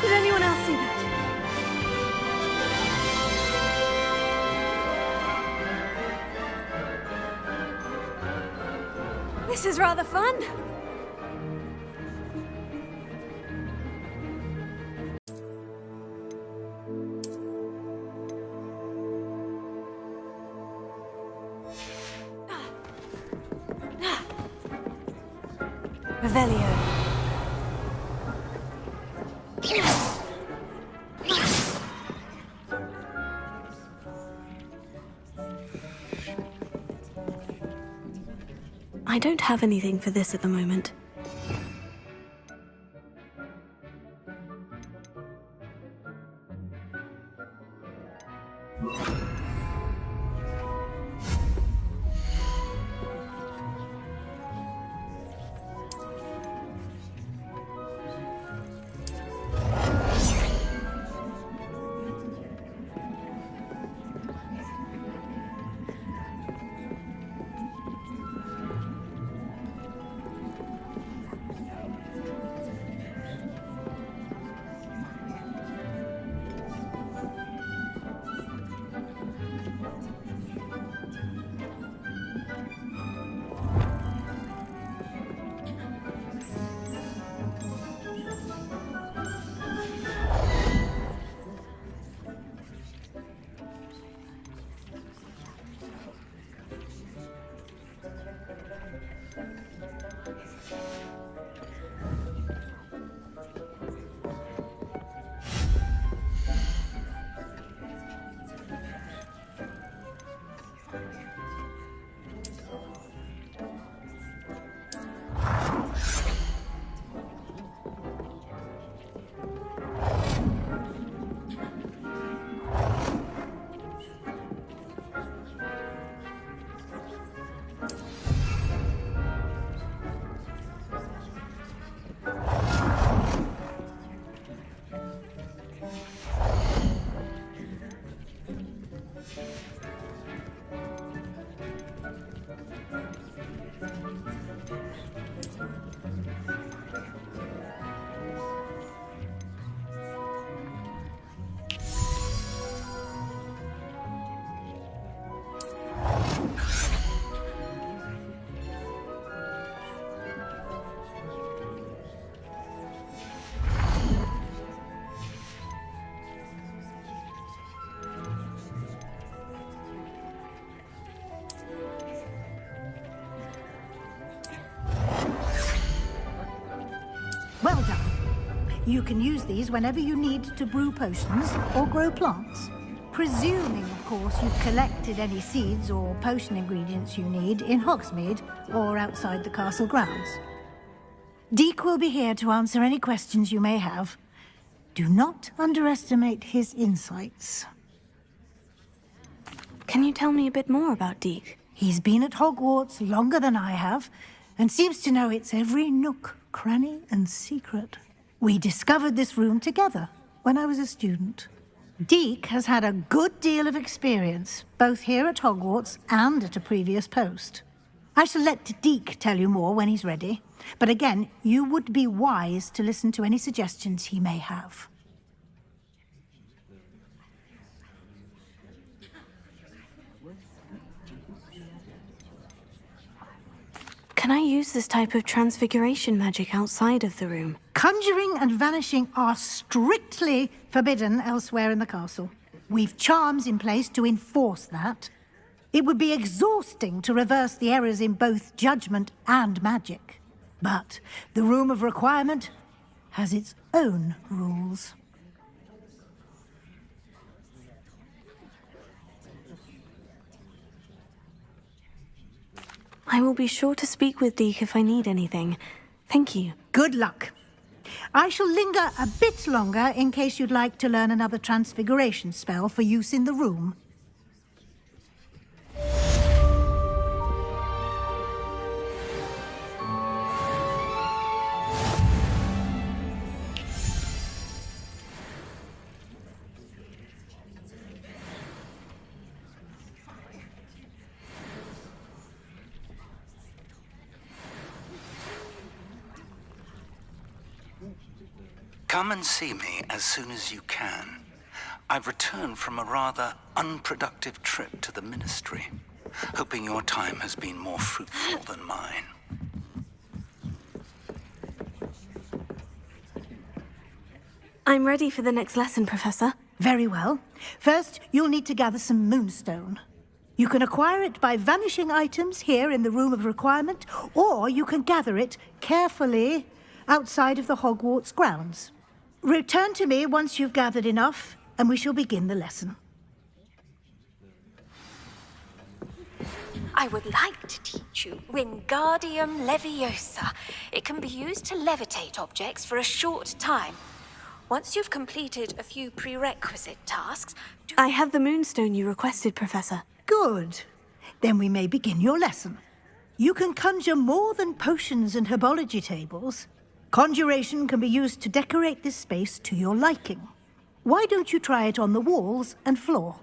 Did anyone else see that? This is rather fun. Revelio. I don't have anything for this at the moment. Well done. You can use these whenever you need to brew potions or grow plants. Presuming, of course, you've collected any seeds or potion ingredients you need in Hogsmeade or outside the castle grounds. Deek will be here to answer any questions you may have. Do not underestimate his insights. Can you tell me a bit more about Deek? He's been at Hogwarts longer than I have, and seems to know its every nook, cranny, and secret. We discovered this room together when I was a student. Deek has had a good deal of experience, both here at Hogwarts and at a previous post. I shall let Deek tell you more when he's ready, but again, you would be wise to listen to any suggestions he may have. Can I use this type of transfiguration magic outside of the room? Conjuring and vanishing are strictly forbidden elsewhere in the castle. We've charms in place to enforce that. It would be exhausting to reverse the errors in both judgment and magic. But the Room of Requirement has its own rules. I will be sure to speak with Deek if I need anything. Thank you. Good luck. I shall linger a bit longer in case you'd like to learn another transfiguration spell for use in the room. Come and see me as soon as you can. I've returned from a rather unproductive trip to the Ministry, hoping your time has been more fruitful than mine. I'm ready for the next lesson, Professor. Very well. First, you'll need to gather some moonstone. You can acquire it by vanishing items here in the Room of Requirement, or you can gather it carefully outside of the Hogwarts grounds. Return to me once you've gathered enough, and we shall begin the lesson. I would like to teach you Wingardium Leviosa. It can be used to levitate objects for a short time. Once you've completed a few prerequisite tasks... I have the moonstone you requested, Professor. Good. Then we may begin your lesson. You can conjure more than potions and herbology tables. Conjuration can be used to decorate this space to your liking. Why don't you try it on the walls and floor?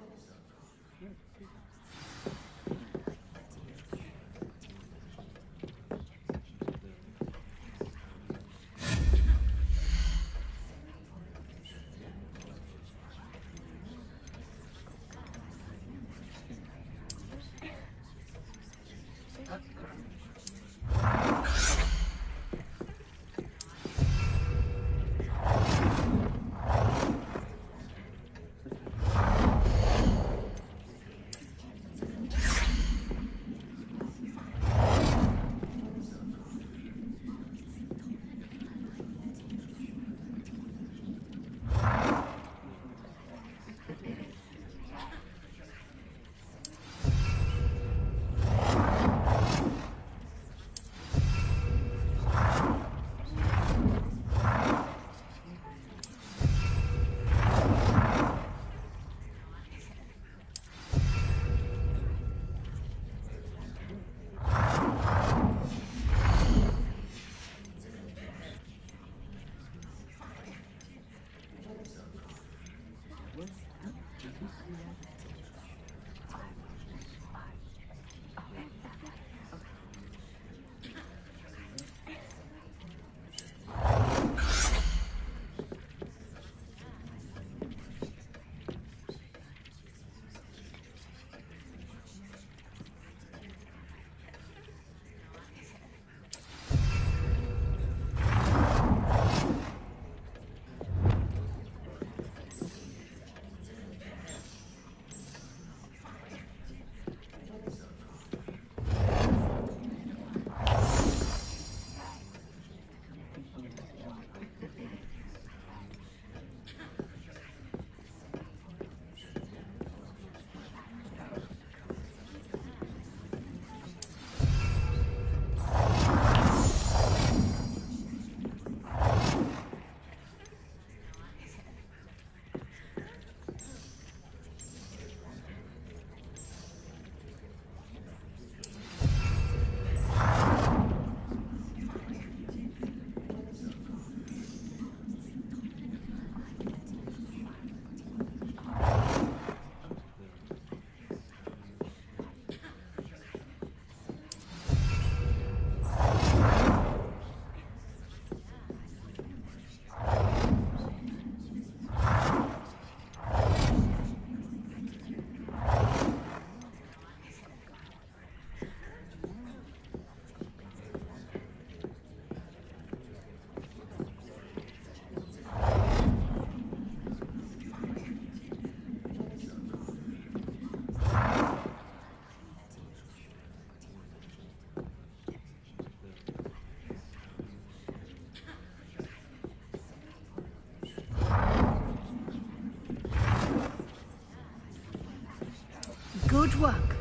Good work.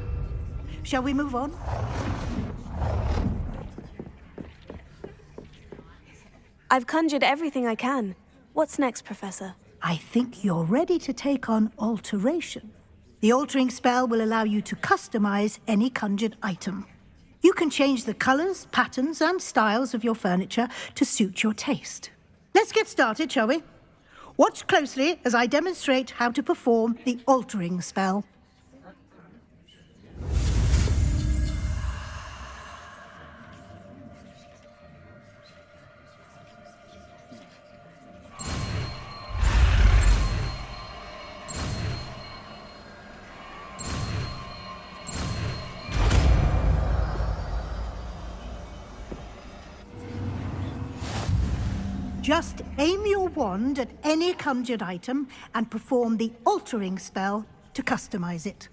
Shall we move on? I've conjured everything I can. What's next, Professor? I think you're ready to take on alteration. The altering spell will allow you to customize any conjured item. You can change the colors, patterns, and styles of your furniture to suit your taste. Let's get started, shall we? Watch closely as I demonstrate how to perform the altering spell. Just aim your wand at any conjured item and perform the altering spell to customize it.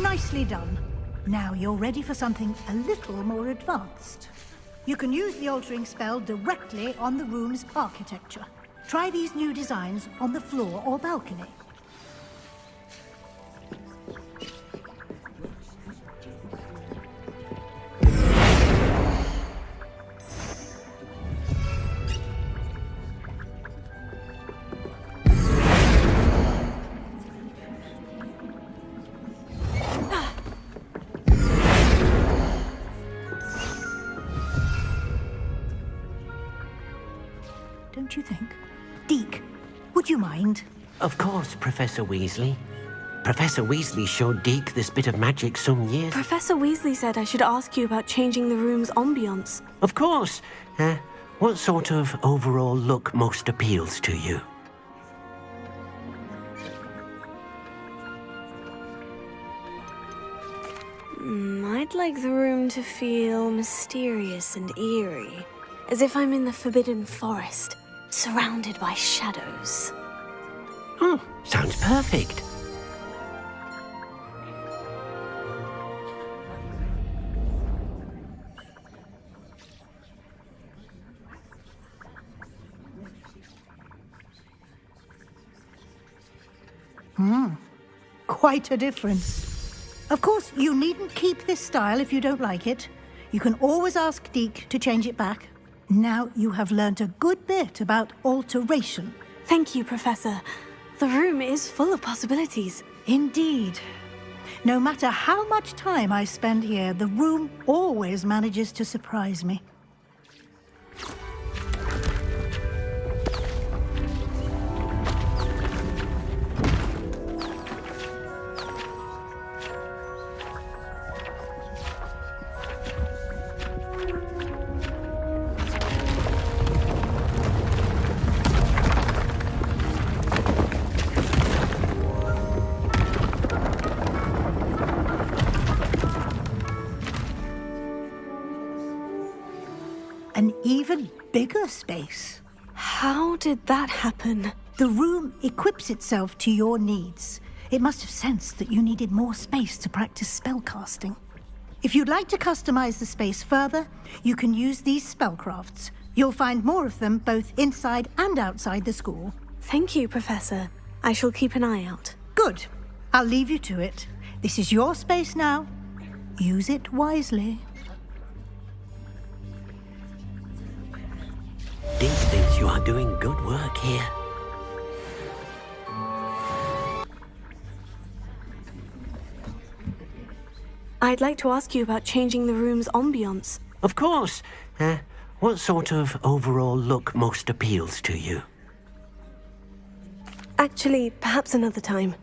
Nicely done. Now you're ready for something a little more advanced. You can use the altering spell directly on the room's architecture. Try these new designs on the floor or balcony. don't you think? Deke, would you mind? Of course, Professor Weasley. Professor Weasley showed Deke this bit of magic some years... Professor Weasley said I should ask you about changing the room's ambience. Of course. What sort of overall look most appeals to you? I'd like the room to feel mysterious and eerie, as if I'm in the Forbidden Forest, surrounded by shadows. Oh, sounds perfect. Quite a difference. Of course, you needn't keep this style if you don't like it. You can always ask Deke to change it back. Now you have learnt a good bit about alteration. Thank you, Professor. The room is full of possibilities. Indeed. No matter how much time I spend here, the room always manages to surprise me. An even bigger space. How did that happen? The room equips itself to your needs. It must have sensed that you needed more space to practice spellcasting. If you'd like to customize the space further, you can use these spellcrafts. You'll find more of them both inside and outside the school. Thank you, Professor. I shall keep an eye out. Good. I'll leave you to it. This is your space now. Use it wisely. Deke thinks you are doing good work here. I'd like to ask you about changing the room's ambience. Of course. What sort of overall look most appeals to you? Actually, perhaps another time.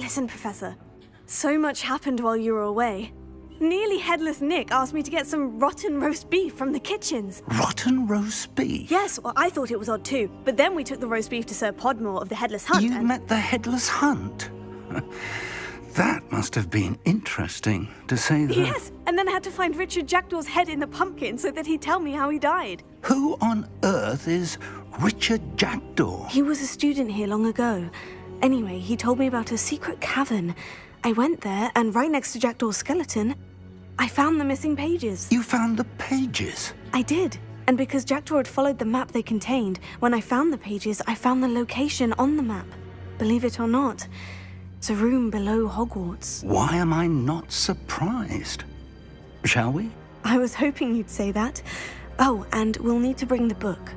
Listen, Professor. So much happened while you were away. Nearly Headless Nick asked me to get some rotten roast beef from the kitchens. Rotten roast beef? Yes, well, I thought it was odd too. But then we took the roast beef to Sir Podmore of the Headless Hunt. You met the Headless Hunt? That must have been interesting, to say the... Yes, and then I had to find Richard Jackdaw's head in the pumpkin so that he'd tell me how he died. Who on earth is Richard Jackdaw? He was a student here long ago. Anyway, he told me about a secret cavern. I went there, and right next to Jackdaw's skeleton, I found the missing pages. You found the pages? I did. And because Jackdaw had followed the map they contained, when I found the pages, I found the location on the map. Believe it or not, it's a room below Hogwarts. Why am I not surprised? Shall we? I was hoping you'd say that. Oh, and we'll need to bring the book.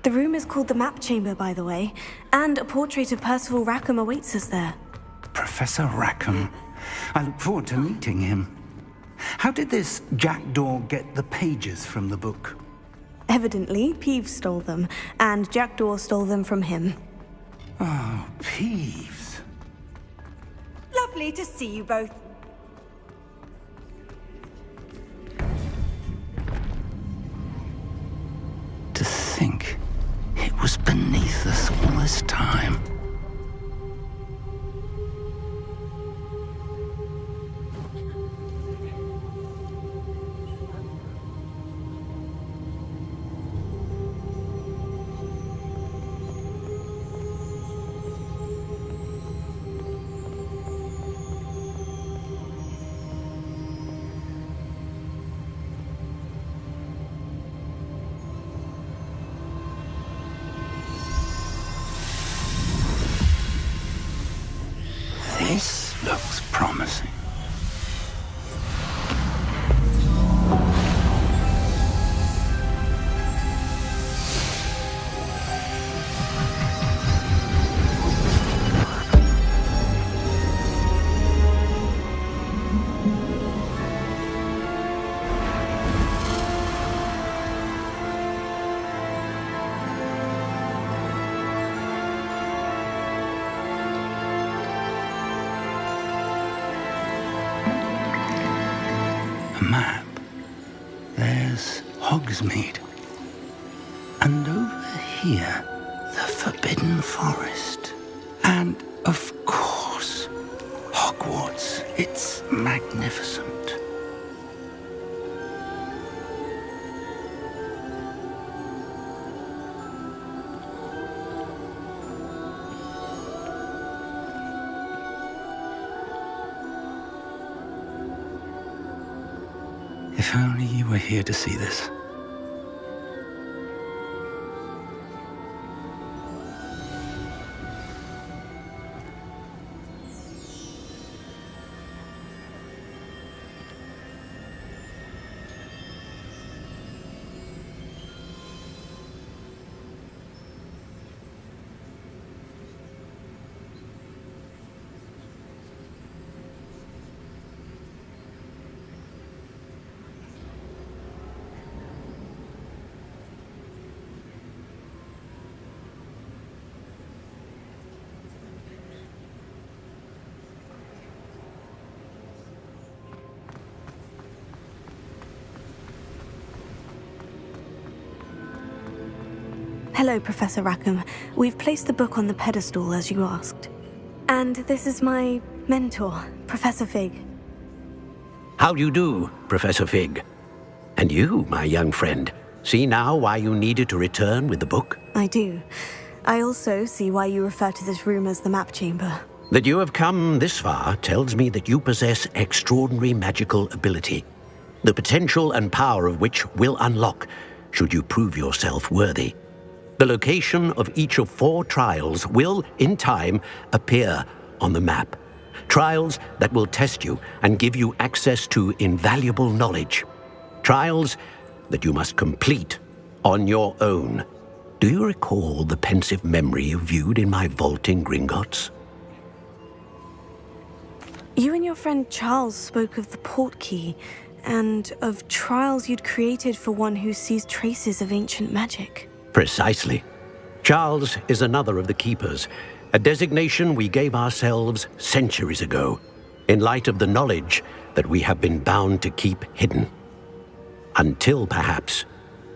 The room is called the Map Chamber, by the way, and a portrait of Percival Rackham awaits us there. Professor Rackham. I look forward to meeting him. How did this jackdaw get the pages from the book? Evidently, Peeves stole them, and Jackdaw stole them from him. Oh, Peeves. Lovely to see you both. To think it was beneath us all this time. This looks promising. A map. There's Hogsmeade. And over here, the Forbidden Forest. And, of course, Hogwarts. It's magnificent. If only you were here to see this. Hello, Professor Rackham. We've placed the book on the pedestal, as you asked. And this is my mentor, Professor Fig. How do you do, Professor Fig? And you, my young friend, see now why you needed to return with the book? I do. I also see why you refer to this room as the Map Chamber. That you have come this far tells me that you possess extraordinary magical ability, the potential and power of which will unlock should you prove yourself worthy. The location of each of 4 trials will, in time, appear on the map. Trials that will test you and give you access to invaluable knowledge. Trials that you must complete on your own. Do you recall the pensive memory you viewed in my vault in Gringotts? You and your friend Charles spoke of the portkey, and of trials you'd created for one who sees traces of ancient magic. Precisely. Charles is another of the Keepers, a designation we gave ourselves centuries ago, in light of the knowledge that we have been bound to keep hidden. Until, perhaps,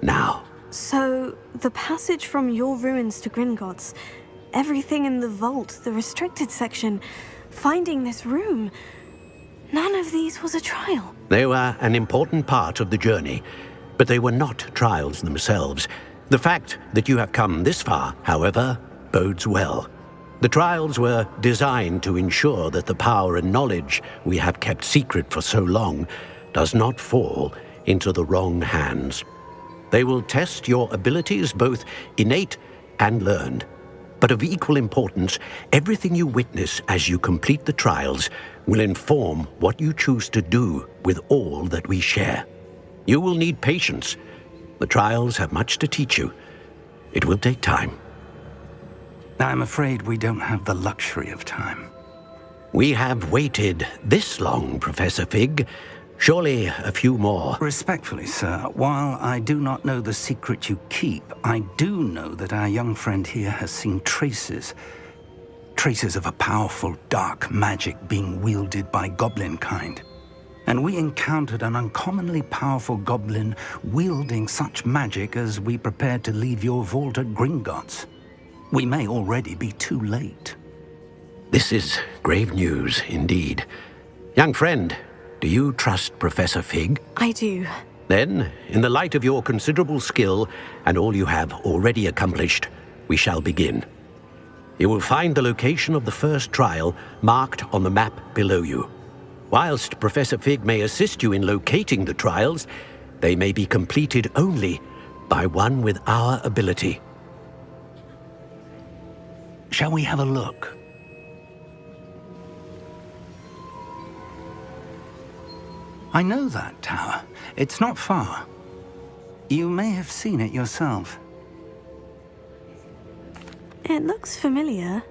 now. So, the passage from your ruins to Gringotts, everything in the vault, the restricted section, finding this room, none of these was a trial. They were an important part of the journey, but they were not trials themselves. The fact that you have come this far, however, bodes well. The trials were designed to ensure that the power and knowledge we have kept secret for so long does not fall into the wrong hands. They will test your abilities, both innate and learned. But of equal importance, everything you witness as you complete the trials will inform what you choose to do with all that we share. You will need patience. The trials have much to teach you, It will take time. I'm afraid we don't have the luxury of time. We have waited this long, Professor Fig. Surely a few more. Respectfully, sir, while I do not know the secret you keep, I do know that our young friend here has seen traces of a powerful dark magic being wielded by goblin kind. And we encountered an uncommonly powerful goblin wielding such magic as we prepared to leave your vault at Gringotts. We may already be too late. This is grave news indeed. Young friend, do you trust Professor Fig? I do. Then, in the light of your considerable skill and all you have already accomplished, we shall begin. You will find the location of the first trial marked on the map below you. Whilst Professor Fig may assist you in locating the trials, they may be completed only by one with our ability. Shall we have a look? I know that tower. It's not far. You may have seen it yourself. It looks familiar.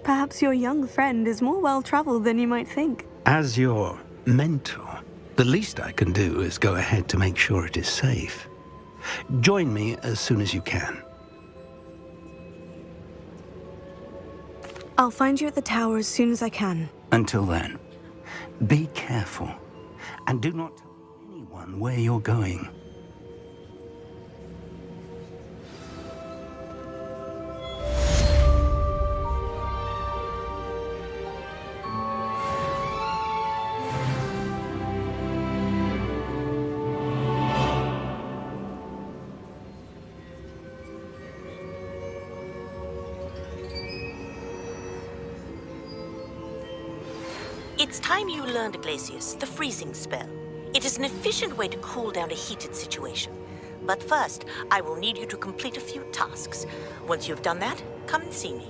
Perhaps your young friend is more well-traveled than you might think. As your mentor, the least I can do is go ahead to make sure it is safe. Join me as soon as you can. I'll find you at the tower as soon as I can. Until then, be careful. And do not tell anyone where you're going. It's time you learned, Glacius, the freezing spell. It is an efficient way to cool down a heated situation. But first, I will need you to complete a few tasks. Once you've done that, come and see me.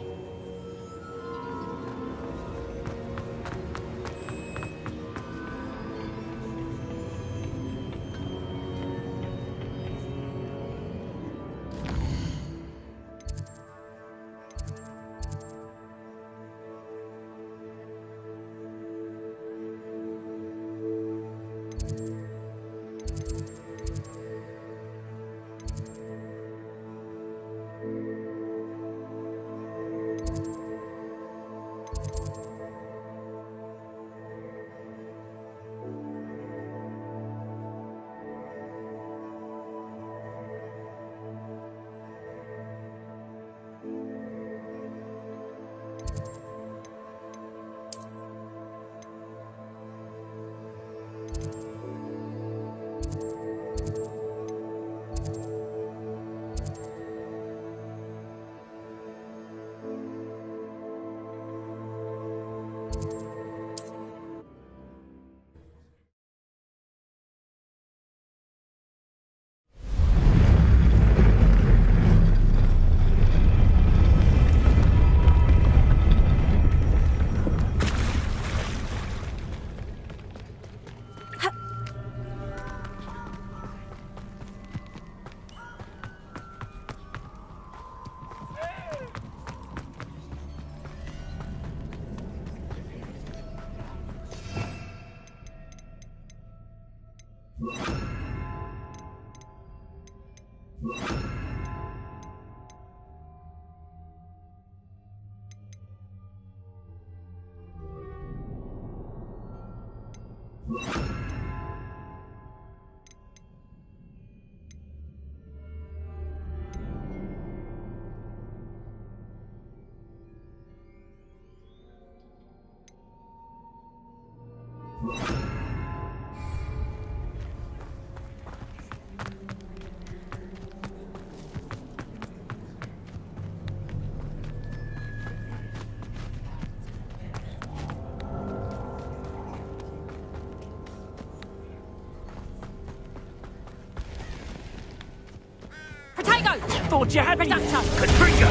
Potato! Thought you had me. Potato! Confringo!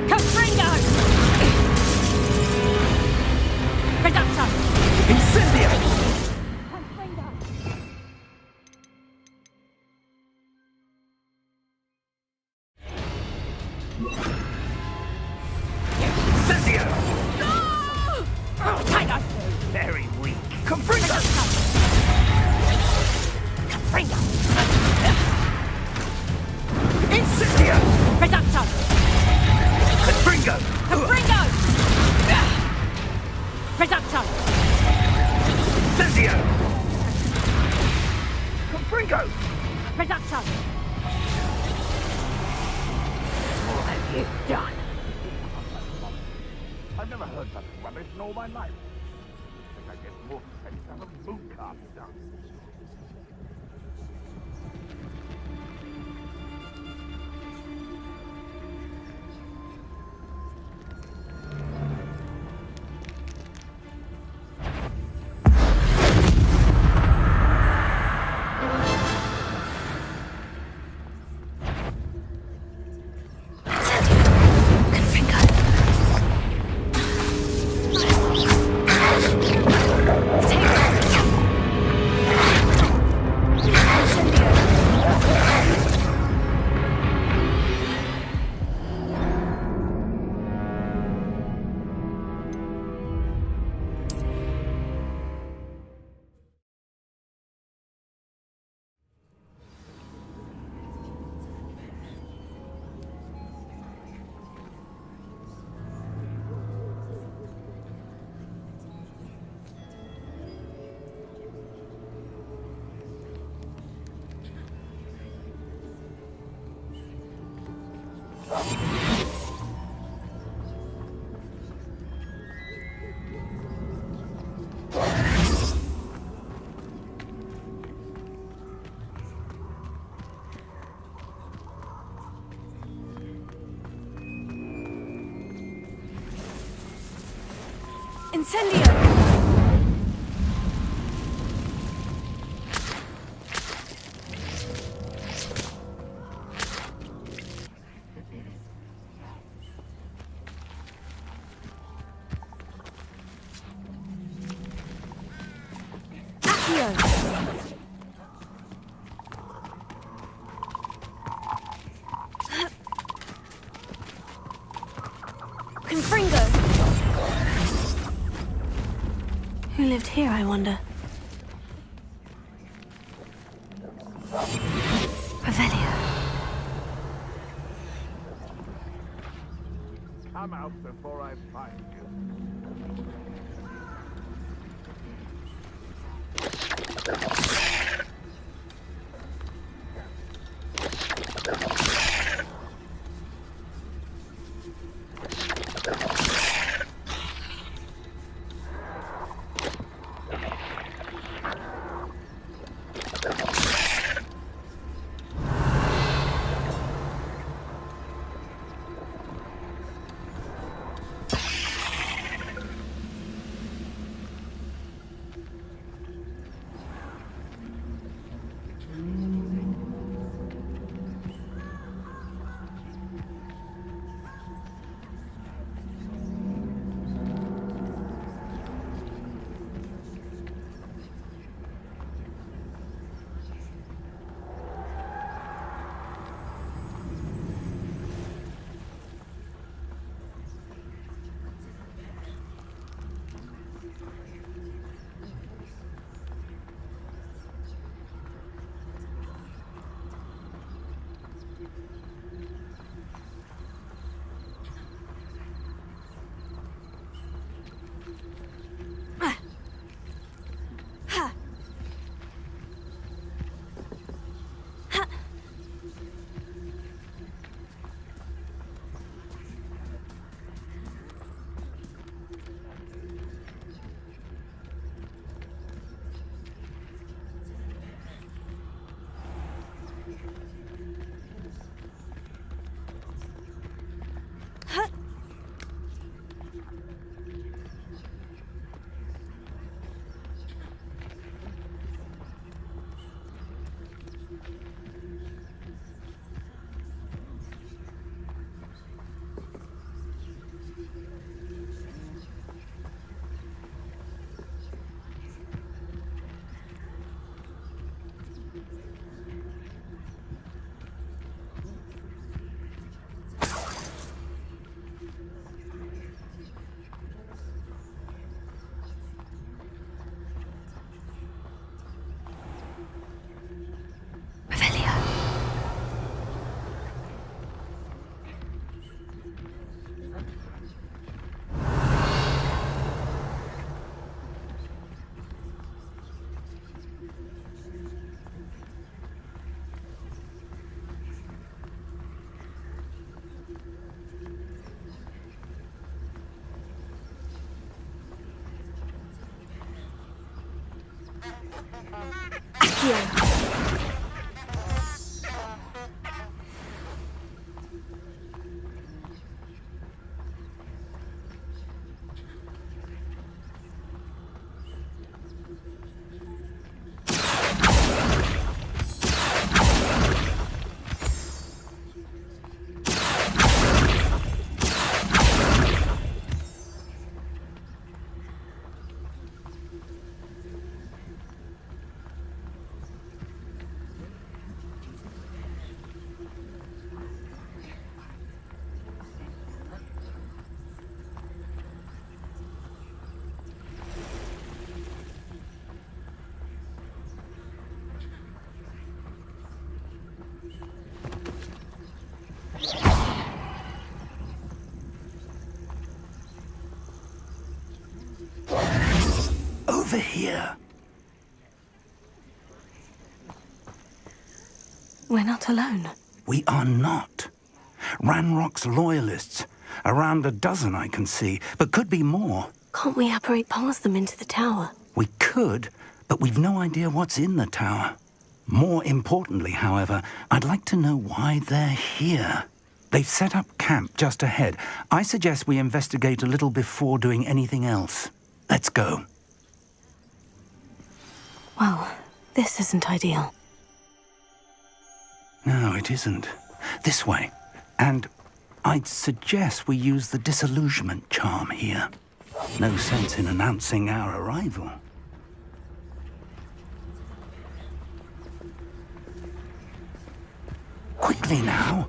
Confringo! Potato! Incendio! production! What have you done? I've never heard such rubbish in all my life. I think I get more sense out of moon calf stuff. Incendio! Who lived here, I wonder? Revelio. Come out before I find you. Accio. Over here. We're not alone. We are not. Ranrock's loyalists. Around a dozen I can see, but could be more. Can't we apparate past them into the tower? We could, but we've no idea what's in the tower. More importantly, however, I'd like to know why they're here. They've set up camp just ahead. I suggest we investigate a little before doing anything else. Let's go. Well, this isn't ideal. No, it isn't. This way. And I'd suggest we use the disillusionment charm here. No sense in announcing our arrival. Quickly now.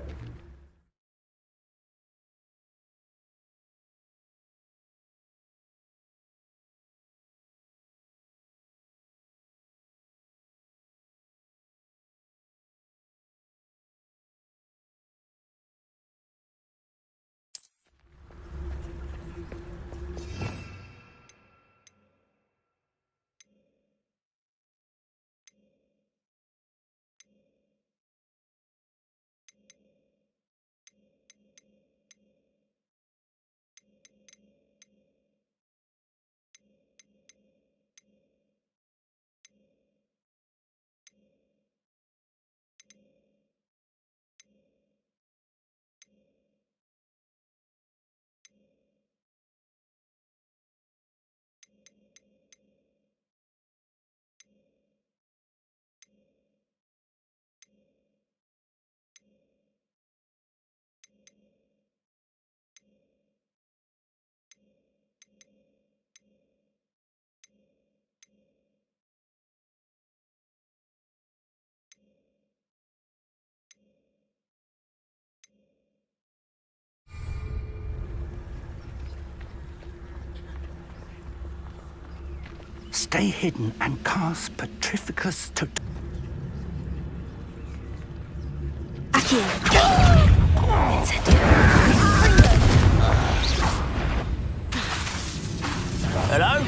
Stay hidden and cast Petrificus to... Hello?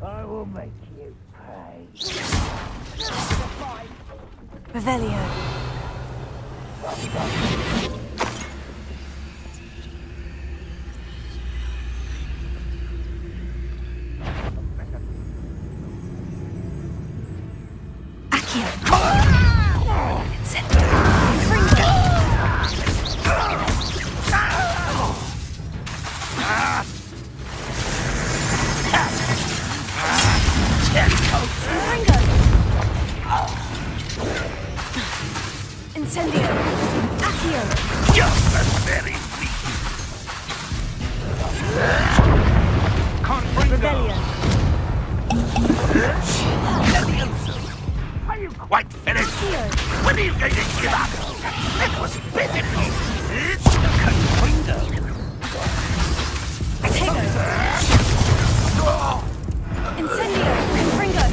I will make you pay. Revelio. Incendio! Accio! Just a very weak. Rebellion! Are you quite finished? When are you going to give up? It was pitiful. Confringo. Incendio! Confringo!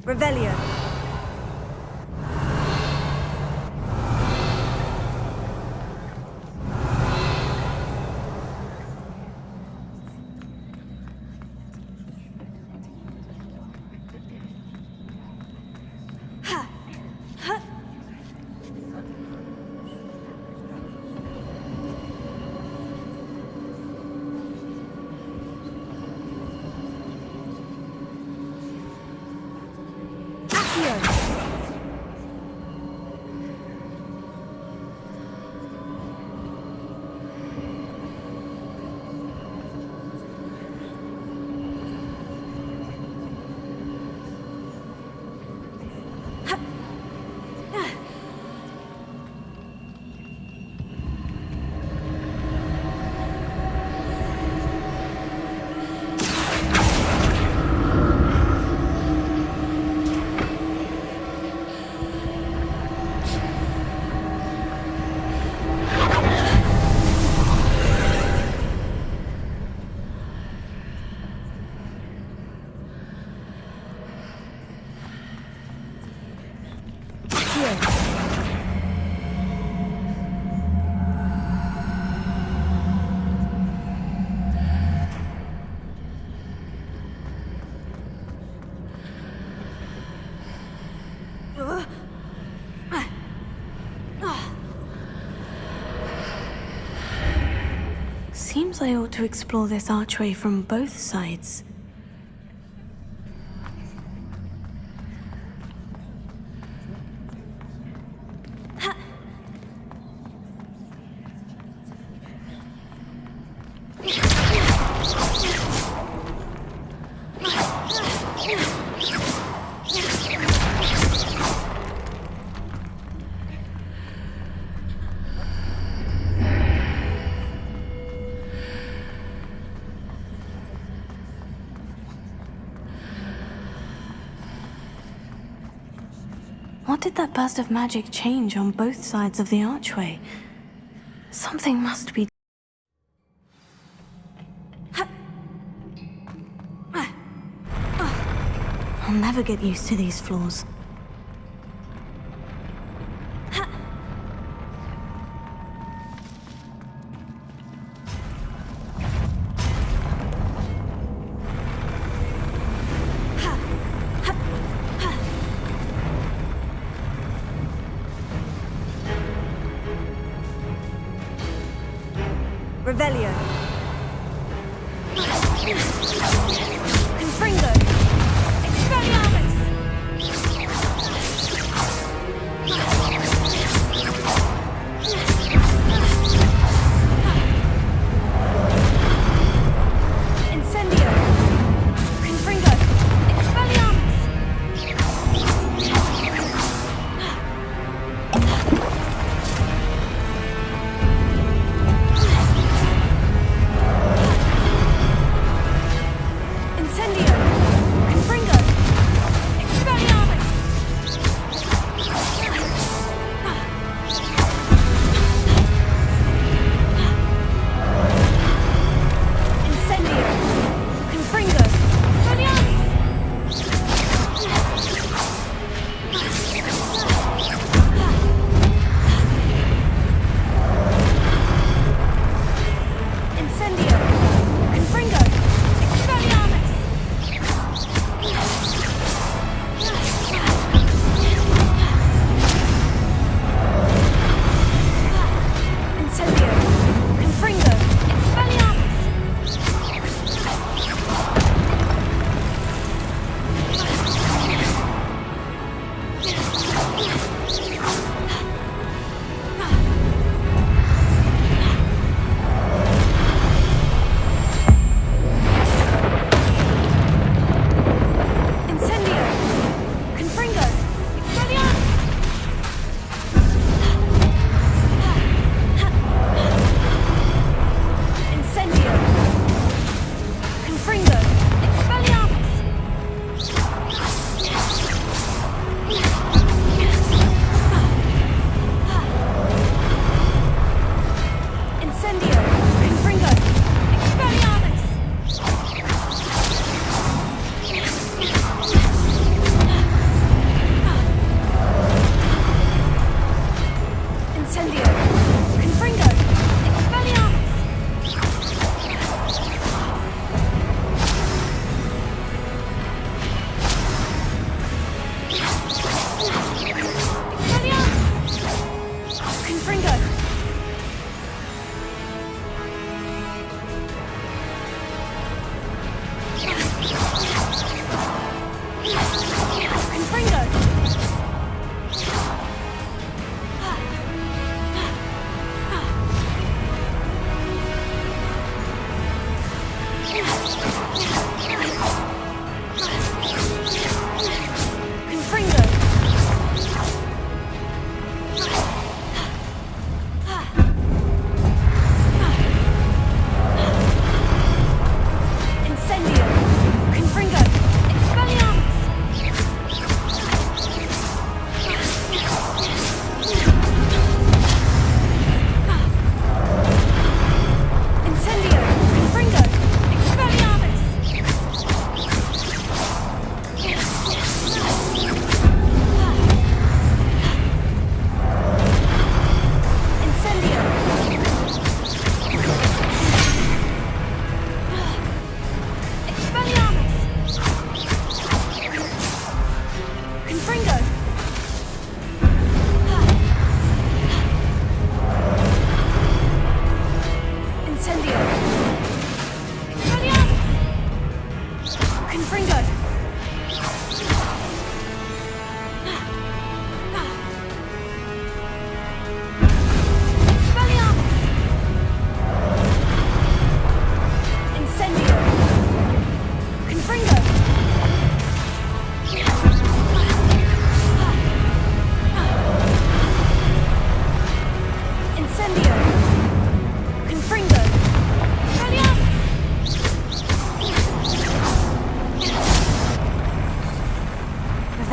Revelio. Seems I ought to explore this archway from both sides. What did that burst of magic change on both sides of the archway? Something must be... I'll never get used to these floors. Revelio. Confringo. Expelliarmus. Incendio. Confringo. Expelliarmus.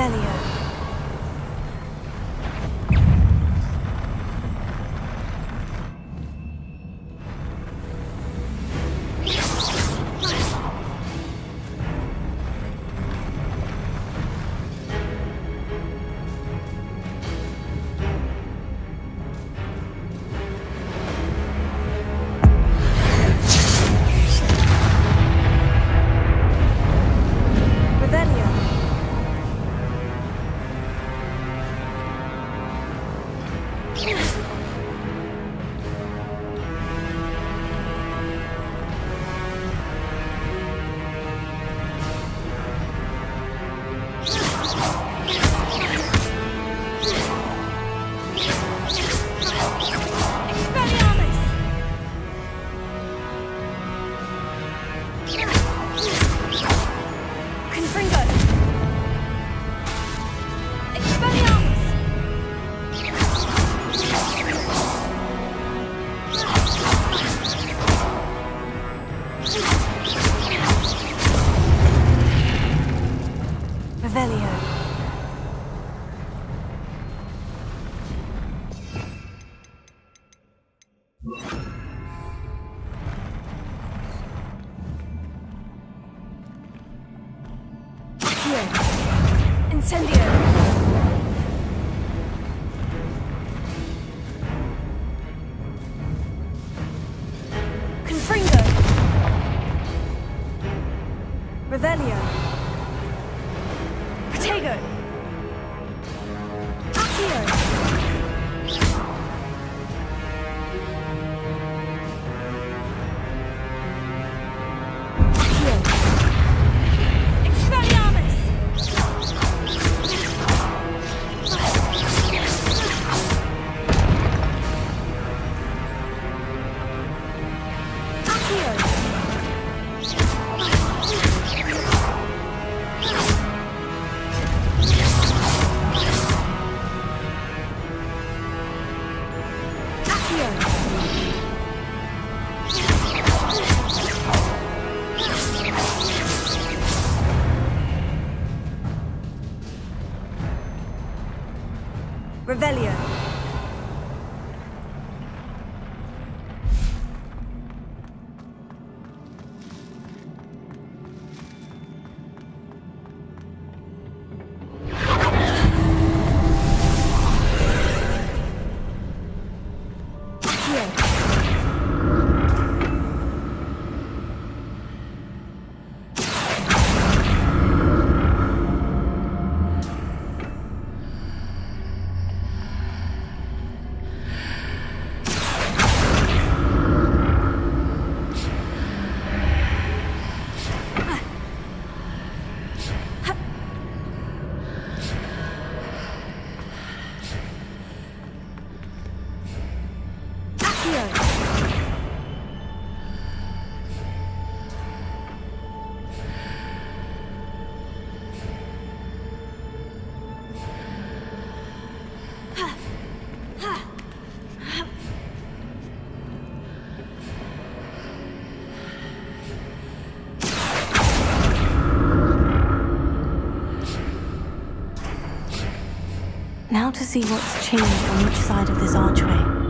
Revelio. Incendio! Confringo! Revelio! Protego! Accio! Revelio. Now to see what's changed on each side of this archway.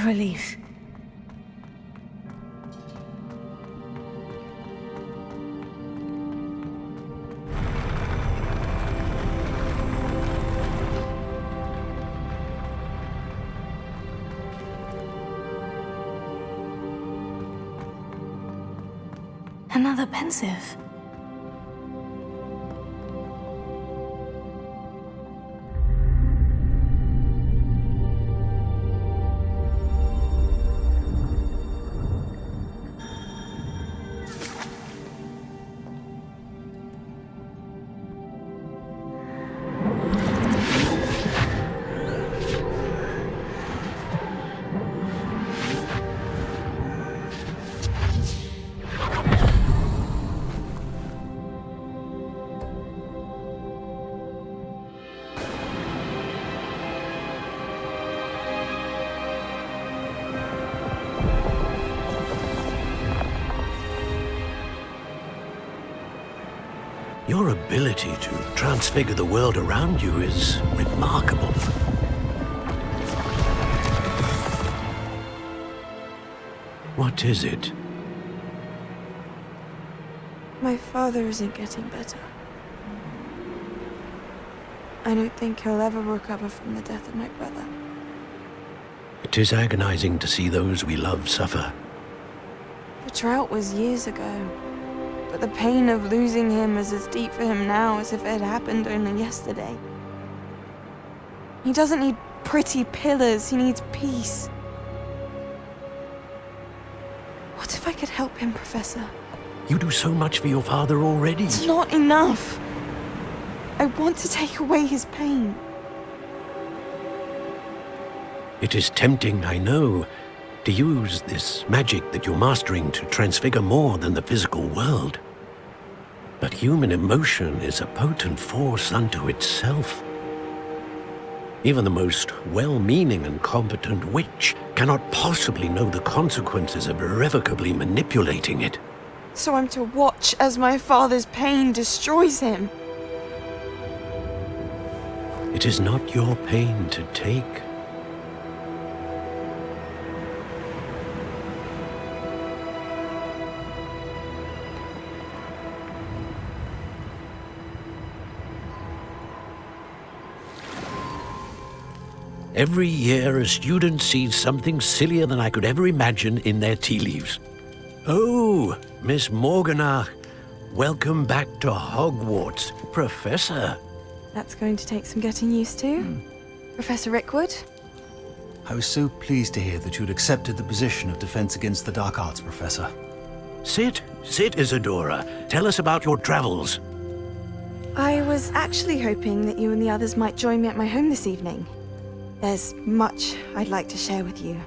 relief. Another pensive. Your ability to transfigure the world around you is remarkable. What is it? My father isn't getting better. I don't think he'll ever recover from the death of my brother. It is agonizing to see those we love suffer. The drought was years ago, but the pain of losing him is as deep for him now as if it had happened only yesterday. He doesn't need pretty pillars, he needs peace. What if I could help him, Professor? You do so much for your father already. It's not enough. I want to take away his pain. It is tempting, I know, to use this magic that you're mastering to transfigure more than the physical world. But human emotion is a potent force unto itself. Even the most well-meaning and competent witch cannot possibly know the consequences of irrevocably manipulating it. So I'm to watch as my father's pain destroys him. It is not your pain to take. Every year, a student sees something sillier than I could ever imagine in their tea leaves. Oh, Miss Morganach, welcome back to Hogwarts, Professor. That's going to take some getting used to. Professor Rickwood? I was so pleased to hear that you'd accepted the position of Defense Against the Dark Arts, Professor. Sit, Isadora. Tell us about your travels. I was actually hoping that you and the others might join me at my home this evening. There's much I'd like to share with you.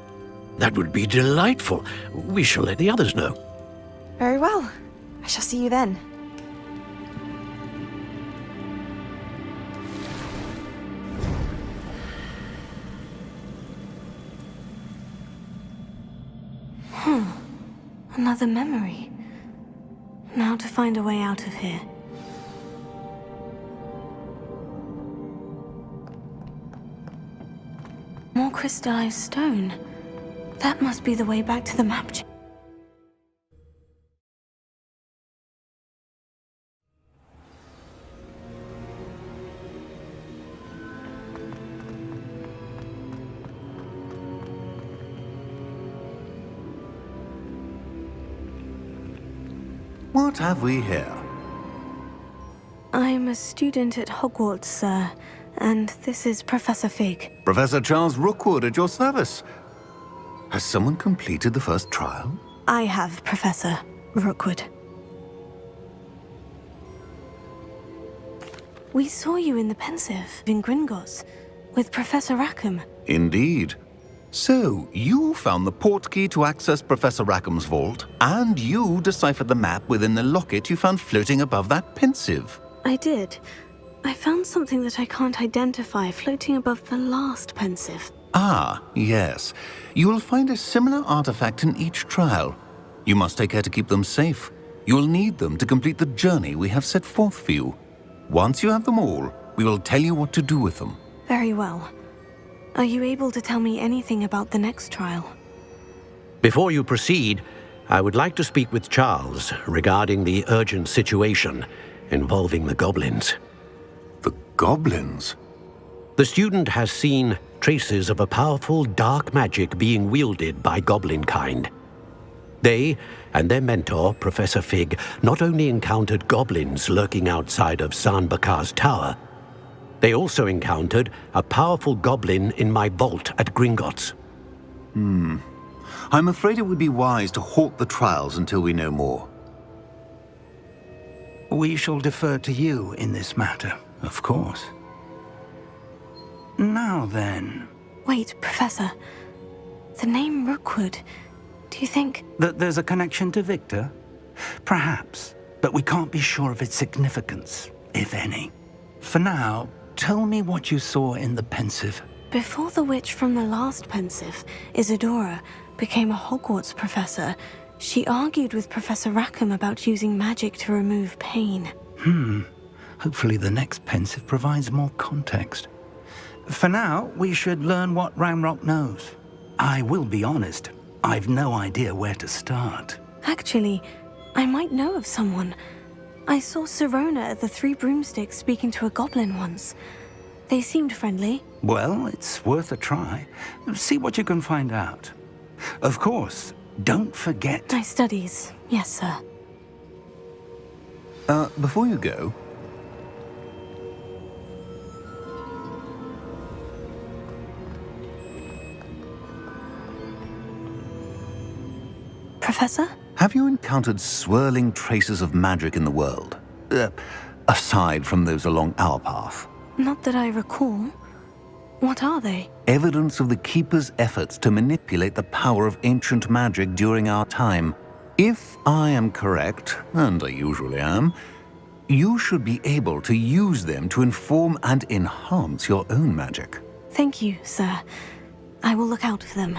That would be delightful. We shall let the others know. Very well. I shall see you then. Another memory. Now to find a way out of here. More crystallized stone. That must be the way back to the map. What have we here? I'm a student at Hogwarts, sir, and this is Professor Fig. Professor Charles Rookwood at your service. Has someone completed the first trial? I have, Professor Rookwood. We saw you in the Pensive in Gringotts with Professor Rackham. Indeed. So, you found the portkey to access Professor Rackham's vault, and you deciphered the map within the locket you found floating above that Pensive. I did. I found something that I can't identify floating above the last Pensive. Ah, yes. You will find a similar artifact in each trial. You must take care to keep them safe. You will need them to complete the journey we have set forth for you. Once you have them all, we will tell you what to do with them. Very well. Are you able to tell me anything about the next trial? Before you proceed, I would like to speak with Charles regarding the urgent situation involving the goblins. The goblins? The student has seen traces of a powerful dark magic being wielded by goblin kind. They and their mentor, Professor Fig, not only encountered goblins lurking outside of San Bakar's tower, they also encountered a powerful goblin in my vault at Gringotts. I'm afraid it would be wise to halt the trials until we know more. We shall defer to you in this matter, of course. Now then... Wait, Professor. The name Rookwood, do you think... That there's a connection to Victor? Perhaps, but we can't be sure of its significance, if any. For now, tell me what you saw in the Pensive. Before the witch from the last Pensive, Isadora, became a Hogwarts professor, she argued with Professor Rackham about using magic to remove pain. Hopefully the next Pensive provides more context. For now, we should learn what Ranrock knows. I will be honest, I've no idea where to start. Actually, I might know of someone. I saw Sirona at the Three Broomsticks speaking to a goblin once. They seemed friendly. Well, it's worth a try. See what you can find out. Of course, don't forget... My studies, yes, sir. Before you go... Professor? Have you encountered swirling traces of magic in the world? Aside from those along our path? Not that I recall. What are they? Evidence of the Keeper's efforts to manipulate the power of ancient magic during our time. If I am correct, and I usually am, you should be able to use them to inform and enhance your own magic. Thank you, sir. I will look out for them.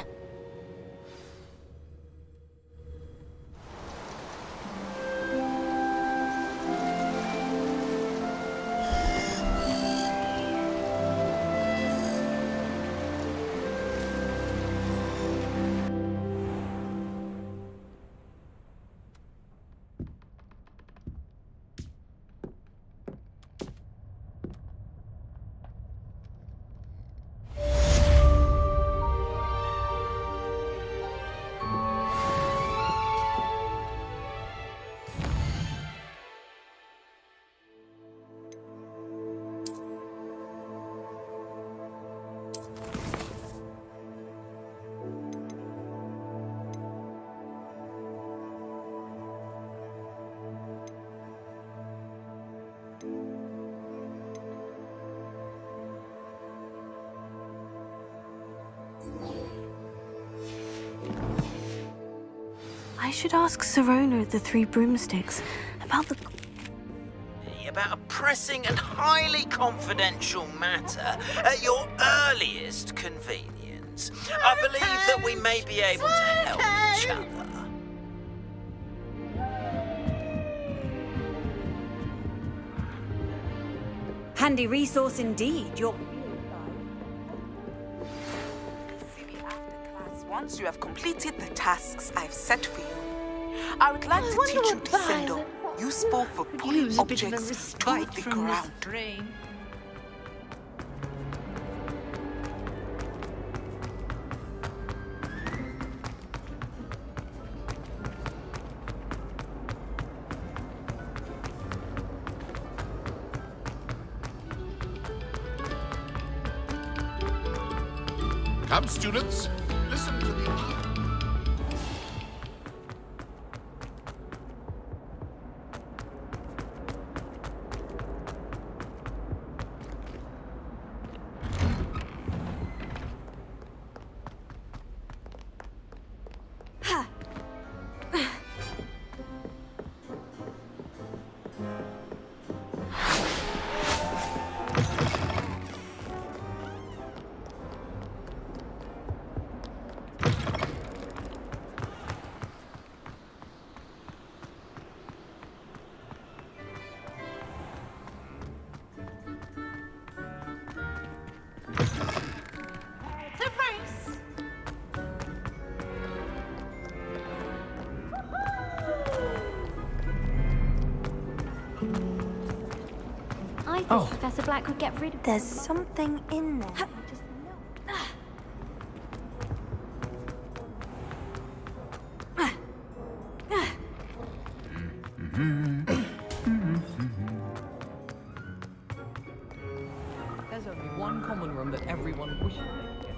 I should ask Sirona at the Three Broomsticks about the... About a pressing and highly confidential matter at your earliest convenience. I believe that we may be able to help each other. Handy resource indeed. Once you have completed the tasks I've set for you, I would like to teach you Descendo, useful for pulling objects to the ground. Come, students, listen to the... thought Professor Black would get rid of There's something in there. I just know. There's only one common room that everyone wishes they could get.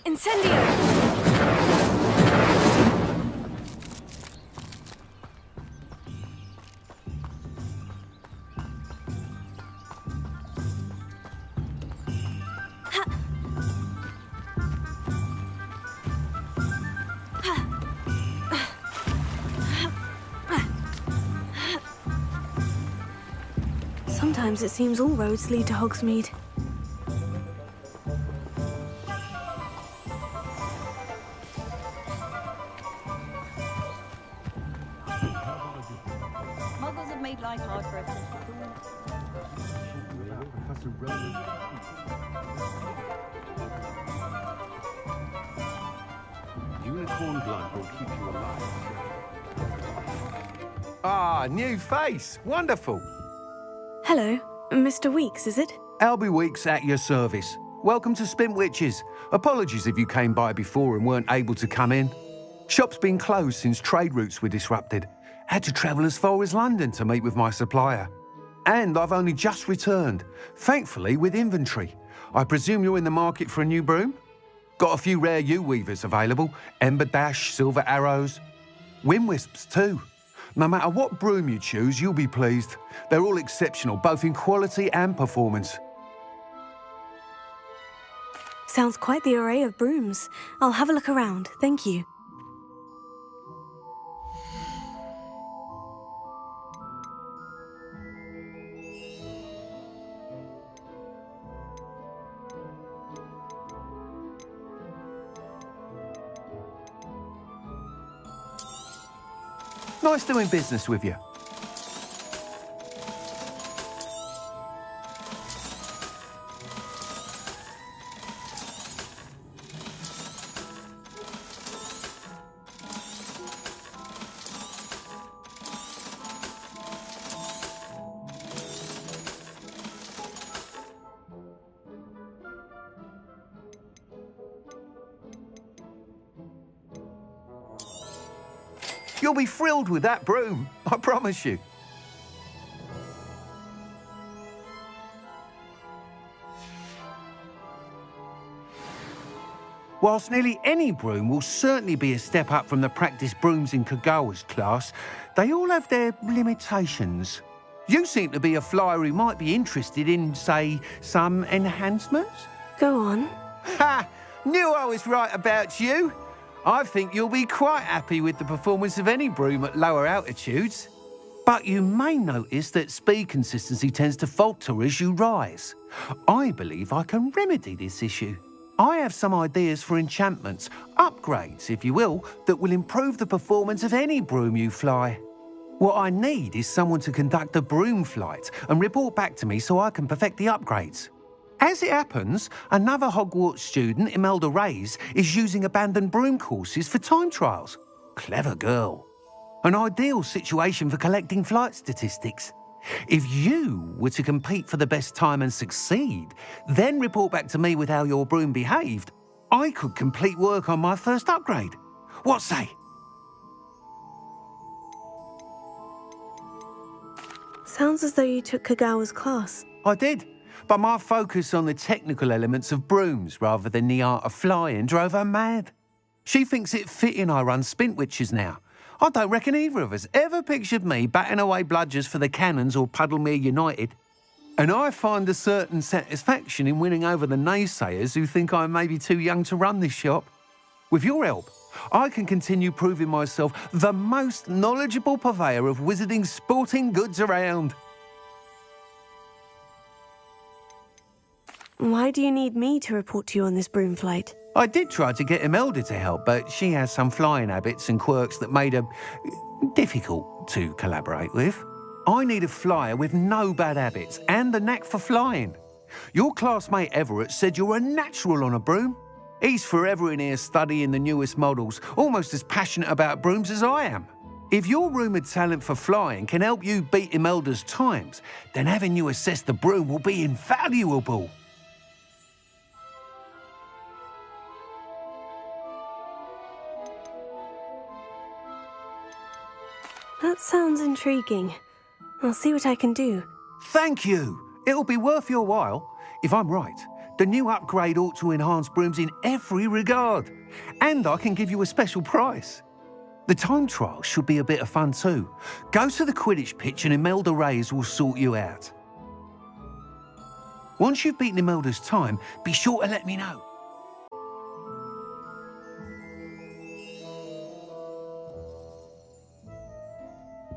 Incendio! Sometimes it seems all roads lead to Hogsmeade. Muggles have made life hard for us since Unicorn blood will keep you alive. Ah, new face. Wonderful. Hello, Mr. Weeks, is it? Albie Weeks at your service. Welcome to Spint Witches. Apologies if you came by before and weren't able to come in. Shop's been closed since trade routes were disrupted. Had to travel as far as London to meet with my supplier. And I've only just returned, thankfully with inventory. I presume you're in the market for a new broom? Got a few rare yew-weavers available, Ember Dash, Silver Arrows, Wind Wisps too. No matter what broom you choose, you'll be pleased. They're all exceptional, both in quality and performance. Sounds quite the array of brooms. I'll have a look around, thank you. Nice doing business with you. You'll be thrilled with that broom, I promise you. Whilst nearly any broom will certainly be a step up from the practice brooms in Kagawa's class, they all have their limitations. You seem to be a flyer who might be interested in, say, some enhancements? Go on. Ha! Knew I was right about you. I think you'll be quite happy with the performance of any broom at lower altitudes. But you may notice that speed consistency tends to falter as you rise. I believe I can remedy this issue. I have some ideas for enchantments, upgrades, if you will, that will improve the performance of any broom you fly. What I need is someone to conduct a broom flight and report back to me so I can perfect the upgrades. As it happens, another Hogwarts student, Imelda Reyes, is using abandoned broom courses for time trials. Clever girl. An ideal situation for collecting flight statistics. If you were to compete for the best time and succeed, then report back to me with how your broom behaved, I could complete work on my first upgrade. What say? Sounds as though you took Kagawa's class. I did, but my focus on the technical elements of brooms rather than the art of flying drove her mad. She thinks it fitting I run Spintwitches now. I don't reckon either of us ever pictured me batting away bludgers for the Cannons or Puddlemere United. And I find a certain satisfaction in winning over the naysayers who think I may be too young to run this shop. With your help, I can continue proving myself the most knowledgeable purveyor of wizarding sporting goods around. Why do you need me to report to you on this broom flight? I did try to get Imelda to help, but she has some flying habits and quirks that made her difficult to collaborate with. I need a flyer with no bad habits and the knack for flying. Your classmate Everett said you're a natural on a broom. He's forever in here studying the newest models, almost as passionate about brooms as I am. If your rumoured talent for flying can help you beat Imelda's times, then having you assess the broom will be invaluable. That sounds intriguing. I'll see what I can do. Thank you. It'll be worth your while. If I'm right, the new upgrade ought to enhance brooms in every regard. And I can give you a special price. The time trial should be a bit of fun too. Go to the Quidditch pitch and Imelda Reyes will sort you out. Once you've beaten Imelda's time, be sure to let me know.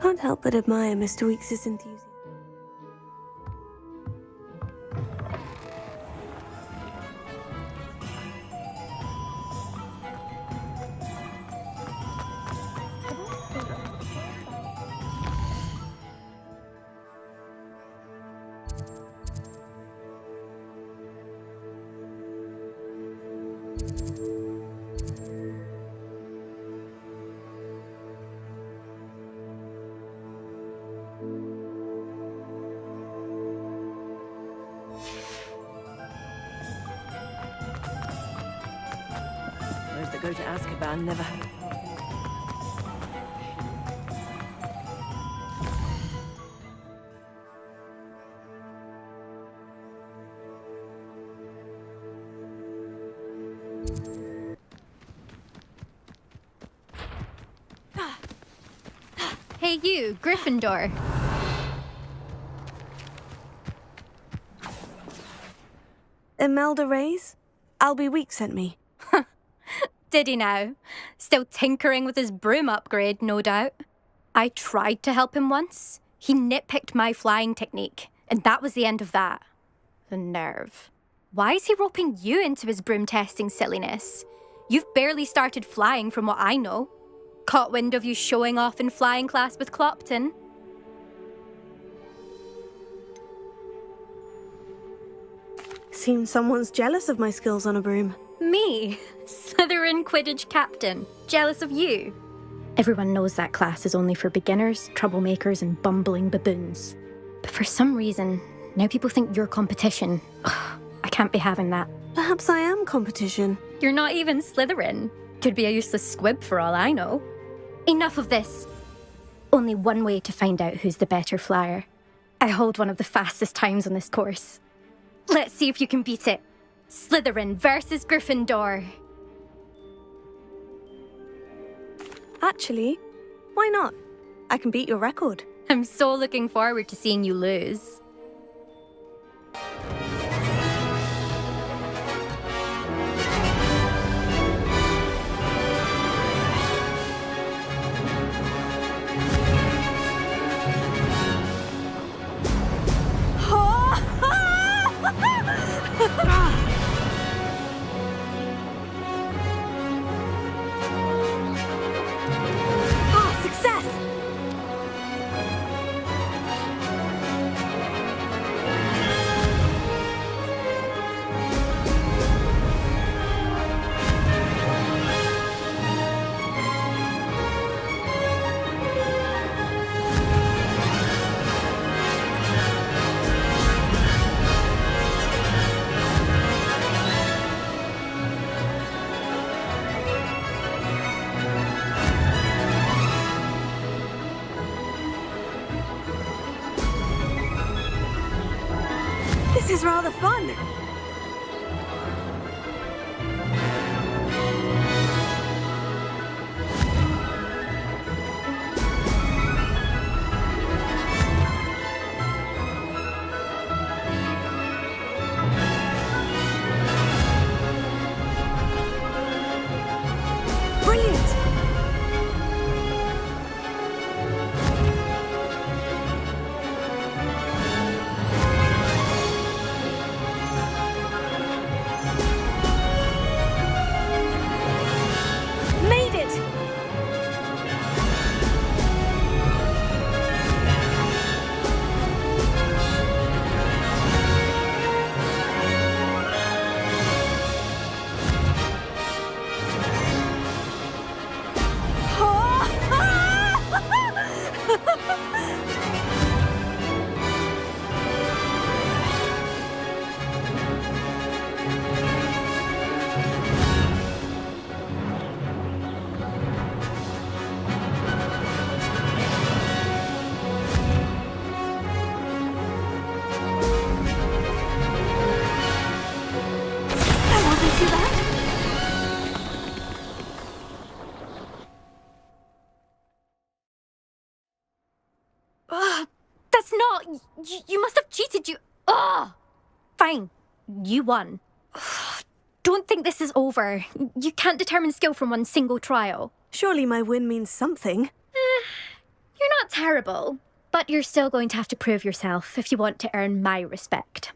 Can't help but admire Mr. Weekes' enthusiasm. Those that go to Azkaban never have. Hey you, Gryffindor. Imelda Reyes? Albie Week sent me. Did he now? Still tinkering with his broom upgrade, no doubt. I tried to help him once. He nitpicked my flying technique, and that was the end of that. The nerve. Why is he roping you into his broom testing silliness? You've barely started flying from what I know. Caught wind of you showing off in flying class with Clopton. Seems someone's jealous of my skills on a broom. Me? Slytherin Quidditch captain. Jealous of you? Everyone knows that class is only for beginners, troublemakers, and bumbling baboons. But for some reason, now people think you're competition. Ugh, I can't be having that. Perhaps I am competition. You're not even Slytherin. Could be a useless squib for all I know. Enough of this. Only one way to find out who's the better flyer. I hold one of the fastest times on this course. Let's see if you can beat it. Slytherin versus Gryffindor. Actually, why not? I can beat your record. I'm so looking forward to seeing you lose. Success! This is rather fun. Brilliant! Made it! That wasn't too bad. That's not... You must have cheated, you... Ugh! Fine. You won. Don't think this is over. You can't determine skill from one single trial. Surely my win means something. You're not terrible, but you're still going to have to prove yourself if you want to earn my respect.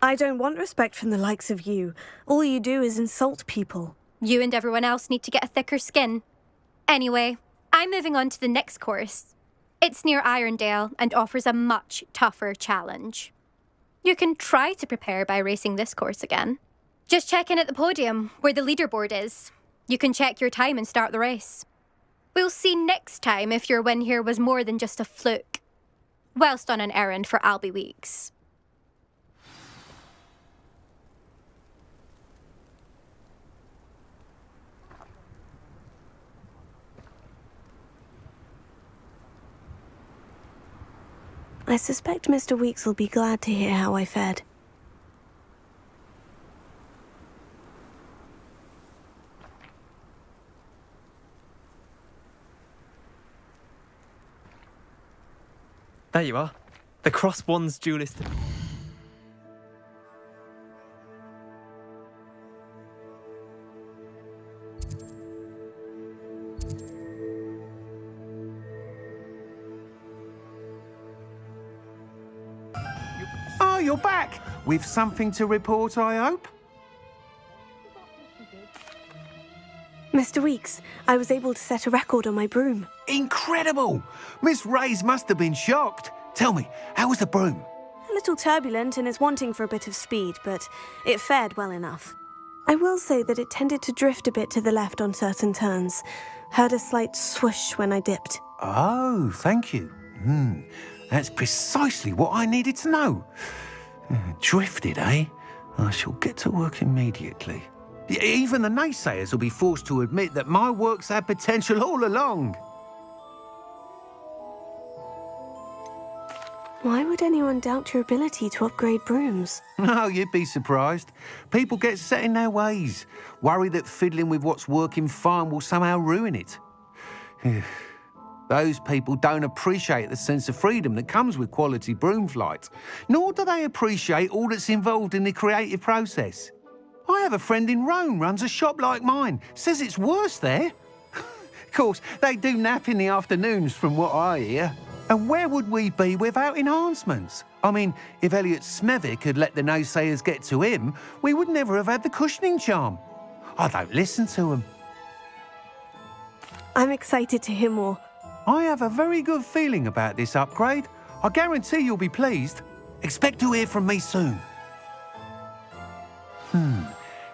I don't want respect from the likes of you. All you do is insult people. You and everyone else need to get a thicker skin. Anyway, I'm moving on to the next course. It's near Irondale and offers a much tougher challenge. You can try to prepare by racing this course again. Just check in at the podium, where the leaderboard is. You can check your time and start the race. We'll see next time if your win here was more than just a fluke. Whilst on an errand for Albie Weeks. I suspect Mr. Weeks will be glad to hear how I fared. There you are. The Cross Wands duelist. Oh, you're back! With something to report, I hope? Mr. Weeks, I was able to set a record on my broom. Incredible! Miss Reyes must have been shocked. Tell me, how was the broom? A little turbulent and is wanting for a bit of speed, but it fared well enough. I will say that it tended to drift a bit to the left on certain turns. Heard a slight swoosh when I dipped. Oh, thank you. That's precisely what I needed to know. Drifted, eh? I shall get to work immediately. Even the naysayers will be forced to admit that my work's had potential all along. Why would anyone doubt your ability to upgrade brooms? No, you'd be surprised. People get set in their ways, worry that fiddling with what's working fine will somehow ruin it. Those people don't appreciate the sense of freedom that comes with quality broom flight, nor do they appreciate all that's involved in the creative process. I have a friend in Rome runs a shop like mine, says it's worse there. Of course, they do nap in the afternoons from what I hear. And where would we be without enhancements? I mean, if Elliot Smethwick had let the naysayers get to him, we would never have had the cushioning charm. I don't listen to them. I'm excited to hear more. I have a very good feeling about this upgrade. I guarantee you'll be pleased. Expect to hear from me soon.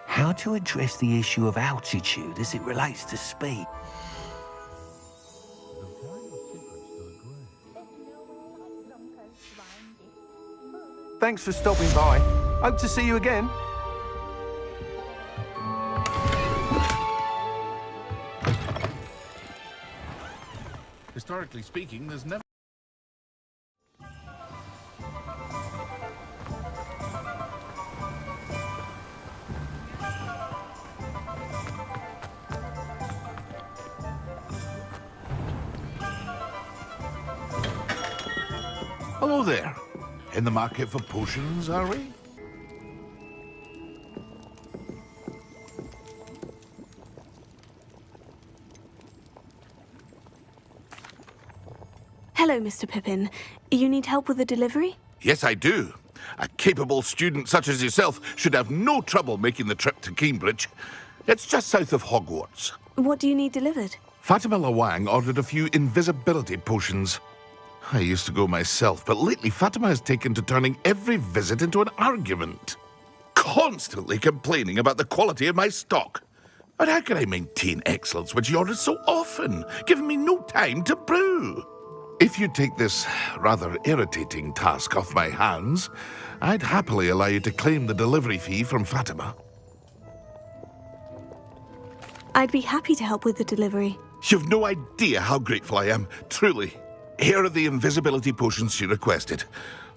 How to address the issue of altitude as it relates to speed? Thanks for stopping by. Hope to see you again. Historically speaking, there's never... Hello there. In the market for potions, are we? Hello, Mr. Pippin. You need help with the delivery? Yes, I do. A capable student such as yourself should have no trouble making the trip to Cambridge. It's just south of Hogwarts. What do you need delivered? Fatima Lawang ordered a few invisibility potions. I used to go myself, but lately Fatima has taken to turning every visit into an argument. Constantly complaining about the quality of my stock. But how can I maintain excellence when she orders so often, giving me no time to brew? If you take this rather irritating task off my hands, I'd happily allow you to claim the delivery fee from Fatima. I'd be happy to help with the delivery. You've no idea how grateful I am, truly. Here are the invisibility potions she requested.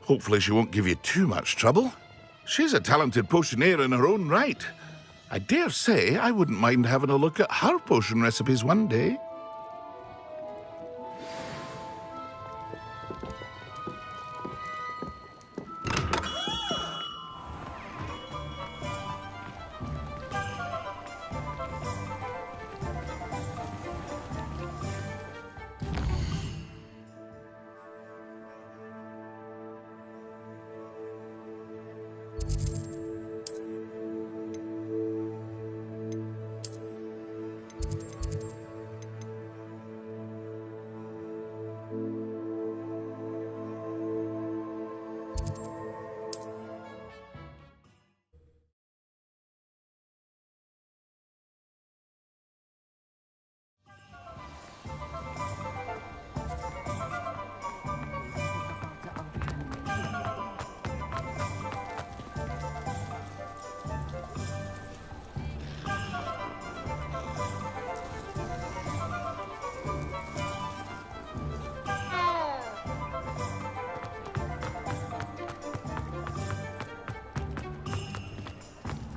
Hopefully she won't give you too much trouble. She's a talented potioneer in her own right. I dare say I wouldn't mind having a look at her potion recipes one day.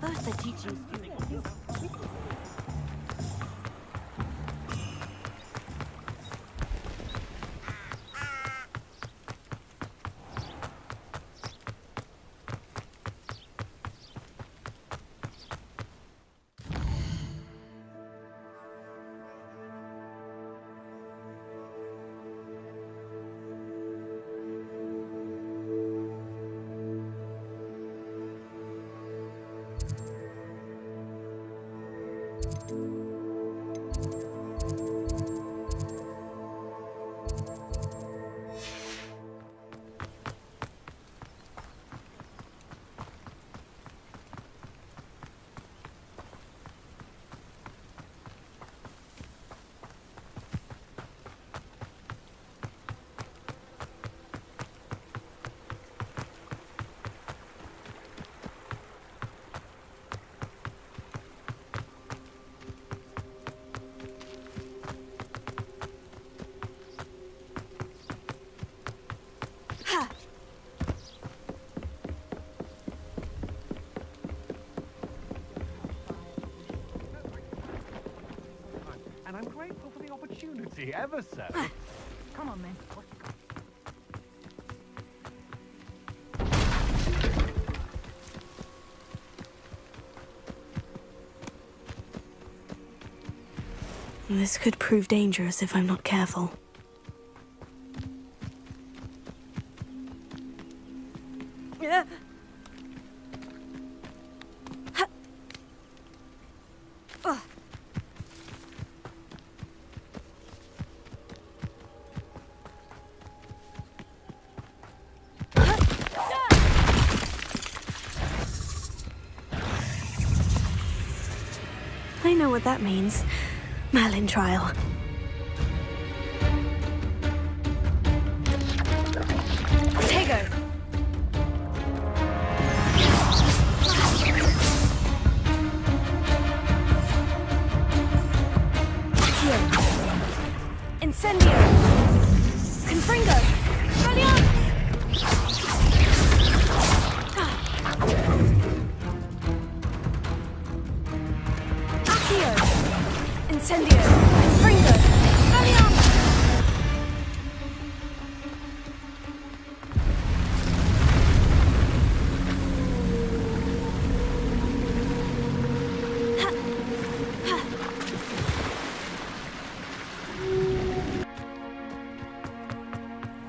First I teach you. Easy, ever so. Come on, then. This could prove dangerous if I'm not careful. I know what that means. Merlin trial. Tego! Incendio! Confringo! Expelliarmus! Accio! Incendio! Confringo! Expelliarmus!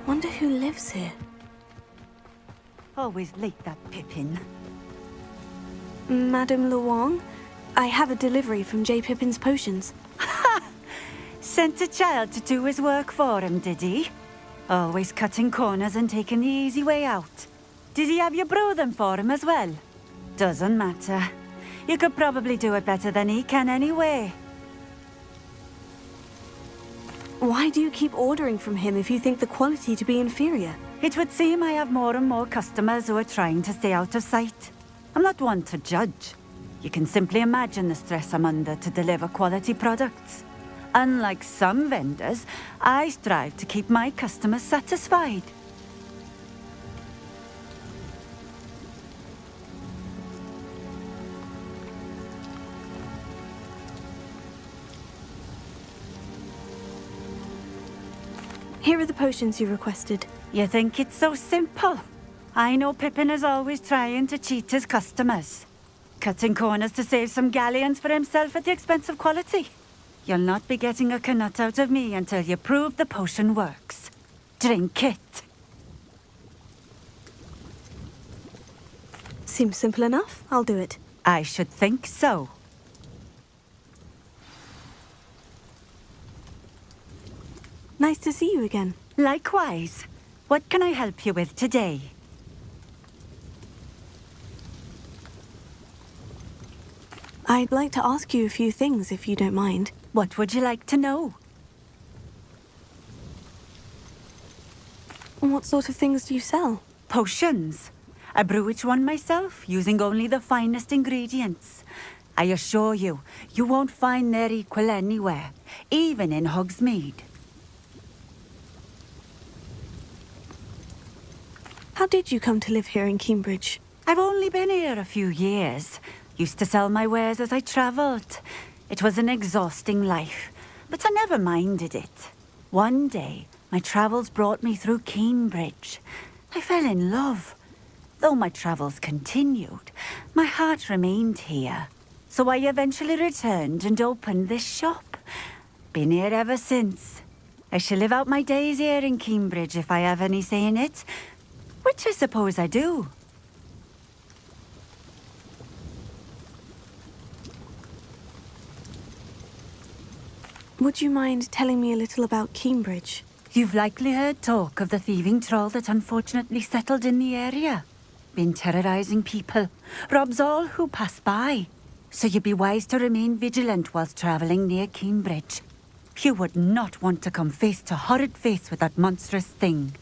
Wonder who lives here. Always late, that Pippin. Madame Luong? I have a delivery from J. Pippin's potions. Sent a child to do his work for him, did he? Always cutting corners and taking the easy way out. Did he have you brew them for him as well? Doesn't matter. You could probably do it better than he can anyway. Why do you keep ordering from him if you think the quality to be inferior? It would seem I have more and more customers who are trying to stay out of sight. I'm not one to judge. You can simply imagine the stress I'm under to deliver quality products. Unlike some vendors, I strive to keep my customers satisfied. Here are the potions you requested. You think it's so simple? I know Pippin is always trying to cheat his customers. Cutting corners to save some galleons for himself at the expense of quality. You'll not be getting a canut out of me until you prove the potion works. Drink it. Seems simple enough. I'll do it. I should think so. Nice to see you again. Likewise. What can I help you with today? I'd like to ask you a few things, if you don't mind. What would you like to know? What sort of things do you sell? Potions. I brew each one myself, using only the finest ingredients. I assure you, you won't find their equal anywhere, even in Hogsmeade. How did you come to live here in Cambridge? I've only been here a few years. Used to sell my wares as I travelled. It was an exhausting life, but I never minded it. One day, my travels brought me through Cambridge. I fell in love. Though my travels continued, my heart remained here. So I eventually returned and opened this shop. Been here ever since. I shall live out my days here in Cambridge if I have any say in it, which I suppose I do. Would you mind telling me a little about Cambridge? You've likely heard talk of the thieving troll that unfortunately settled in the area. Been terrorizing people, robs all who pass by. So you'd be wise to remain vigilant whilst traveling near Cambridge. You would not want to come face to horrid face with that monstrous thing.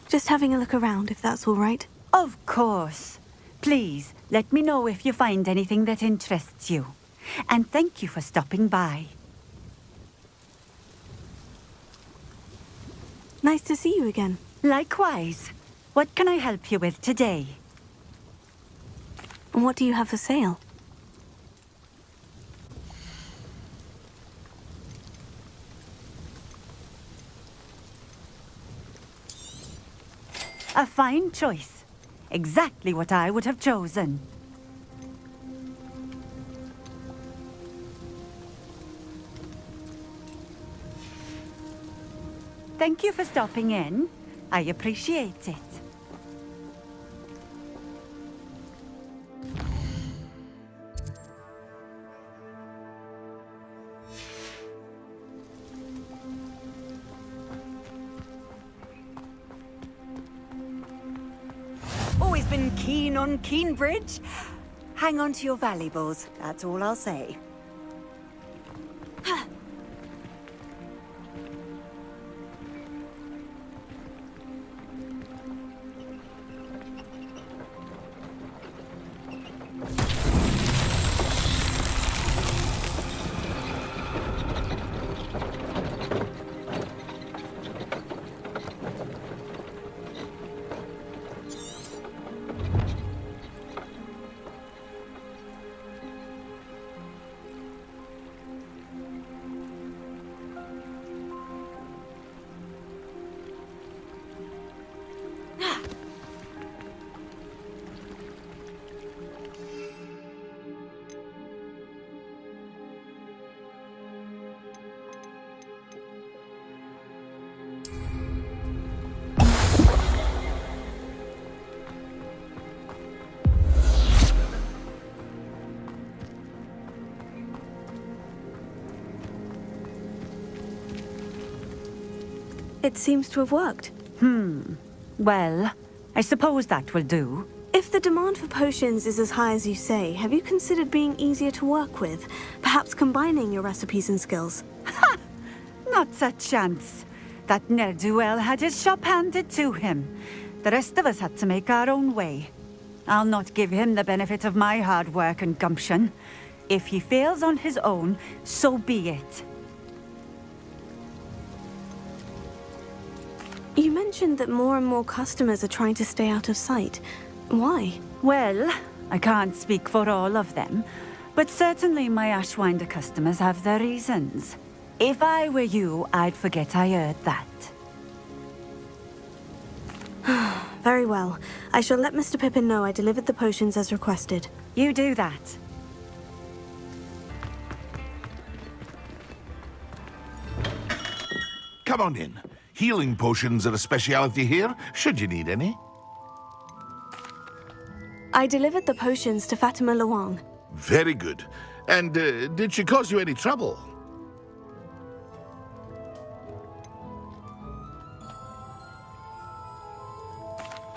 Just having a look around, if that's all right. Of course. Please, let me know if you find anything that interests you. And thank you for stopping by. Nice to see you again. Likewise. What can I help you with today? What do you have for sale? A fine choice. Exactly what I would have chosen. Thank you for stopping in. I appreciate it. Always been keen on Keenbridge. Hang on to your valuables, that's all I'll say. It seems to have worked. Well, I suppose that will do. If the demand for potions is as high as you say, have you considered being easier to work with? Perhaps combining your recipes and skills? Ha! Not a chance. That ne'er-do-well had his shop handed to him. The rest of us had to make our own way. I'll not give him the benefit of my hard work and gumption. If he fails on his own, so be it. You mentioned that more and more customers are trying to stay out of sight. Why? Well, I can't speak for all of them, but certainly my Ashwinder customers have their reasons. If I were you, I'd forget I heard that. Very well. I shall let Mr. Pippin know I delivered the potions as requested. You do that. Come on in. Healing potions are a speciality here, should you need any. I delivered the potions to Fatima Luang. Very good. And did she cause you any trouble?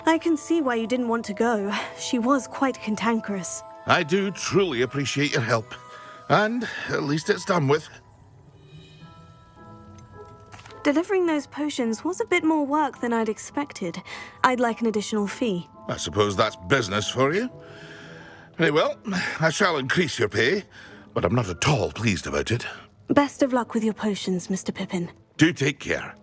I can see why you didn't want to go. She was quite cantankerous. I do truly appreciate your help. And at least it's done with. Delivering those potions was a bit more work than I'd expected. I'd like an additional fee. I suppose that's business for you. Very well, I shall increase your pay, but I'm not at all pleased about it. Best of luck with your potions, Mr. Pippin. Do take care.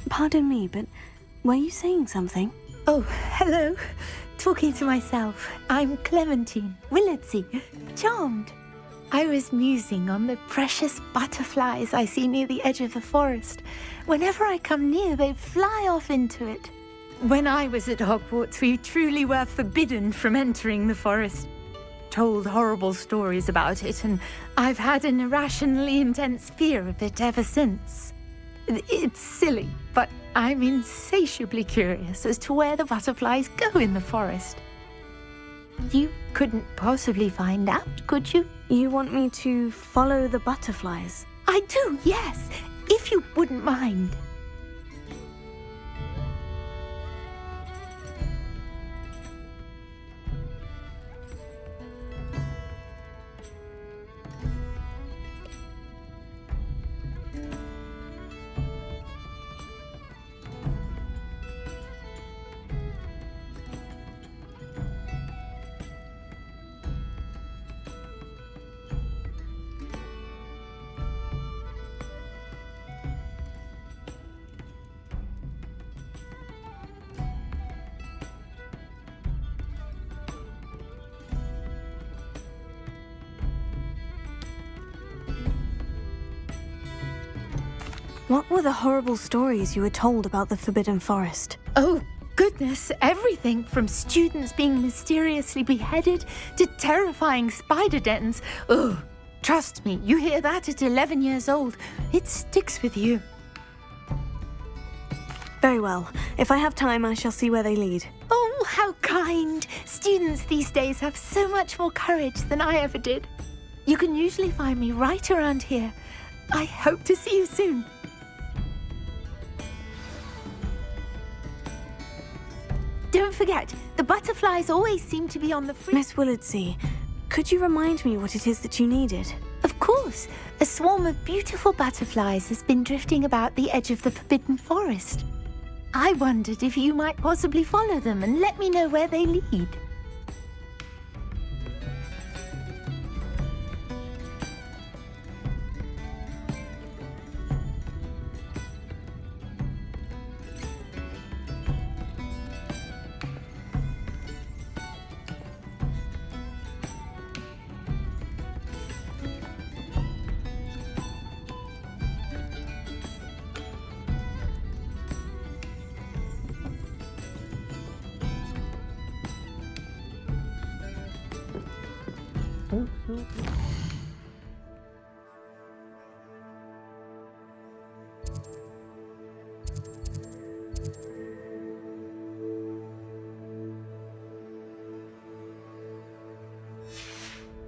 Pardon me, but were you saying something? Oh, hello. Talking to myself. I'm Clementine Willardsey. Charmed. I was musing on the precious butterflies I see near the edge of the forest. Whenever I come near, they fly off into it. When I was at Hogwarts, we truly were forbidden from entering the forest. Told horrible stories about it, and I've had an irrationally intense fear of it ever since. It's silly, but I'm insatiably curious as to where the butterflies go in the forest. You couldn't possibly find out, could you? You want me to follow the butterflies? I do, yes, if you wouldn't mind. What were the horrible stories you were told about the Forbidden Forest? Oh, goodness, everything from students being mysteriously beheaded to terrifying spider dens. Ugh, trust me, you hear that at 11 years old, it sticks with you. Very well. If I have time, I shall see where they lead. Oh, how kind! Students these days have so much more courage than I ever did. You can usually find me right around here. I hope to see you soon. Don't forget, the butterflies always seem to be on the free... Miss Willardsey, could you remind me what it is that you needed? Of course. A swarm of beautiful butterflies has been drifting about the edge of the Forbidden Forest. I wondered if you might possibly follow them and let me know where they lead.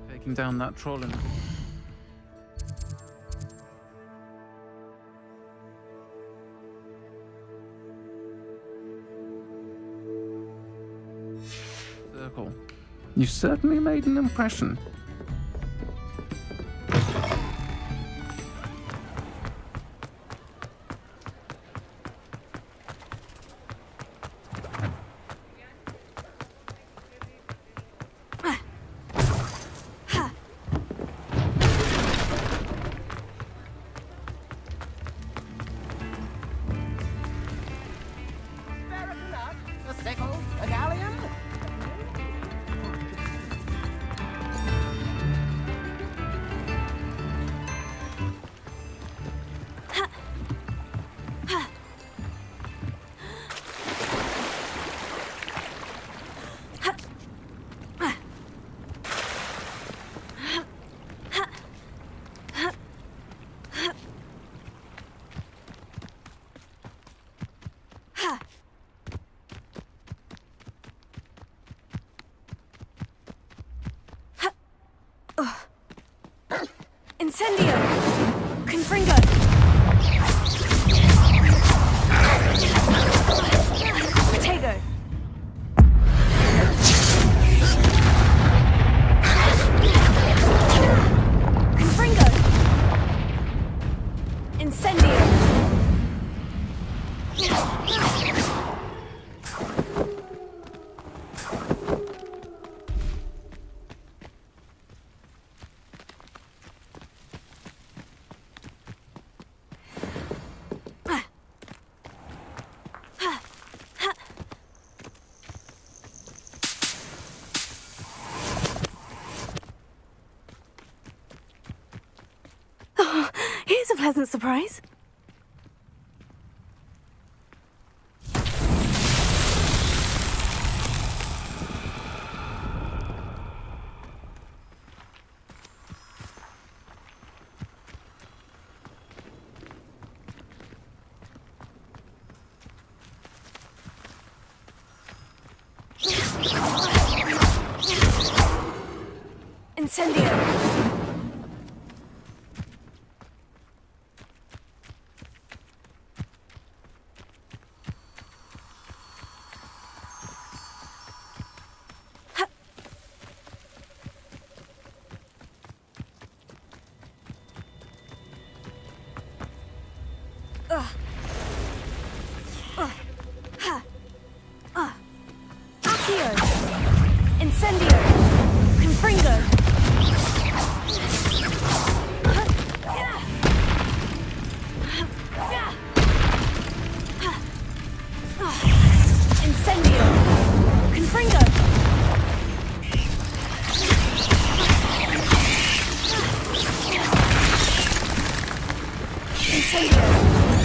Taking down that troll in circle. You certainly made an impression. Incendio! Confringo! Protego! Confringo! Incendio! Oh, here's a pleasant surprise. Incendio! Accio! Incendio! Confringo! Incendio! Confringo! Incendio!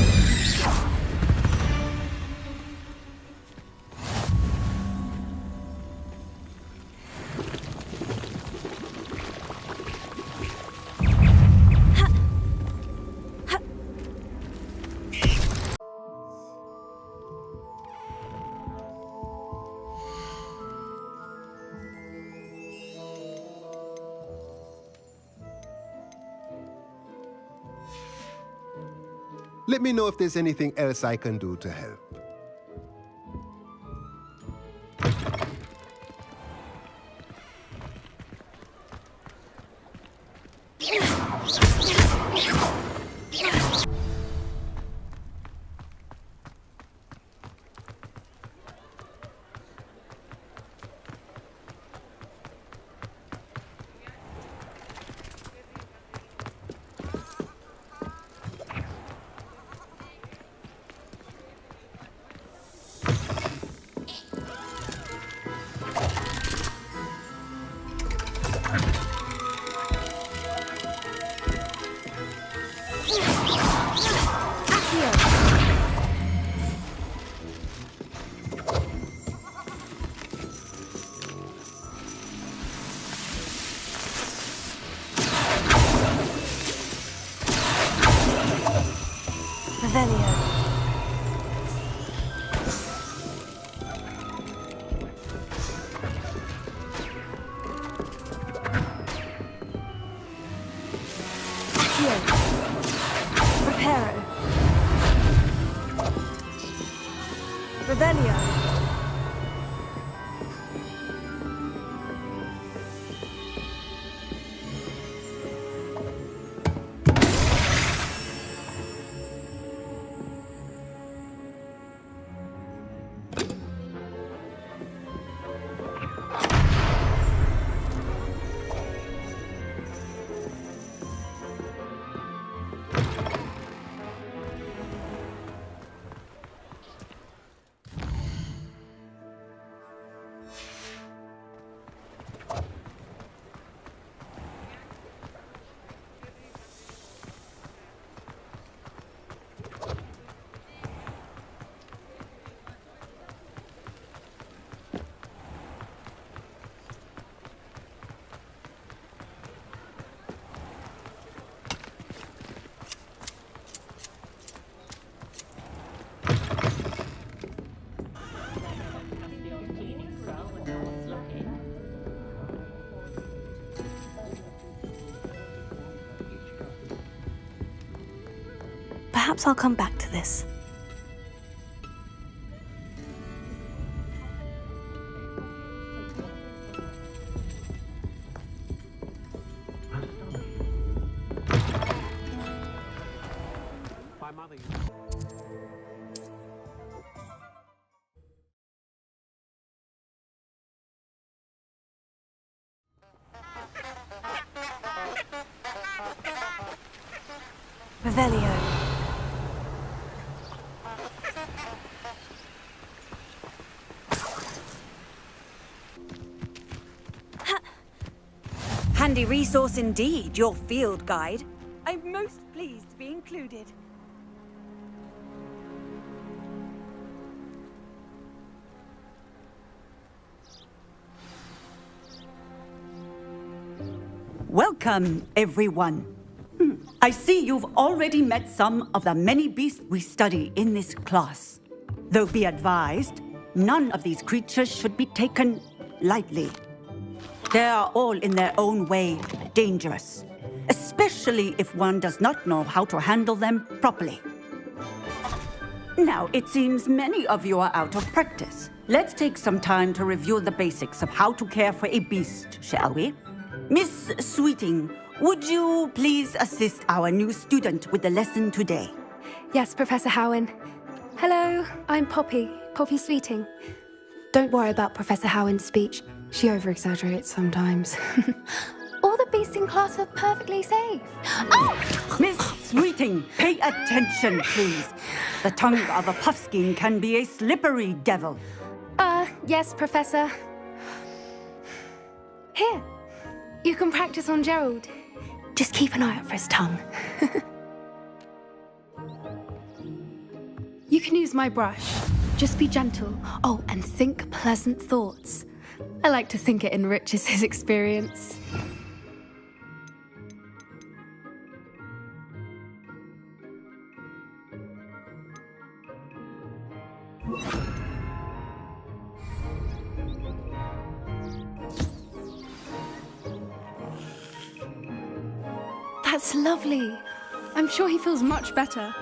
Let me know if there's anything else I can do to help. Perhaps I'll come back to this. Revelio. Handy resource indeed, your field guide. I'm most pleased to be included. Welcome, everyone. I see you've already met some of the many beasts we study in this class. Though be advised, none of these creatures should be taken lightly. They are all in their own way dangerous, especially if one does not know how to handle them properly. Now, it seems many of you are out of practice. Let's take some time to review the basics of how to care for a beast, shall we? Miss Sweeting, would you please assist our new student with the lesson today? Yes, Professor Howen. Hello, I'm Poppy Sweeting. Don't worry about Professor Howen's speech. She over-exaggerates sometimes. All the beasts in class are perfectly safe. Oh! Miss Sweeting, pay attention, please. The tongue of a puffskein can be a slippery devil. Yes, Professor. Here, you can practice on Gerald. Just keep an eye out for his tongue. You can use my brush. Just be gentle. Oh, and think pleasant thoughts. I like to think it enriches his experience. That's lovely. I'm sure he feels much better.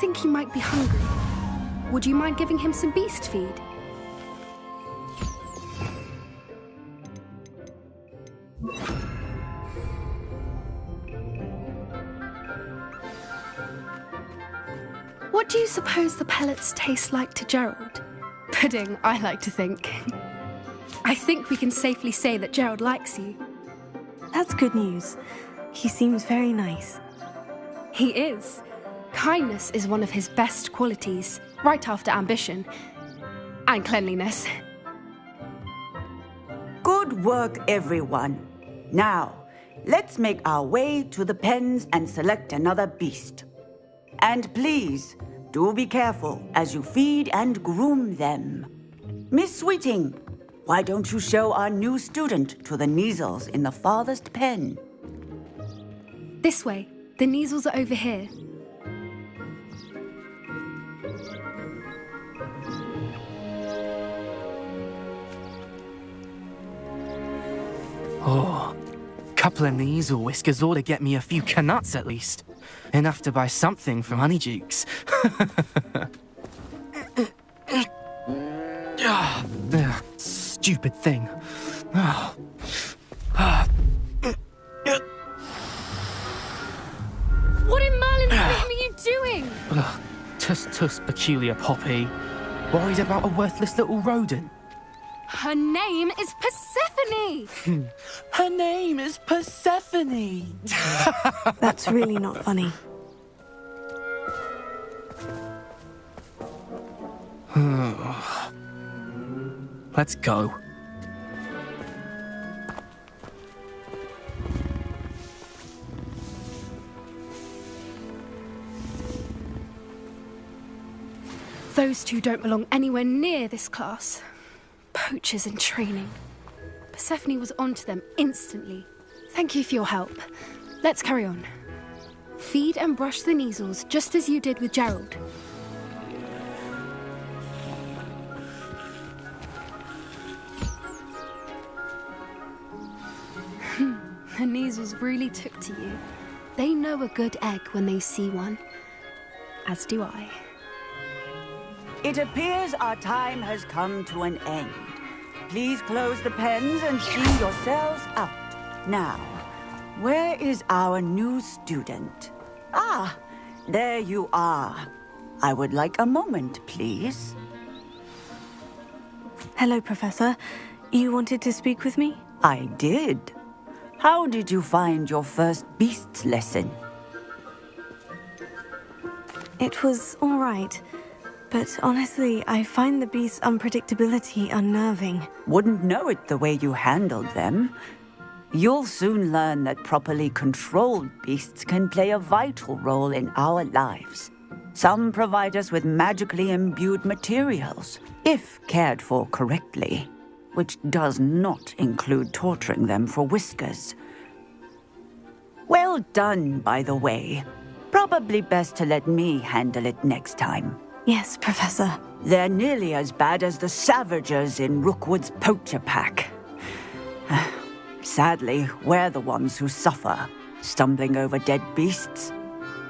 think he might be hungry. Would you mind giving him some beast feed? What do you suppose the pellets taste like to Gerald? Pudding, I like to think. I think we can safely say that Gerald likes you. That's good news. He seems very nice. He is. Kindness is one of his best qualities, right after ambition. And cleanliness. Good work, everyone. Now, let's make our way to the pens and select another beast. And please, do be careful as you feed and groom them. Miss Sweeting, why don't you show our new student to the Neasels in the farthest pen? This way. The Neasels are over here. Oh, couple of Neasel whiskers ought to get me a few canuts at least. Enough to buy something from Honeydukes. Stupid thing. What in Merlin's name are you doing? Tuss, peculiar Poppy. Worried about a worthless little rodent. Her name is Persephone! Her name is Persephone! That's really not funny. Let's go. Those two don't belong anywhere near this class. Poachers in training. Persephone was onto them instantly. Thank you for your help. Let's carry on. Feed and brush the Neasels just as you did with Gerald. The Neasels really took to you. They know a good egg when they see one. As do I. It appears our time has come to an end. Please close the pens and see yourselves out. Now, where is our new student? Ah, there you are. I would like a moment, please. Hello, Professor. You wanted to speak with me? I did. How did you find your first beasts lesson? It was all right. But honestly, I find the beast's unpredictability unnerving. Wouldn't know it the way you handled them. You'll soon learn that properly controlled beasts can play a vital role in our lives. Some provide us with magically imbued materials, if cared for correctly, which does not include torturing them for whiskers. Well done, by the way. Probably best to let me handle it next time. Yes, Professor. They're nearly as bad as the Savagers in Rookwood's poacher pack. Sadly, we're the ones who suffer, stumbling over dead beasts.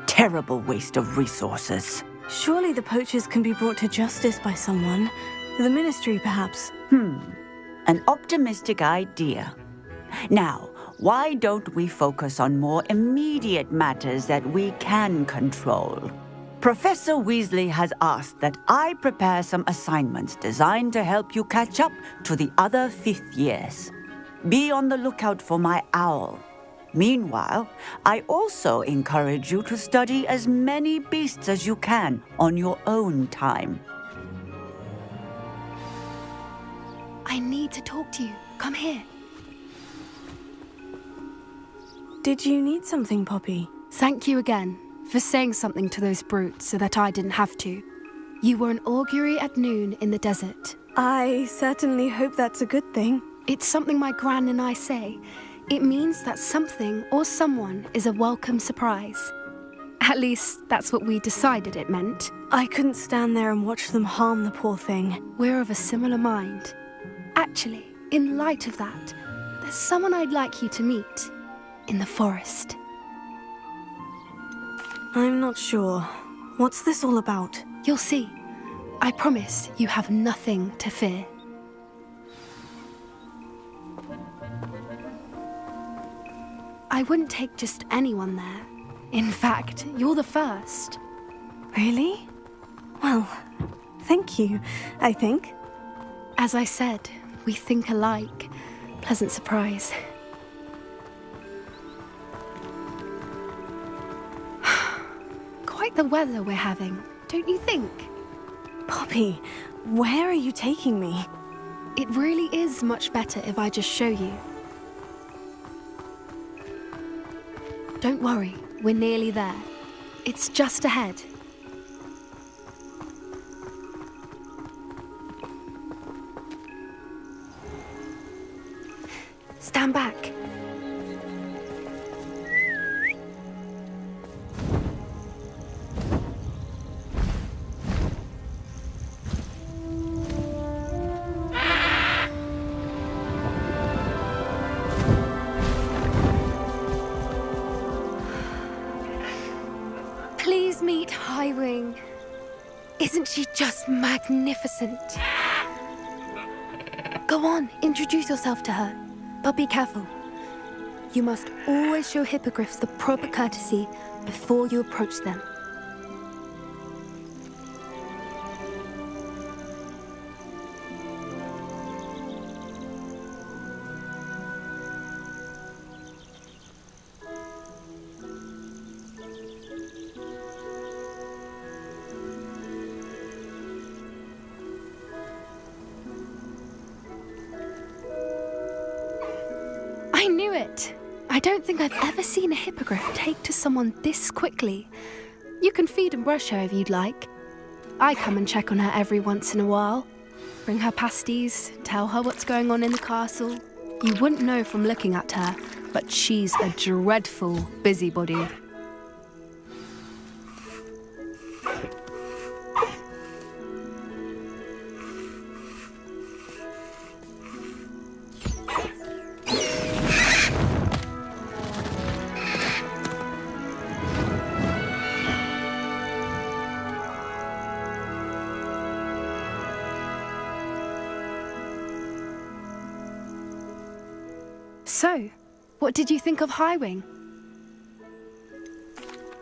Terrible waste of resources. Surely the poachers can be brought to justice by someone. The Ministry, perhaps. An optimistic idea. Now, why don't we focus on more immediate matters that we can control? Professor Weasley has asked that I prepare some assignments designed to help you catch up to the other 5th years. Be on the lookout for my owl. Meanwhile, I also encourage you to study as many beasts as you can on your own time. I need to talk to you. Come here. Did you need something, Poppy? Thank you again for saying something to those brutes so that I didn't have to. You were an augury at noon in the desert. I certainly hope that's a good thing. It's something my gran and I say. It means that something or someone is a welcome surprise. At least, that's what we decided it meant. I couldn't stand there and watch them harm the poor thing. We're of a similar mind. Actually, in light of that, there's someone I'd like you to meet. In the forest. I'm not sure. What's this all about? You'll see. I promise you have nothing to fear. I wouldn't take just anyone there. In fact, you're the first. Really? Well, thank you, I think. As I said, we think alike. Pleasant surprise. Quite the weather we're having, don't you think? Poppy, where are you taking me? It really is much better if I just show you. Don't worry, we're nearly there. It's just ahead. Stand back. Please meet Highwing. Isn't she just magnificent? Go on, introduce yourself to her. But be careful. You must always show hippogriffs the proper courtesy before you approach them. I knew it! I don't think I've ever seen a hippogriff take to someone this quickly. You can feed and brush her if you'd like. I come and check on her every once in a while. Bring her pasties, tell her what's going on in the castle. You wouldn't know from looking at her, but she's a dreadful busybody. So, what did you think of Highwing?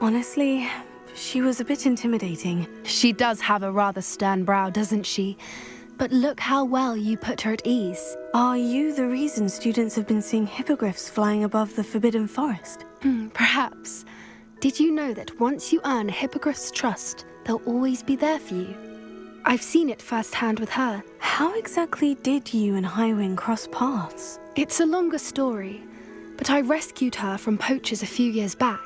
Honestly, she was a bit intimidating. She does have a rather stern brow, doesn't she? But look how well you put her at ease. Are you the reason students have been seeing hippogriffs flying above the Forbidden Forest? Perhaps. Did you know that once you earn a hippogriff's trust, they'll always be there for you? I've seen it firsthand with her. How exactly did you and Highwing cross paths? It's a longer story, but I rescued her from poachers a few years back.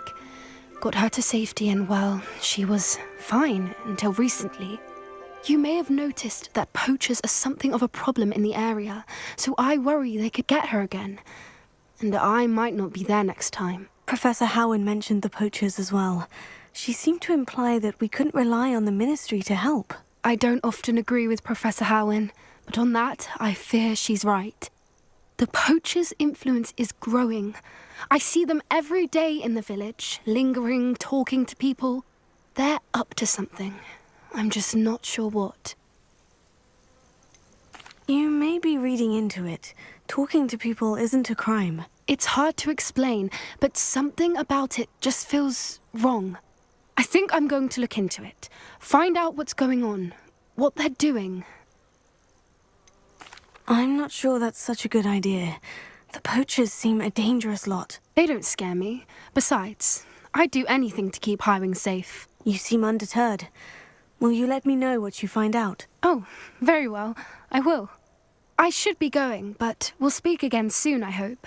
Got her to safety and, well, she was fine until recently. You may have noticed that poachers are something of a problem in the area, so I worry they could get her again. And I might not be there next time. Professor Howin mentioned the poachers as well. She seemed to imply that we couldn't rely on the Ministry to help. I don't often agree with Professor Howin, but on that, I fear she's right. The poachers' influence is growing. I see them every day in the village, lingering, talking to people. They're up to something. I'm just not sure what. You may be reading into it. Talking to people isn't a crime. It's hard to explain, but something about it just feels wrong. I think I'm going to look into it. Find out what's going on, what they're doing. I'm not sure that's such a good idea. The poachers seem a dangerous lot. They don't scare me. Besides, I'd do anything to keep Highwing safe. You seem undeterred. Will you let me know what you find out? Oh, very well. I will. I should be going, but we'll speak again soon, I hope.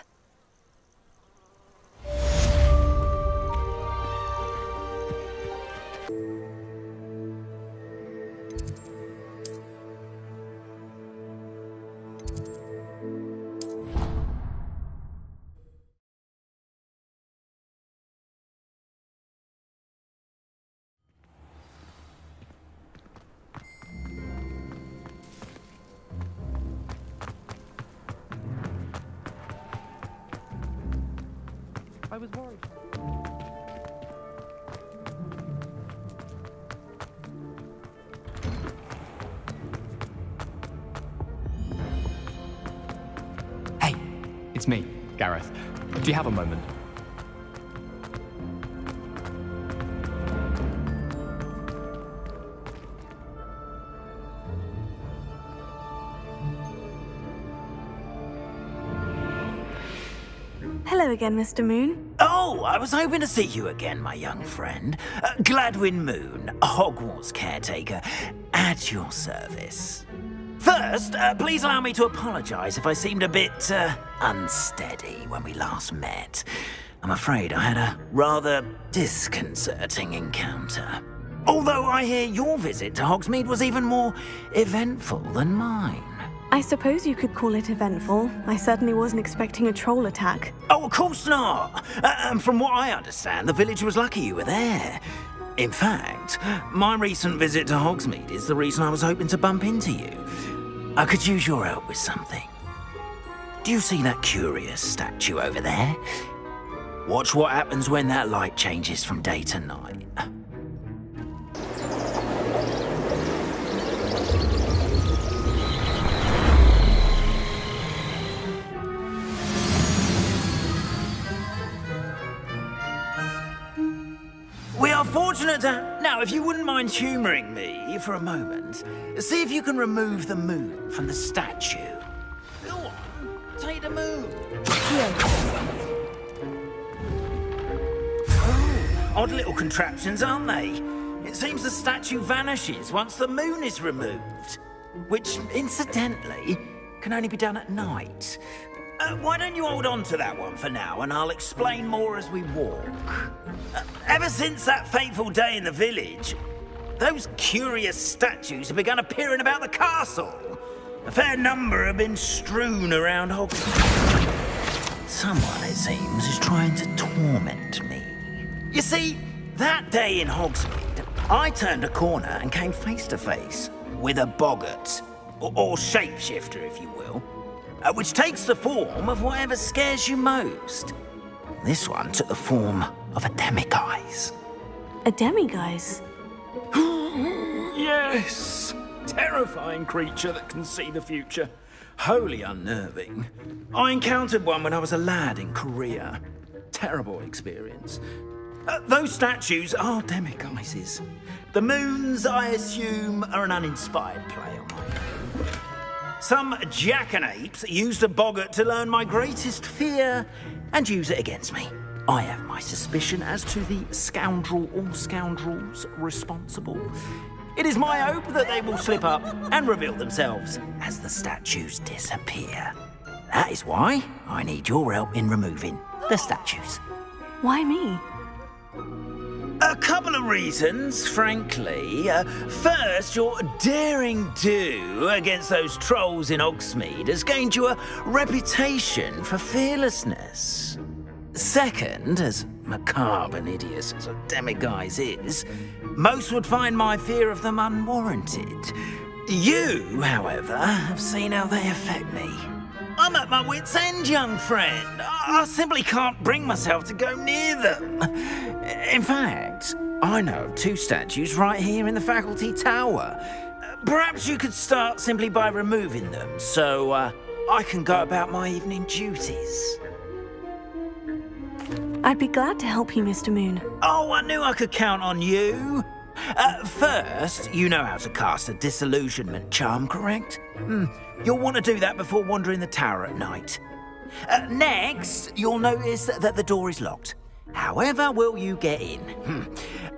I was worried. It's me, Gareth. Do you have a moment? Hello again, Mr. Moon. Oh, I was hoping to see you again, my young friend. Gladwin Moon, Hogwarts caretaker, at your service. First, please allow me to apologise if I seemed a bit unsteady when we last met. I'm afraid I had a rather disconcerting encounter. Although I hear your visit to Hogsmeade was even more eventful than mine. I suppose you could call it eventful. I certainly wasn't expecting a troll attack. Oh, of course not. From what I understand, the village was lucky you were there. In fact, my recent visit to Hogsmeade is the reason I was hoping to bump into you. I could use your help with something. Do you see that curious statue over there? Watch what happens when that light changes from day to night. We are fortunate to... Now, if you wouldn't mind humouring me for a moment, see if you can remove the moon from the statue. Go on, take the moon. Oh, odd little contraptions, aren't they? It seems the statue vanishes once the moon is removed, which, incidentally, can only be done at night. Why don't you hold on to that one for now, and I'll explain more as we walk. Ever since that fateful day in the village, those curious statues have begun appearing about the castle. A fair number have been strewn around Hogsmeade. Someone, it seems, is trying to torment me. You see, that day in Hogsmeade, I turned a corner and came face to face with a boggart, or shapeshifter, if you will. Which takes the form of whatever scares you most. This one took the form of a demiguise. A demiguise? Yes! Terrifying creature that can see the future. Wholly unnerving. I encountered one when I was a lad in Korea. Terrible experience. Those statues are demiguises. The moons, I assume, are an uninspired play on my name. Some jackanapes used a boggart to learn my greatest fear and use it against me. I have my suspicion as to the scoundrel or scoundrels responsible. It is my hope that they will slip up and reveal themselves as the statues disappear. That is why I need your help in removing the statues. Why me? A couple of reasons, frankly. First, your daring do against those trolls in Hogsmeade has gained you a reputation for fearlessness. Second, as macabre and hideous as a demiguise is, most would find my fear of them unwarranted. You, however, have seen how they affect me. I'm at my wit's end, young friend. I simply can't bring myself to go near them. In fact, I know of two statues right here in the faculty tower. Perhaps you could start simply by removing them, so I can go about my evening duties. I'd be glad to help you, Mr. Moon. Oh, I knew I could count on you. First, you know how to cast a disillusionment charm, correct? You'll want to do that before wandering the tower at night. Next, you'll notice that the door is locked. However will you get in?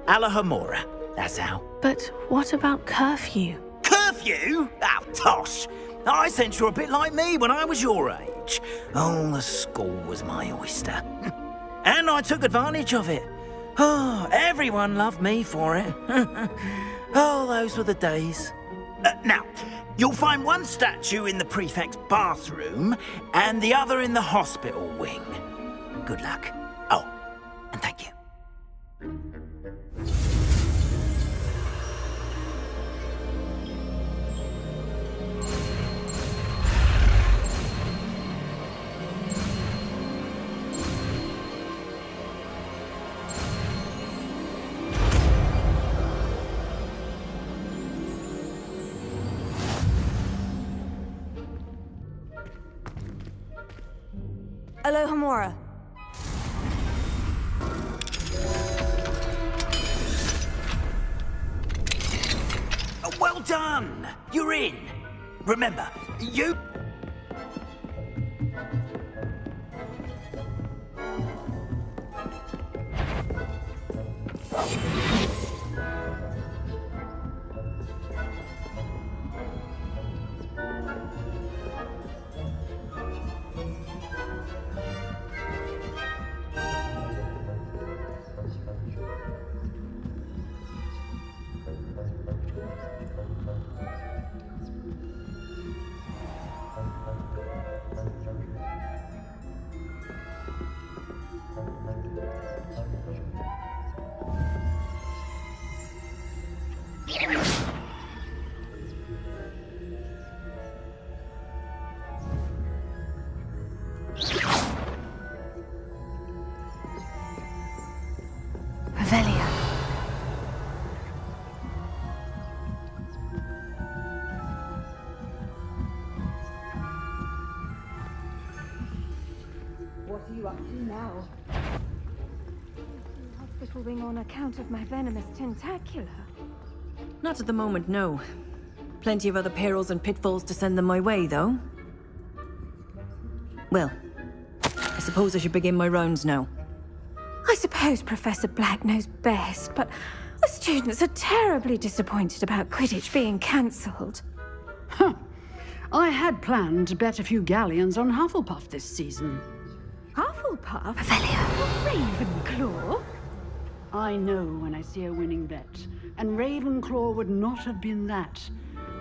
Alahomora, that's how. But what about curfew? Curfew? Oh, tosh. I sense you're a bit like me when I was your age. Oh, the school was my oyster. And I took advantage of it. Oh, everyone loved me for it. Oh, those were the days. Now, you'll find one statue in the prefect's bathroom and the other in the hospital wing. Good luck. Oh, and thank you. Alohomora. Well done! You're in. Remember, you... Revelia. What are you up to now? Hospital wing on account of my venomous tentacula. Not at the moment, no. Plenty of other perils and pitfalls to send them my way, though. Well, I suppose I should begin my rounds now. I suppose Professor Black knows best, but the students are terribly disappointed about Quidditch being cancelled. Huh. I had planned to bet a few galleons on Hufflepuff this season. Hufflepuff? Revelia. Ravenclaw? I know when I see a winning bet, and Ravenclaw would not have been that.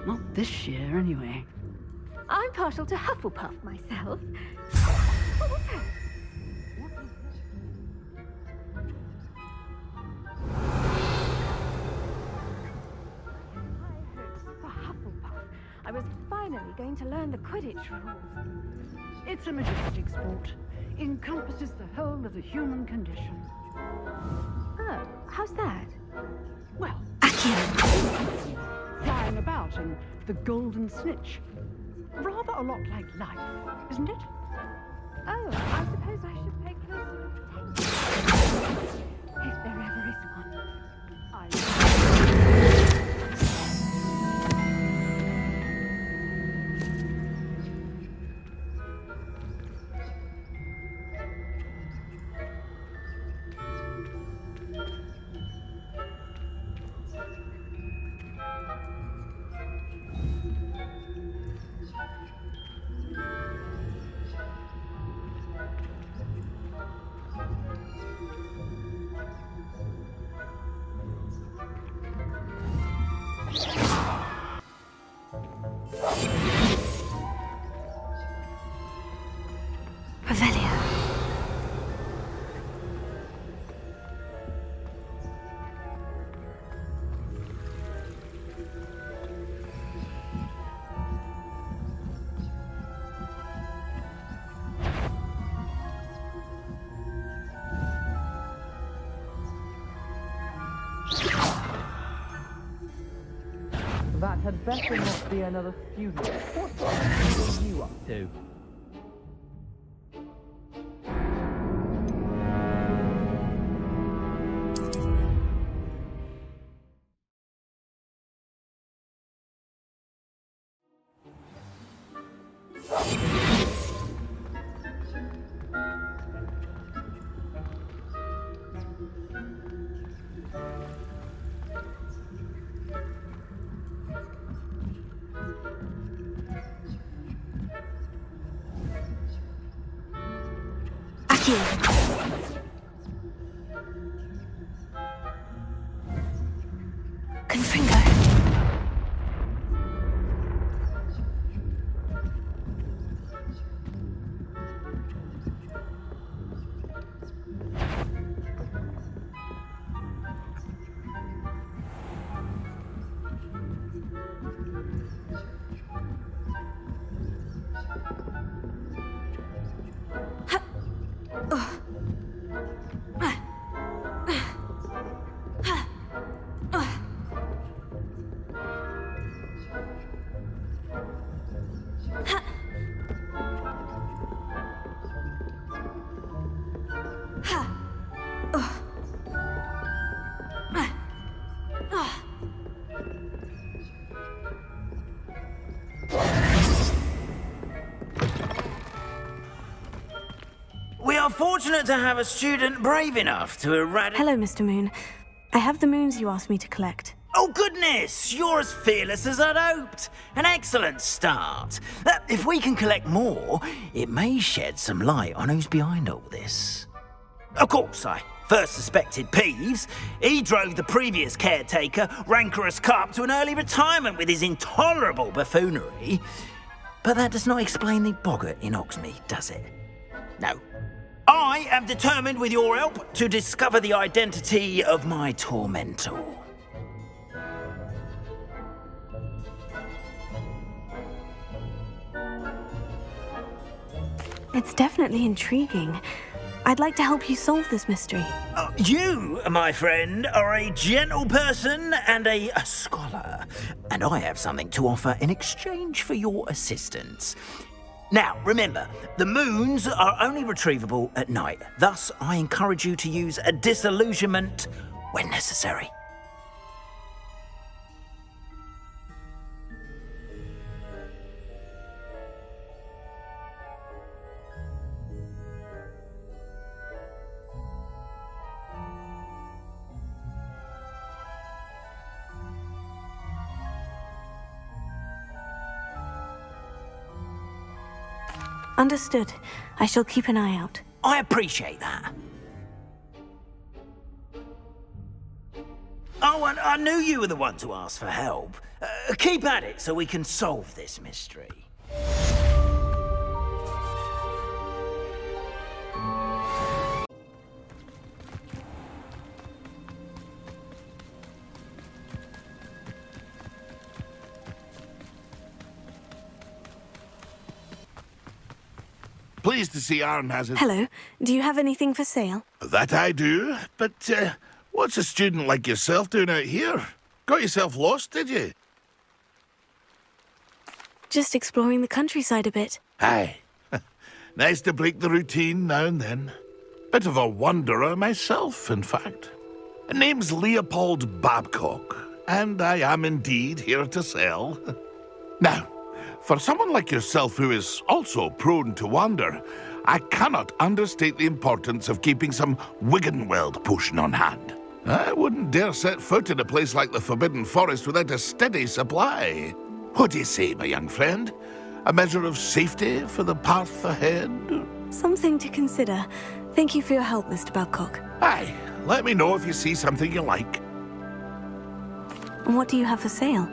Not this year, anyway. I'm partial to Hufflepuff myself. For Hufflepuff, I was finally going to learn the Quidditch rules. It's a majestic sport. Encompasses the whole of the human condition. Oh, how's that? Well, flying about in the golden snitch. Rather a lot like life, isn't it? Oh, I suppose I should pay closer attention. If there ever is one. Revelia. That had better not be another student. What are you up to? Confringo. fortunate to have a student brave enough to eradicate... Hello, Mr. Moon. I have the moons you asked me to collect. Oh, goodness! You're as fearless as I'd hoped. An excellent start. If we can collect more, it may shed some light on who's behind all this. Of course, I first suspected Peeves. He drove the previous caretaker, Rancorous Carp, to an early retirement with his intolerable buffoonery. But that does not explain the boggart in Oxmead, does it? No. I am determined, with your help, to discover the identity of my tormentor. It's definitely intriguing. I'd like to help you solve this mystery. You, my friend, are a gentle person and a scholar, and I have something to offer in exchange for your assistance. Now, remember, the moons are only retrievable at night. Thus, I encourage you to use a disillusionment when necessary. Understood. I shall keep an eye out. I appreciate that. Oh, and I knew you were the one to ask for help. Keep at it so we can solve this mystery. Pleased to see Arn has it. Hello. Do you have anything for sale? That I do, but what's a student like yourself doing out here? Got yourself lost, did you? Just exploring the countryside a bit. Aye. Nice to break the routine now and then. Bit of a wanderer myself, in fact. Name's Leopold Babcock, and I am indeed here to sell. Now, for someone like yourself who is also prone to wander, I cannot understate the importance of keeping some Wiggenweld potion on hand. I wouldn't dare set foot in a place like the Forbidden Forest without a steady supply. What do you say, my young friend? A measure of safety for the path ahead? Something to consider. Thank you for your help, Mr. Babcock. Aye, let me know if you see something you like. And what do you have for sale?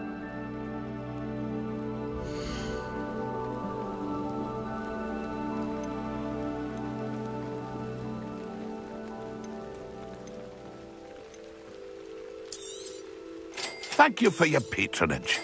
Thank you for your patronage.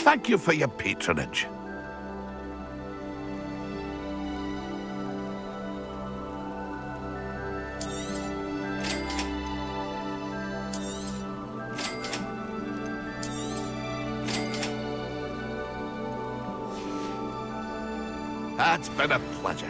Thank you for your patronage. It's been a pleasure.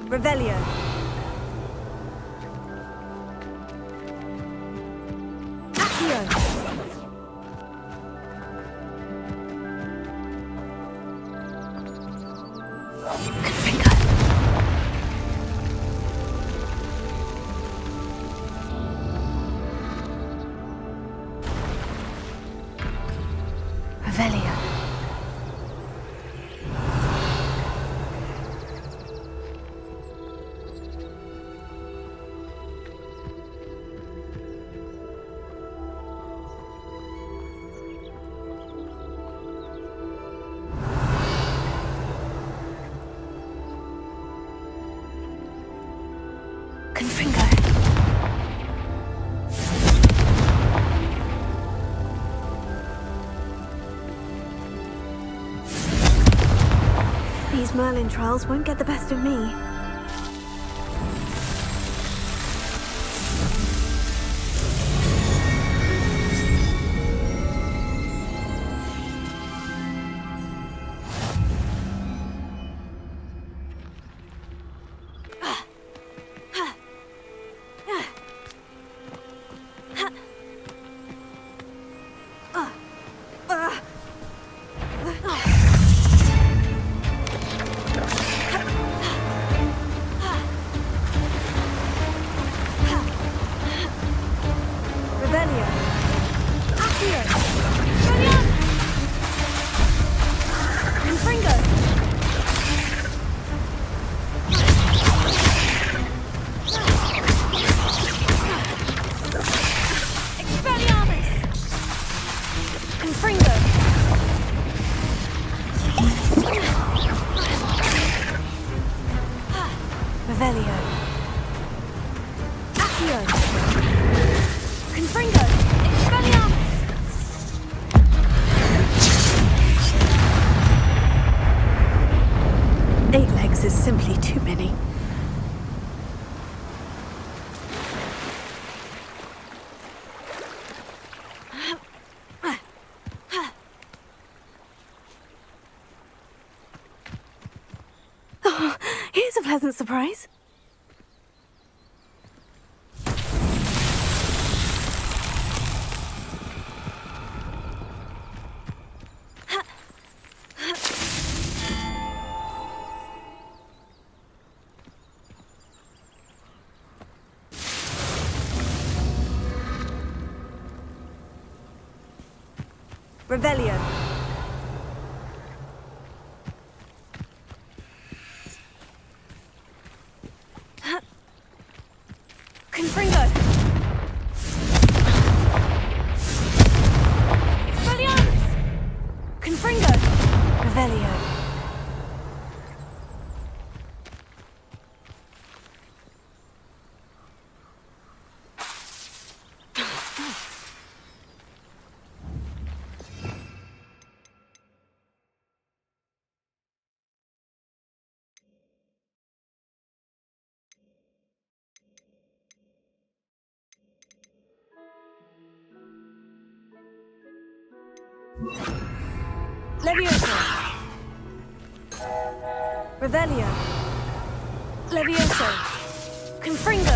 Revelio. Confringo. These Merlin trials won't get the best of me. Is simply too many. Oh, here's a pleasant surprise. Revelio. Confringo. Expelliarmus. Confringo. Revelio. Levioso. Revelio. Levioso. Confringo.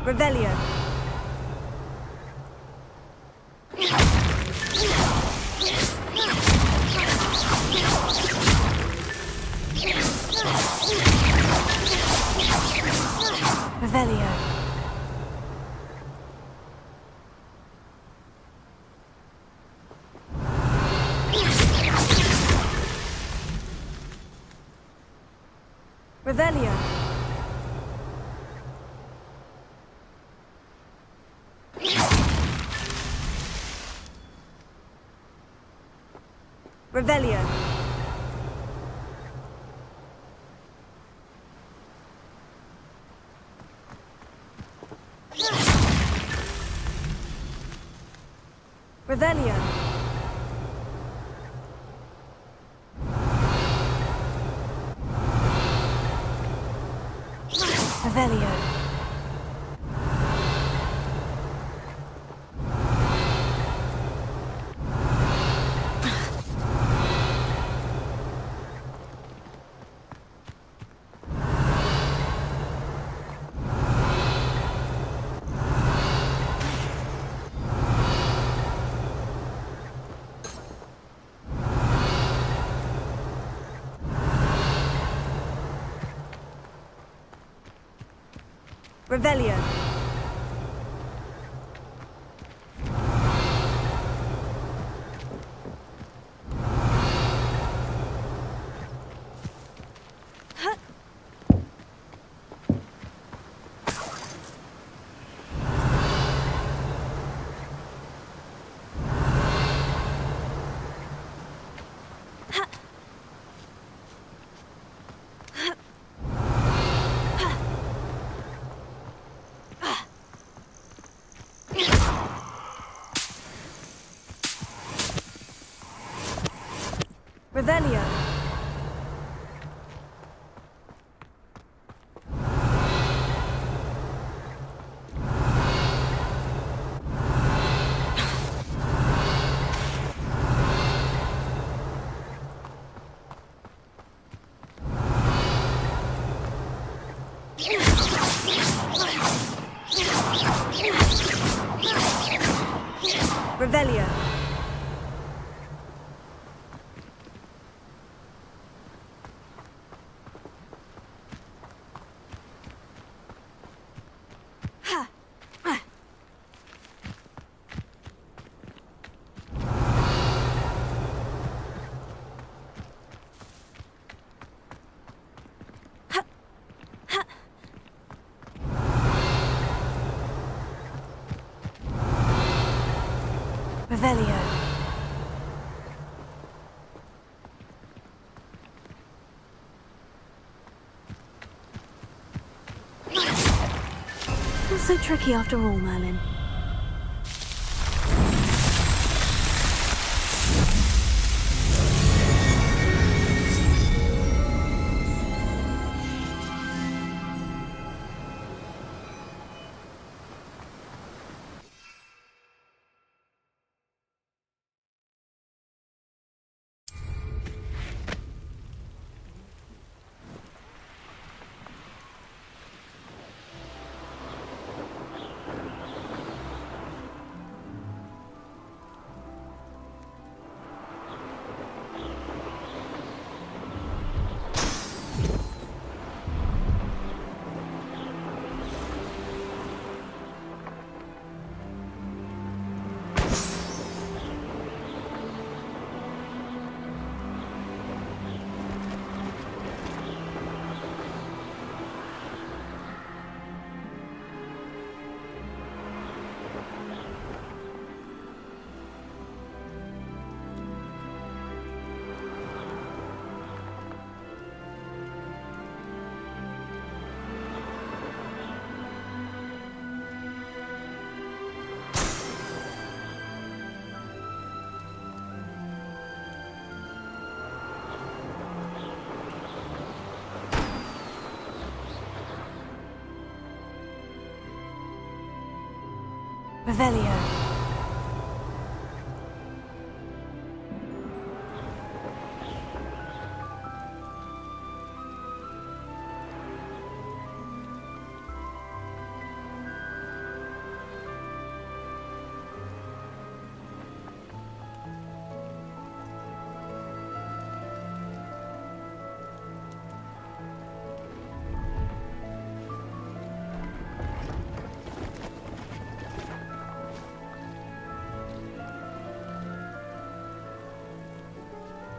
Revelio. Revelio. Revelio. Revelio. Revelio. Revelio. Revelio. Revelio. Revelio. Revelio. Not so tricky after all, Merlin. Revelio.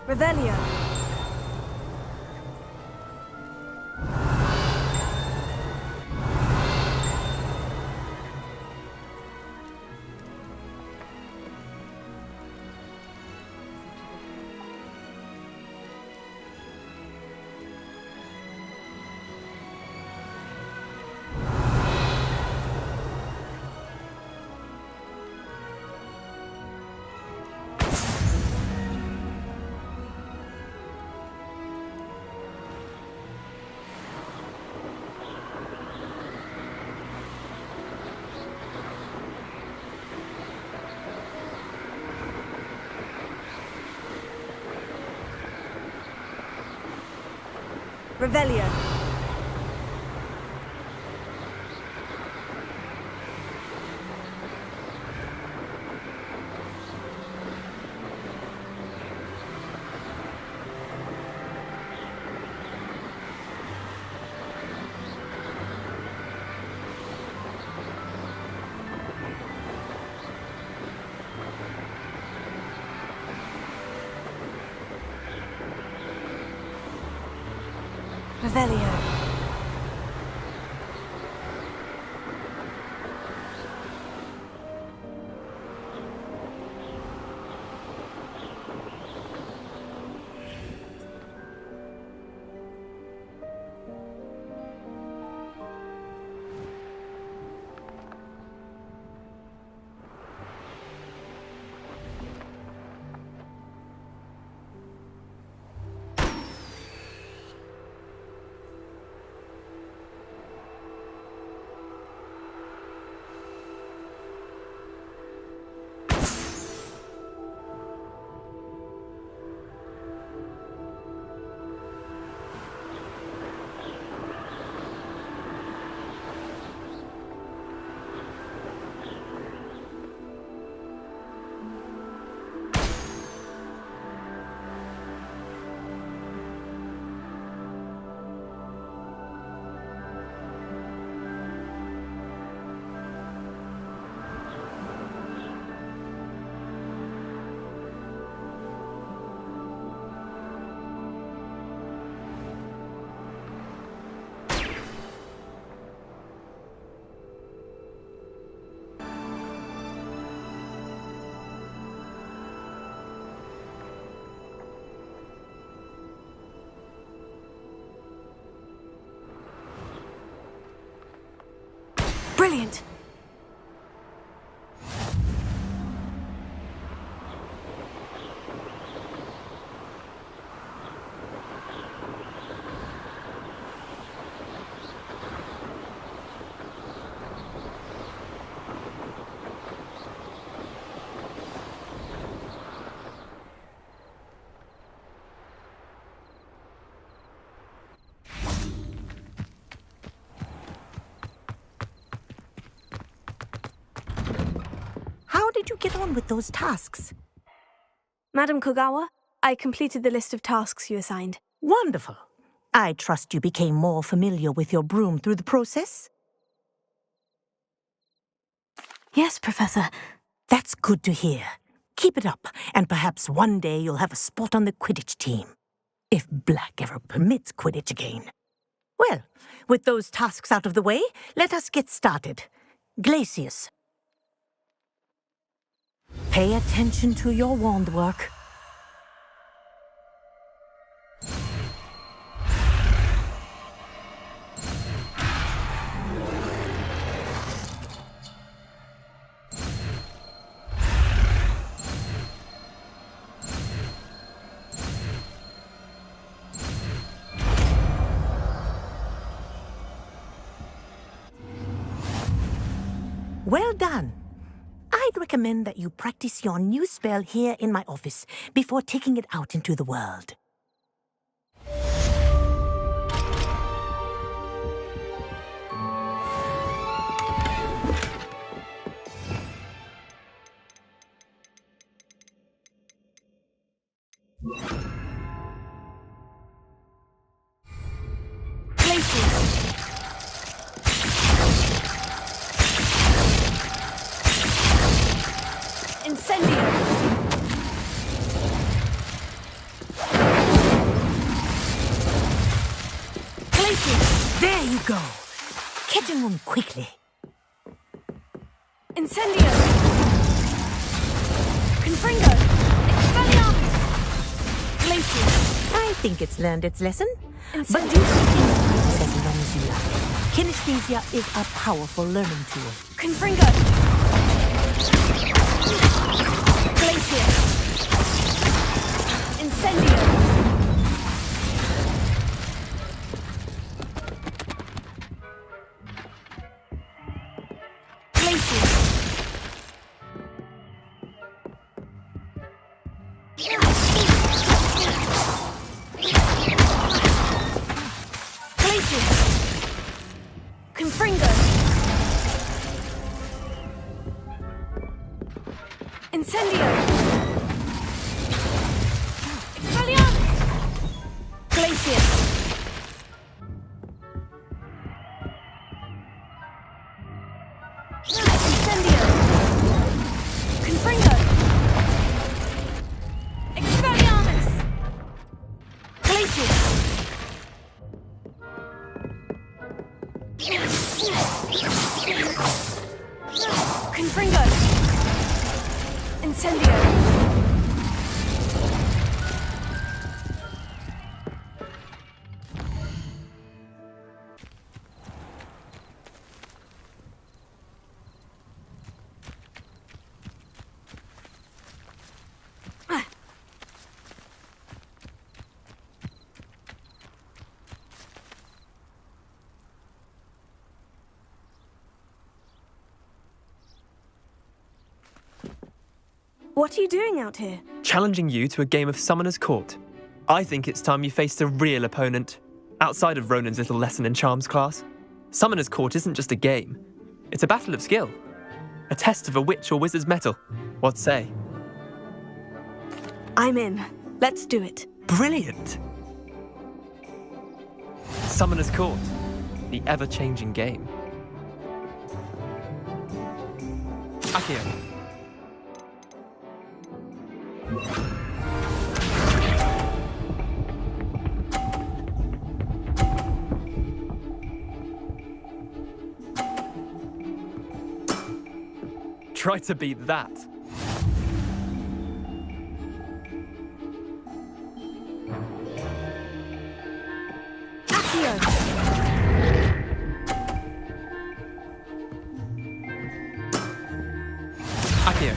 Revelio. Revelio. Revelio. Brilliant! How did you get on with those tasks? Madam Kogawa, I completed the list of tasks you assigned. Wonderful. I trust you became more familiar with your broom through the process? Yes, Professor. That's good to hear. Keep it up, and perhaps one day you'll have a spot on the Quidditch team. If Black ever permits Quidditch again. Well, with those tasks out of the way, let us get started. Glacius. Pay attention to your wand work. Well done. I'd recommend that you practice your new spell here in my office before taking it out into the world. you go. Get to him quickly. Incendio! Confringo! Expelliarmus! Glacius! I think it's learned its lesson. But do continue practice as long as you like. Kinesthesia is a powerful learning tool. Confringo! Glacius! Incendio! Confringo! Incendio! Expelliarmus! Glacius! Incendio! Confringo! Expelliarmus! Glacius! Confringo! Incendio! What are you doing out here? Challenging you to a game of Summoner's Court. I think it's time you faced a real opponent, outside of Ronan's little lesson in charms class. Summoner's Court isn't just a game. It's a battle of skill. A test of a witch or wizard's mettle. What say? I'm in. Let's do it. Brilliant! Summoner's Court. The ever-changing game. Accio. Try to beat that. Accio! Accio.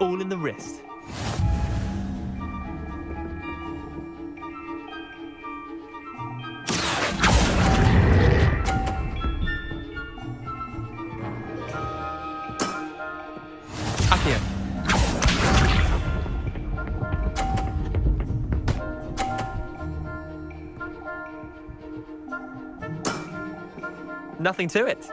All in the wrist. Accio. Nothing to it.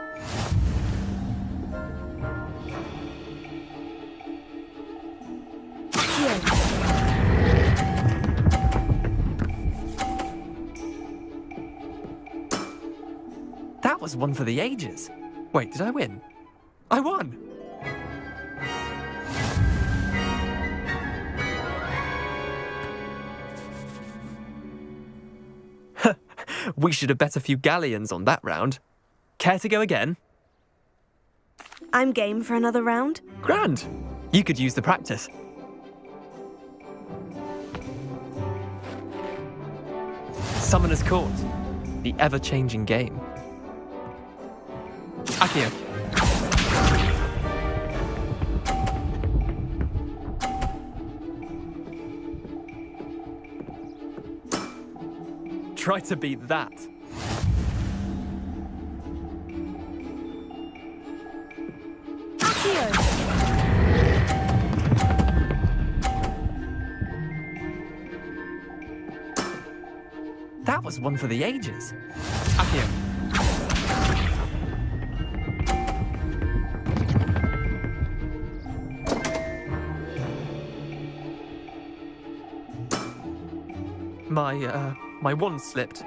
That was one for the ages. Wait, did I win? I won! We should have bet a few galleons on that round. Care to go again? I'm game for another round. Grand! You could use the practice. Summoner's Court. The ever-changing game. Accio. Try to beat that. Accio! That was one for the ages. Accio. My wand slipped.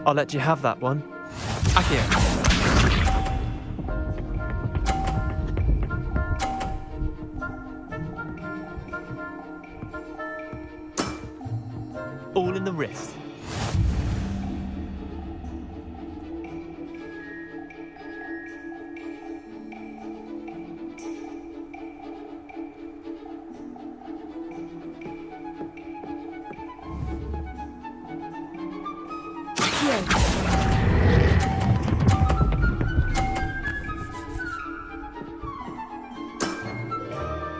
I'll let you have that one. Akio. All in the wrist.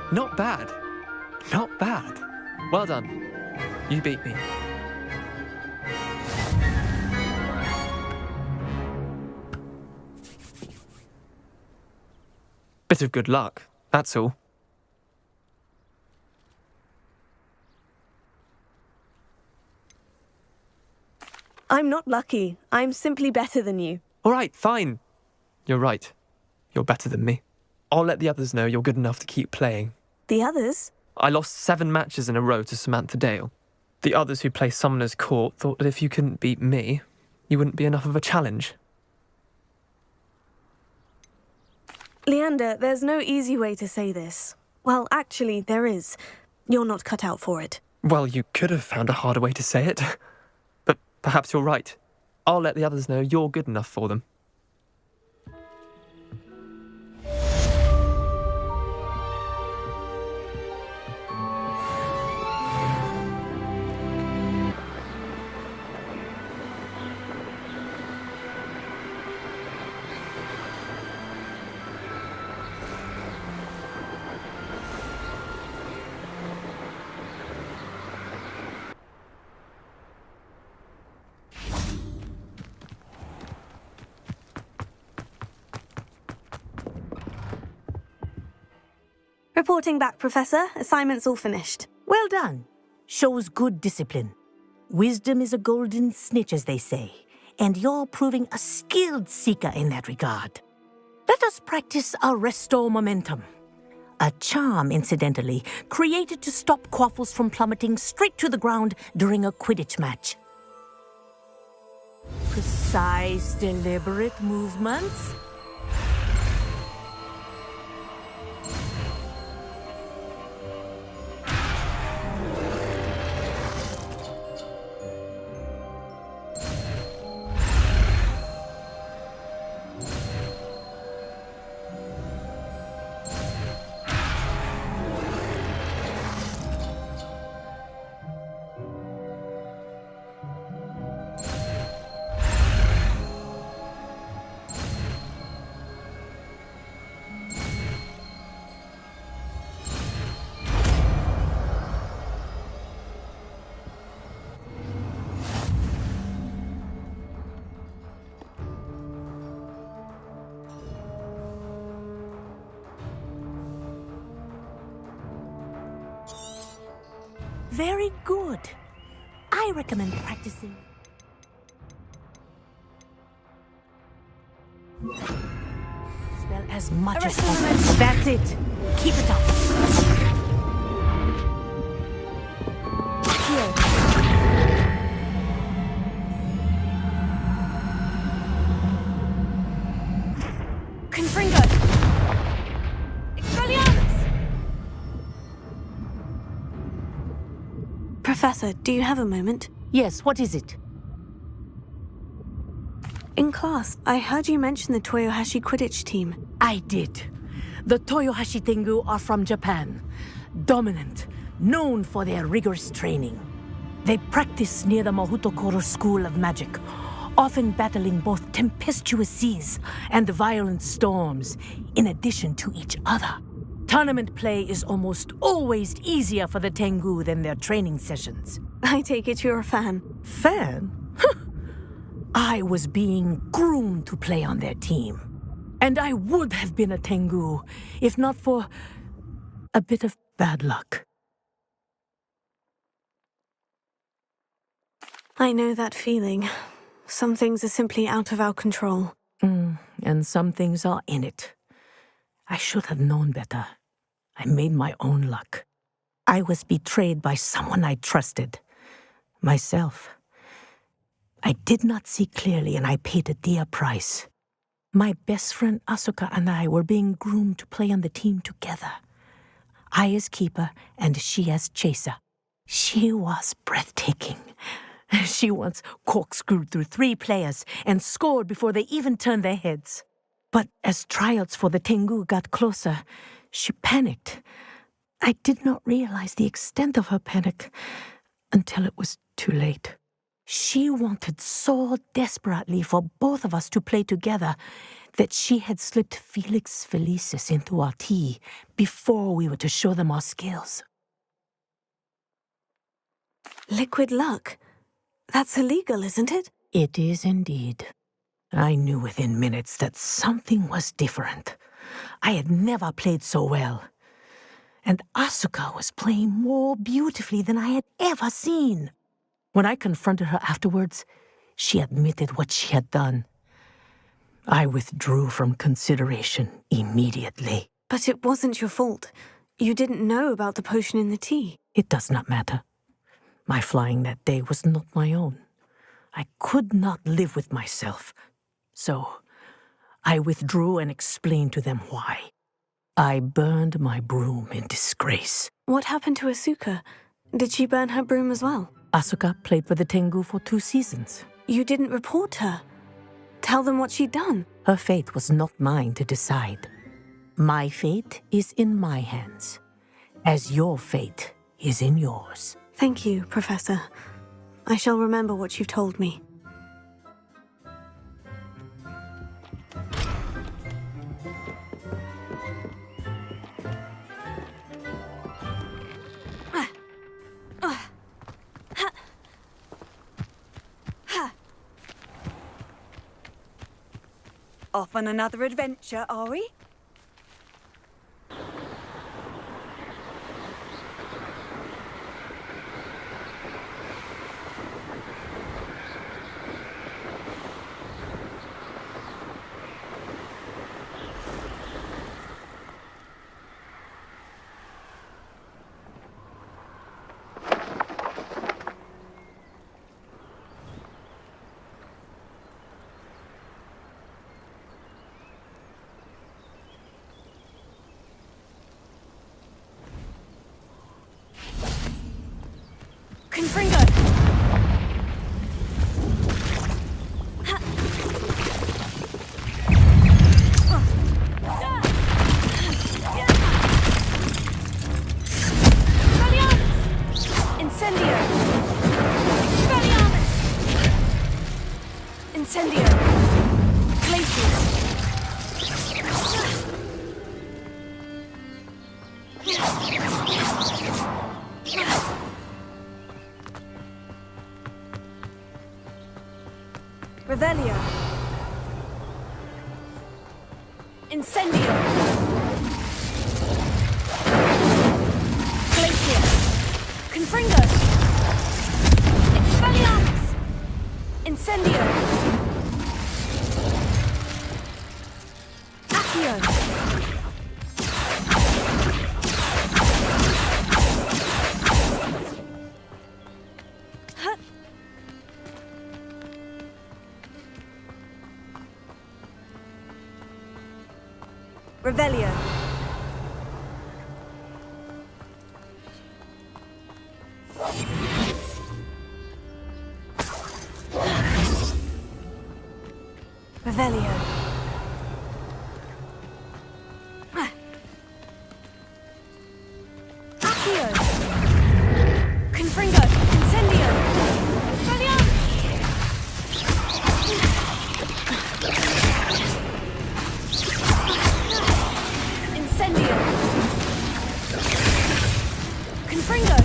Not bad. Not bad. Well done. You beat me. Bit of good luck, that's all. I'm not lucky. I'm simply better than you. All right, fine. You're right. You're better than me. I'll let the others know you're good enough to keep playing. The others? I lost 7 matches in a row to Samantha Dale. The others who play Summoner's Court thought that if you couldn't beat me, you wouldn't be enough of a challenge. Leander, there's no easy way to say this. Well, actually, there is. You're not cut out for it. Well, you could have found a harder way to say it. But perhaps you're right. I'll let the others know you're good enough for them. Reporting back, Professor. Assignment's all finished. Well done. Shows good discipline. Wisdom is a golden snitch, as they say, and you're proving a skilled seeker in that regard. Let us practice our Restore Momentum. A charm, incidentally, created to stop quaffles from plummeting straight to the ground during a Quidditch match. Precise, deliberate movements. Very good. I recommend practicing. Spell as much as possible. That's it. Keep it up. Here. Confringo! Expelliarmus! Professor, do you have a moment? Yes, what is it? In class, I heard you mention the Toyohashi Quidditch team. I did. The Toyohashi Tengu are from Japan. Dominant, known for their rigorous training. They practice near the Mahutokoro School of Magic, often battling both tempestuous seas and violent storms, in addition to each other. Tournament play is almost always easier for the Tengu than their training sessions. I take it you're a fan. Fan? I was being groomed to play on their team. And I would have been a Tengu, if not for a bit of bad luck. I know that feeling. Some things are simply out of our control. And some things are in it. I should have known better. I made my own luck. I was betrayed by someone I trusted. Myself. I did not see clearly, and I paid a dear price. My best friend Asuka and I were being groomed to play on the team together. I as keeper, and she as chaser. She was breathtaking. She once corkscrewed through 3 players and scored before they even turned their heads. But as tryouts for the Tengu got closer, she panicked. I did not realize the extent of her panic until it was too late. She wanted so desperately for both of us to play together that she had slipped Felix Felicis into our tea before we were to show them our skills. Liquid luck? That's illegal, isn't it? It is indeed. I knew within minutes that something was different. I had never played so well. And Asuka was playing more beautifully than I had ever seen. When I confronted her afterwards, she admitted what she had done. I withdrew from consideration immediately. But it wasn't your fault. You didn't know about the potion in the tea. It does not matter. My flying that day was not my own. I could not live with myself. So I withdrew and explained to them why. I burned my broom in disgrace. What happened to Asuka? Did she burn her broom as well? Asuka played for the Tengu for 2 seasons. You didn't report her. Tell them what she'd done. Her fate was not mine to decide. My fate is in my hands, as your fate is in yours. Thank you, Professor. I shall remember what you've told me. Off on another adventure, are we? Revelio. Incendio. Glacier. Confringo. Expelliarmus. Incendio. Accio. Revelio. Revelio. Accio. Confringo. Incendio. Incendio. Confringo.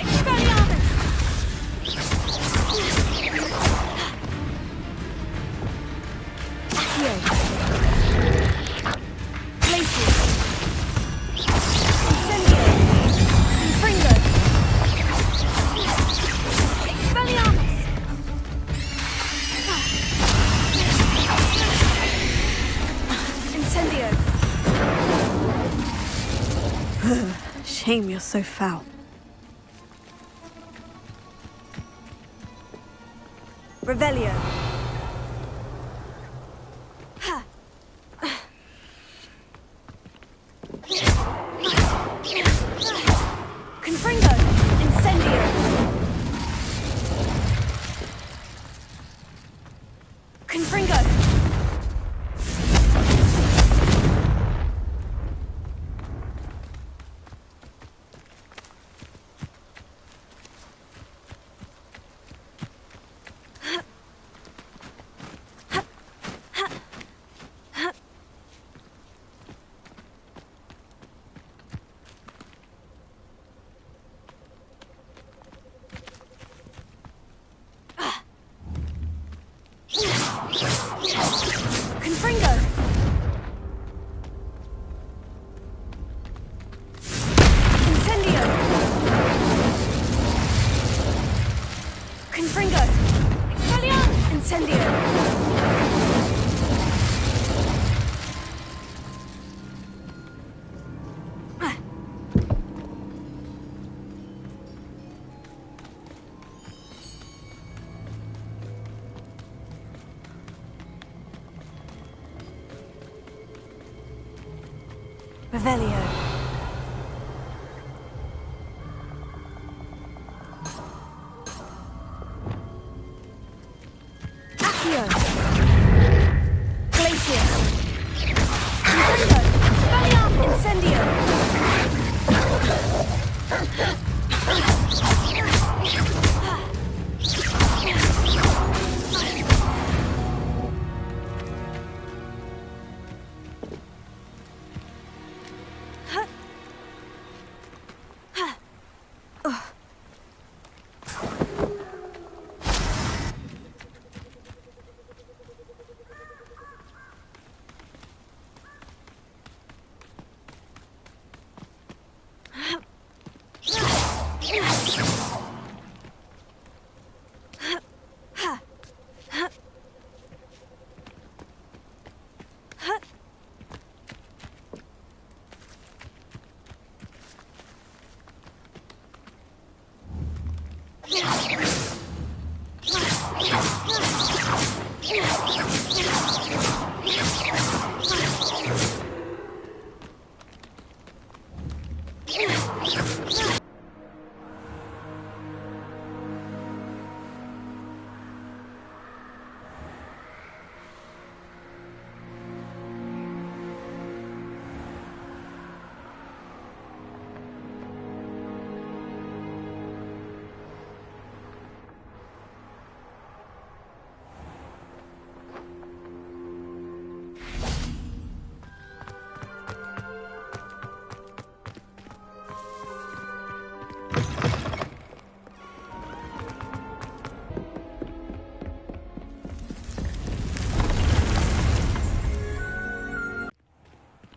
Expelliarmus. Accio. Glacier. Incendio. Confringo. Expelliarmus. Incendio. Shame you're so foul. Revelio. Confringo. Incendio. Confringo. Confringo! Incendio! Confringo! Expelliarmus! Incendio! Revelio. Accio. Glacius. Confringo. Expelliarmus. Incendio.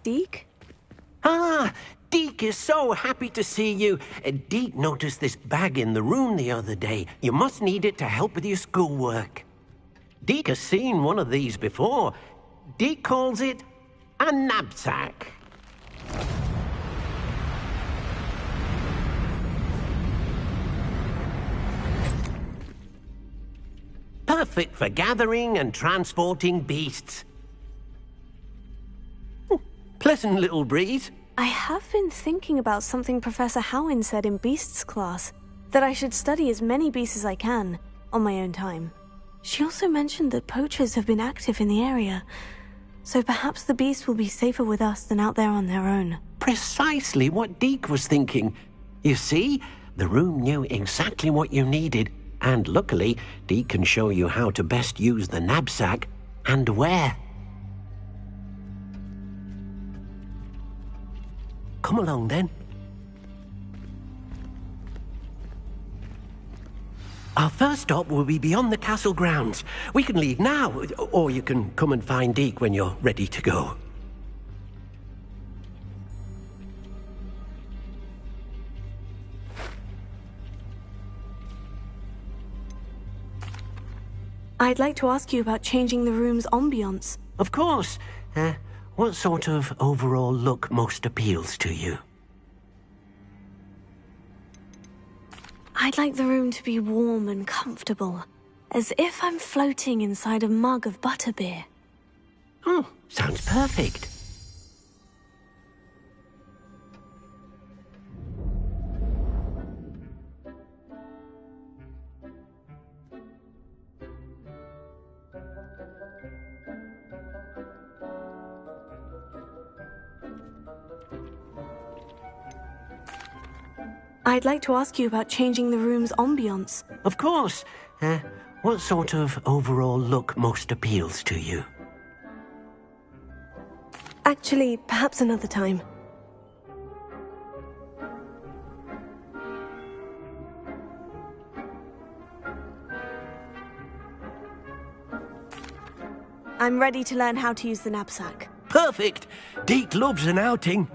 Deke? Ah, Deke is so happy to see you. Deke noticed this bag in the room the other day. You must need it to help with your schoolwork. Deke has seen one of these before. Deke calls it a knapsack. Perfect for gathering and transporting beasts. Pleasant little breeze. I have been thinking about something Professor Howin said in Beasts class, that I should study as many beasts as I can, on my own time. She also mentioned that poachers have been active in the area, so perhaps the beasts will be safer with us than out there on their own. Precisely what Deke was thinking. You see, the room knew exactly what you needed, and luckily, Deke can show you how to best use the knapsack and where. Come along, then. Our first stop will be beyond the castle grounds. We can leave now, or you can come and find Deke when you're ready to go. I'd like to ask you about changing the room's ambiance. Of course. What sort of overall look most appeals to you? I'd like the room to be warm and comfortable. as if I'm floating inside a mug of butterbeer. Oh, sounds perfect. I'd like to ask you about changing the room's ambiance. Of course. What sort of overall look most appeals to you? Actually, perhaps another time. I'm ready to learn how to use the knapsack. Perfect! Deke loves an outing.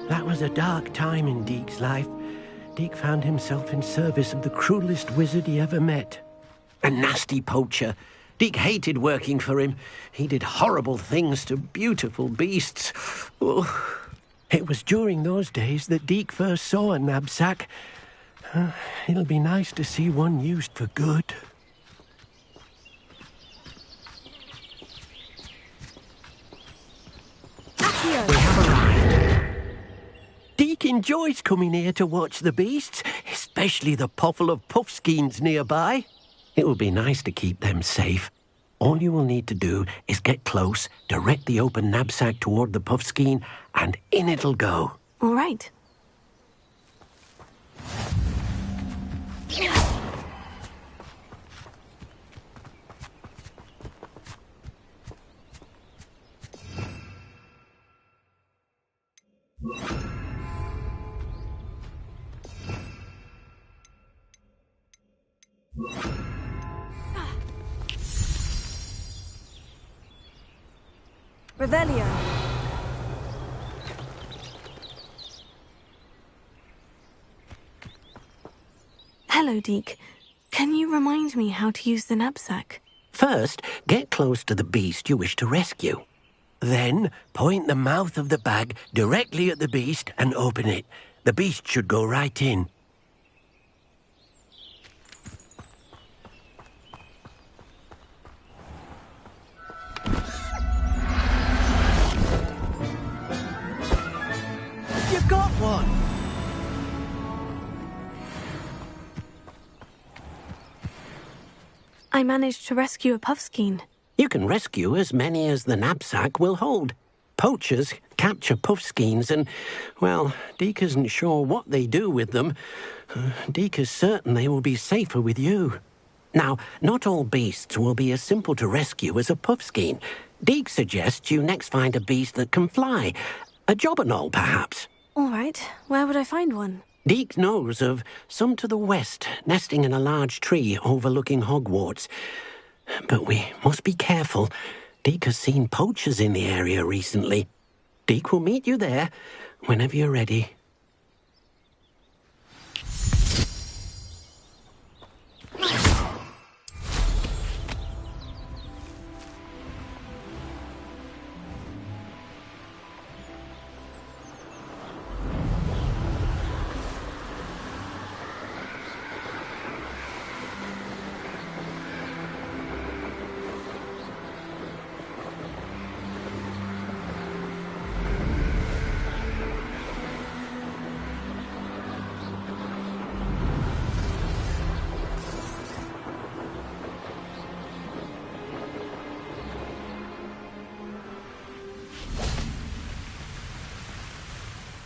That was a dark time in Deke's life. Deke found himself in service of the cruelest wizard he ever met. A nasty poacher. Deke hated working for him. He did horrible things to beautiful beasts. Oh. It was during those days that Deke first saw a knapsack. It'll be nice to see one used for good. We have arrived. Deke enjoys coming here to watch the beasts, especially the potful of puffskeins nearby. It will be nice to keep them safe. All you will need to do is get close, direct the open knapsack toward the puffskein, and in it'll go. All right. Revelio. Hello, Deke. Can you remind me how to use the knapsack? First, get close to the beast you wish to rescue. Then, point the mouth of the bag directly at the beast and open it. The beast should go right in. You got one! I managed to rescue a puffskein. You can rescue as many as the knapsack will hold. Poachers capture puffskeins and, well, Deke isn't sure what they do with them. Deke is certain they will be safer with you. Now, not all beasts will be as simple to rescue as a puffskein. Deke suggests you next find a beast that can fly. A jobberknoll, perhaps. All right. Where would I find one? Deke knows of some to the west, nesting in a large tree overlooking Hogwarts. But we must be careful. Deke has seen poachers in the area recently. Deke will meet you there whenever you're ready.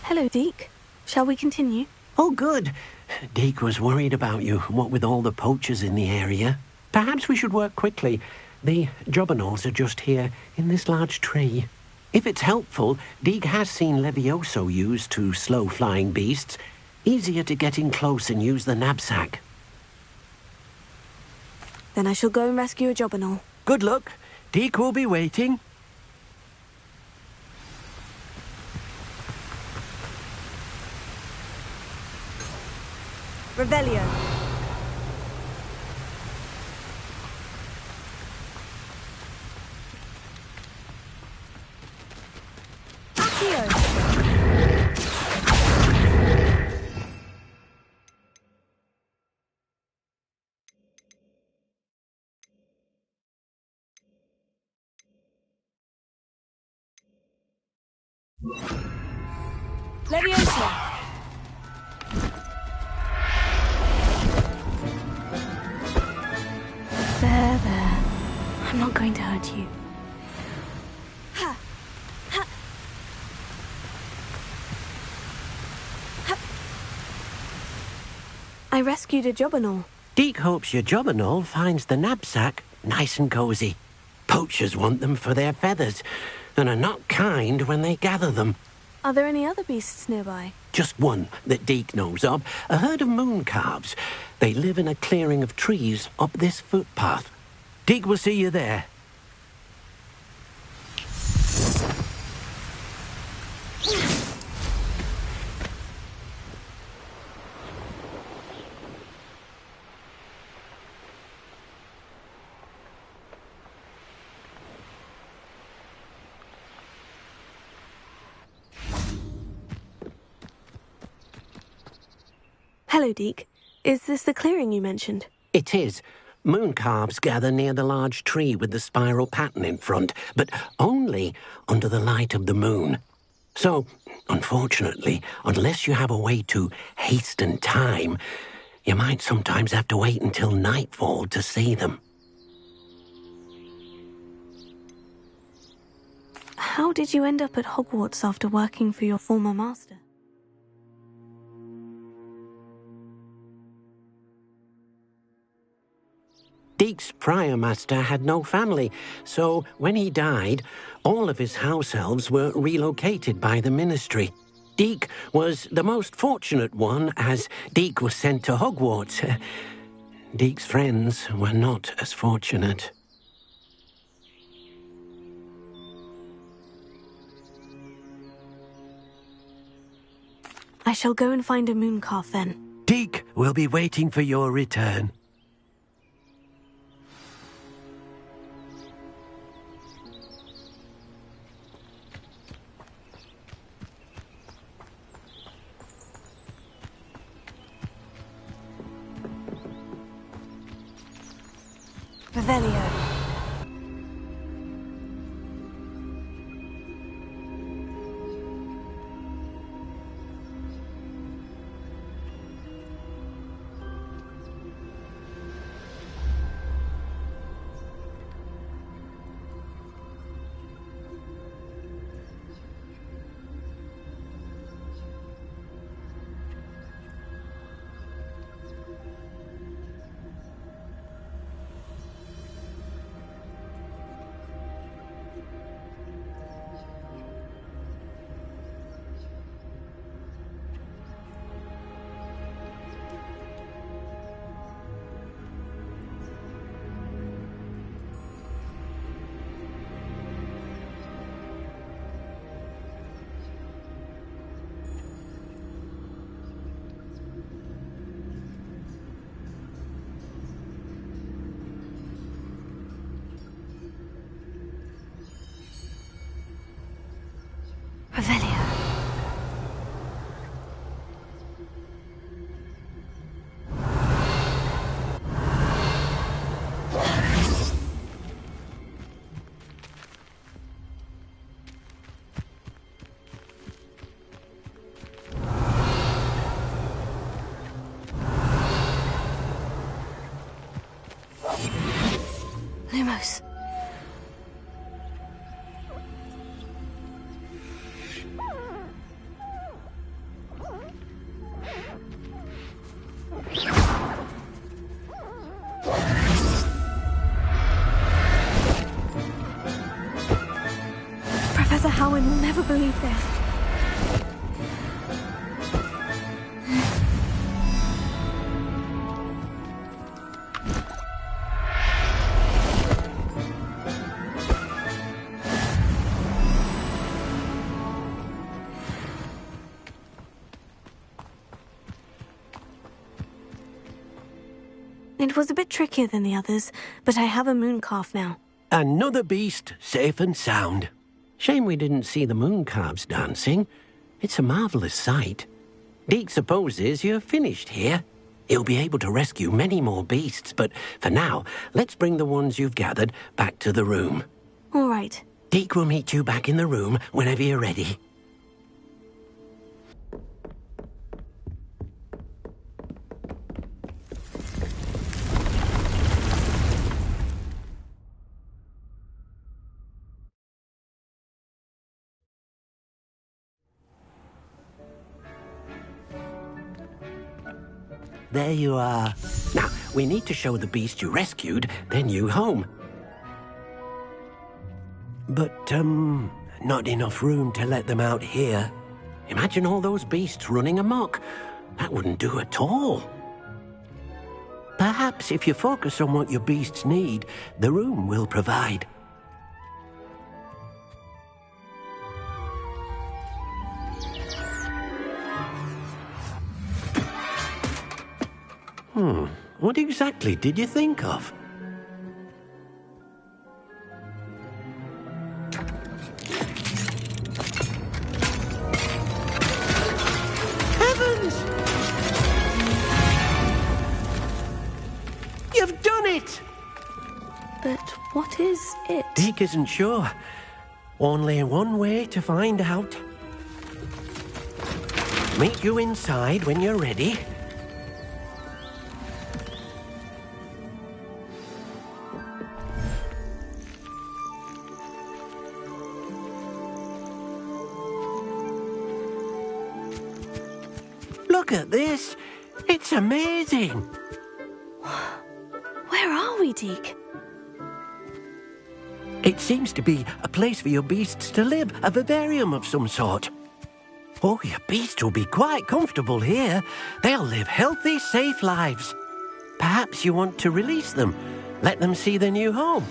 Hello, Deke. Shall we continue? Oh, good. Deke was worried about you, what with all the poachers in the area. Perhaps we should work quickly. The jobberknolls are just here, in this large tree. If it's helpful, Deke has seen Levioso used to slow flying beasts. Easier to get in close and use the knapsack. Then I shall go and rescue a jobberknoll. Good luck. Deke will be waiting. Revelio. Accio. Leviosa! There. I'm not going to hurt you. I rescued a jobberknoll. Deek hopes your jobberknoll finds the knapsack nice and cozy. Poachers want them for their feathers, and are not kind when they gather them. Are there any other beasts nearby? Just one that Deek knows of, a herd of moon calves. They live in a clearing of trees up this footpath. Deek will see you there. Hello, Deek. Is this the clearing you mentioned? It is. Moon calves gather near the large tree with the spiral pattern in front, but only under the light of the moon. So, unfortunately, unless you have a way to hasten time, you might sometimes have to wait until nightfall to see them. How did you end up at Hogwarts after working for your former master? Deek's prior master had no family, so when he died, all of his house elves were relocated by the ministry. Deek was the most fortunate one, as Deek was sent to Hogwarts. Deek's friends were not as fortunate. I shall go and find a mooncalf then. Deek will be waiting for your return. Revelio. Revelio. Lumos. Professor Howin will never believe this. It was a bit trickier than the others, but I have a mooncalf now. Another beast, safe and sound. Shame we didn't see the moon calves dancing. It's a marvellous sight. Deek supposes you're finished here. He'll be able to rescue many more beasts, but for now, let's bring the ones you've gathered back to the room. All right. Deek will meet you back in the room whenever you're ready. there you are. Now, we need to show the beast you rescued their new home. But, not enough room to let them out here. Imagine all those beasts running amok. That wouldn't do at all. Perhaps if you focus on what your beasts need, the room will provide. What exactly did you think of? Heavens! You've done it! But what is it? Deke isn't sure. Only one way to find out. Meet you inside when you're ready. Look at this. It's amazing. Where are we, Deke? It seems to be a place for your beasts to live, a vivarium of some sort. Oh, your beasts will be quite comfortable here. They'll live healthy, safe lives. Perhaps you want to release them, let them see their new home.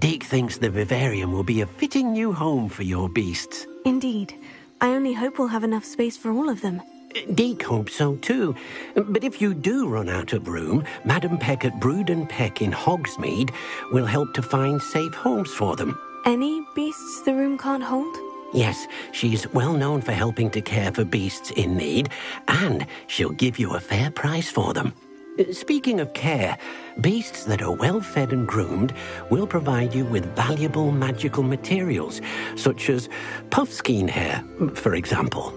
Deke thinks the vivarium will be a fitting new home for your beasts. Indeed. I only hope we'll have enough space for all of them. Deke hopes so too. But if you do run out of room, Madam Peck at Brood and Peck in Hogsmeade will help to find safe homes for them. Any beasts the room can't hold? Yes, she's well known for helping to care for beasts in need, and she'll give you a fair price for them. Speaking of care, beasts that are well fed and groomed will provide you with valuable magical materials, such as puffskein hair, for example.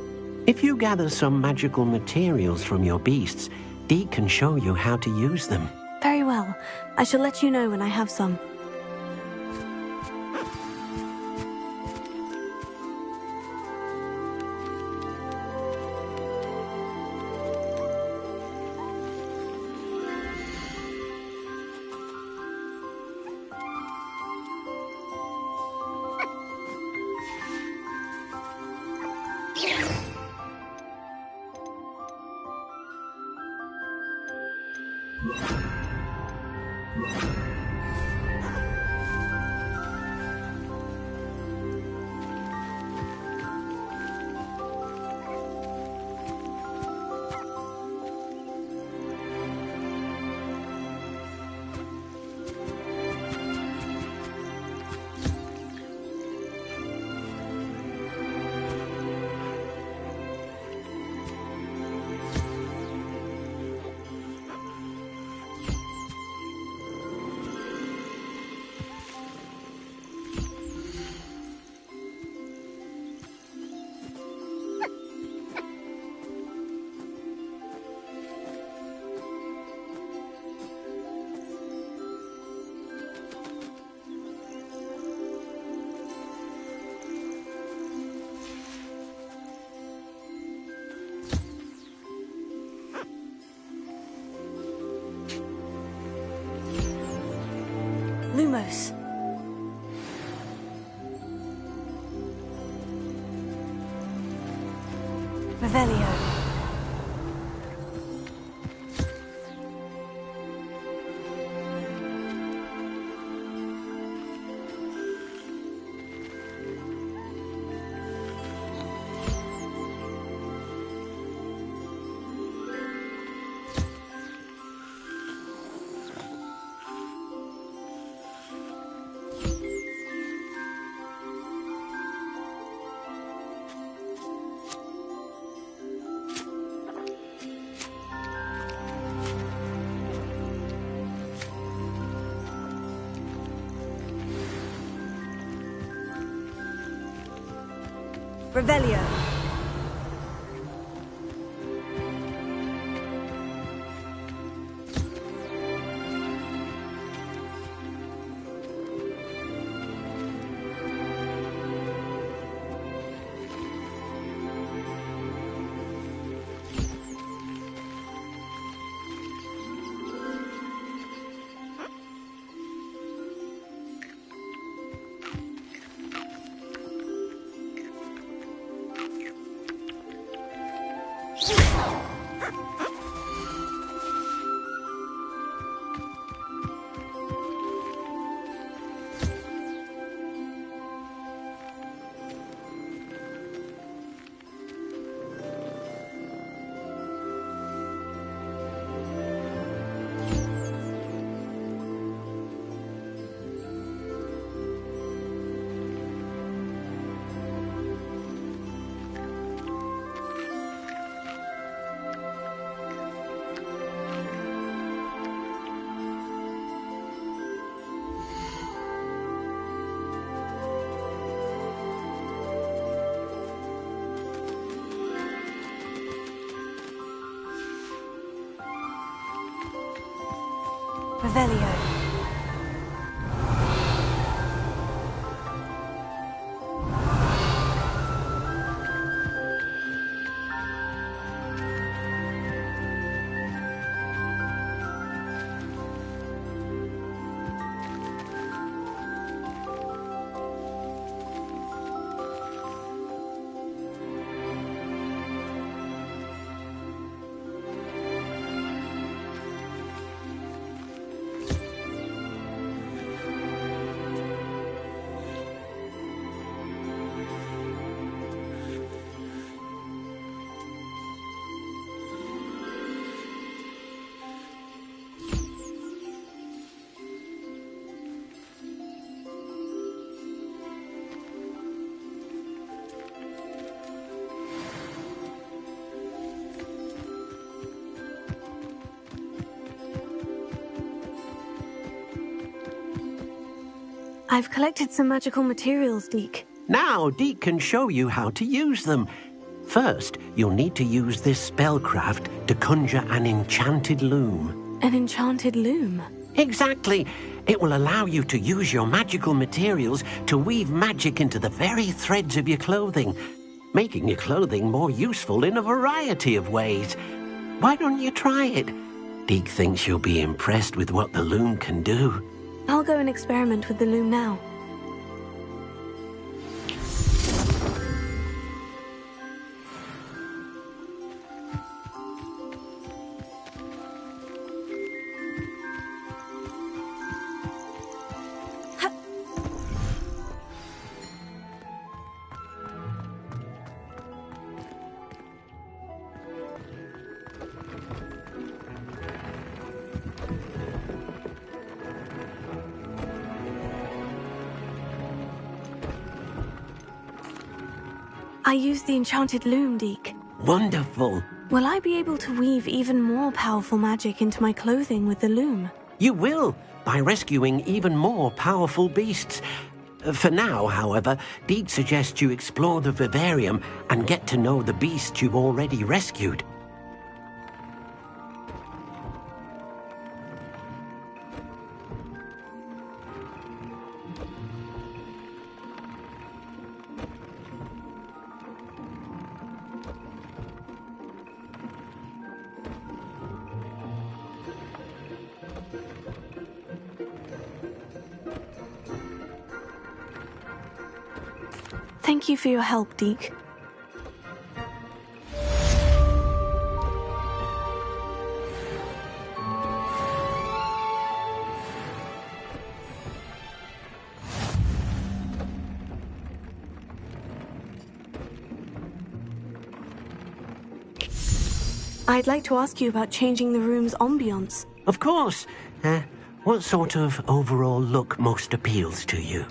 If you gather some magical materials from your beasts, Deke can show you how to use them. Very well. I shall let you know when I have some. Lumos. Revelio. Revelio. Revelio. I've collected some magical materials, Deke. Now, Deke can show you how to use them. First, you'll need to use this spellcraft to conjure an enchanted loom. An enchanted loom? Exactly. It will allow you to use your magical materials to weave magic into the very threads of your clothing, making your clothing more useful in a variety of ways. Why don't you try it? Deke thinks you'll be impressed with what the loom can do. I'll go and experiment with the loom now. I used the enchanted loom, Deke. Wonderful. Will I be able to weave even more powerful magic into my clothing with the loom? You will, by rescuing even more powerful beasts. For now, however, Deke suggests you explore the vivarium and get to know the beasts you've already rescued. Thank you for your help, Deke. I'd like to ask you about changing the room's ambiance. Of course. What sort of overall look most appeals to you?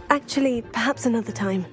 Actually, perhaps another time.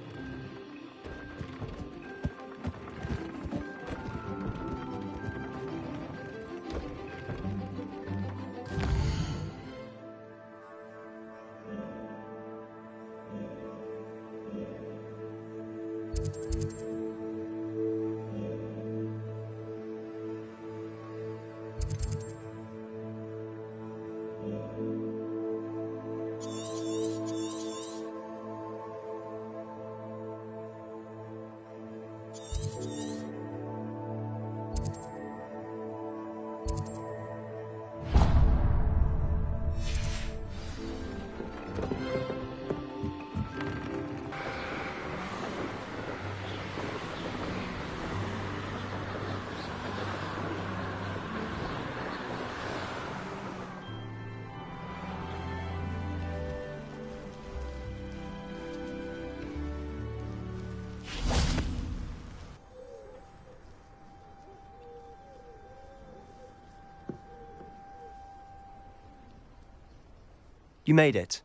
You made it.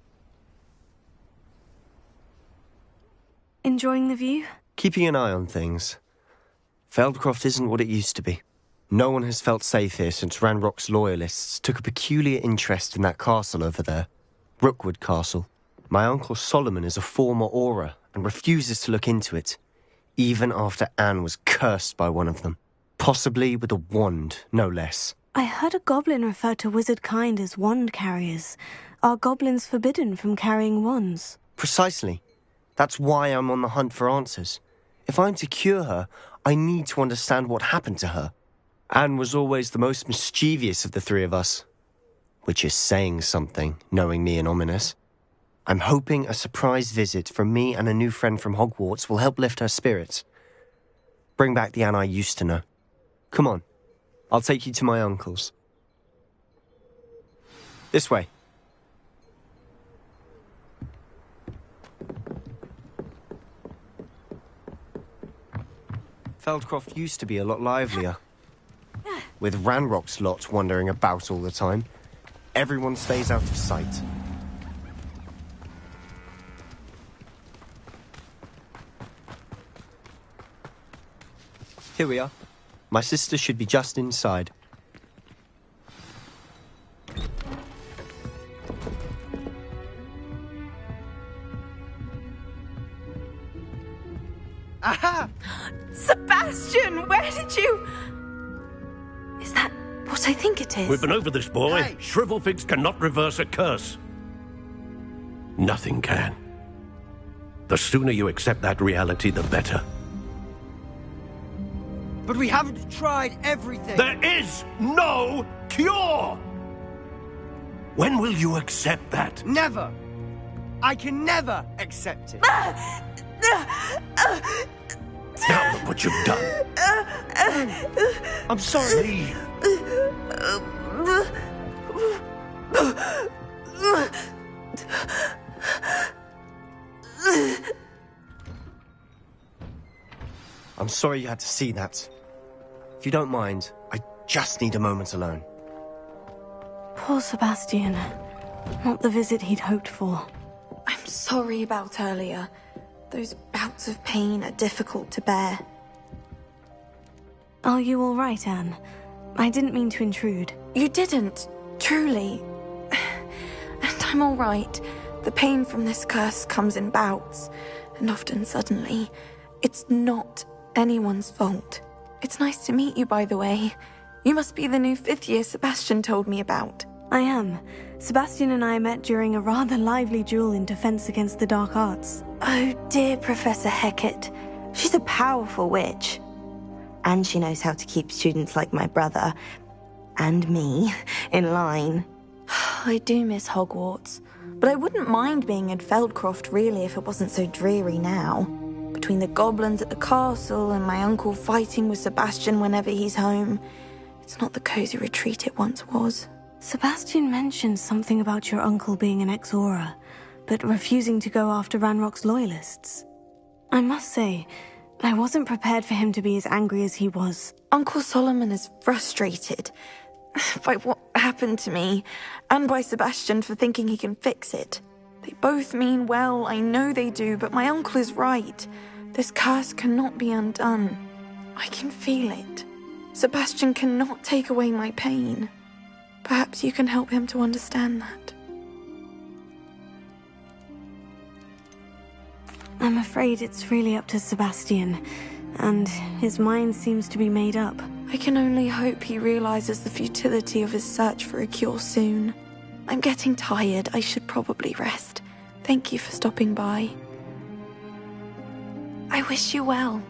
Enjoying the view? Keeping an eye on things. Feldcroft isn't what it used to be. No one has felt safe here since Ranrock's loyalists took a peculiar interest in that castle over there. Rookwood Castle. My uncle Solomon is a former Auror and refuses to look into it, even after Anne was cursed by one of them. Possibly with a wand, no less. I heard a goblin refer to wizard kind as wand carriers. Are goblins forbidden from carrying wands? Precisely. That's why I'm on the hunt for answers. If I'm to cure her, I need to understand what happened to her. Anne was always the most mischievous of the three of us. Which is saying something, knowing me and Ominous. I'm hoping a surprise visit from me and a new friend from Hogwarts will help lift her spirits. Bring back the Anne I used to know. Come on. I'll take you to my uncle's. This way. Feldcroft used to be a lot livelier. With Ranrock's lot wandering about all the time, everyone stays out of sight. Here we are. My sister should be just inside. Aha! Sebastian, where did you... Is that what I think it is? We've been over this, boy. Hey. Shrivelfigs cannot reverse a curse. Nothing can. The sooner you accept that reality, the better. But we haven't tried everything. There is no cure! When will you accept that? Never! I can never accept it. Now look what you've done. I'm sorry. Leave. I'm sorry you had to see that. If you don't mind, I just need a moment alone. Poor Sebastian. Not the visit he'd hoped for. I'm sorry about earlier. Those bouts of pain are difficult to bear. Are you all right, Anne? I didn't mean to intrude. You didn't, truly. And I'm all right. The pain from this curse comes in bouts, and often suddenly. It's not anyone's fault. It's nice to meet you, by the way. You must be the new 5th year Sebastian told me about. I am. Sebastian and I met during a rather lively duel in Defense Against the Dark Arts. Oh dear, Professor Hecat. She's a powerful witch. And she knows how to keep students like my brother, and me, in line. I do miss Hogwarts, but I wouldn't mind being in Feldcroft really if it wasn't so dreary now. Between the goblins at the castle and my uncle fighting with Sebastian whenever he's home, it's not the cozy retreat it once was. Sebastian mentioned something about your uncle being an ex-Auror, but refusing to go after Ranrock's loyalists. I must say, I wasn't prepared for him to be as angry as he was. Uncle Solomon is frustrated by what happened to me, and by Sebastian for thinking he can fix it. They both mean well, I know they do, but my uncle is right. This curse cannot be undone. I can feel it. Sebastian cannot take away my pain. Perhaps you can help him to understand that. I'm afraid it's really up to Sebastian, and his mind seems to be made up. I can only hope he realizes the futility of his search for a cure soon. I'm getting tired. I should probably rest. Thank you for stopping by. I wish you well.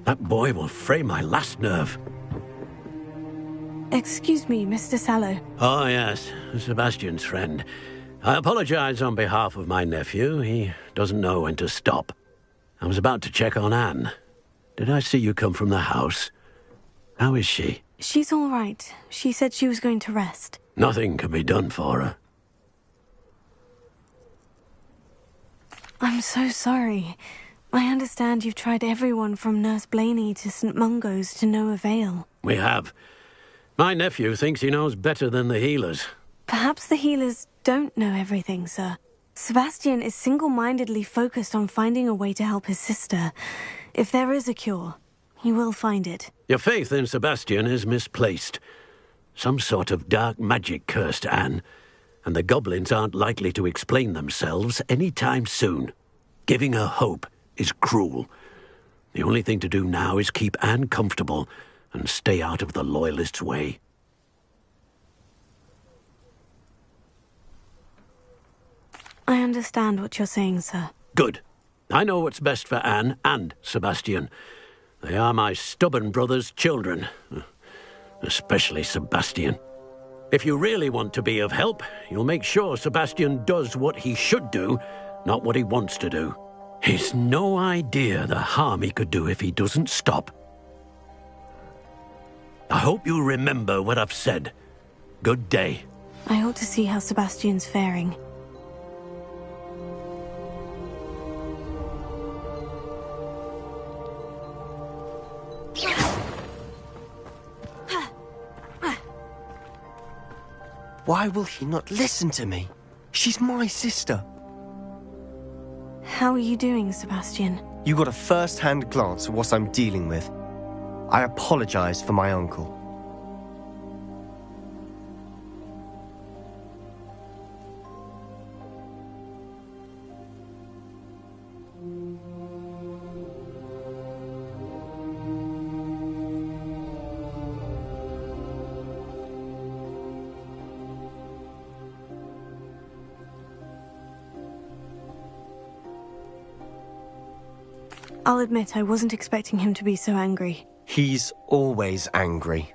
That boy will fray my last nerve. Excuse me, Mr. Sallow. Oh, yes, Sebastian's friend. I apologize on behalf of my nephew. He doesn't know when to stop. I was about to check on Anne. Did I see you come from the house? How is she? She's all right. She said she was going to rest. Nothing can be done for her. I'm so sorry. I understand you've tried everyone from Nurse Blaney to St. Mungo's to no avail. We have. My nephew thinks he knows better than the healers. Perhaps the healers don't know everything, sir. Sebastian is single-mindedly focused on finding a way to help his sister. If there is a cure, he will find it. Your faith in Sebastian is misplaced. Some sort of dark magic cursed Anne, and the goblins aren't likely to explain themselves any time soon. Giving her hope is cruel. The only thing to do now is keep Anne comfortable and stay out of the Loyalists' way. I understand what you're saying, sir. Good. I know what's best for Anne and Sebastian. They are my stubborn brother's children. Especially Sebastian. If you really want to be of help, you'll make sure Sebastian does what he should do, not what he wants to do. He's no idea the harm he could do if he doesn't stop. I hope you'll remember what I've said. Good day. I ought to see how Sebastian's faring. Why will he not listen to me? She's my sister. How are you doing, Sebastian? You got a first-hand glance at what I'm dealing with. I apologize for my uncle. I'll admit I wasn't expecting him to be so angry. He's always angry.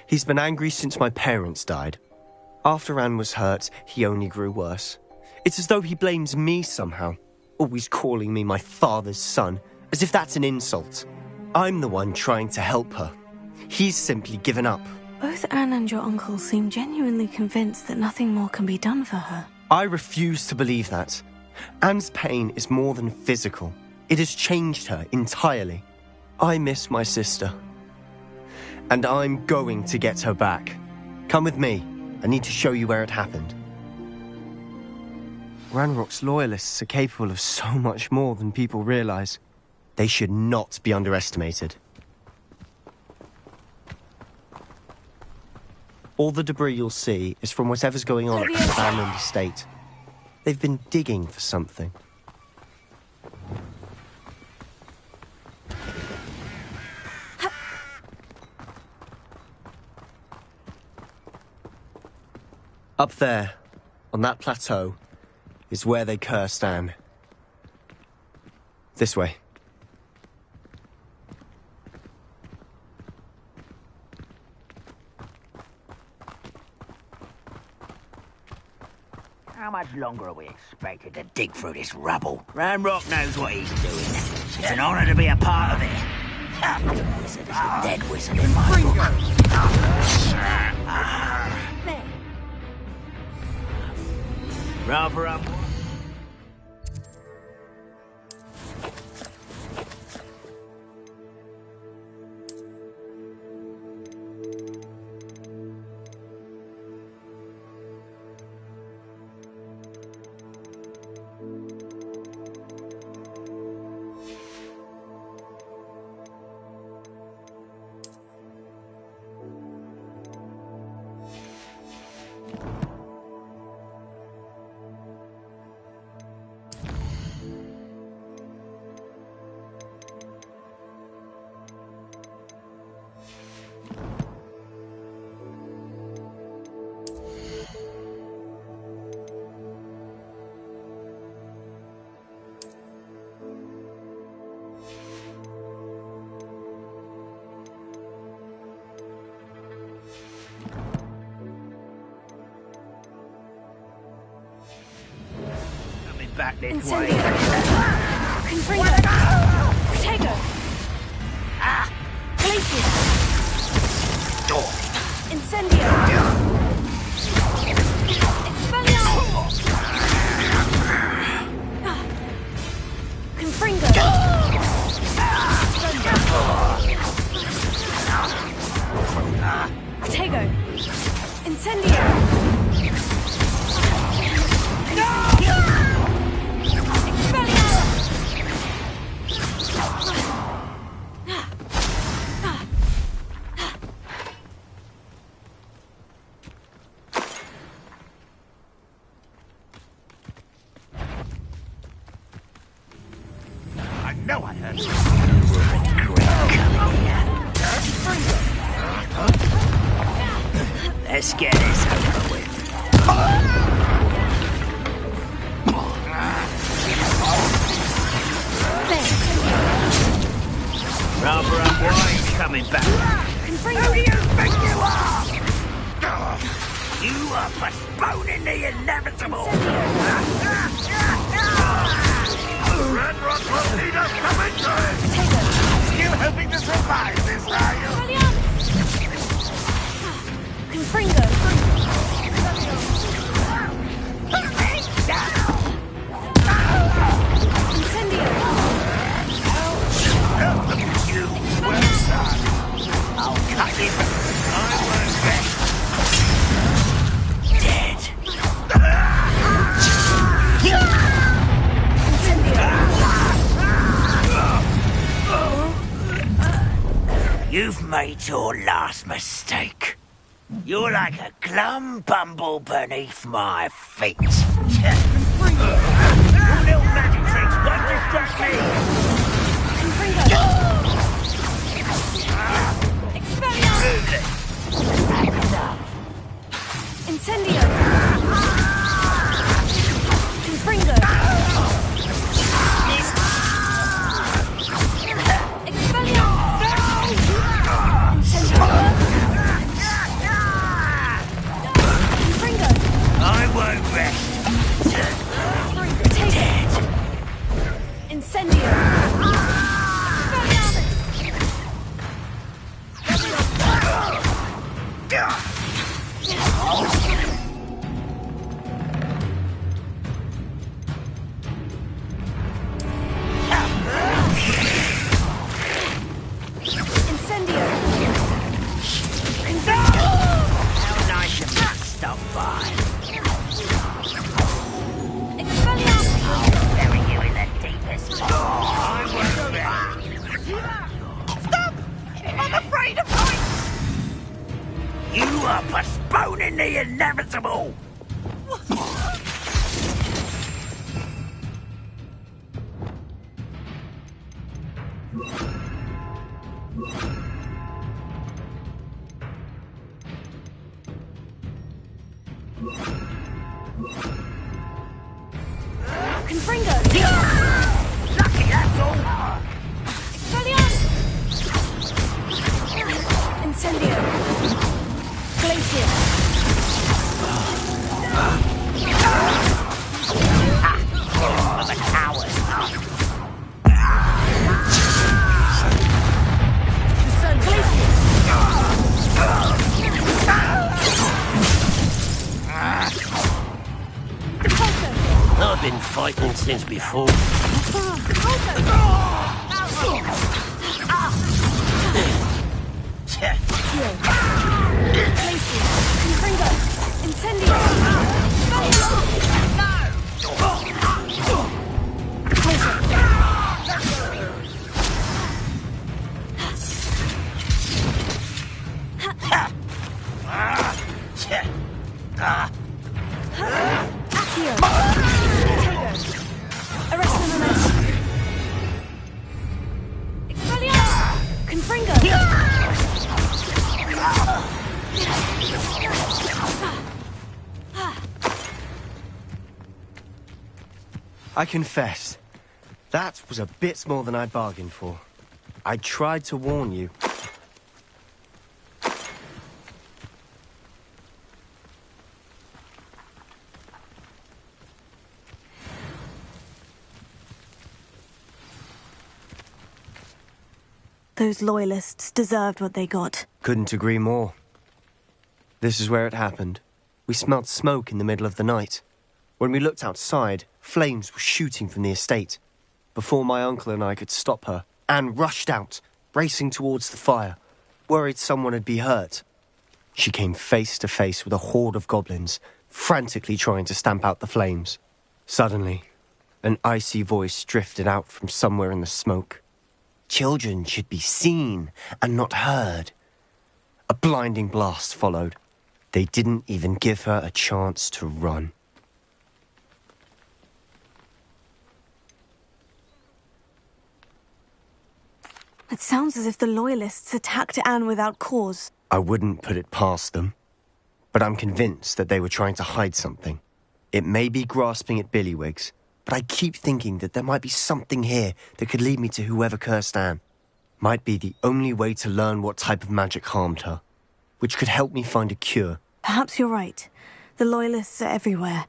He's been angry since my parents died. After Anne was hurt, he only grew worse. It's as though he blames me somehow, always calling me my father's son, as if that's an insult. I'm the one trying to help her. He's simply given up. Both Anne and your uncle seem genuinely convinced that nothing more can be done for her. I refuse to believe that. Anne's pain is more than physical. It has changed her entirely. I miss my sister. And I'm going to get her back. Come with me. I need to show you where it happened. Ranrock's loyalists are capable of so much more than people realize. They should not be underestimated. All the debris you'll see is from whatever's going on at the abandoned estate. They've been digging for something. Up there, on that plateau, is where they cursed Anne. This way. How much longer are we expected to dig through this rubble? Ranrock knows what he's doing. It's an honor to be a part of it. Wizard is a dead wizard in my book. Rather up. back this Incendio. way. Confringo. Protego. Glacius. Incendio. Expelliarmus. Confringo. Protego. Incendio. I know I heard you. You will regret coming here. Let's get this over with. Rather unwise coming back. Who do you think you are? You are postponing the inevitable. Red Rock will need us coming through. Still hoping to survive this, are you? Confringo. Incendio. You well done. I'll cut him. I won't get dead. You've made your last mistake. You're like a glum bumble beneath my feet. Your little magic tricks won't distract me. Incendio. Confringo. I won't rest. Dead. Incendio. Incendio. How nice of you to stop by. I'll bury you in the deepest pit. I won't rest. Stop! I'm afraid of heights! You are postponing the inevitable! Confringo. Lucky, that's all! Expelliarmus. Incendio. Glacius. I'm a coward. I've been fighting since before. Confringo. Incendio. Accio. Arrest the momentum. Expelliarmus. Confringo. I confess, that was a bit more than I bargained for. I tried to warn you. Those loyalists deserved what they got. Couldn't agree more. This is where it happened. We smelled smoke in the middle of the night. When we looked outside, flames were shooting from the estate. Before my uncle and I could stop her, Anne rushed out, racing towards the fire, worried someone had been hurt. She came face to face with a horde of goblins, frantically trying to stamp out the flames. Suddenly, an icy voice drifted out from somewhere in the smoke. Children should be seen and not heard. A blinding blast followed. They didn't even give her a chance to run. It sounds as if the Loyalists attacked Anne without cause. I wouldn't put it past them, but I'm convinced that they were trying to hide something. It may be grasping at Billywigs, but I keep thinking that there might be something here that could lead me to whoever cursed Anne. Might be the only way to learn what type of magic harmed her, which could help me find a cure. Perhaps you're right. The Loyalists are everywhere,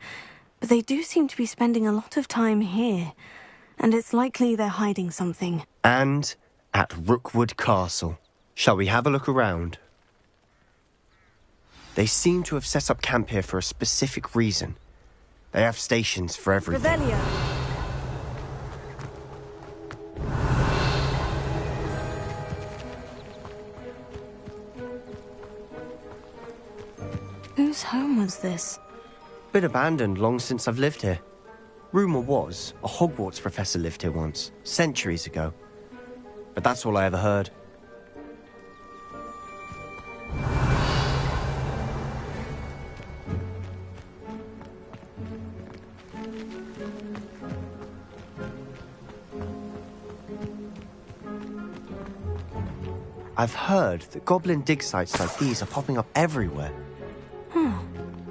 but they do seem to be spending a lot of time here, and it's likely they're hiding something. And at Rookwood Castle. Shall we have a look around? They seem to have set up camp here for a specific reason. They have stations for everything. Revelio! Whose home was this? Been abandoned long since I've lived here. Rumour was a Hogwarts professor lived here once, centuries ago. But that's all I ever heard. I've heard that goblin dig sites like these are popping up everywhere.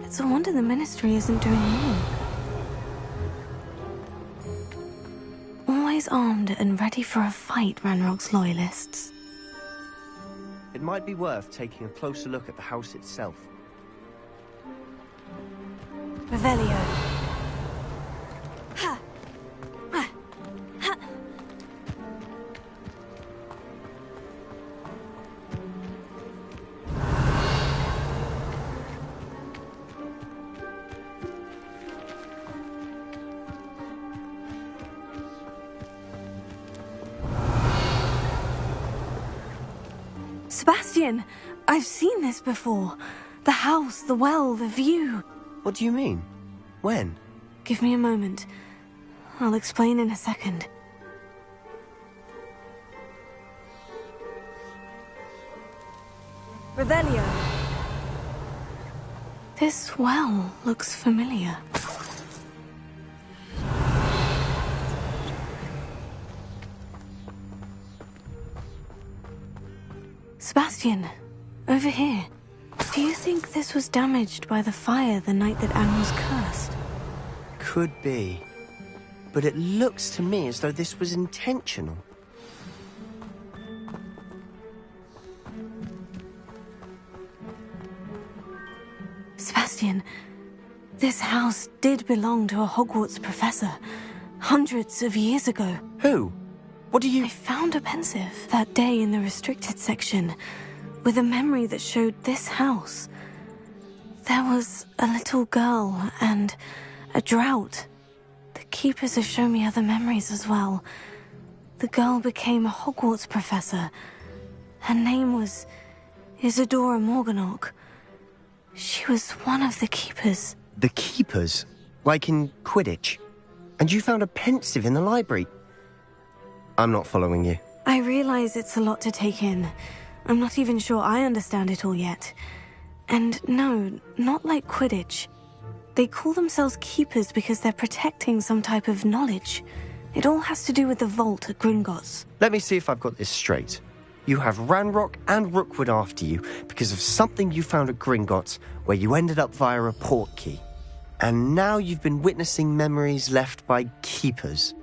It's a wonder the Ministry isn't doing more. Always armed and ready for a fight, Ranrock's Loyalists. It might be worth taking a closer look at the house itself. Revelio. Sebastian, I've seen this before. The house, the well, the view. What do you mean? When? Give me a moment. I'll explain in a second. Revelio. This well looks familiar. Sebastian, over here. Do you think this was damaged by the fire the night that Anne was cursed? Could be. But it looks to me as though this was intentional. Sebastian, this house did belong to a Hogwarts professor, hundreds of years ago. Who? What do you... I found a pensive that day in the restricted section, with a memory that showed this house. There was a little girl and a drought. The keepers have shown me other memories as well. The girl became a Hogwarts professor. Her name was Isadora Morganach. She was one of the keepers. The keepers? Like in Quidditch? And you found a pensive in the library? I'm not following you. I realize it's a lot to take in. I'm not even sure I understand it all yet. And no, not like Quidditch. They call themselves keepers because they're protecting some type of knowledge. It all has to do with the vault at Gringotts. Let me see if I've got this straight. You have Ranrock and Rookwood after you because of something you found at Gringotts where you ended up via a portkey. And now you've been witnessing memories left by keepers.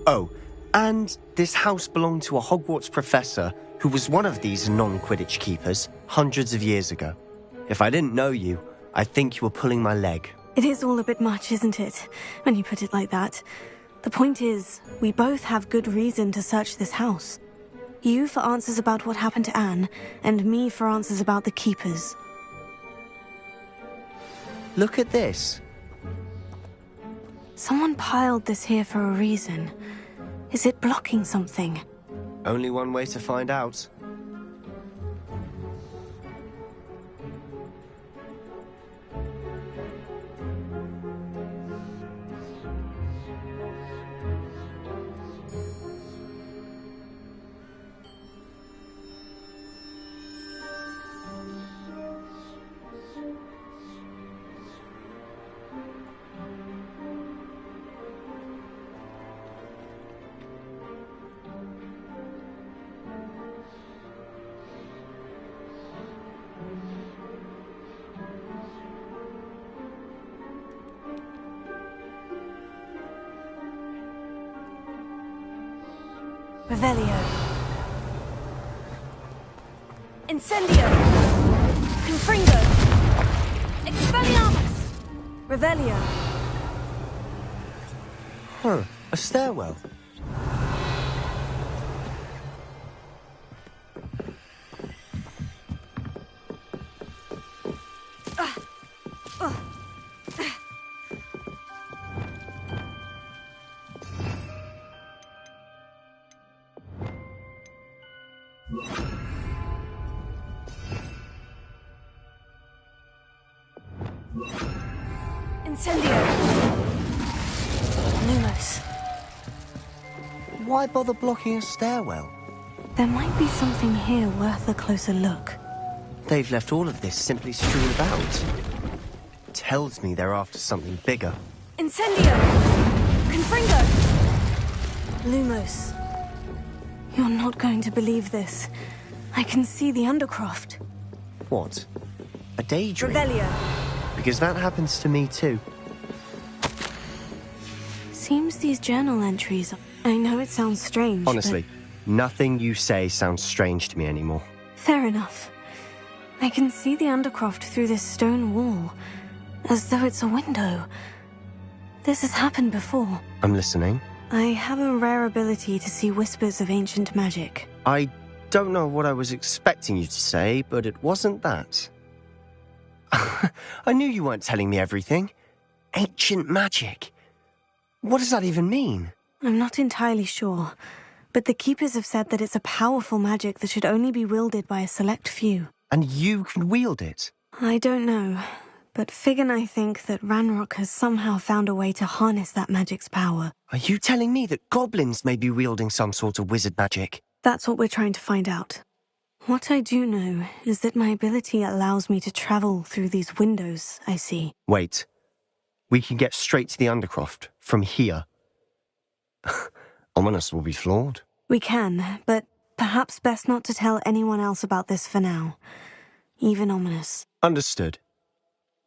Oh, and this house belonged to a Hogwarts professor who was one of these non-Quidditch keepers hundreds of years ago. If I didn't know you, I think you were pulling my leg. It is all a bit much, isn't it, when you put it like that? The point is, we both have good reason to search this house. You for answers about what happened to Anne, and me for answers about the Keepers. Look at this. Someone piled this here for a reason. Is it blocking something? Only one way to find out. Revelio. Incendio. Confringo. Expelliarmus. Revelio. Huh, a stairwell. Incendio. Lumos. Why bother blocking a stairwell? There might be something here worth a closer look. They've left all of this simply strewn about. Tells me they're after something bigger. Incendio. Confringo. Lumos. You're not going to believe this. I can see the Undercroft. What? A daydream? Revelio. Because that happens to me too. Seems these journal entries... I know it sounds strange, Honestly, nothing you say sounds strange to me anymore. Fair enough. I can see the Undercroft through this stone wall, as though it's a window. This has happened before. I'm listening. I have a rare ability to see whispers of ancient magic. I don't know what I was expecting you to say, but it wasn't that. I knew you weren't telling me everything. Ancient magic. What does that even mean? I'm not entirely sure, but the Keepers have said that it's a powerful magic that should only be wielded by a select few. And you can wield it? I don't know, but Fig and I think that Ranrock has somehow found a way to harness that magic's power. Are you telling me that goblins may be wielding some sort of wizard magic? That's what we're trying to find out. What I do know is that my ability allows me to travel through these windows I see. Wait. We can get straight to the Undercroft from here. Ominous will be floored. We can, but perhaps best not to tell anyone else about this for now. Even Ominous. Understood.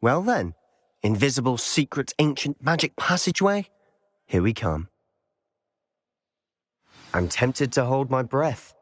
Well then, invisible, secret, ancient magic passageway? Here we come. I'm tempted to hold my breath.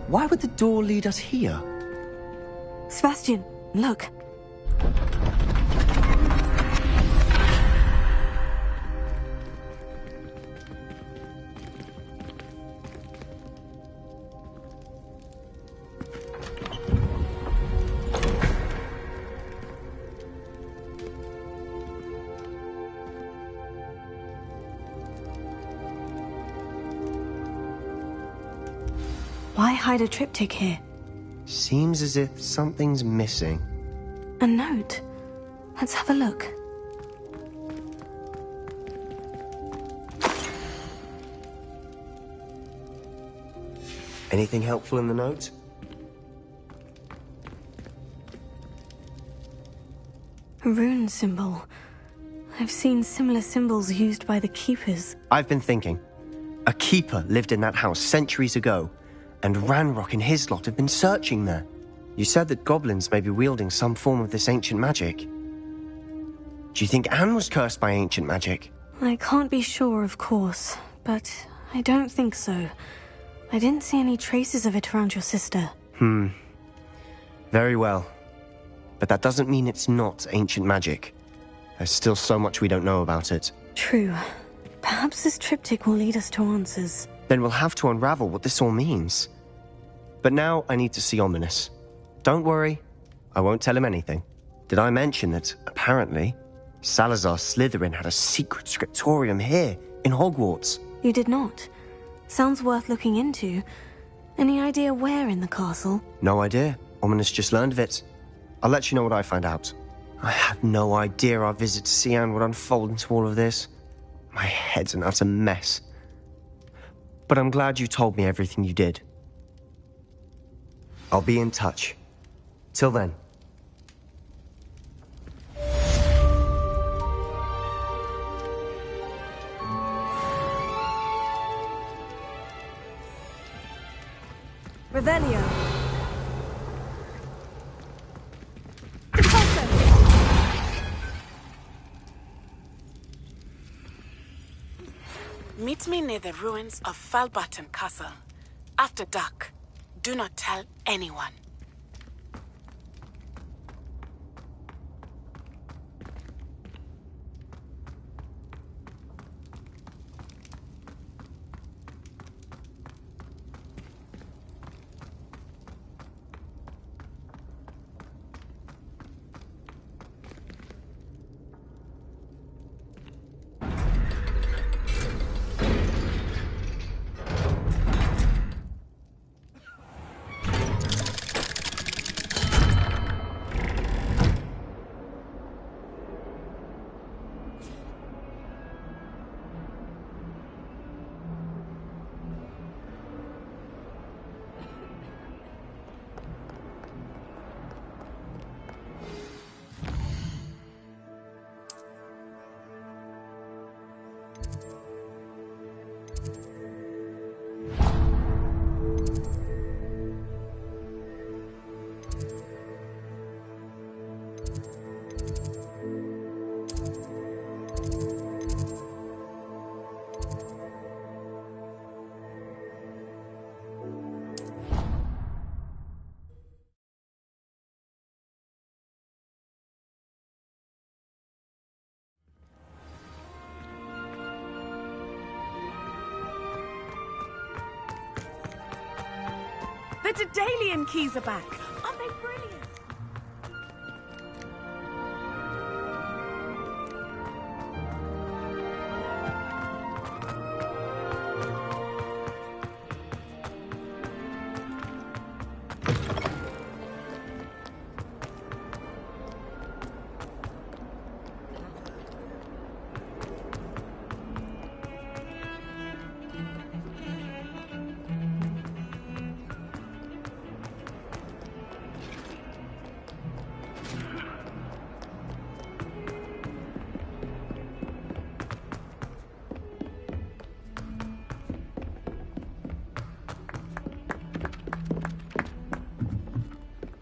Why would the door lead us here? Sebastian, look. Why hide a triptych here? Seems as if something's missing. A note. Let's have a look. Anything helpful in the note? A rune symbol. I've seen similar symbols used by the Keepers. I've been thinking. A keeper lived in that house centuries ago, and Ranrock and his lot have been searching there. You said that goblins may be wielding some form of this ancient magic. Do you think Anne was cursed by ancient magic? I can't be sure, of course, but I don't think so. I didn't see any traces of it around your sister. Very well. But that doesn't mean it's not ancient magic. There's still so much we don't know about it. True. Perhaps this triptych will lead us to answers. Then we'll have to unravel what this all means. But now I need to see Ominous. Don't worry, I won't tell him anything. Did I mention that, apparently, Salazar Slytherin had a secret scriptorium here, in Hogwarts? You did not. Sounds worth looking into. Any idea where in the castle? No idea. Ominous just learned of it. I'll let you know what I find out. I had no idea our visit to see Anne would unfold into all of this. My head's an utter mess. But I'm glad you told me everything you did. I'll be in touch. Till then. Revelio. Meet me near the ruins of Falbaton Castle. After dark. Do not tell anyone. The Daedalian keys are back. Aren't they brilliant?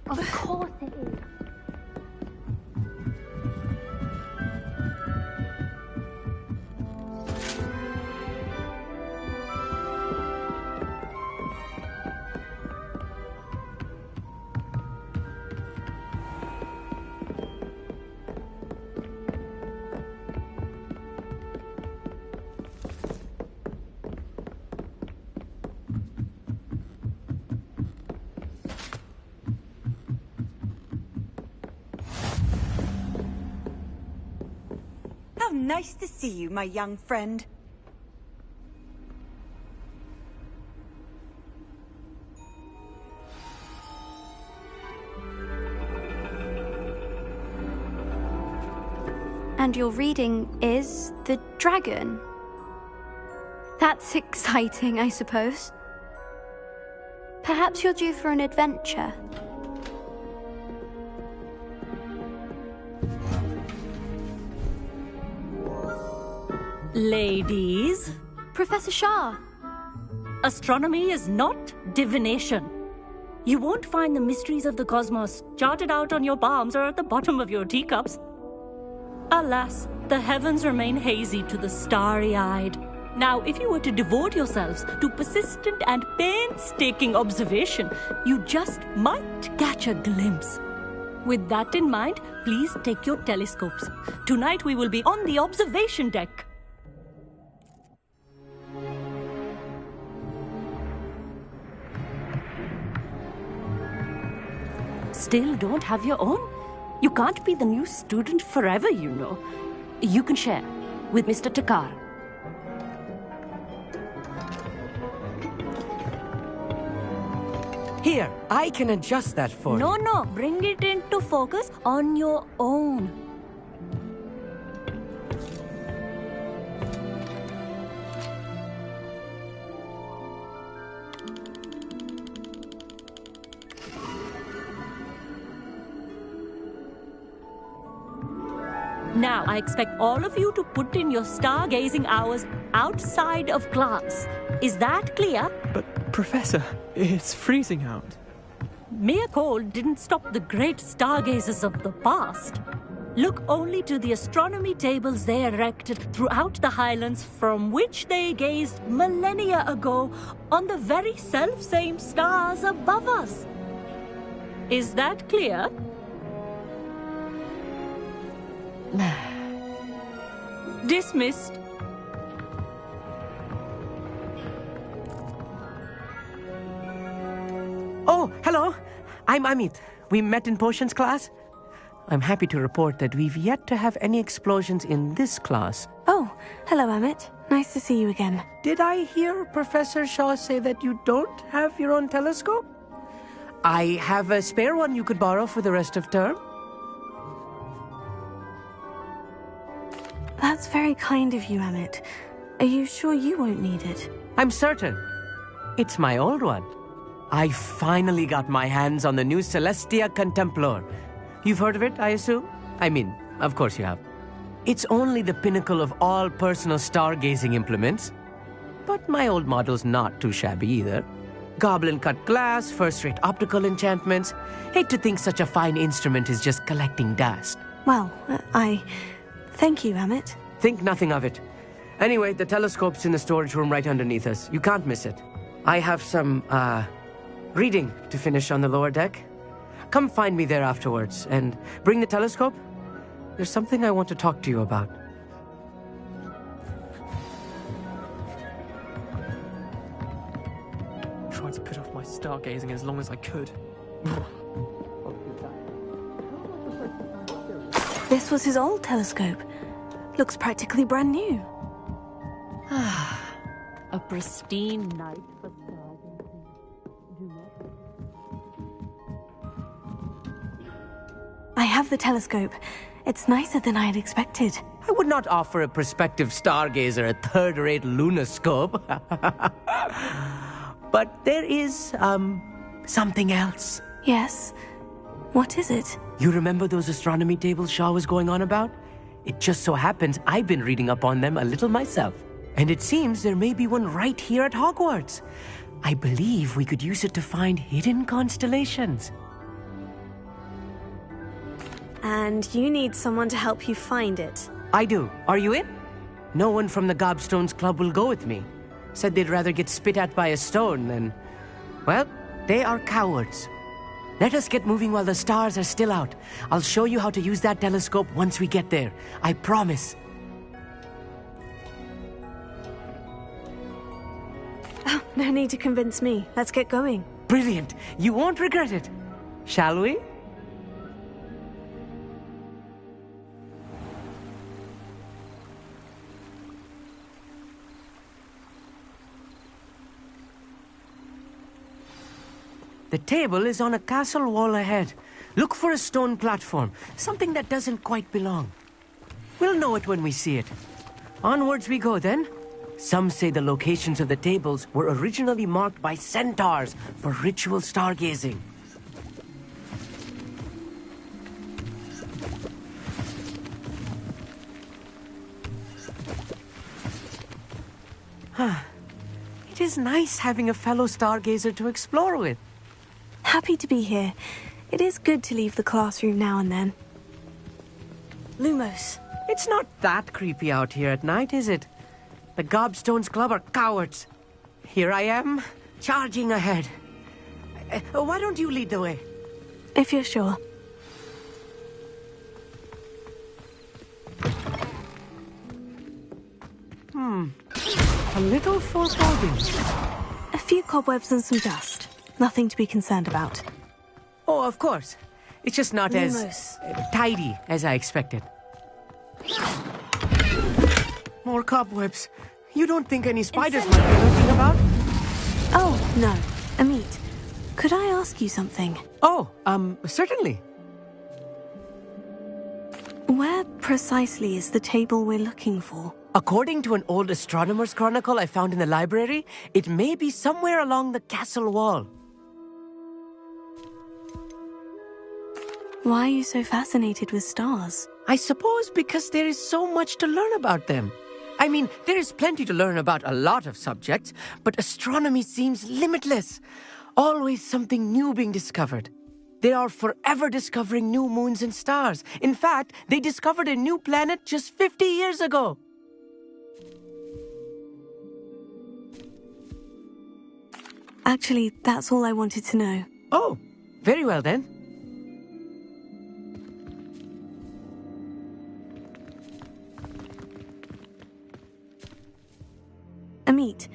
Of course it is. How nice to see you, my young friend. And your reading is The Dragon. That's exciting, I suppose. Perhaps you're due for an adventure. Ladies. Professor Shah. Astronomy is not divination. You won't find the mysteries of the cosmos charted out on your palms or at the bottom of your teacups. Alas, the heavens remain hazy to the starry-eyed. Now, if you were to devote yourselves to persistent and painstaking observation, you just might catch a glimpse. With that in mind, please take your telescopes. Tonight we will be on the observation deck. Still don't have your own? You can't be the new student forever, you know. You can share with Mr. Takar. Here, I can adjust that for you. No, bring it into focus on your own. Now, I expect all of you to put in your stargazing hours outside of class. Is that clear? But, Professor, it's freezing out. Mere cold didn't stop the great stargazers of the past. Look only to the astronomy tables they erected throughout the highlands from which they gazed millennia ago on the very self-same stars above us. Is that clear? Dismissed. Oh, hello. I'm Amit. We met in potions class. I'm happy to report that we've yet to have any explosions in this class. Oh, hello, Amit. Nice to see you again. Did I hear Professor Shaw say that you don't have your own telescope? I have a spare one you could borrow for the rest of term. That's very kind of you, Amit. Are you sure you won't need it? I'm certain. It's my old one. I finally got my hands on the new Celestia Contemplor. You've heard of it, I assume? I mean, of course you have. It's only the pinnacle of all personal stargazing implements. But my old model's not too shabby either. Goblin-cut glass, first-rate optical enchantments. Hate to think such a fine instrument is just collecting dust. Well, Thank you, Amit. Think nothing of it. Anyway, the telescope's in the storage room right underneath us. You can't miss it. I have some, reading to finish on the lower deck. Come find me there afterwards, and bring the telescope. There's something I want to talk to you about. Tried to put off my stargazing as long as I could. This was his old telescope. Looks practically brand new. A pristine night for stargazing. I have the telescope. It's nicer than I had expected. I would not offer a prospective stargazer a third-rate lunoscope. But there is, something else. Yes? What is it? You remember those astronomy tables Shaw was going on about? It just so happens I've been reading up on them a little myself. And it seems there may be one right here at Hogwarts. I believe we could use it to find hidden constellations. And you need someone to help you find it. I do. Are you in? No one from the Gobstones Club will go with me. Said they'd rather get spit at by a stone than... Well, they are cowards. Let us get moving while the stars are still out. I'll show you how to use that telescope once we get there. I promise. Oh, no need to convince me. Let's get going. Brilliant. You won't regret it. Shall we? The table is on a castle wall ahead. Look for a stone platform, something that doesn't quite belong. We'll know it when we see it. Onwards we go then. Some say the locations of the tables were originally marked by centaurs for ritual stargazing. It is nice having a fellow stargazer to explore with. Happy to be here. It is good to leave the classroom now and then. Lumos. It's not that creepy out here at night, is it? The Gobstones Club are cowards. Here I am, charging ahead. Why don't you lead the way? If you're sure. A little foreboding. A few cobwebs and some dust. Nothing to be concerned about. Oh, of course. It's just not Lumos. as tidy as I expected. More cobwebs. You don't think any spiders might be lurking about? Oh, no. Amit, could I ask you something? Oh, certainly. Where precisely is the table we're looking for? According to an old astronomer's chronicle I found in the library, it may be somewhere along the castle wall. Why are you so fascinated with stars? I suppose because there is so much to learn about them. I mean, there is plenty to learn about a lot of subjects, but astronomy seems limitless. Always something new being discovered. They are forever discovering new moons and stars. In fact, they discovered a new planet just 50 years ago. Actually, that's all I wanted to know. Oh, very well then. Amit,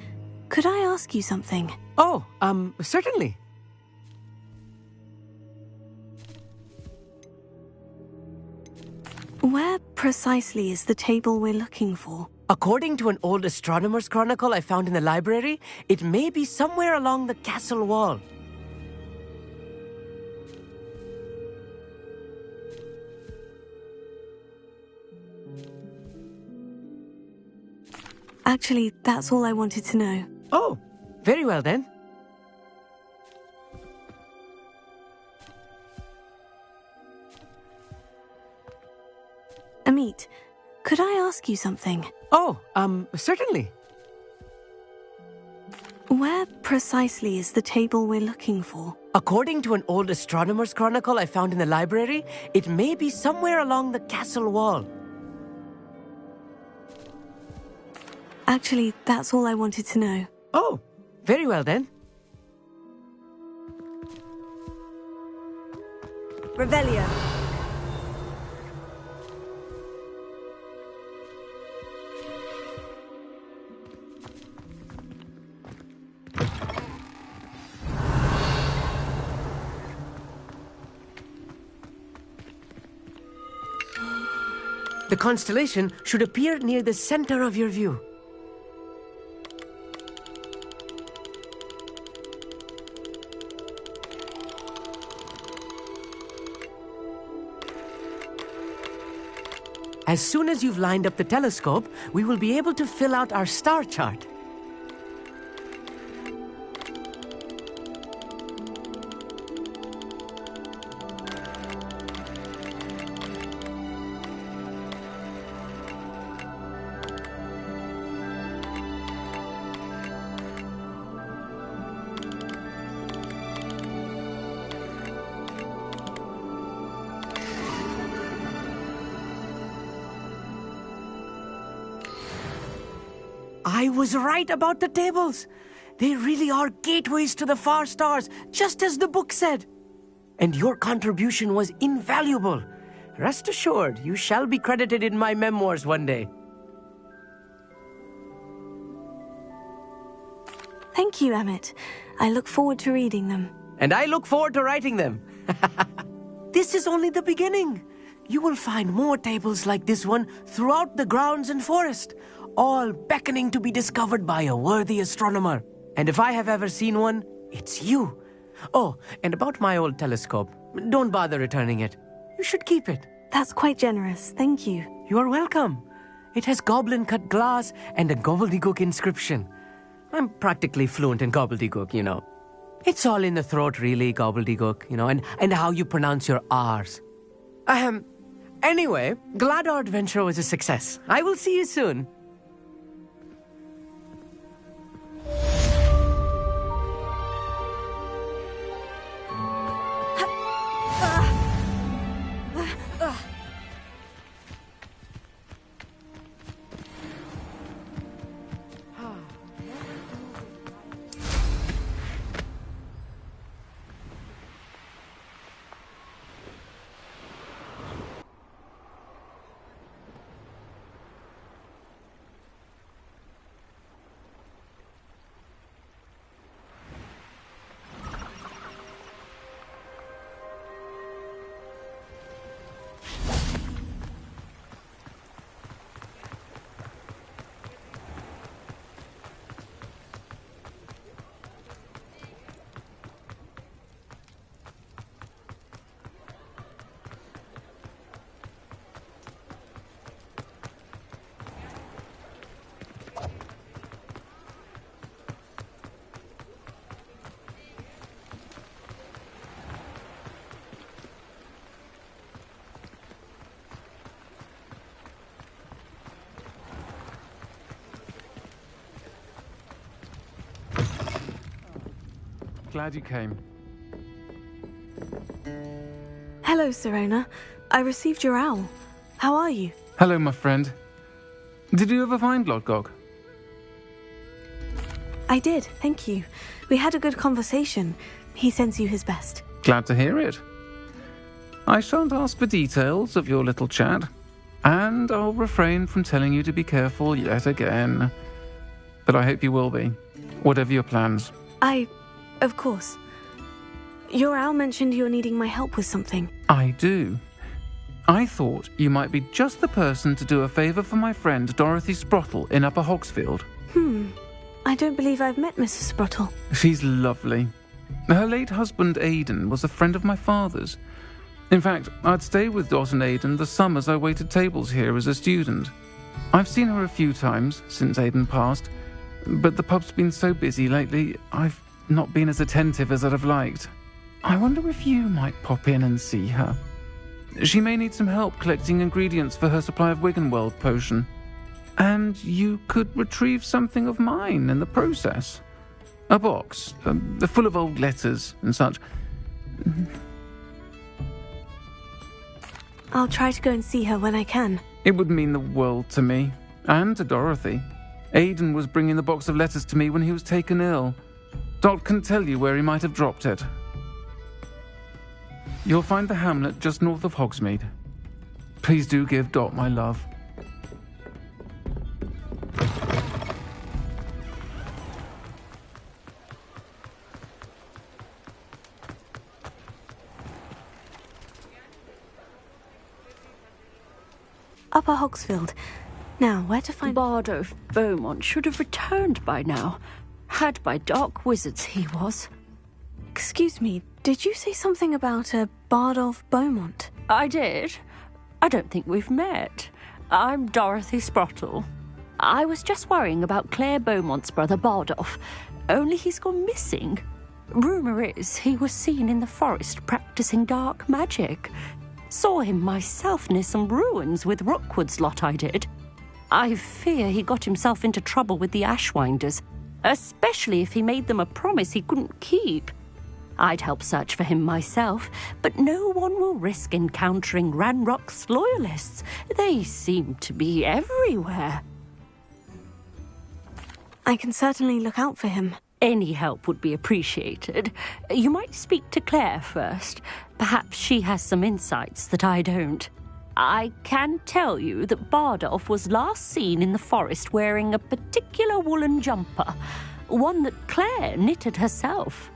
could I ask you something? Oh, certainly. Where precisely is the table we're looking for? According to an old astronomer's chronicle I found in the library, it may be somewhere along the castle wall. Actually, that's all I wanted to know. Oh, very well then. Amit, could I ask you something? Oh, certainly. Where precisely is the table we're looking for? According to an old astronomer's chronicle I found in the library, it may be somewhere along the castle wall. Actually, that's all I wanted to know. Oh, very well then. Revelio. The constellation should appear near the center of your view. As soon as you've lined up the telescope, we will be able to fill out our star chart. I was right about the tables. They really are gateways to the far stars, just as the book said. And your contribution was invaluable. Rest assured, you shall be credited in my memoirs one day. Thank you, Amit. I look forward to reading them. And I look forward to writing them. This is only the beginning. You will find more tables like this one throughout the grounds and forest, all beckoning to be discovered by a worthy astronomer. And if I have ever seen one, it's you. Oh, and about my old telescope, don't bother returning it. You should keep it. That's quite generous. Thank you. You are welcome. It has goblin-cut glass and a gobbledygook inscription. I'm practically fluent in gobbledygook, you know. It's all in the throat, really, gobbledygook, you know, and how you pronounce your R's. Anyway, glad our adventure was a success. I will see you soon. glad you came. Hello, Sirona. I received your owl. How are you? Hello, my friend. Did you ever find Lodgok? I did, thank you. We had a good conversation. He sends you his best. Glad to hear it. I shan't ask for details of your little chat, and I'll refrain from telling you to be careful yet again. But I hope you will be, whatever your plans. Of course. Your owl mentioned you're needing my help with something. I do. I thought you might be just the person to do a favour for my friend Dorothy Sprottle in Upper Hogsfield. I don't believe I've met Mrs. Sprottle. She's lovely. Her late husband Aidan was a friend of my father's. In fact, I'd stay with Dot and Aidan the summers I waited tables here as a student. I've seen her a few times since Aidan passed, but the pub's been so busy lately, I've not been as attentive as I'd have liked. I wonder if you might pop in and see her. She may need some help collecting ingredients for her supply of Wiggenweld potion. And you could retrieve something of mine in the process. A box, full of old letters and such. I'll try to go and see her when I can. It would mean the world to me, and to Dorothy. Aidan was bringing the box of letters to me when he was taken ill. Dot can tell you where he might have dropped it. You'll find the hamlet just north of Hogsmeade. Please do give Dot my love. Upper Hogsfield. Now, where to find... Bardolph Beaumont should have returned by now. Had by dark wizards he was. Excuse me, did you say something about a Bardolph Beaumont? I did. I don't think we've met. I'm Dorothy Sprottle. I was just worrying about Claire Beaumont's brother Bardolph, only he's gone missing. Rumour is he was seen in the forest practicing dark magic. Saw him myself near some ruins with Rookwood's lot I did. I fear he got himself into trouble with the Ashwinders, especially if he made them a promise he couldn't keep. I'd help search for him myself, but no one will risk encountering Ranrock's loyalists. They seem to be everywhere. I can certainly look out for him. Any help would be appreciated. You might speak to Claire first. Perhaps she has some insights that I don't. I can tell you that Bardolph was last seen in the forest wearing a particular woolen jumper, one that Claire knitted herself.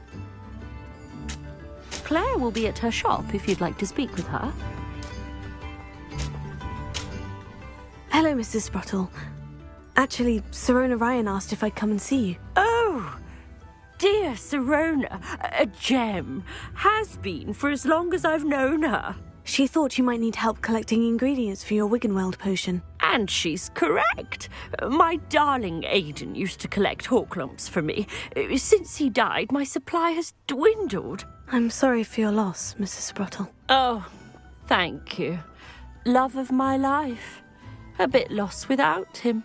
Claire will be at her shop if you'd like to speak with her. Hello, Mrs. Sprottle. Actually, Sirona Ryan asked if I'd come and see you. Oh! Dear Sirona, a gem. Has been for as long as I've known her. She thought you might need help collecting ingredients for your Wiggenweld potion. And she's correct. My darling Aidan used to collect Horklumps for me. Since he died, my supply has dwindled. I'm sorry for your loss, Mrs. Sprottle. Oh, thank you. Love of my life. A bit lost without him.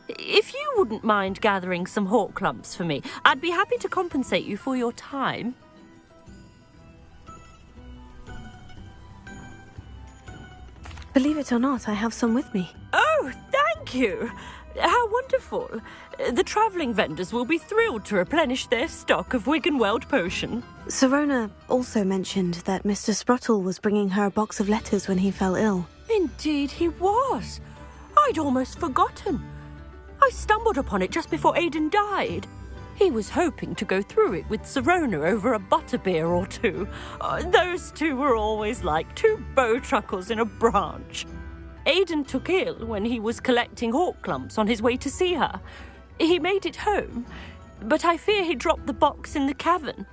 If you wouldn't mind gathering some Horklumps for me, I'd be happy to compensate you for your time. Believe it or not, I have some with me. Oh, thank you! How wonderful. The travelling vendors will be thrilled to replenish their stock of Wiggenweld potion. Sirona also mentioned that Mr. Sprottle was bringing her a box of letters when he fell ill. Indeed he was. I'd almost forgotten. I stumbled upon it just before Aidan died. He was hoping to go through it with Sirona over a butterbeer or two. Those two were always like two bowtruckles in a branch. Aidan took ill when he was collecting Horklumps on his way to see her. He made it home, but I fear he dropped the box in the cavern.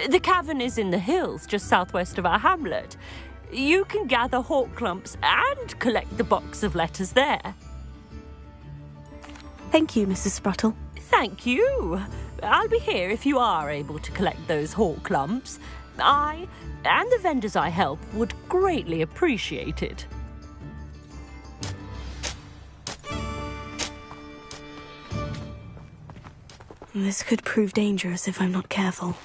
The cavern is in the hills just southwest of our hamlet. You can gather Horklumps and collect the box of letters there. Thank you, Mrs. Sprottle. Thank you. I'll be here if you are able to collect those Horklumps. I and the vendors I help would greatly appreciate it. This could prove dangerous if I'm not careful.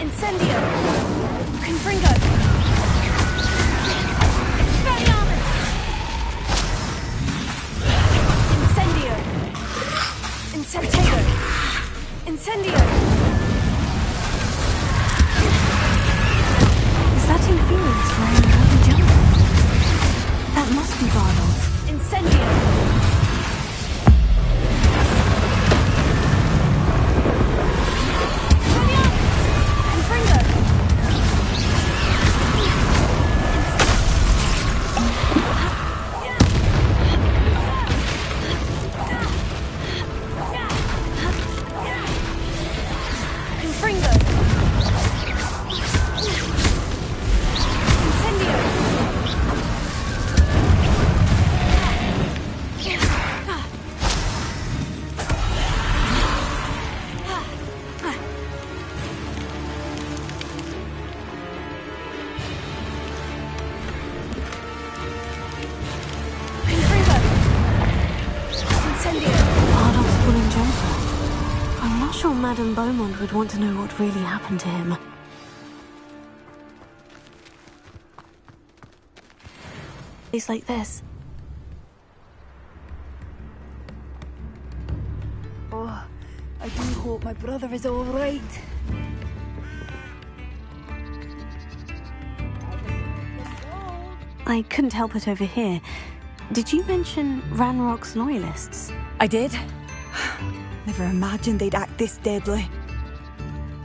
Incendio! Confringo! Expelliarmus! Incendio! Incentivo! Incendio! Is that Infurious wearing a heavy jumper? That must be Bardolph. Incendio! Madame Beaumont would want to know what really happened to him. Place like this. Oh, I do hope my brother is all right. I couldn't help it over here. Did you mention Ranrock's loyalists? I did. Never imagined they'd act this deadly.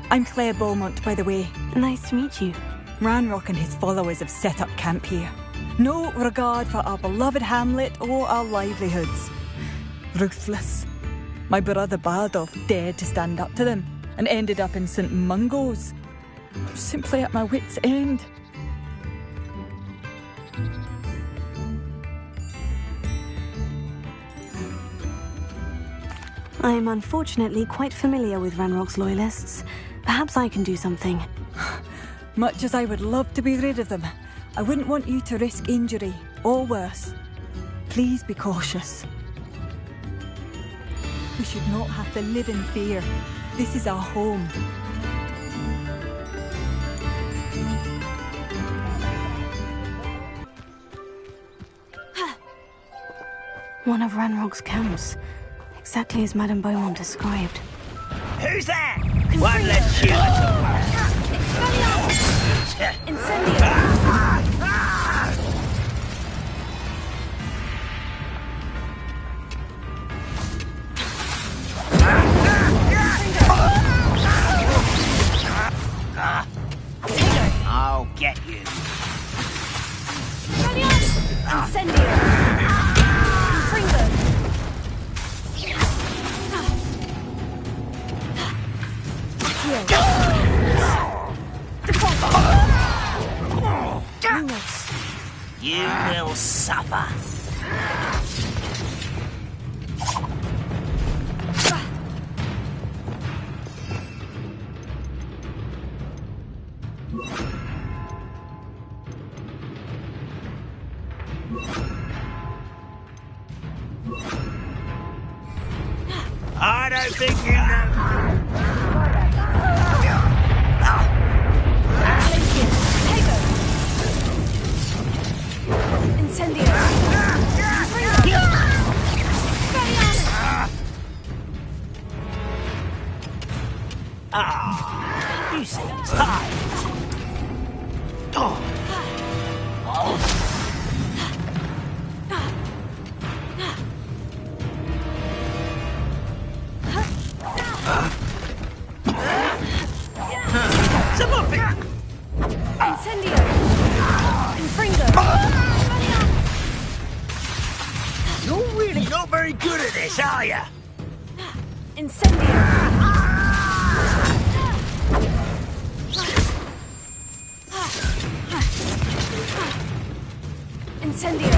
I'm Claire Beaumont, by the way. Nice to meet you. Ranrock and his followers have set up camp here. No regard for our beloved hamlet or our livelihoods. Ruthless. My brother Bardolph dared to stand up to them and ended up in St. Mungo's. I'm simply at my wit's end. I'm unfortunately quite familiar with Ranrock's loyalists. Perhaps I can do something. Much as I would love to be rid of them, I wouldn't want you to risk injury, or worse. Please be cautious. We should not have to live in fear. This is our home. One of Ranrock's camps. Exactly as Madame Beaumont described. Who's that? One less shooter. Incendio! I'll get you. Incendio! Confringo! You will suffer. I don't think you know. Incendio! You seem tired. Incendio! Confringo! You're really not very good at this, are you? Incendio! Incendio!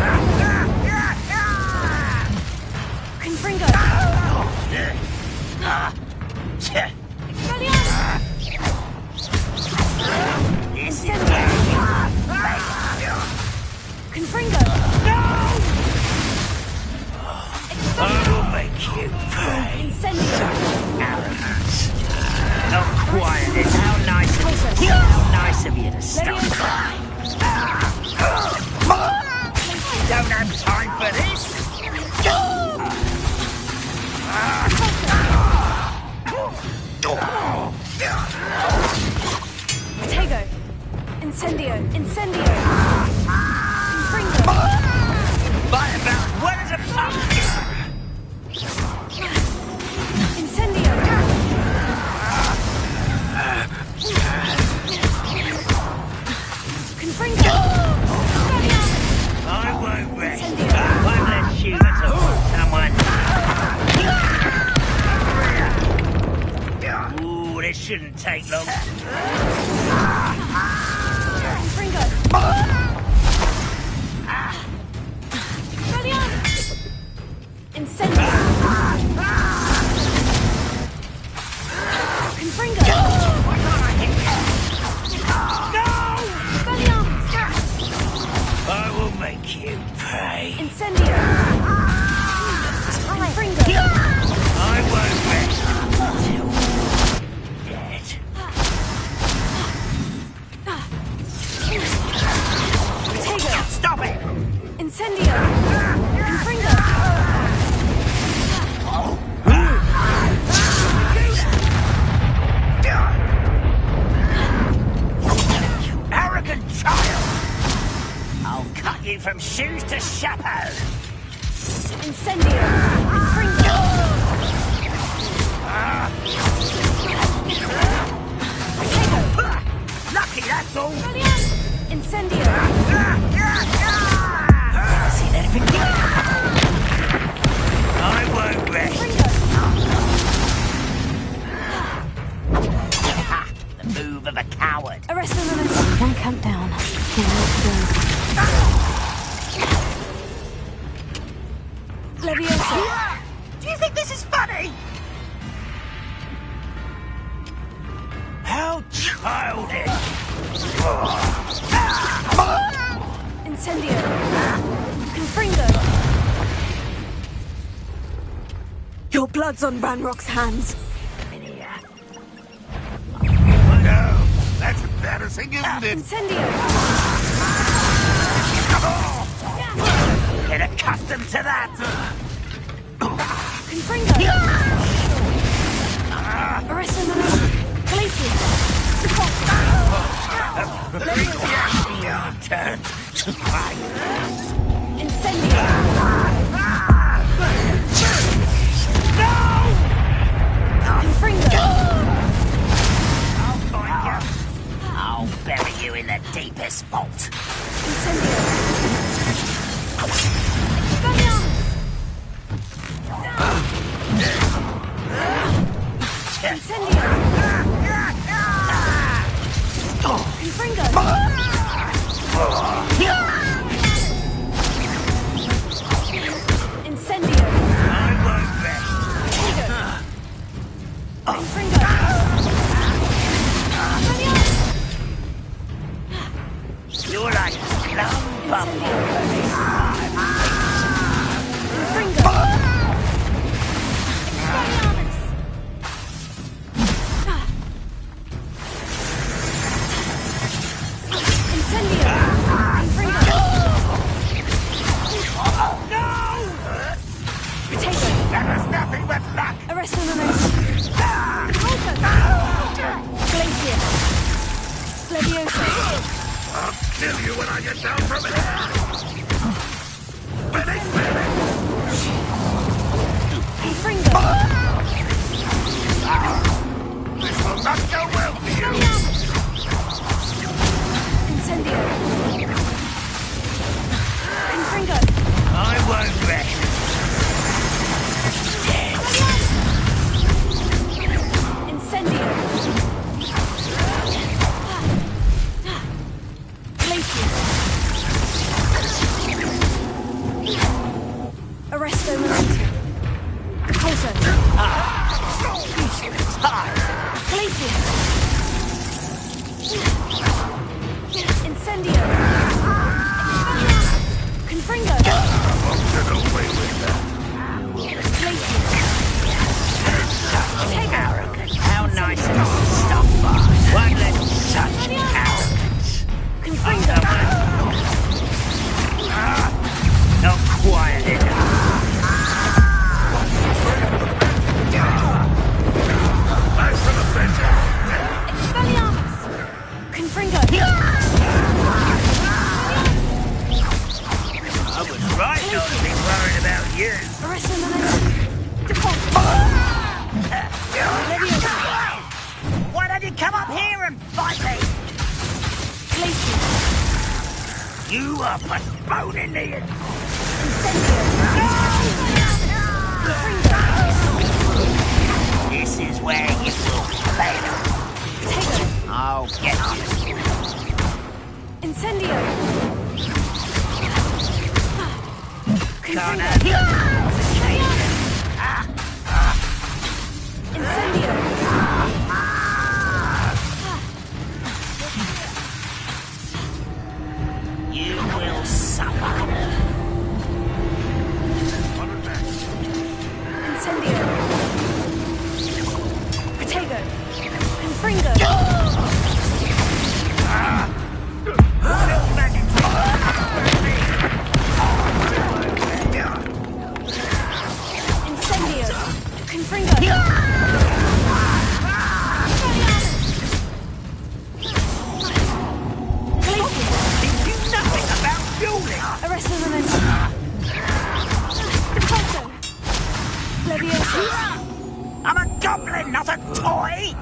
Confringo! Confringo! I will make you pay. Incendio! Arrogance. Not quiet is how nice and Incendio! Incendio! Confringo! Bite about as well as a pumpkin! Incendio! Confringo! I won't rest. Won't let you until someone. Ooh, this shouldn't take long. Confringo! Incendio! Confringo! I will make you pay. Incendio! Confringo! I won't rest until dead. Protego! Stop it! Incendio! Confringo! Arrogant child! I'll cut you from shoes to chapeau! Incendio! Confringo! Protego! Lucky, that's all! Incendio! Seen anything yet? I won't rest. The move of a coward. Arrest the moment. One countdown. Leviosa! Do you think this is funny? How childish! Incendio! Confringo! Your blood's on Ranrock's hands. No, that's embarrassing, isn't it? Incendio! Get accustomed to that! Confringo! Arrest the moment. Glacier! Turn to fight! Incendio! No! Confringo! I'll find you. I'll bury you in the deepest vault. Incendio! Incendio! Confringo! Incendio! I won't rest. Confringo! You're like slum bumble. Confringo! Incendio! Confringo! No! Potato! That was nothing but luck. Arrest the moment. Glacier! Leviosa! I'll kill you when I get down from it. Confringo! This will not go well for you. Incendio! Confringo! I won't rest. Incendio! Glacier! Arresto momentum. Pulsar! Glacier! Incendio! Confringo! Get away with that. Glacier! Arrogant. How nice of you to stop by. Won't let such arrogance. Confringo! Not quiet enough. Expelliarmus! Confringo! You are postponing the... This is where you will fail. I'll get you. Incendio! Connor. Incendio! You will suffer. Incendio! Protego! Confringo! Incendio! Confringo! Nothing about dueling! Arrest the momentum! Repulso! Leviosa! I'm a goblin, not a toy!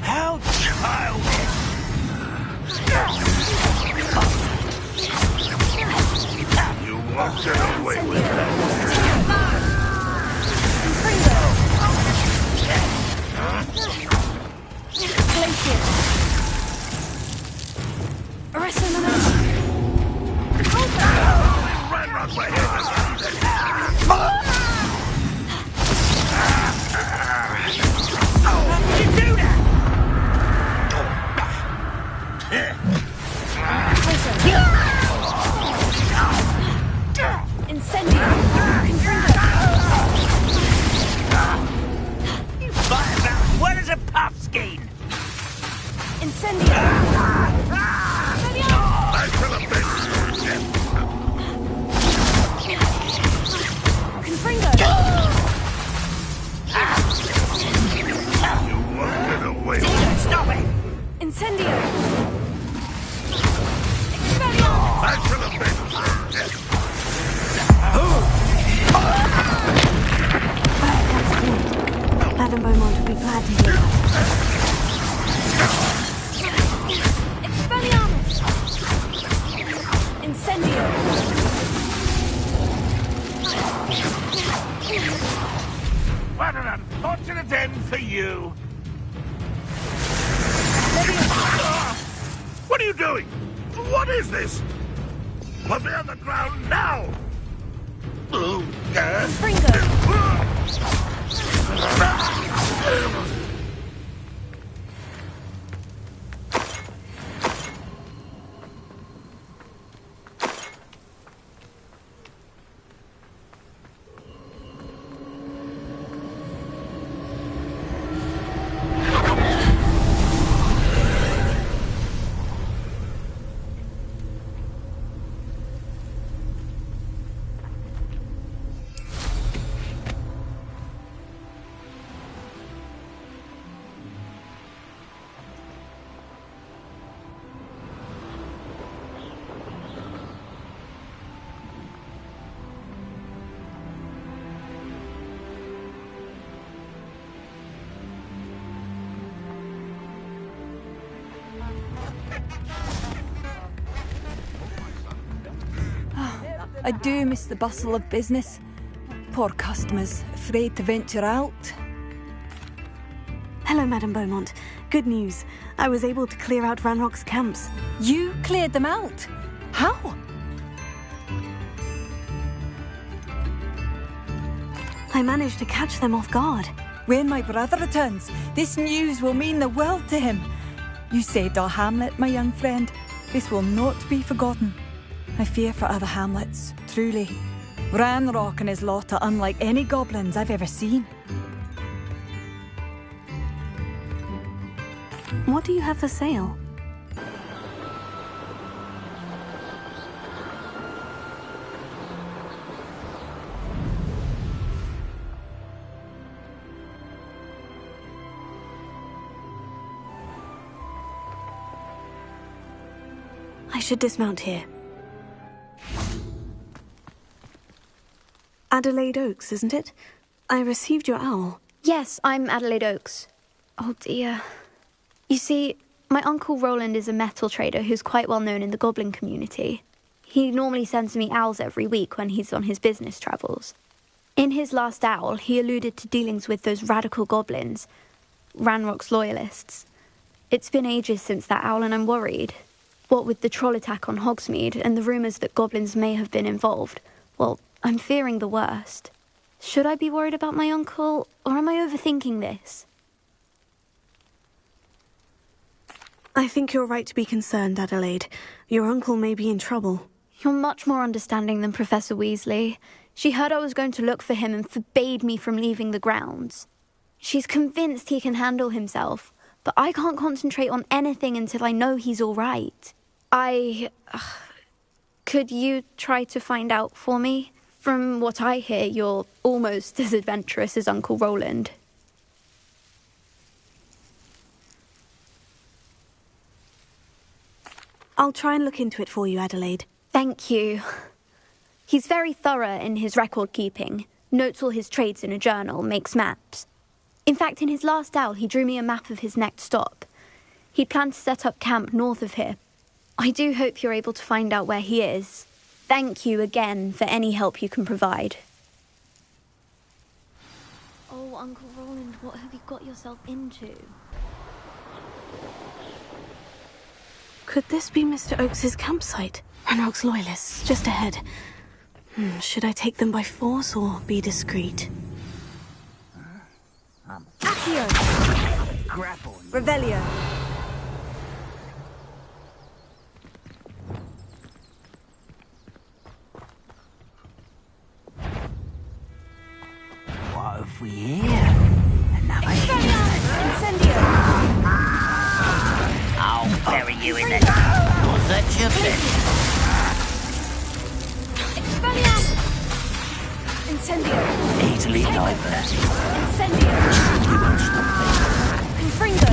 How childish! You won't get away with that. Glacier! Arrest the momentum! Incendio! You fight about as well as a puffskein! Incendio! I feel a bit. Confringo! You won't get away. Stop it! Incendio! I feel a bit. Madame Beaumont would be glad to hear that. Expelliarmus! Incendio! What an unfortunate end for you! What are you doing? What is this? Put me on the ground now! I do miss the bustle of business. Poor customers, afraid to venture out. Hello, Madame Beaumont. Good news. I was able to clear out Ranrock's camps. You cleared them out? How? I managed to catch them off guard. When my brother returns, this news will mean the world to him. You saved our hamlet, my young friend. This will not be forgotten. I fear for other hamlets, truly. Ranrock and his lot are unlike any goblins I've ever seen. What do you have for sale? I should dismount here. Adelaide Oaks, isn't it? I received your owl. Yes, I'm Adelaide Oaks. Oh dear. You see, My uncle Roland is a metal trader who's quite well known in the goblin community. He normally sends me owls every week when he's on his business travels. In his last owl, he alluded to dealings with those radical goblins, Ranrock's loyalists. It's been ages since that owl and I'm worried. What with the troll attack on Hogsmeade and the rumours that goblins may have been involved, well, I'm fearing the worst. Should I be worried about my uncle, or am I overthinking this? I think you're right to be concerned, Adelaide. Your uncle may be in trouble. You're much more understanding than Professor Weasley. She heard I was going to look for him and forbade me from leaving the grounds. She's convinced he can handle himself, but I can't concentrate on anything until I know he's all right. Could you try to find out for me? From what I hear, you're almost as adventurous as Uncle Roland. I'll try and look into it for you, Adelaide. Thank you. He's very thorough in his record keeping, notes all his trades in a journal, makes maps. In fact, in his last owl, he drew me a map of his next stop. He planned to set up camp north of here. I do hope you're able to find out where he is. Thank you again for any help you can provide. Oh, Uncle Roland, what have you got yourself into? Could this be Mr. Oakes's campsite? Ranrock's loyalists, just ahead. Should I take them by force or be discreet? Accio! Grapple. Revelio. What have we here? Another Incendio! I'll bury you in the... Was that your business? Incendio! Easily diverted. Incendio! You won't stop me. Confringo!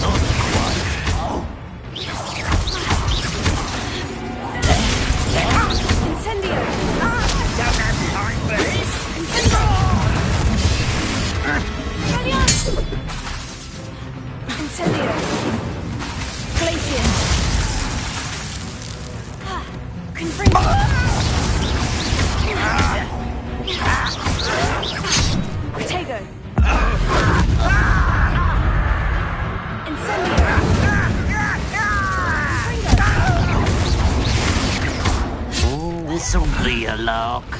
Not quite. Incendio! Don't have time for this. Incendio! Glacier! Confringo! Protego! Incendio! Oh, this'll be a lark.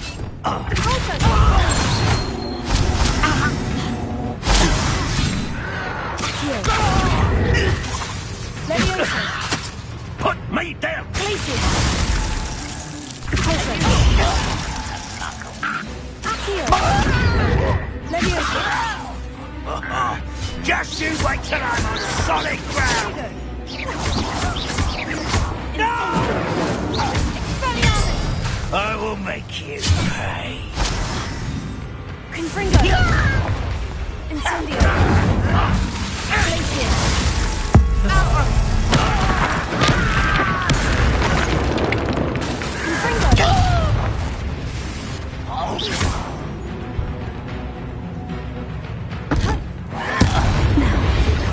Put me down! Glacier! Just you wait till I'm on solid ground! No! I will make you pay. Confringo! Incendio! Glacier! Confringo!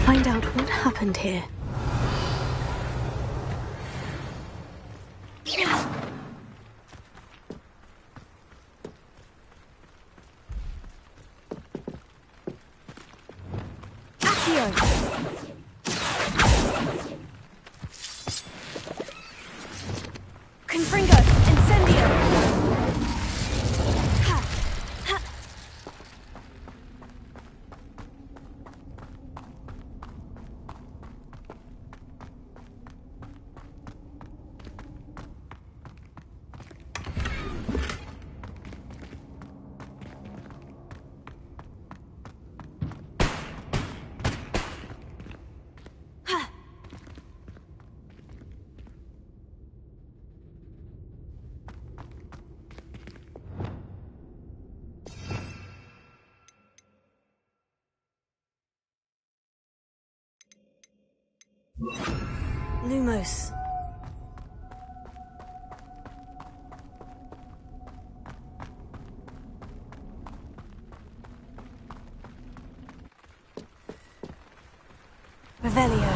Find out what happened here. Confringo! Incendio! Lumos. Revelio.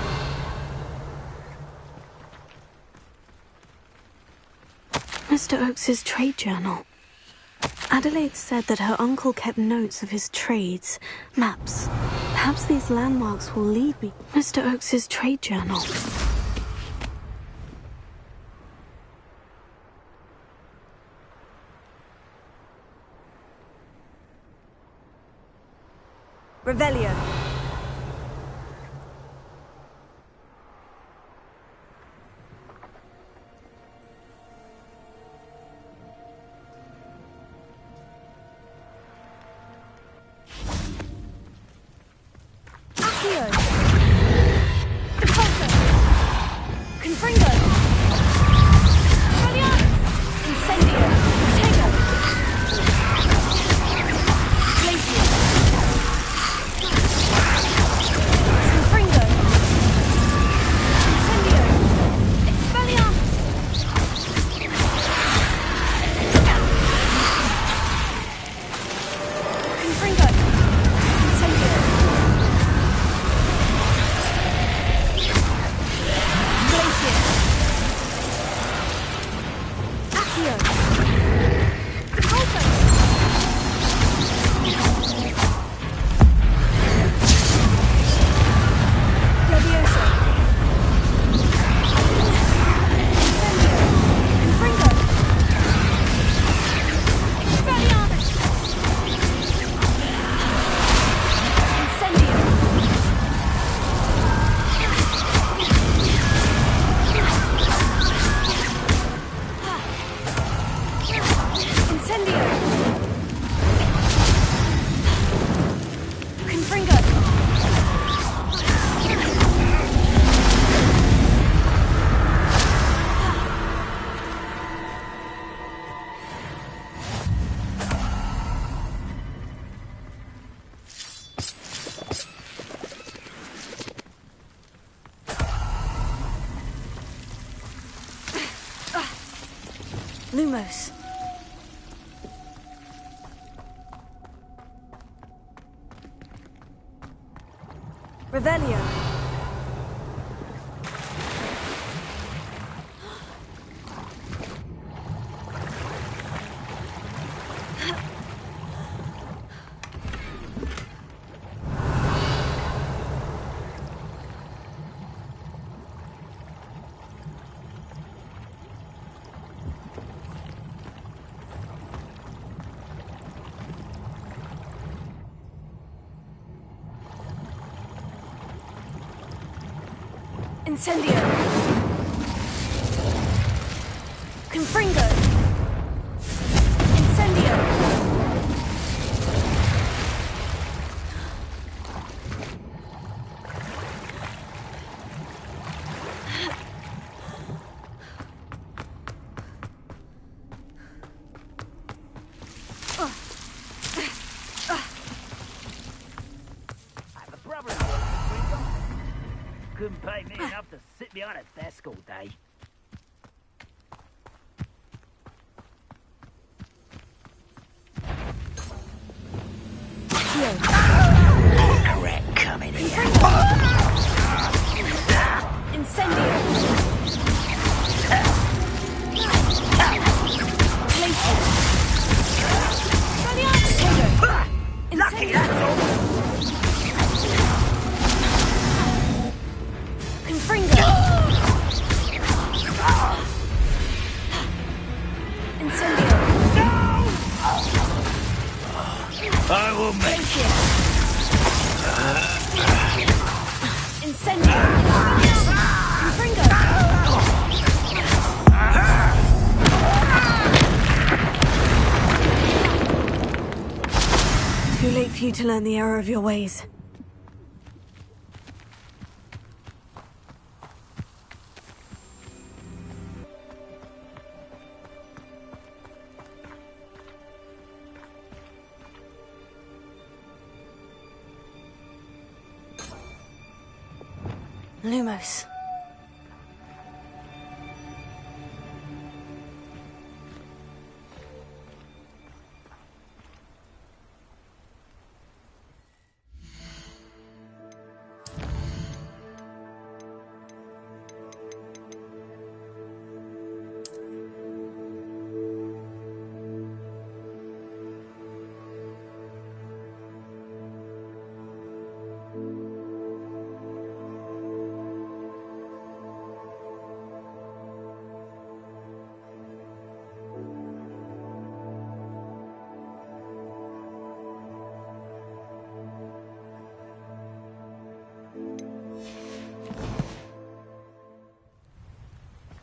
Mr. Oakes's trade journal. Adelaide said that her uncle kept notes of his trades, maps. Perhaps these landmarks will lead me. Mr. Oakes's trade journal. Revelio. Accio. Defaulter. Confringo. Brilliant. Incendio. Tego. Glacier. Confringo. Incendio. Expelliarmus. Confringo. Incendio. Glacier. Accio. Defaulter. Levioso. Incendio. Confringo. Expelliarmus. Incendio. Incendio. Confringo. Lumos. Revelio. Incendio. Confringo. Incendio. I'm a brother of yours, Confringo. Couldn't pay me enough to sit behind a desk all day. Correct coming here. Incendio. Glacier. Brilliant. Tego. Lucky, that's all. Confringo. Incendio. I will make Glacier. Incendio. Confringo. Too late for you to learn the error of your ways. Lumos.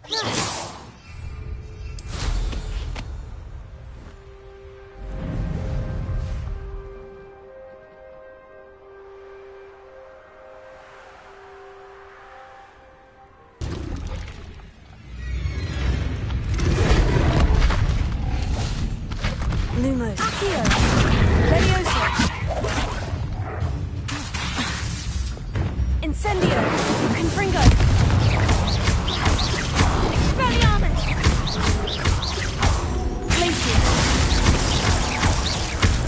Lumos. Accio! Leviosa! Incendio! Confringo! Expelliarmus! Glacius!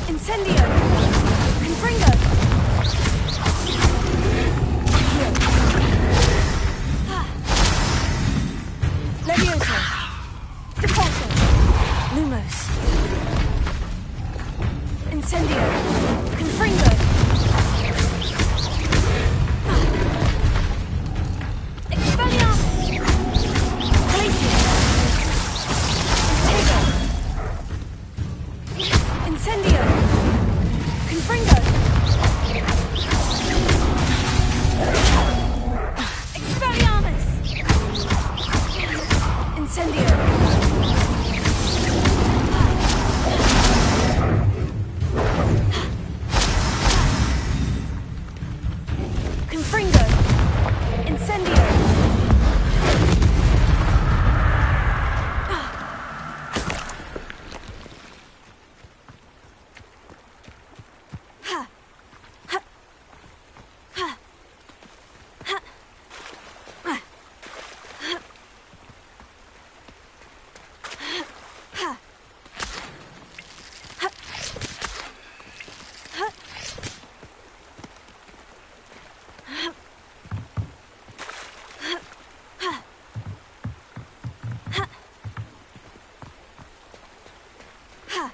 Incendio! Confringo! Accio! Leviosa! Depulso! Lumos! Incendio! Confringo! Expelliarmus! Glacius! Intego! Incendio! Confringo! Expelliarmus! Incendio! Confringo! Incendio! Ha! Ha! Ha! Ha! Ha! Ha! Ha! Ha!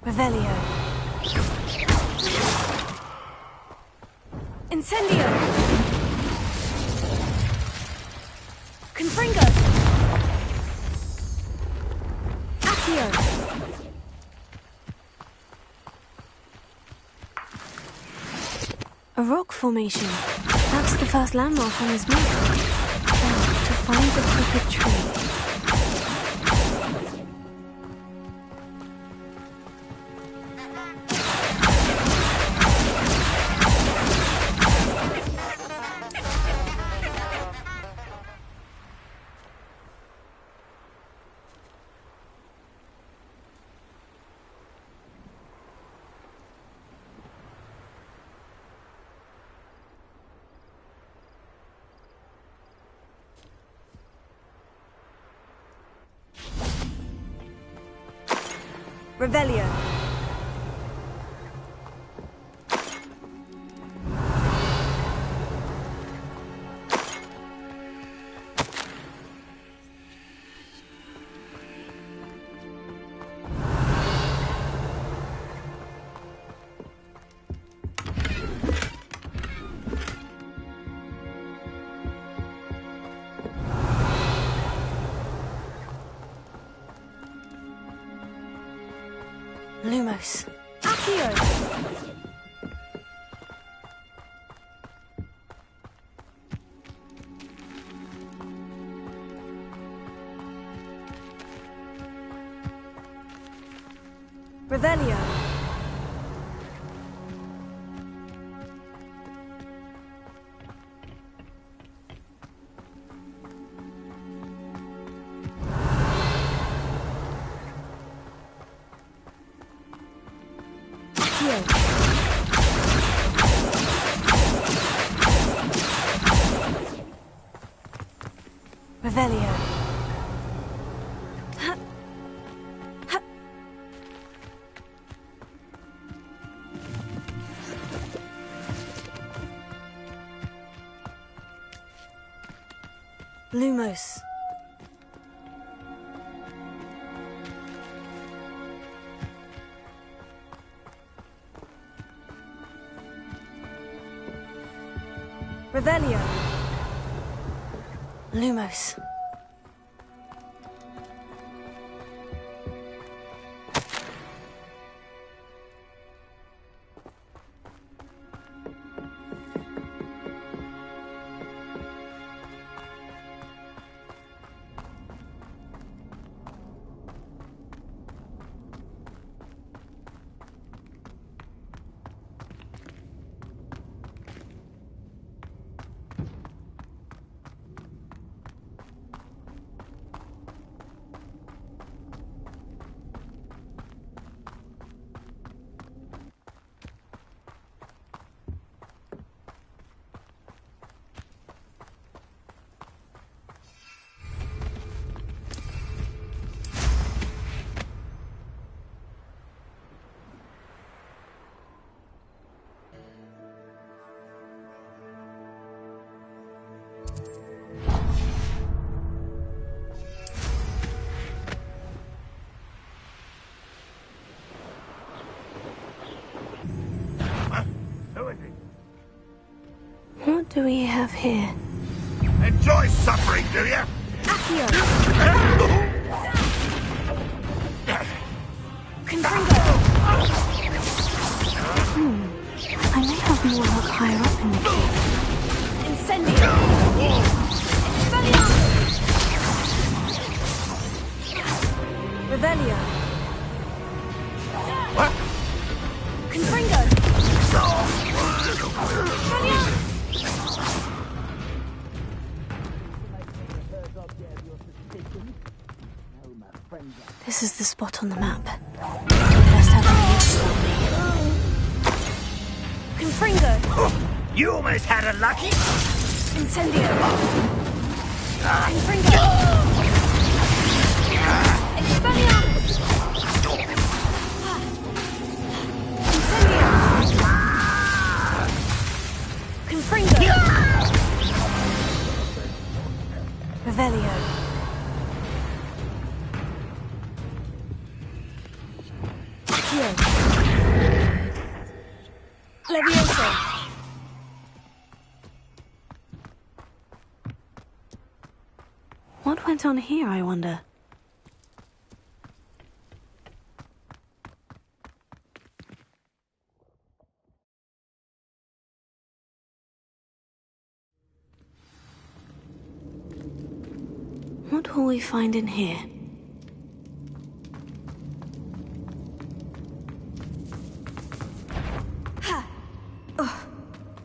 Revelio. Incendio. Confringo. Accio. A rock formation. That's the first landmark on this map. Then, to find the crooked tree. Revelio. Lumos. Accio! Revelio. Revelio. Lumos. Revelio. Lumos. What do we have here? Enjoy suffering, do you? Accio! Confringo! I may have more luck higher up in the queue. Incendio! Revelio! What? Confringo! This is the spot on the map. Best have a use on me. Confringo! You almost had a lucky. Incendio! Confringo! Expelliarmus! Incendio! Confringo! Revelio! Levioso! What went on here, I wonder? What will we find in here?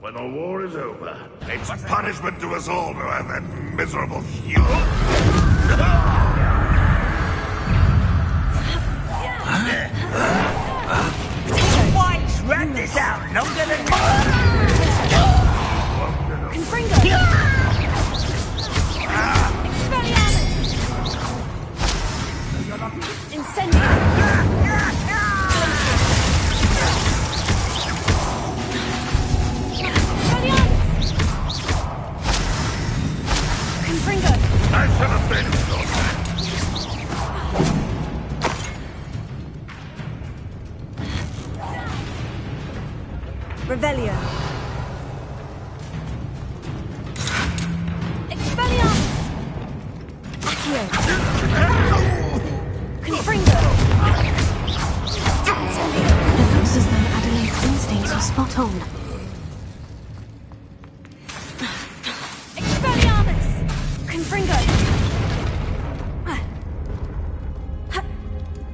When the war is over, it's punishment to us all to have that miserable hue. White's ran this out longer than Confringo! Expelliarmus! Incendio! I should have been Revelio. Expelliarmus! Accio. Confringo! It looks as though Adelaide's instincts were spot on. Expelliarmus! Confringo!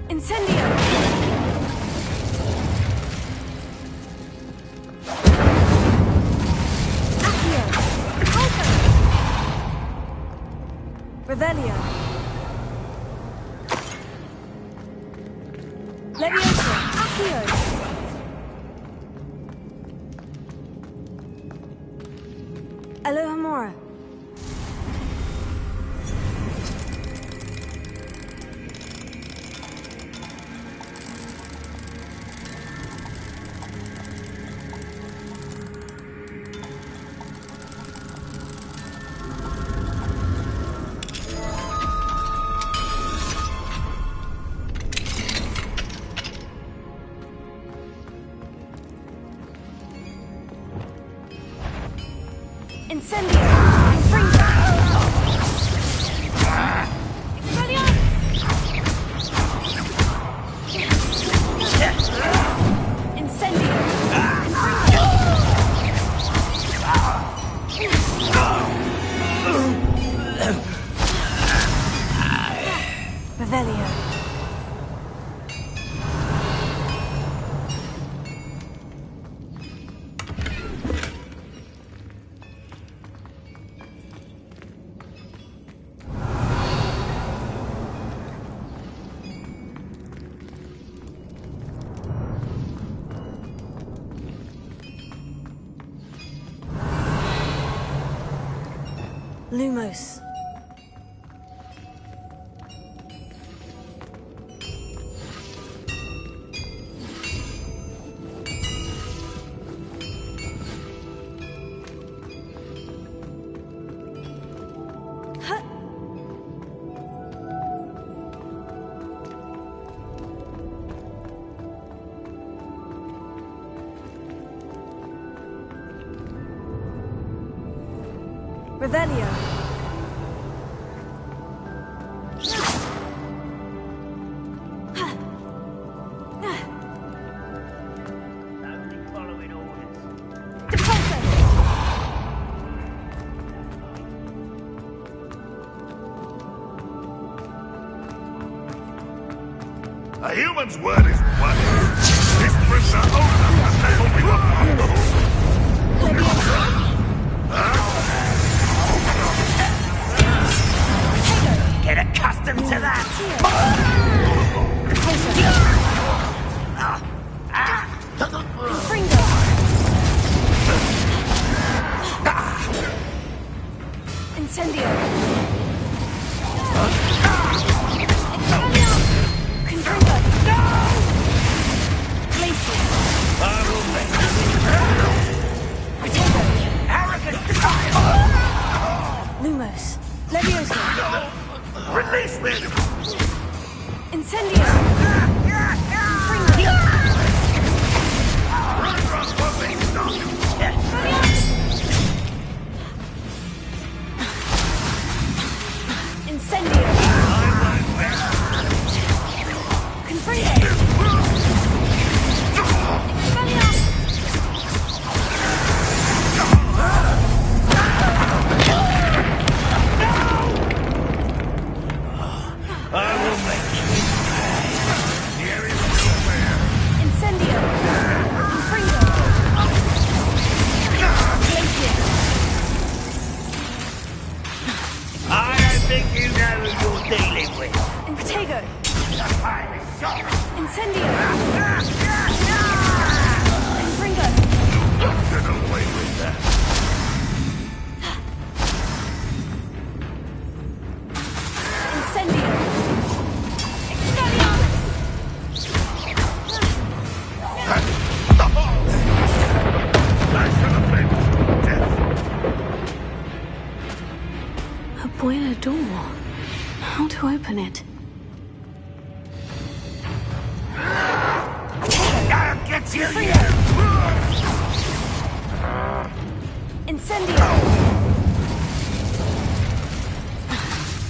Incendio! Revelio. Levioso. Accio. Alohomora. Lumos. Revelio. A human's word is one. This prisoner owns us and they will be Get accustomed to that! Incendio. Lumos. Leviosa. Release me! Incendio. Incendio. Confringo. Incendio! Confringo! Don't get away with that. Incendio! Expelliarmus! A boiler door. How to open it? Get you! Incendio!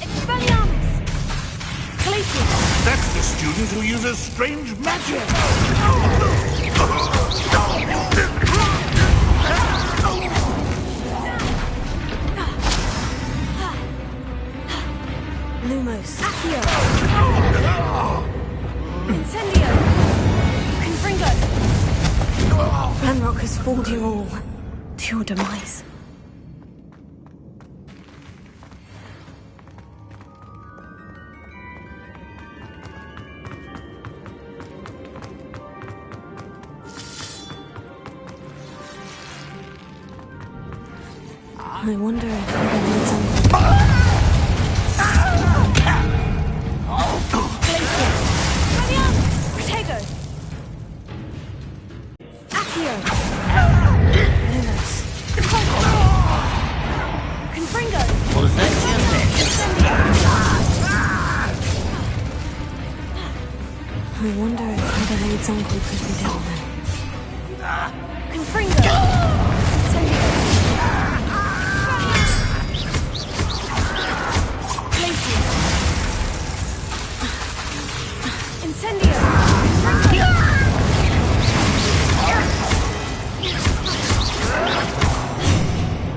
Expelliarmus! Glacius! That's the student who uses strange magic! Lumos! Accio! Incendio! Confringo! Ranrock has fooled you all to your demise. I wonder if Heather needs something. Protego! Accio! Lumos! Confringo! I wonder if Adelaide's uncle could be down there. Confringo! Incendio! Glacius! Incendio!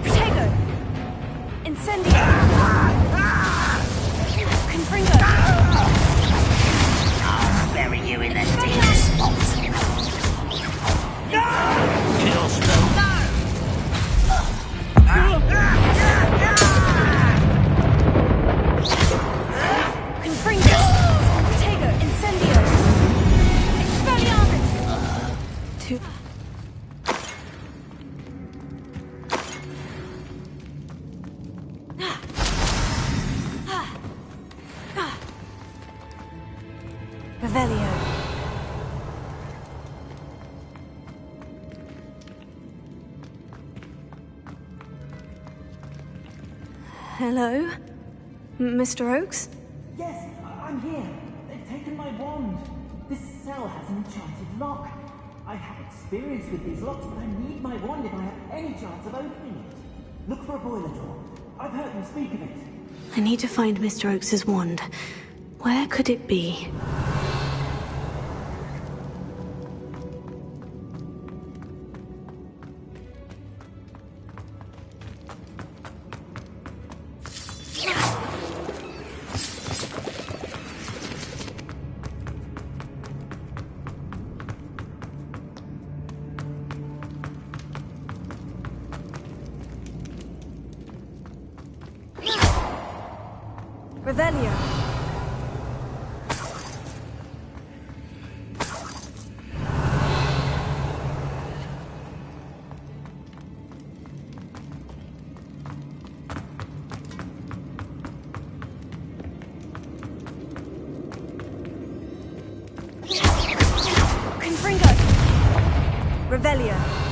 Protego! Incendio! Confringo! I'll bury you in the deepest spot. Revelio. Hello? Mr. Oakes? Yes, I'm here. They've taken my wand. This cell has an enchanted lock. I have experience with these locks, but I need my wand if I have any chance of opening it. Look for a boiler door. I've heard them speak of it. I need to find Mr. Oakes' wand. Where could it be? Revelio. Confringo. Revelio.